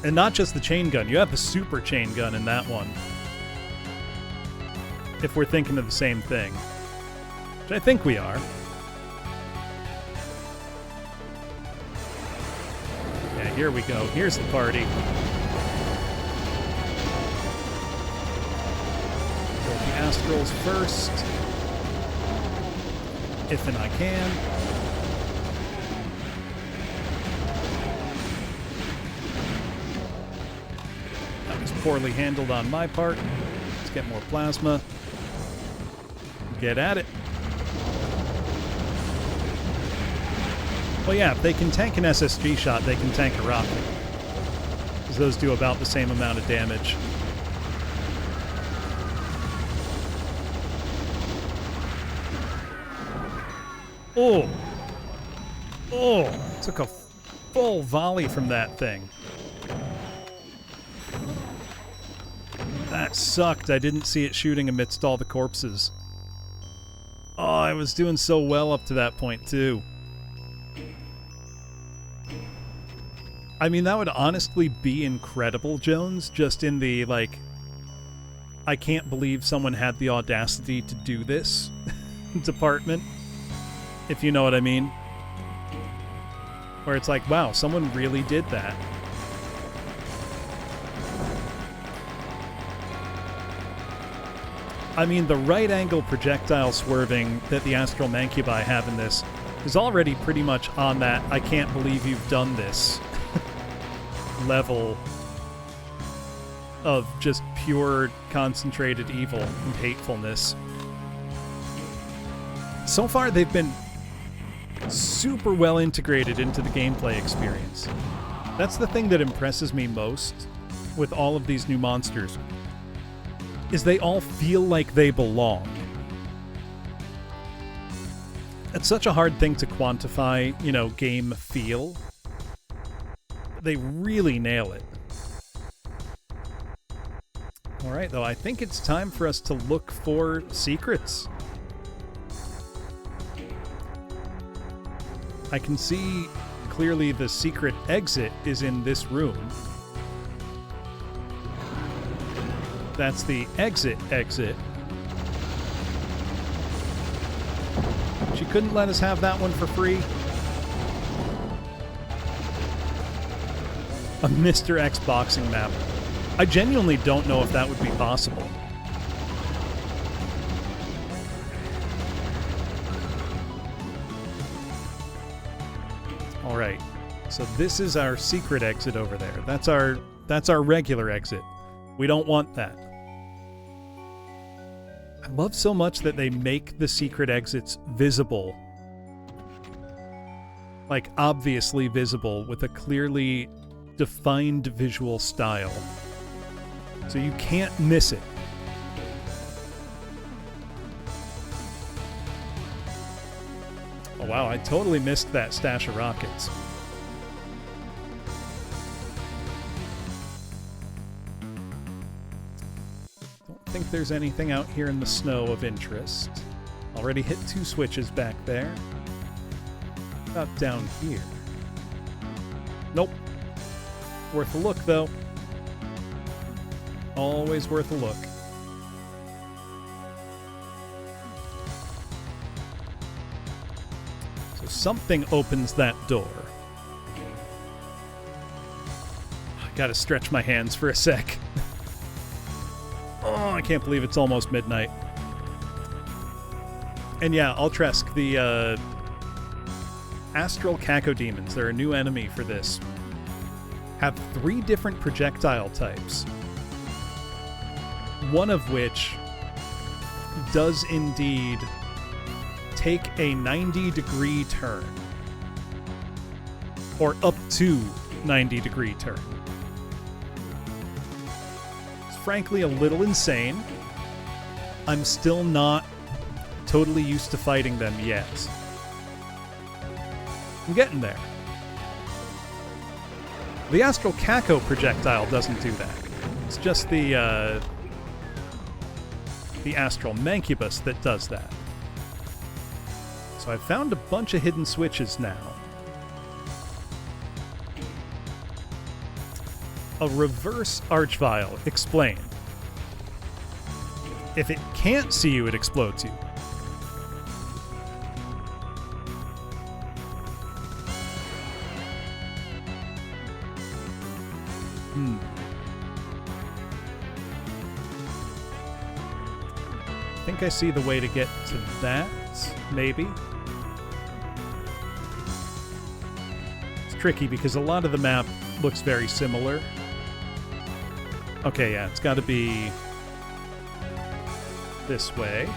Speaker 1: And not just the chain gun. You have the super chain gun in that one. If we're thinking of the same thing. Which I think we are. Yeah, here we go. Here's the party. Go with the Astrals first. If and I can. That was poorly handled on my part. Let's get more plasma. Get at it. Well, yeah, if they can tank an SSG shot, they can tank a rocket. Because those do about the same amount of damage. Oh! Oh! Took a full volley from that thing. That sucked. I didn't see it shooting amidst all the corpses. Oh, I was doing so well up to that point, too. I mean, that would honestly be incredible, Jones, just in the, like, I can't believe someone had the audacity to do this department, if you know what I mean. Where it's like, wow, someone really did that. I mean, the right-angle projectile swerving that the Astral Mancubi have in this is already pretty much on that I can't believe you've done this level of just pure concentrated evil and hatefulness. So far, they've been super well integrated into the gameplay experience. That's the thing that impresses me most with all of these new monsters, is they all feel like they belong. It's such a hard thing to quantify, you know, game feel. They really nail it. Alright, though, I think it's time for us to look for secrets. I can see clearly the secret exit is in this room. That's the exit. She couldn't let us have that one for free. A Mr. X boxing map. I genuinely don't know if that would be possible. All right. So this is our secret exit over there. That's our regular exit. We don't want that. I love so much that they make the secret exits visible. Like, obviously visible with a clearly defined visual style. So you can't miss it. Oh wow, I totally missed that stash of rockets. Don't think there's anything out here in the snow of interest. Already hit 2 switches back there. About down here. Nope. Worth a look, though. Always worth a look. So something opens that door. I gotta stretch my hands for a sec. Oh, I can't believe it's almost midnight. And yeah, Ultresk, the Astral Cacodemons, they're a new enemy for this, have 3 different projectile types. One of which does indeed take a 90-degree turn. Or up to 90-degree turn. It's frankly a little insane. I'm still not totally used to fighting them yet. I'm getting there. The Astral Caco projectile doesn't do that. It's just the Astral Mancubus that does that. So I've found a bunch of hidden switches now. A reverse Archvile. Explain. If it can't see you, it explodes you. I think I see the way to get to that, maybe. It's tricky because a lot of the map looks very similar. Okay, yeah, it's got to be this way.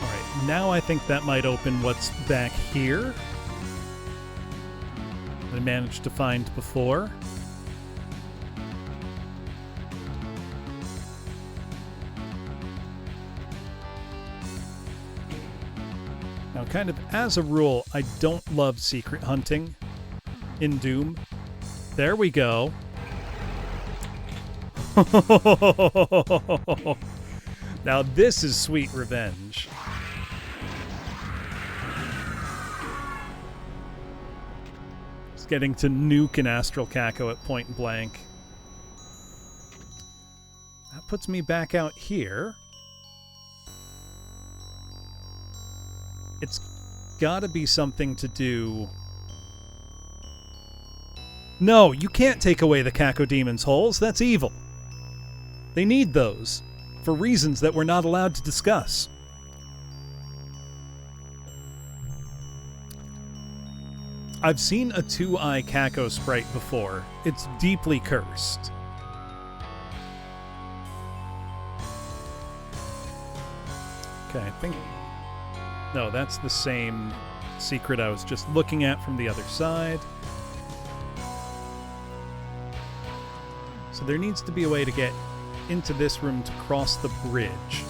Speaker 1: Alright, now I think that might open what's back here. I managed to find before. Now, kind of as a rule, I don't love secret hunting in Doom. There we go. Now this is sweet revenge. Just getting to nuke an Astral Caco at point blank. That puts me back out here. It's gotta be something to do... No, you can't take away the Cacodemon's holes. That's evil. They need those, for reasons that we're not allowed to discuss. I've seen a 2-eye Caco sprite before. It's deeply cursed. Okay, I think... No, that's the same secret I was just looking at from the other side. So there needs to be a way to get into this room to cross the bridge.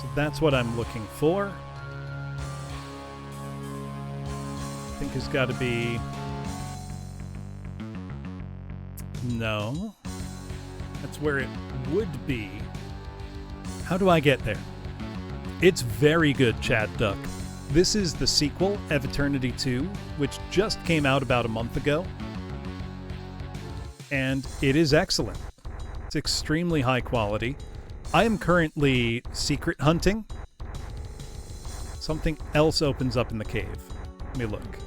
Speaker 1: So that's what I'm looking for. I think there's got to be... No. That's where it would be. How do I get there? It's very good, Chad Duck. This is the sequel, Eviternity 2, which just came out about a month ago. And it is excellent. It's extremely high quality. I am currently secret hunting. Something else opens up in the cave. Let me look.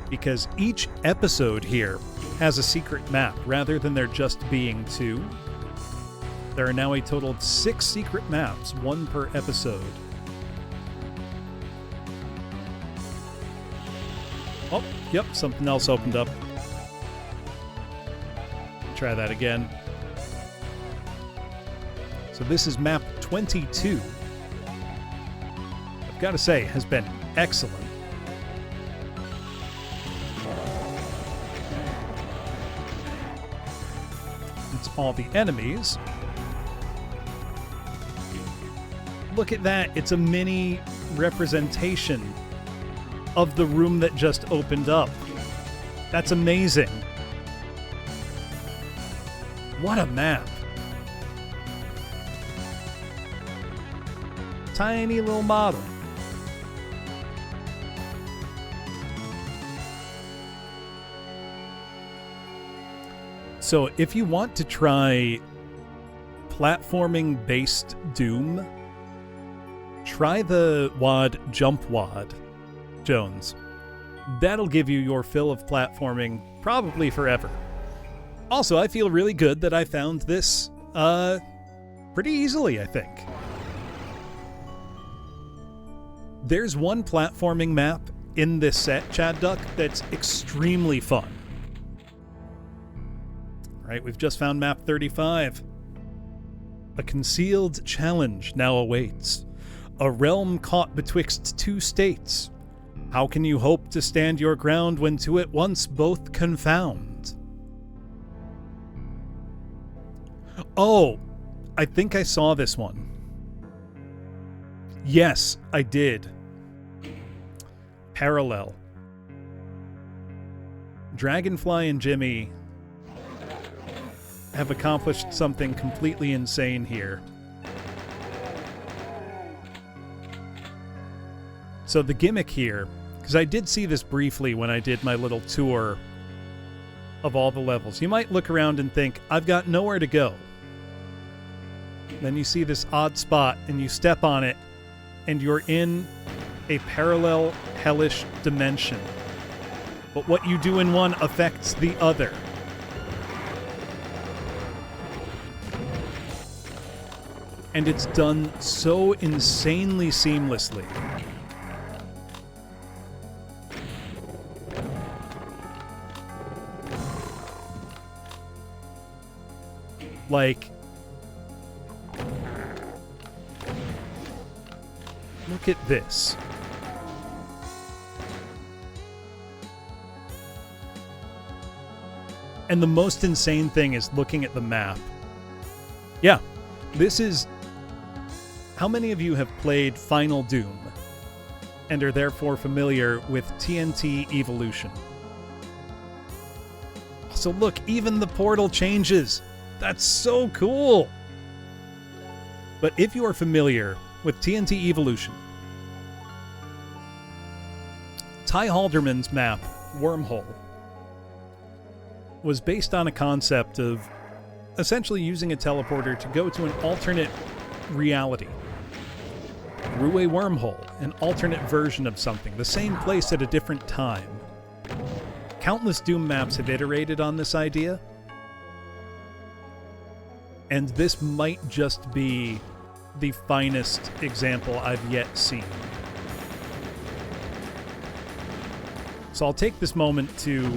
Speaker 1: Because each episode here has a secret map, rather than there just being 2. There are now a total of 6 secret maps, 1 per episode. Oh, yep, something else opened up. Try that again. So this is map 22. I've got to say, has been excellent. It's all the enemies. Look at that. It's a mini representation of the room that just opened up. That's amazing. What a map. Tiny little model. So if you want to try platforming-based Doom, try the WAD Jump WAD, Jones. That'll give you your fill of platforming probably forever. Also, I feel really good that I found this pretty easily, I think. There's one platforming map in this set, Chad Duck, that's extremely fun. Right, we've just found map 35. A concealed challenge now awaits. A realm caught betwixt 2 states. How can you hope to stand your ground when 2 at once both confound? Oh, I think I saw this one. Yes, I did. Parallel. Dragonfly and Jimmy have accomplished something completely insane here. So the gimmick here, because I did see this briefly when I did my little tour of all the levels. You might look around and think, I've got nowhere to go. Then you see this odd spot and you step on it and you're in a parallel hellish dimension. But what you do in one affects the other. And it's done so insanely seamlessly. Like, look at this. And the most insane thing is looking at the map. Yeah, this is... How many of you have played Final Doom and are therefore familiar with TNT Evolution? So look, even the portal changes. That's so cool. But if you are familiar with TNT Evolution, Ty Halderman's map, Wormhole, was based on a concept of essentially using a teleporter to go to an alternate reality. Through a wormhole, an alternate version of something, the same place at a different time. Countless Doom maps have iterated on this idea, and this might just be the finest example I've yet seen. So I'll take this moment to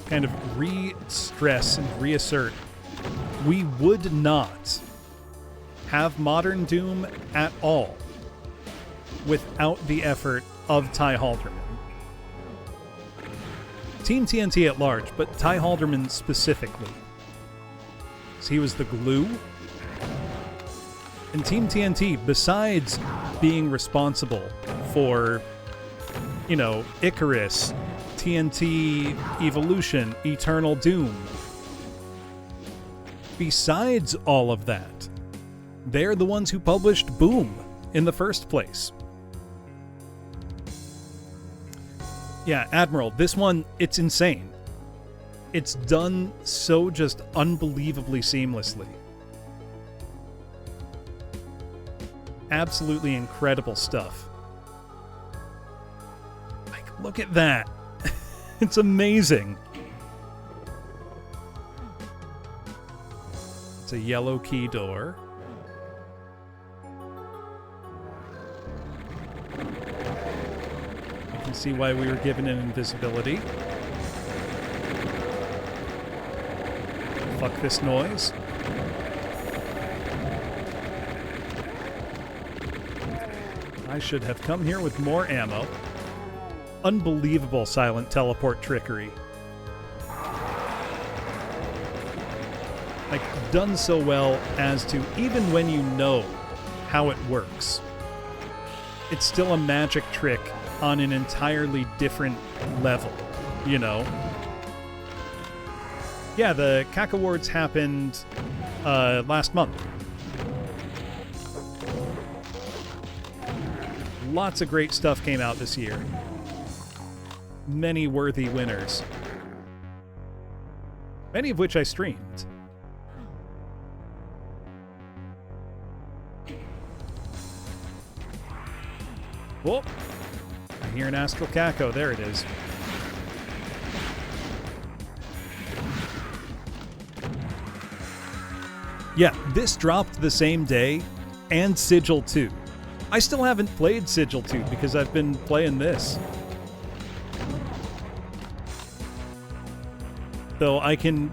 Speaker 1: kind of re-stress and reassert, we would not have modern Doom at all without the effort of Ty Halderman. Team TNT at large, but Ty Halderman specifically. So he was the glue. And Team TNT, besides being responsible for, you know, Icarus, TNT Evolution, Eternal Doom, besides all of that, they're the ones who published Boom in the first place. Yeah, Admiral, this one, it's insane. It's done so just unbelievably seamlessly. Absolutely incredible stuff. Like, look at that. It's amazing. It's a yellow key door. You can see why we were given an invisibility. Fuck this noise. I should have come here with more ammo. Unbelievable silent teleport trickery. Like, done so well as to, even when you know how it works, it's still a magic trick on an entirely different level, you know? Yeah, the CAC Awards happened last month. Lots of great stuff came out this year. Many worthy winners. Many of which I streamed. Whoa! I hear an Astral Caco. There it is. Yeah, this dropped the same day, and Sigil 2. I still haven't played Sigil 2 because I've been playing this. Though I can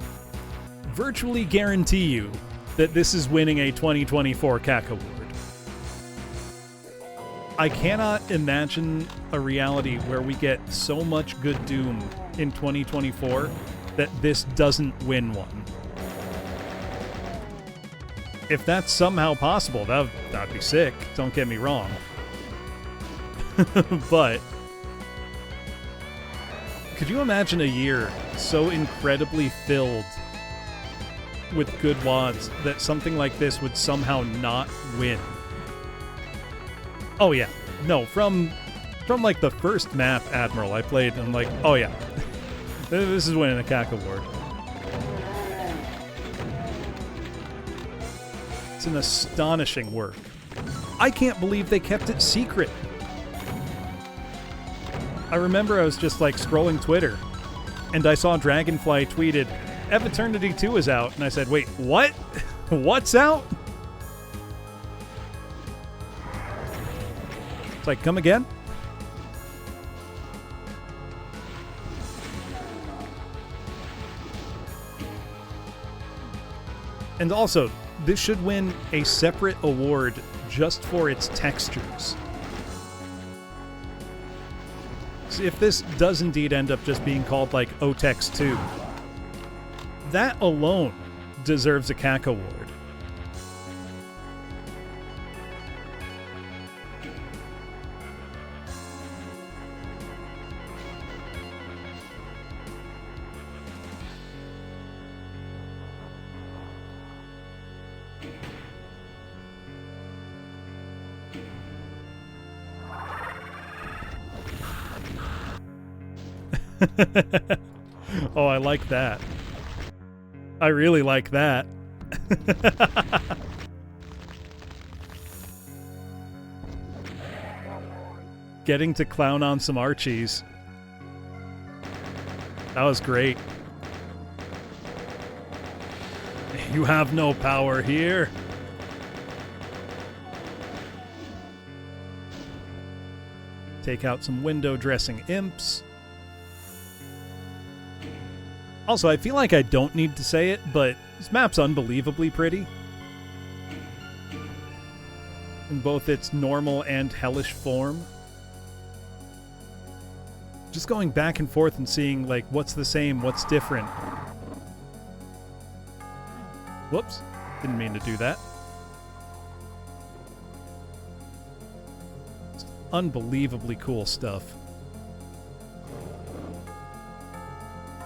Speaker 1: virtually guarantee you that this is winning a 2024 CAC Award. I cannot imagine a reality where we get so much good Doom in 2024 that this doesn't win one. If that's somehow possible, that'd be sick. Don't get me wrong. But could you imagine a year so incredibly filled with good wads that something like this would somehow not win? Oh yeah. No, from like the first map, Admiral, I played, and I'm like, oh yeah. This is winning a CAC Award. It's an astonishing work. I can't believe they kept it secret. I remember I was just like scrolling Twitter, and I saw Dragonfly tweeted, Eviternity 2 is out, and I said, wait, what? What's out? It's like, come again? And also, this should win a separate award just for its textures. So if this does indeed end up just being called like OTEX 2, that alone deserves a CAC Award. Oh, I like that. I really like that. Getting to clown on some Archies. That was great. You have no power here. Take out some window dressing imps. Also, I feel like I don't need to say it, but this map's unbelievably pretty. In both its normal and hellish form. Just going back and forth and seeing, like, what's the same, what's different. Whoops. Didn't mean to do that. It's unbelievably cool stuff.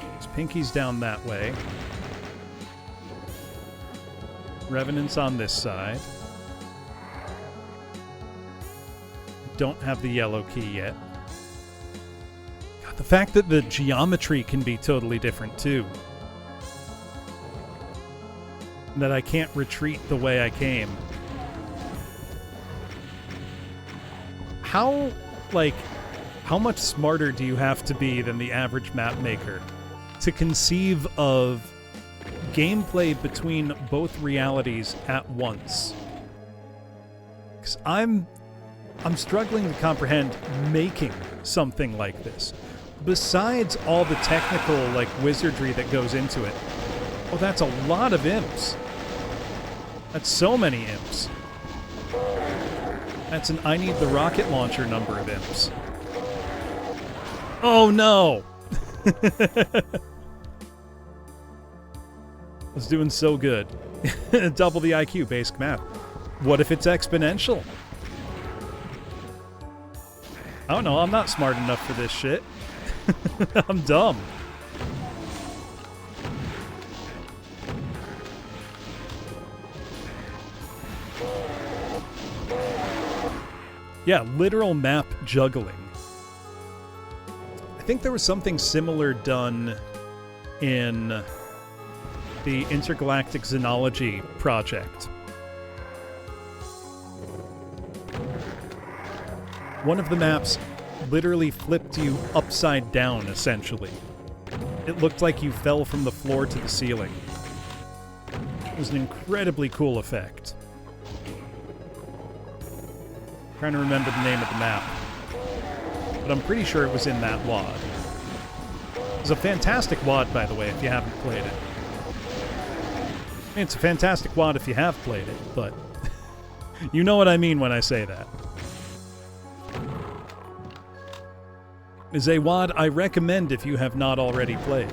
Speaker 1: There's Pinky's down that way. Revenant's on this side. Don't have the yellow key yet. God, the fact that the geometry can be totally different, too. That I can't retreat the way I came. How much smarter do you have to be than the average map maker to conceive of gameplay between both realities at once? Because I'm struggling to comprehend making something like this. Besides all the technical, like, wizardry that goes into it. Oh, that's a lot of imps. That's so many imps. That's an I need the rocket launcher number of imps. Oh no! I was doing so good. Double the IQ, basic math. What if it's exponential? I don't know, I'm not smart enough for this shit. I'm dumb. Yeah, literal map juggling. I think there was something similar done in the Intergalactic Xenology project. One of the maps literally flipped you upside down, essentially. It looked like you fell from the floor to the ceiling. It was an incredibly cool effect. Trying to remember the name of the map. But I'm pretty sure it was in that WAD. It's a fantastic WAD, by the way, if you haven't played it. I mean, it's a fantastic WAD if you have played it, but you know what I mean when I say that. It's a WAD I recommend if you have not already played.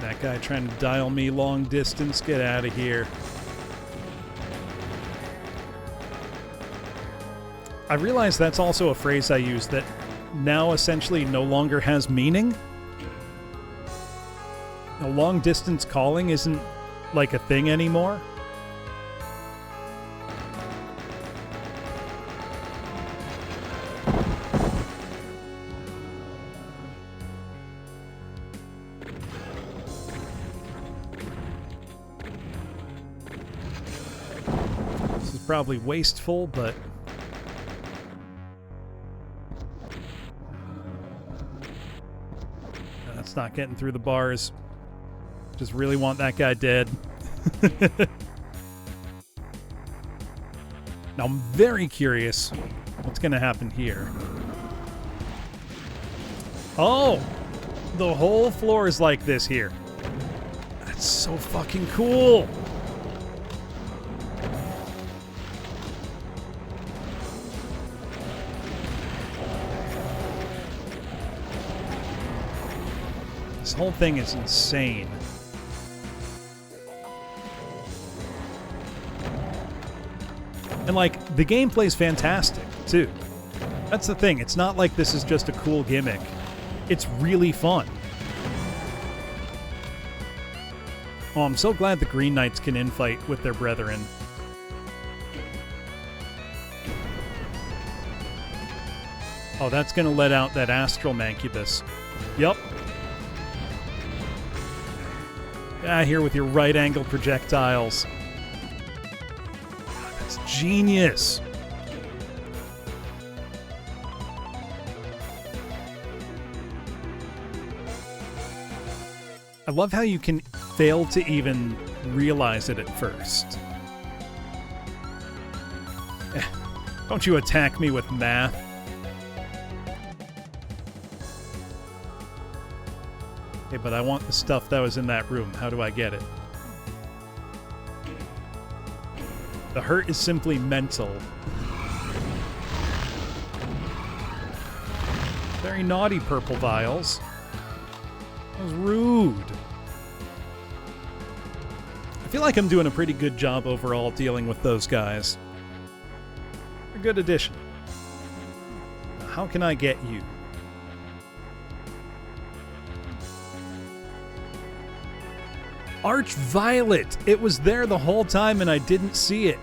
Speaker 1: That guy trying to dial me long distance. Get out of here. I realize that's also a phrase I use that now essentially no longer has meaning. Long distance calling isn't like a thing anymore. Probably wasteful, but that's not getting through the bars. Just really want that guy dead. Now I'm very curious what's going to happen here. Oh, the whole floor is like this here. That's so fucking cool. This whole thing is insane. And, like, the gameplay's fantastic, too. That's the thing. It's not like this is just a cool gimmick. It's really fun. Oh, I'm so glad the Green Knights can infight with their brethren. Oh, that's going to let out that Astral Mancubus. Yup. Ah, here with your right-angle projectiles. That's genius. I love how you can fail to even realize it at first. Don't you attack me with math. Okay, but I want the stuff that was in that room. How do I get it? The hurt is simply mental. Very naughty, purple vials. That was rude. I feel like I'm doing a pretty good job overall dealing with those guys. A good addition. Now, how can I get you? Arch Violet! It was there the whole time and I didn't see it.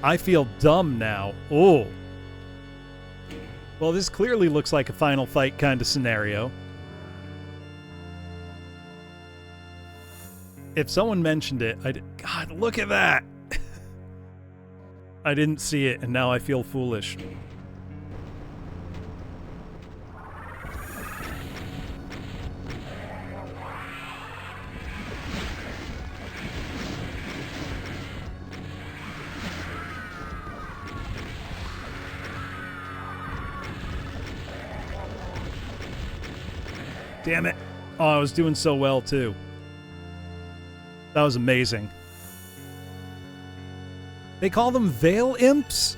Speaker 1: I feel dumb now. Oh. Well, this clearly looks like a final fight kind of scenario. If someone mentioned it, God, look at that! I didn't see it, and now I feel foolish. Damn it. Oh, I was doing so well, too. That was amazing. They call them Veil Imps?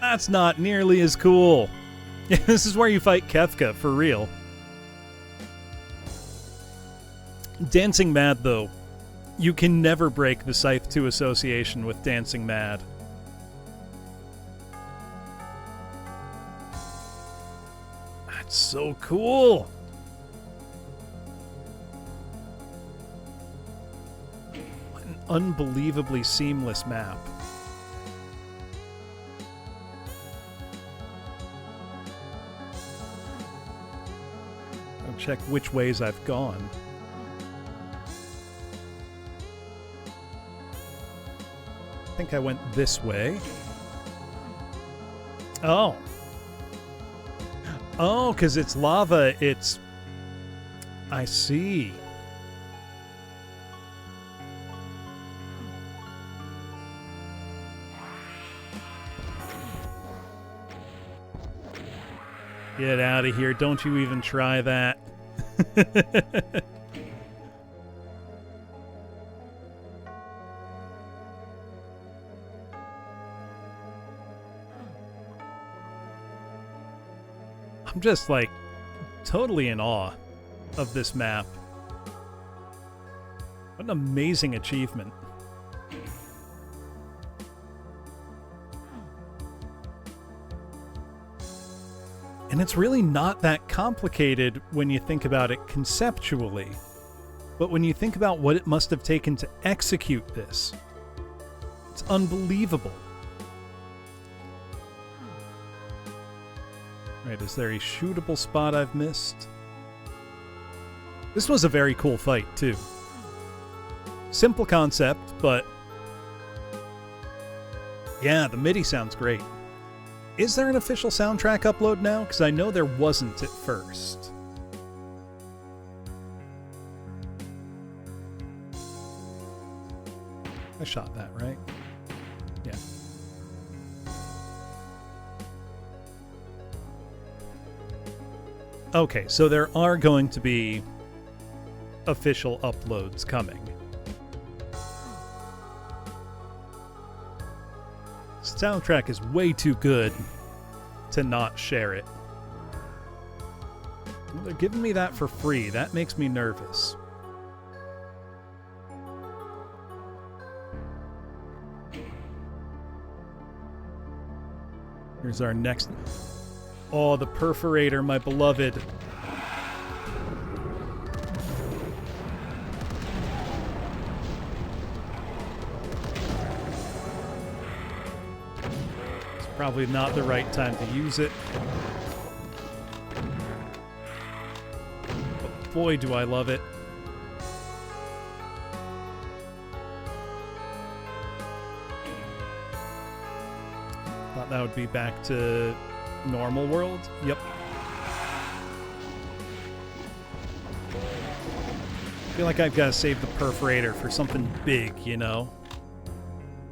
Speaker 1: That's not nearly as cool. This is where you fight Kefka, for real. Dancing Mad, though. You can never break the Scythe 2 association with Dancing Mad. That's so cool. Unbelievably seamless map. I'll check which ways I've gone. I think I went this way. Oh. Oh, because it's lava, it's... I see. Get out of here. Don't you even try that. I'm just, like, totally in awe of this map. What an amazing achievement. And it's really not that complicated when you think about it conceptually. But when you think about what it must have taken to execute this, it's unbelievable. Right, is there a shootable spot I've missed? This was a very cool fight, too. Simple concept, but... yeah, the MIDI sounds great. Is there an official soundtrack upload now? Because I know there wasn't at first. I shot that, right? Yeah. Okay, so there are going to be official uploads coming. Soundtrack is way too good to not share it. They're giving me that for free. That makes me nervous. Here's our next... oh, the Perforator, my beloved. Probably not the right time to use it. But boy, do I love it. Thought that would be back to normal world. Yep. I feel like I've got to save the perforator for something big, you know?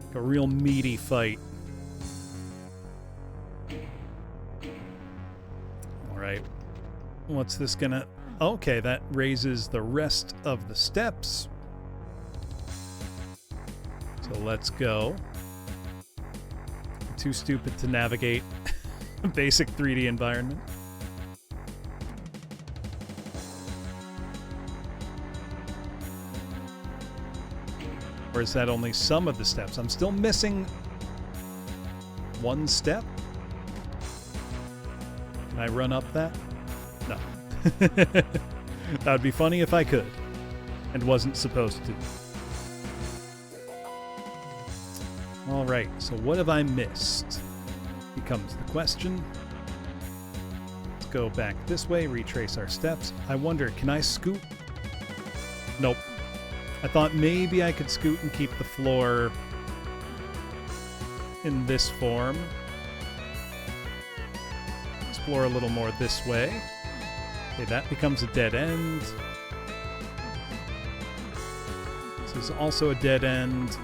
Speaker 1: Like a real meaty fight. Alright. What's this gonna... Okay, that raises the rest of the steps. So let's go. I'm too stupid to navigate a basic 3D environment. Or is that only some of the steps? I'm still missing one step? Can I run up that? No. That would be funny if I could. And wasn't supposed to. Alright, so what have I missed? Becomes the question. Let's go back this way, retrace our steps. I wonder, can I scoot? Nope. I thought maybe I could scoot and keep the floor in this form. Explore a little more this way. Okay, that becomes a dead end. This is also a dead end.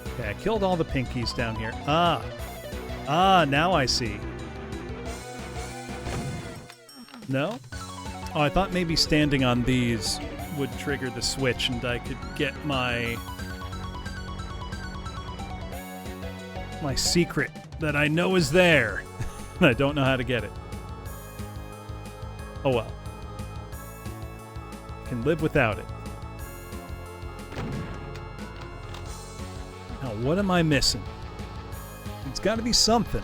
Speaker 1: Okay, I killed all the pinkies down here. Ah, now I see. No? Oh, I thought maybe standing on these would trigger the switch and I could get my secret that I know is there. And I don't know how to get it. Oh well. Can live without it. Now, what am I missing? It's got to be something.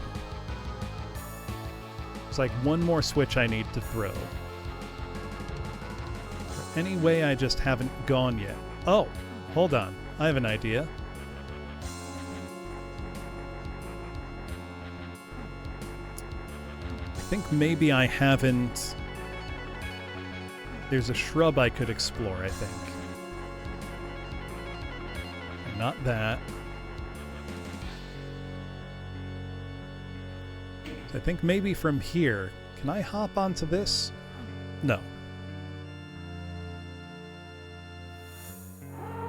Speaker 1: It's like one more switch I need to throw. Or any way I just haven't gone yet. Oh, hold on. I have an idea. I think maybe I haven't... There's a shrub I could explore, I think. Not that. I think maybe from here. Can I hop onto this? No.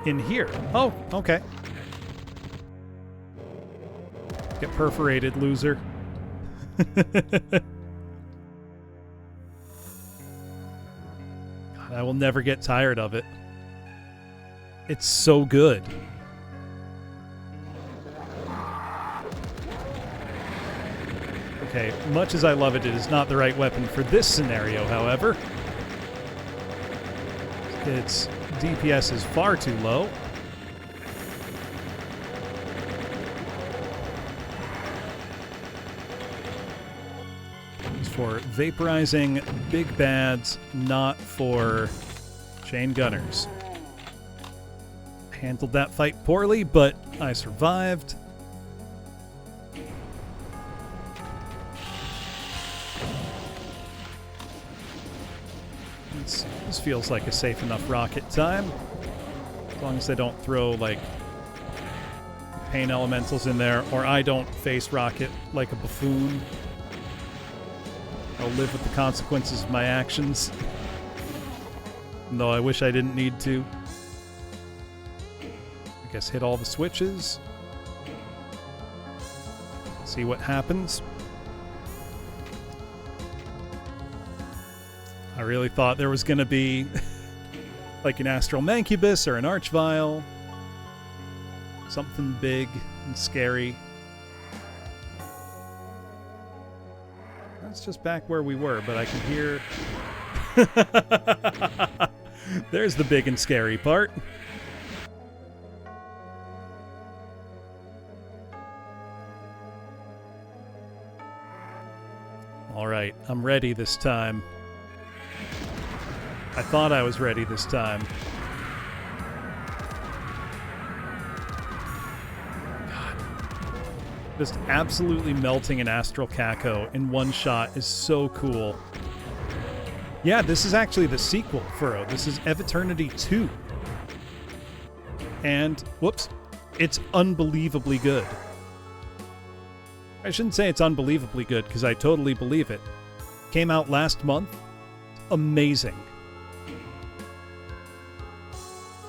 Speaker 1: In here. Oh, okay. Get perforated, loser. God, I will never get tired of it. It's so good. Okay, much as I love it, it is not the right weapon for this scenario, however. Its DPS is far too low. It's for vaporizing big bads, not for chain gunners. Handled that fight poorly, but I survived. This feels like a safe enough rocket time. As long as they don't throw, like, pain elementals in there, or I don't face rocket like a buffoon. I'll live with the consequences of my actions. Though I wish I didn't need to. I guess hit all the switches. See what happens. I really thought there was going to be like an Astral Mancubus or an Archvile. Something big and scary. That's just back where we were, but I can hear... There's the big and scary part. Alright, I'm ready this time. I thought I was ready this time. Just absolutely melting an Astral Kako in one shot is so cool. Yeah, this is actually the sequel, Furrow. This is Eviternity 2. And, whoops, it's unbelievably good. I shouldn't say it's unbelievably good, because I totally believe it. Came out last month. Amazing.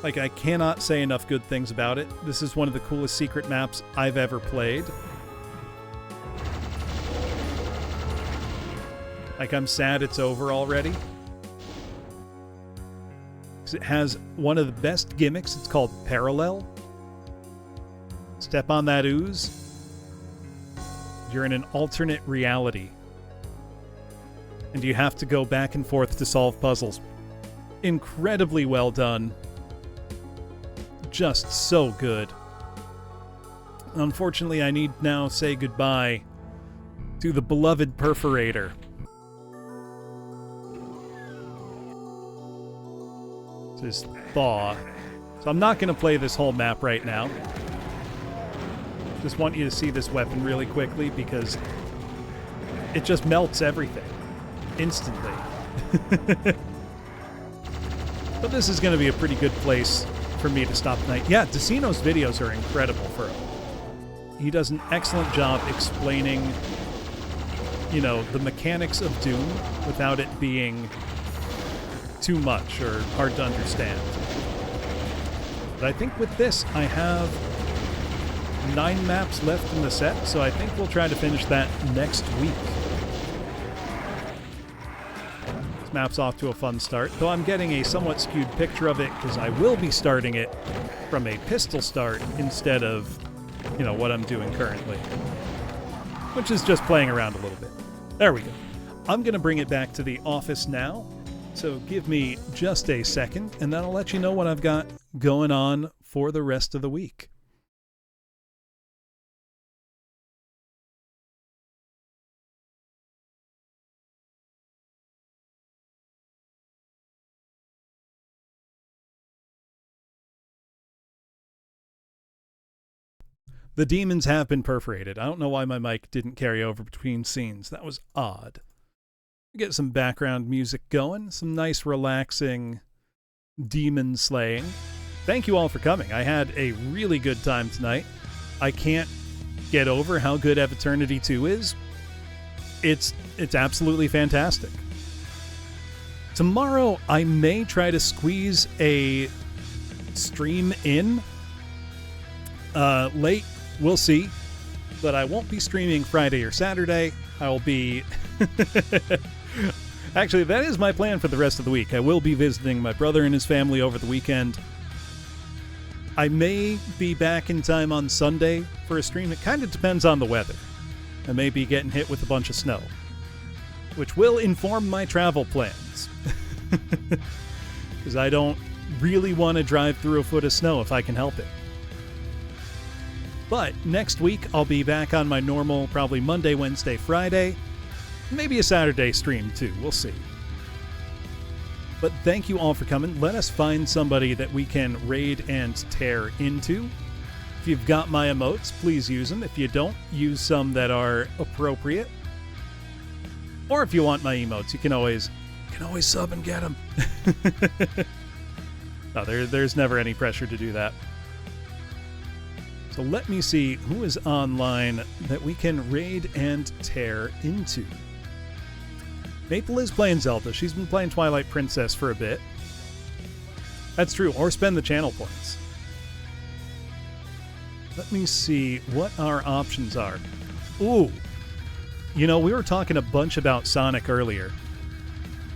Speaker 1: Like, I cannot say enough good things about it. This is one of the coolest secret maps I've ever played. Like, I'm sad it's over already. Because it has one of the best gimmicks. It's called Parallel. Step on that ooze. You're in an alternate reality. And you have to go back and forth to solve puzzles. Incredibly well done. Just so good. Unfortunately, I need now say goodbye to the beloved Perforator. This thaw. So I'm not going to play this whole map right now. Just want you to see this weapon really quickly because it just melts everything instantly. But this is going to be a pretty good place for me to stop tonight. Yeah, Decino's videos are incredible for him. He does an excellent job explaining, you know, the mechanics of Doom without it being too much or hard to understand. But I think with this, I have 9 maps left in the set, so I think we'll try to finish that next week. This map's off to a fun start, though I'm getting a somewhat skewed picture of it because I will be starting it from a pistol start instead of, you know, what I'm doing currently. Which is just playing around a little bit. There we go. I'm going to bring it back to the office now. So give me just a second, and then I'll let you know what I've got going on for the rest of the week. The demons have been perforated. I don't know why my mic didn't carry over between scenes. That was odd. Get some background music going, some nice relaxing demon slaying. Thank you all for coming. I had a really good time tonight. I can't get over how good Eviternity 2 is. It's absolutely fantastic. Tomorrow I may try to squeeze a stream in late. We'll see. But I won't be streaming Friday or Saturday. I'll be Actually, that is my plan for the rest of the week. I will be visiting my brother and his family over the weekend. I may be back in time on Sunday for a stream. It kind of depends on the weather. I may be getting hit with a bunch of snow, which will inform my travel plans. Because I don't really want to drive through a foot of snow if I can help it. But next week, I'll be back on my normal, probably Monday, Wednesday, Friday. Maybe a Saturday stream, too. We'll see. But thank you all for coming. Let us find somebody that we can raid and tear into. If you've got my emotes, please use them. If you don't, use some that are appropriate. Or if you want my emotes, you can always sub and get them. No, there's never any pressure to do that. So let me see who is online that we can raid and tear into. Maple is playing Zelda. She's been playing Twilight Princess for a bit. That's true. Or spend the channel points. Let me see what our options are. Ooh. You know, we were talking a bunch about Sonic earlier.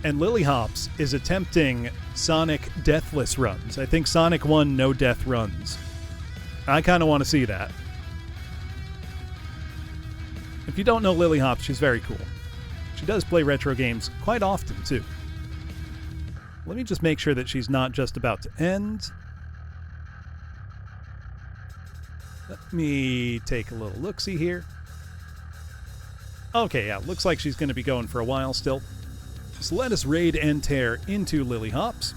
Speaker 1: And Lily Hops is attempting Sonic deathless runs. I think Sonic 1 no death runs. I kind of want to see that. If you don't know Lily Hops, she's very cool. She does play retro games quite often, too. Let me just make sure that she's not just about to end. Let me take a little look-see here. Okay, yeah, looks like she's going to be going for a while still. So let us raid and tear into Lily Hops.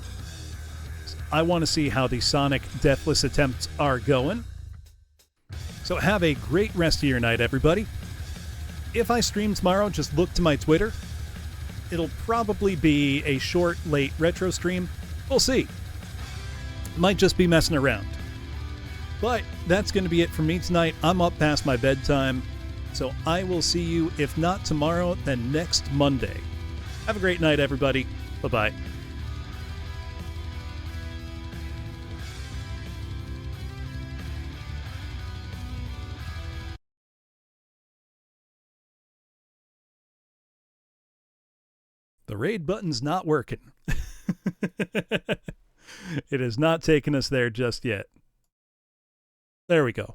Speaker 1: I want to see how the Sonic deathless attempts are going. So have a great rest of your night, everybody. If I stream tomorrow, just look to my Twitter. It'll probably be a short, late retro stream. We'll see. Might just be messing around. But that's going to be it for me tonight. I'm up past my bedtime. So I will see you, if not tomorrow, then next Monday. Have a great night, everybody. Bye-bye. The raid button's not working. It has not taken us there just yet. There we go.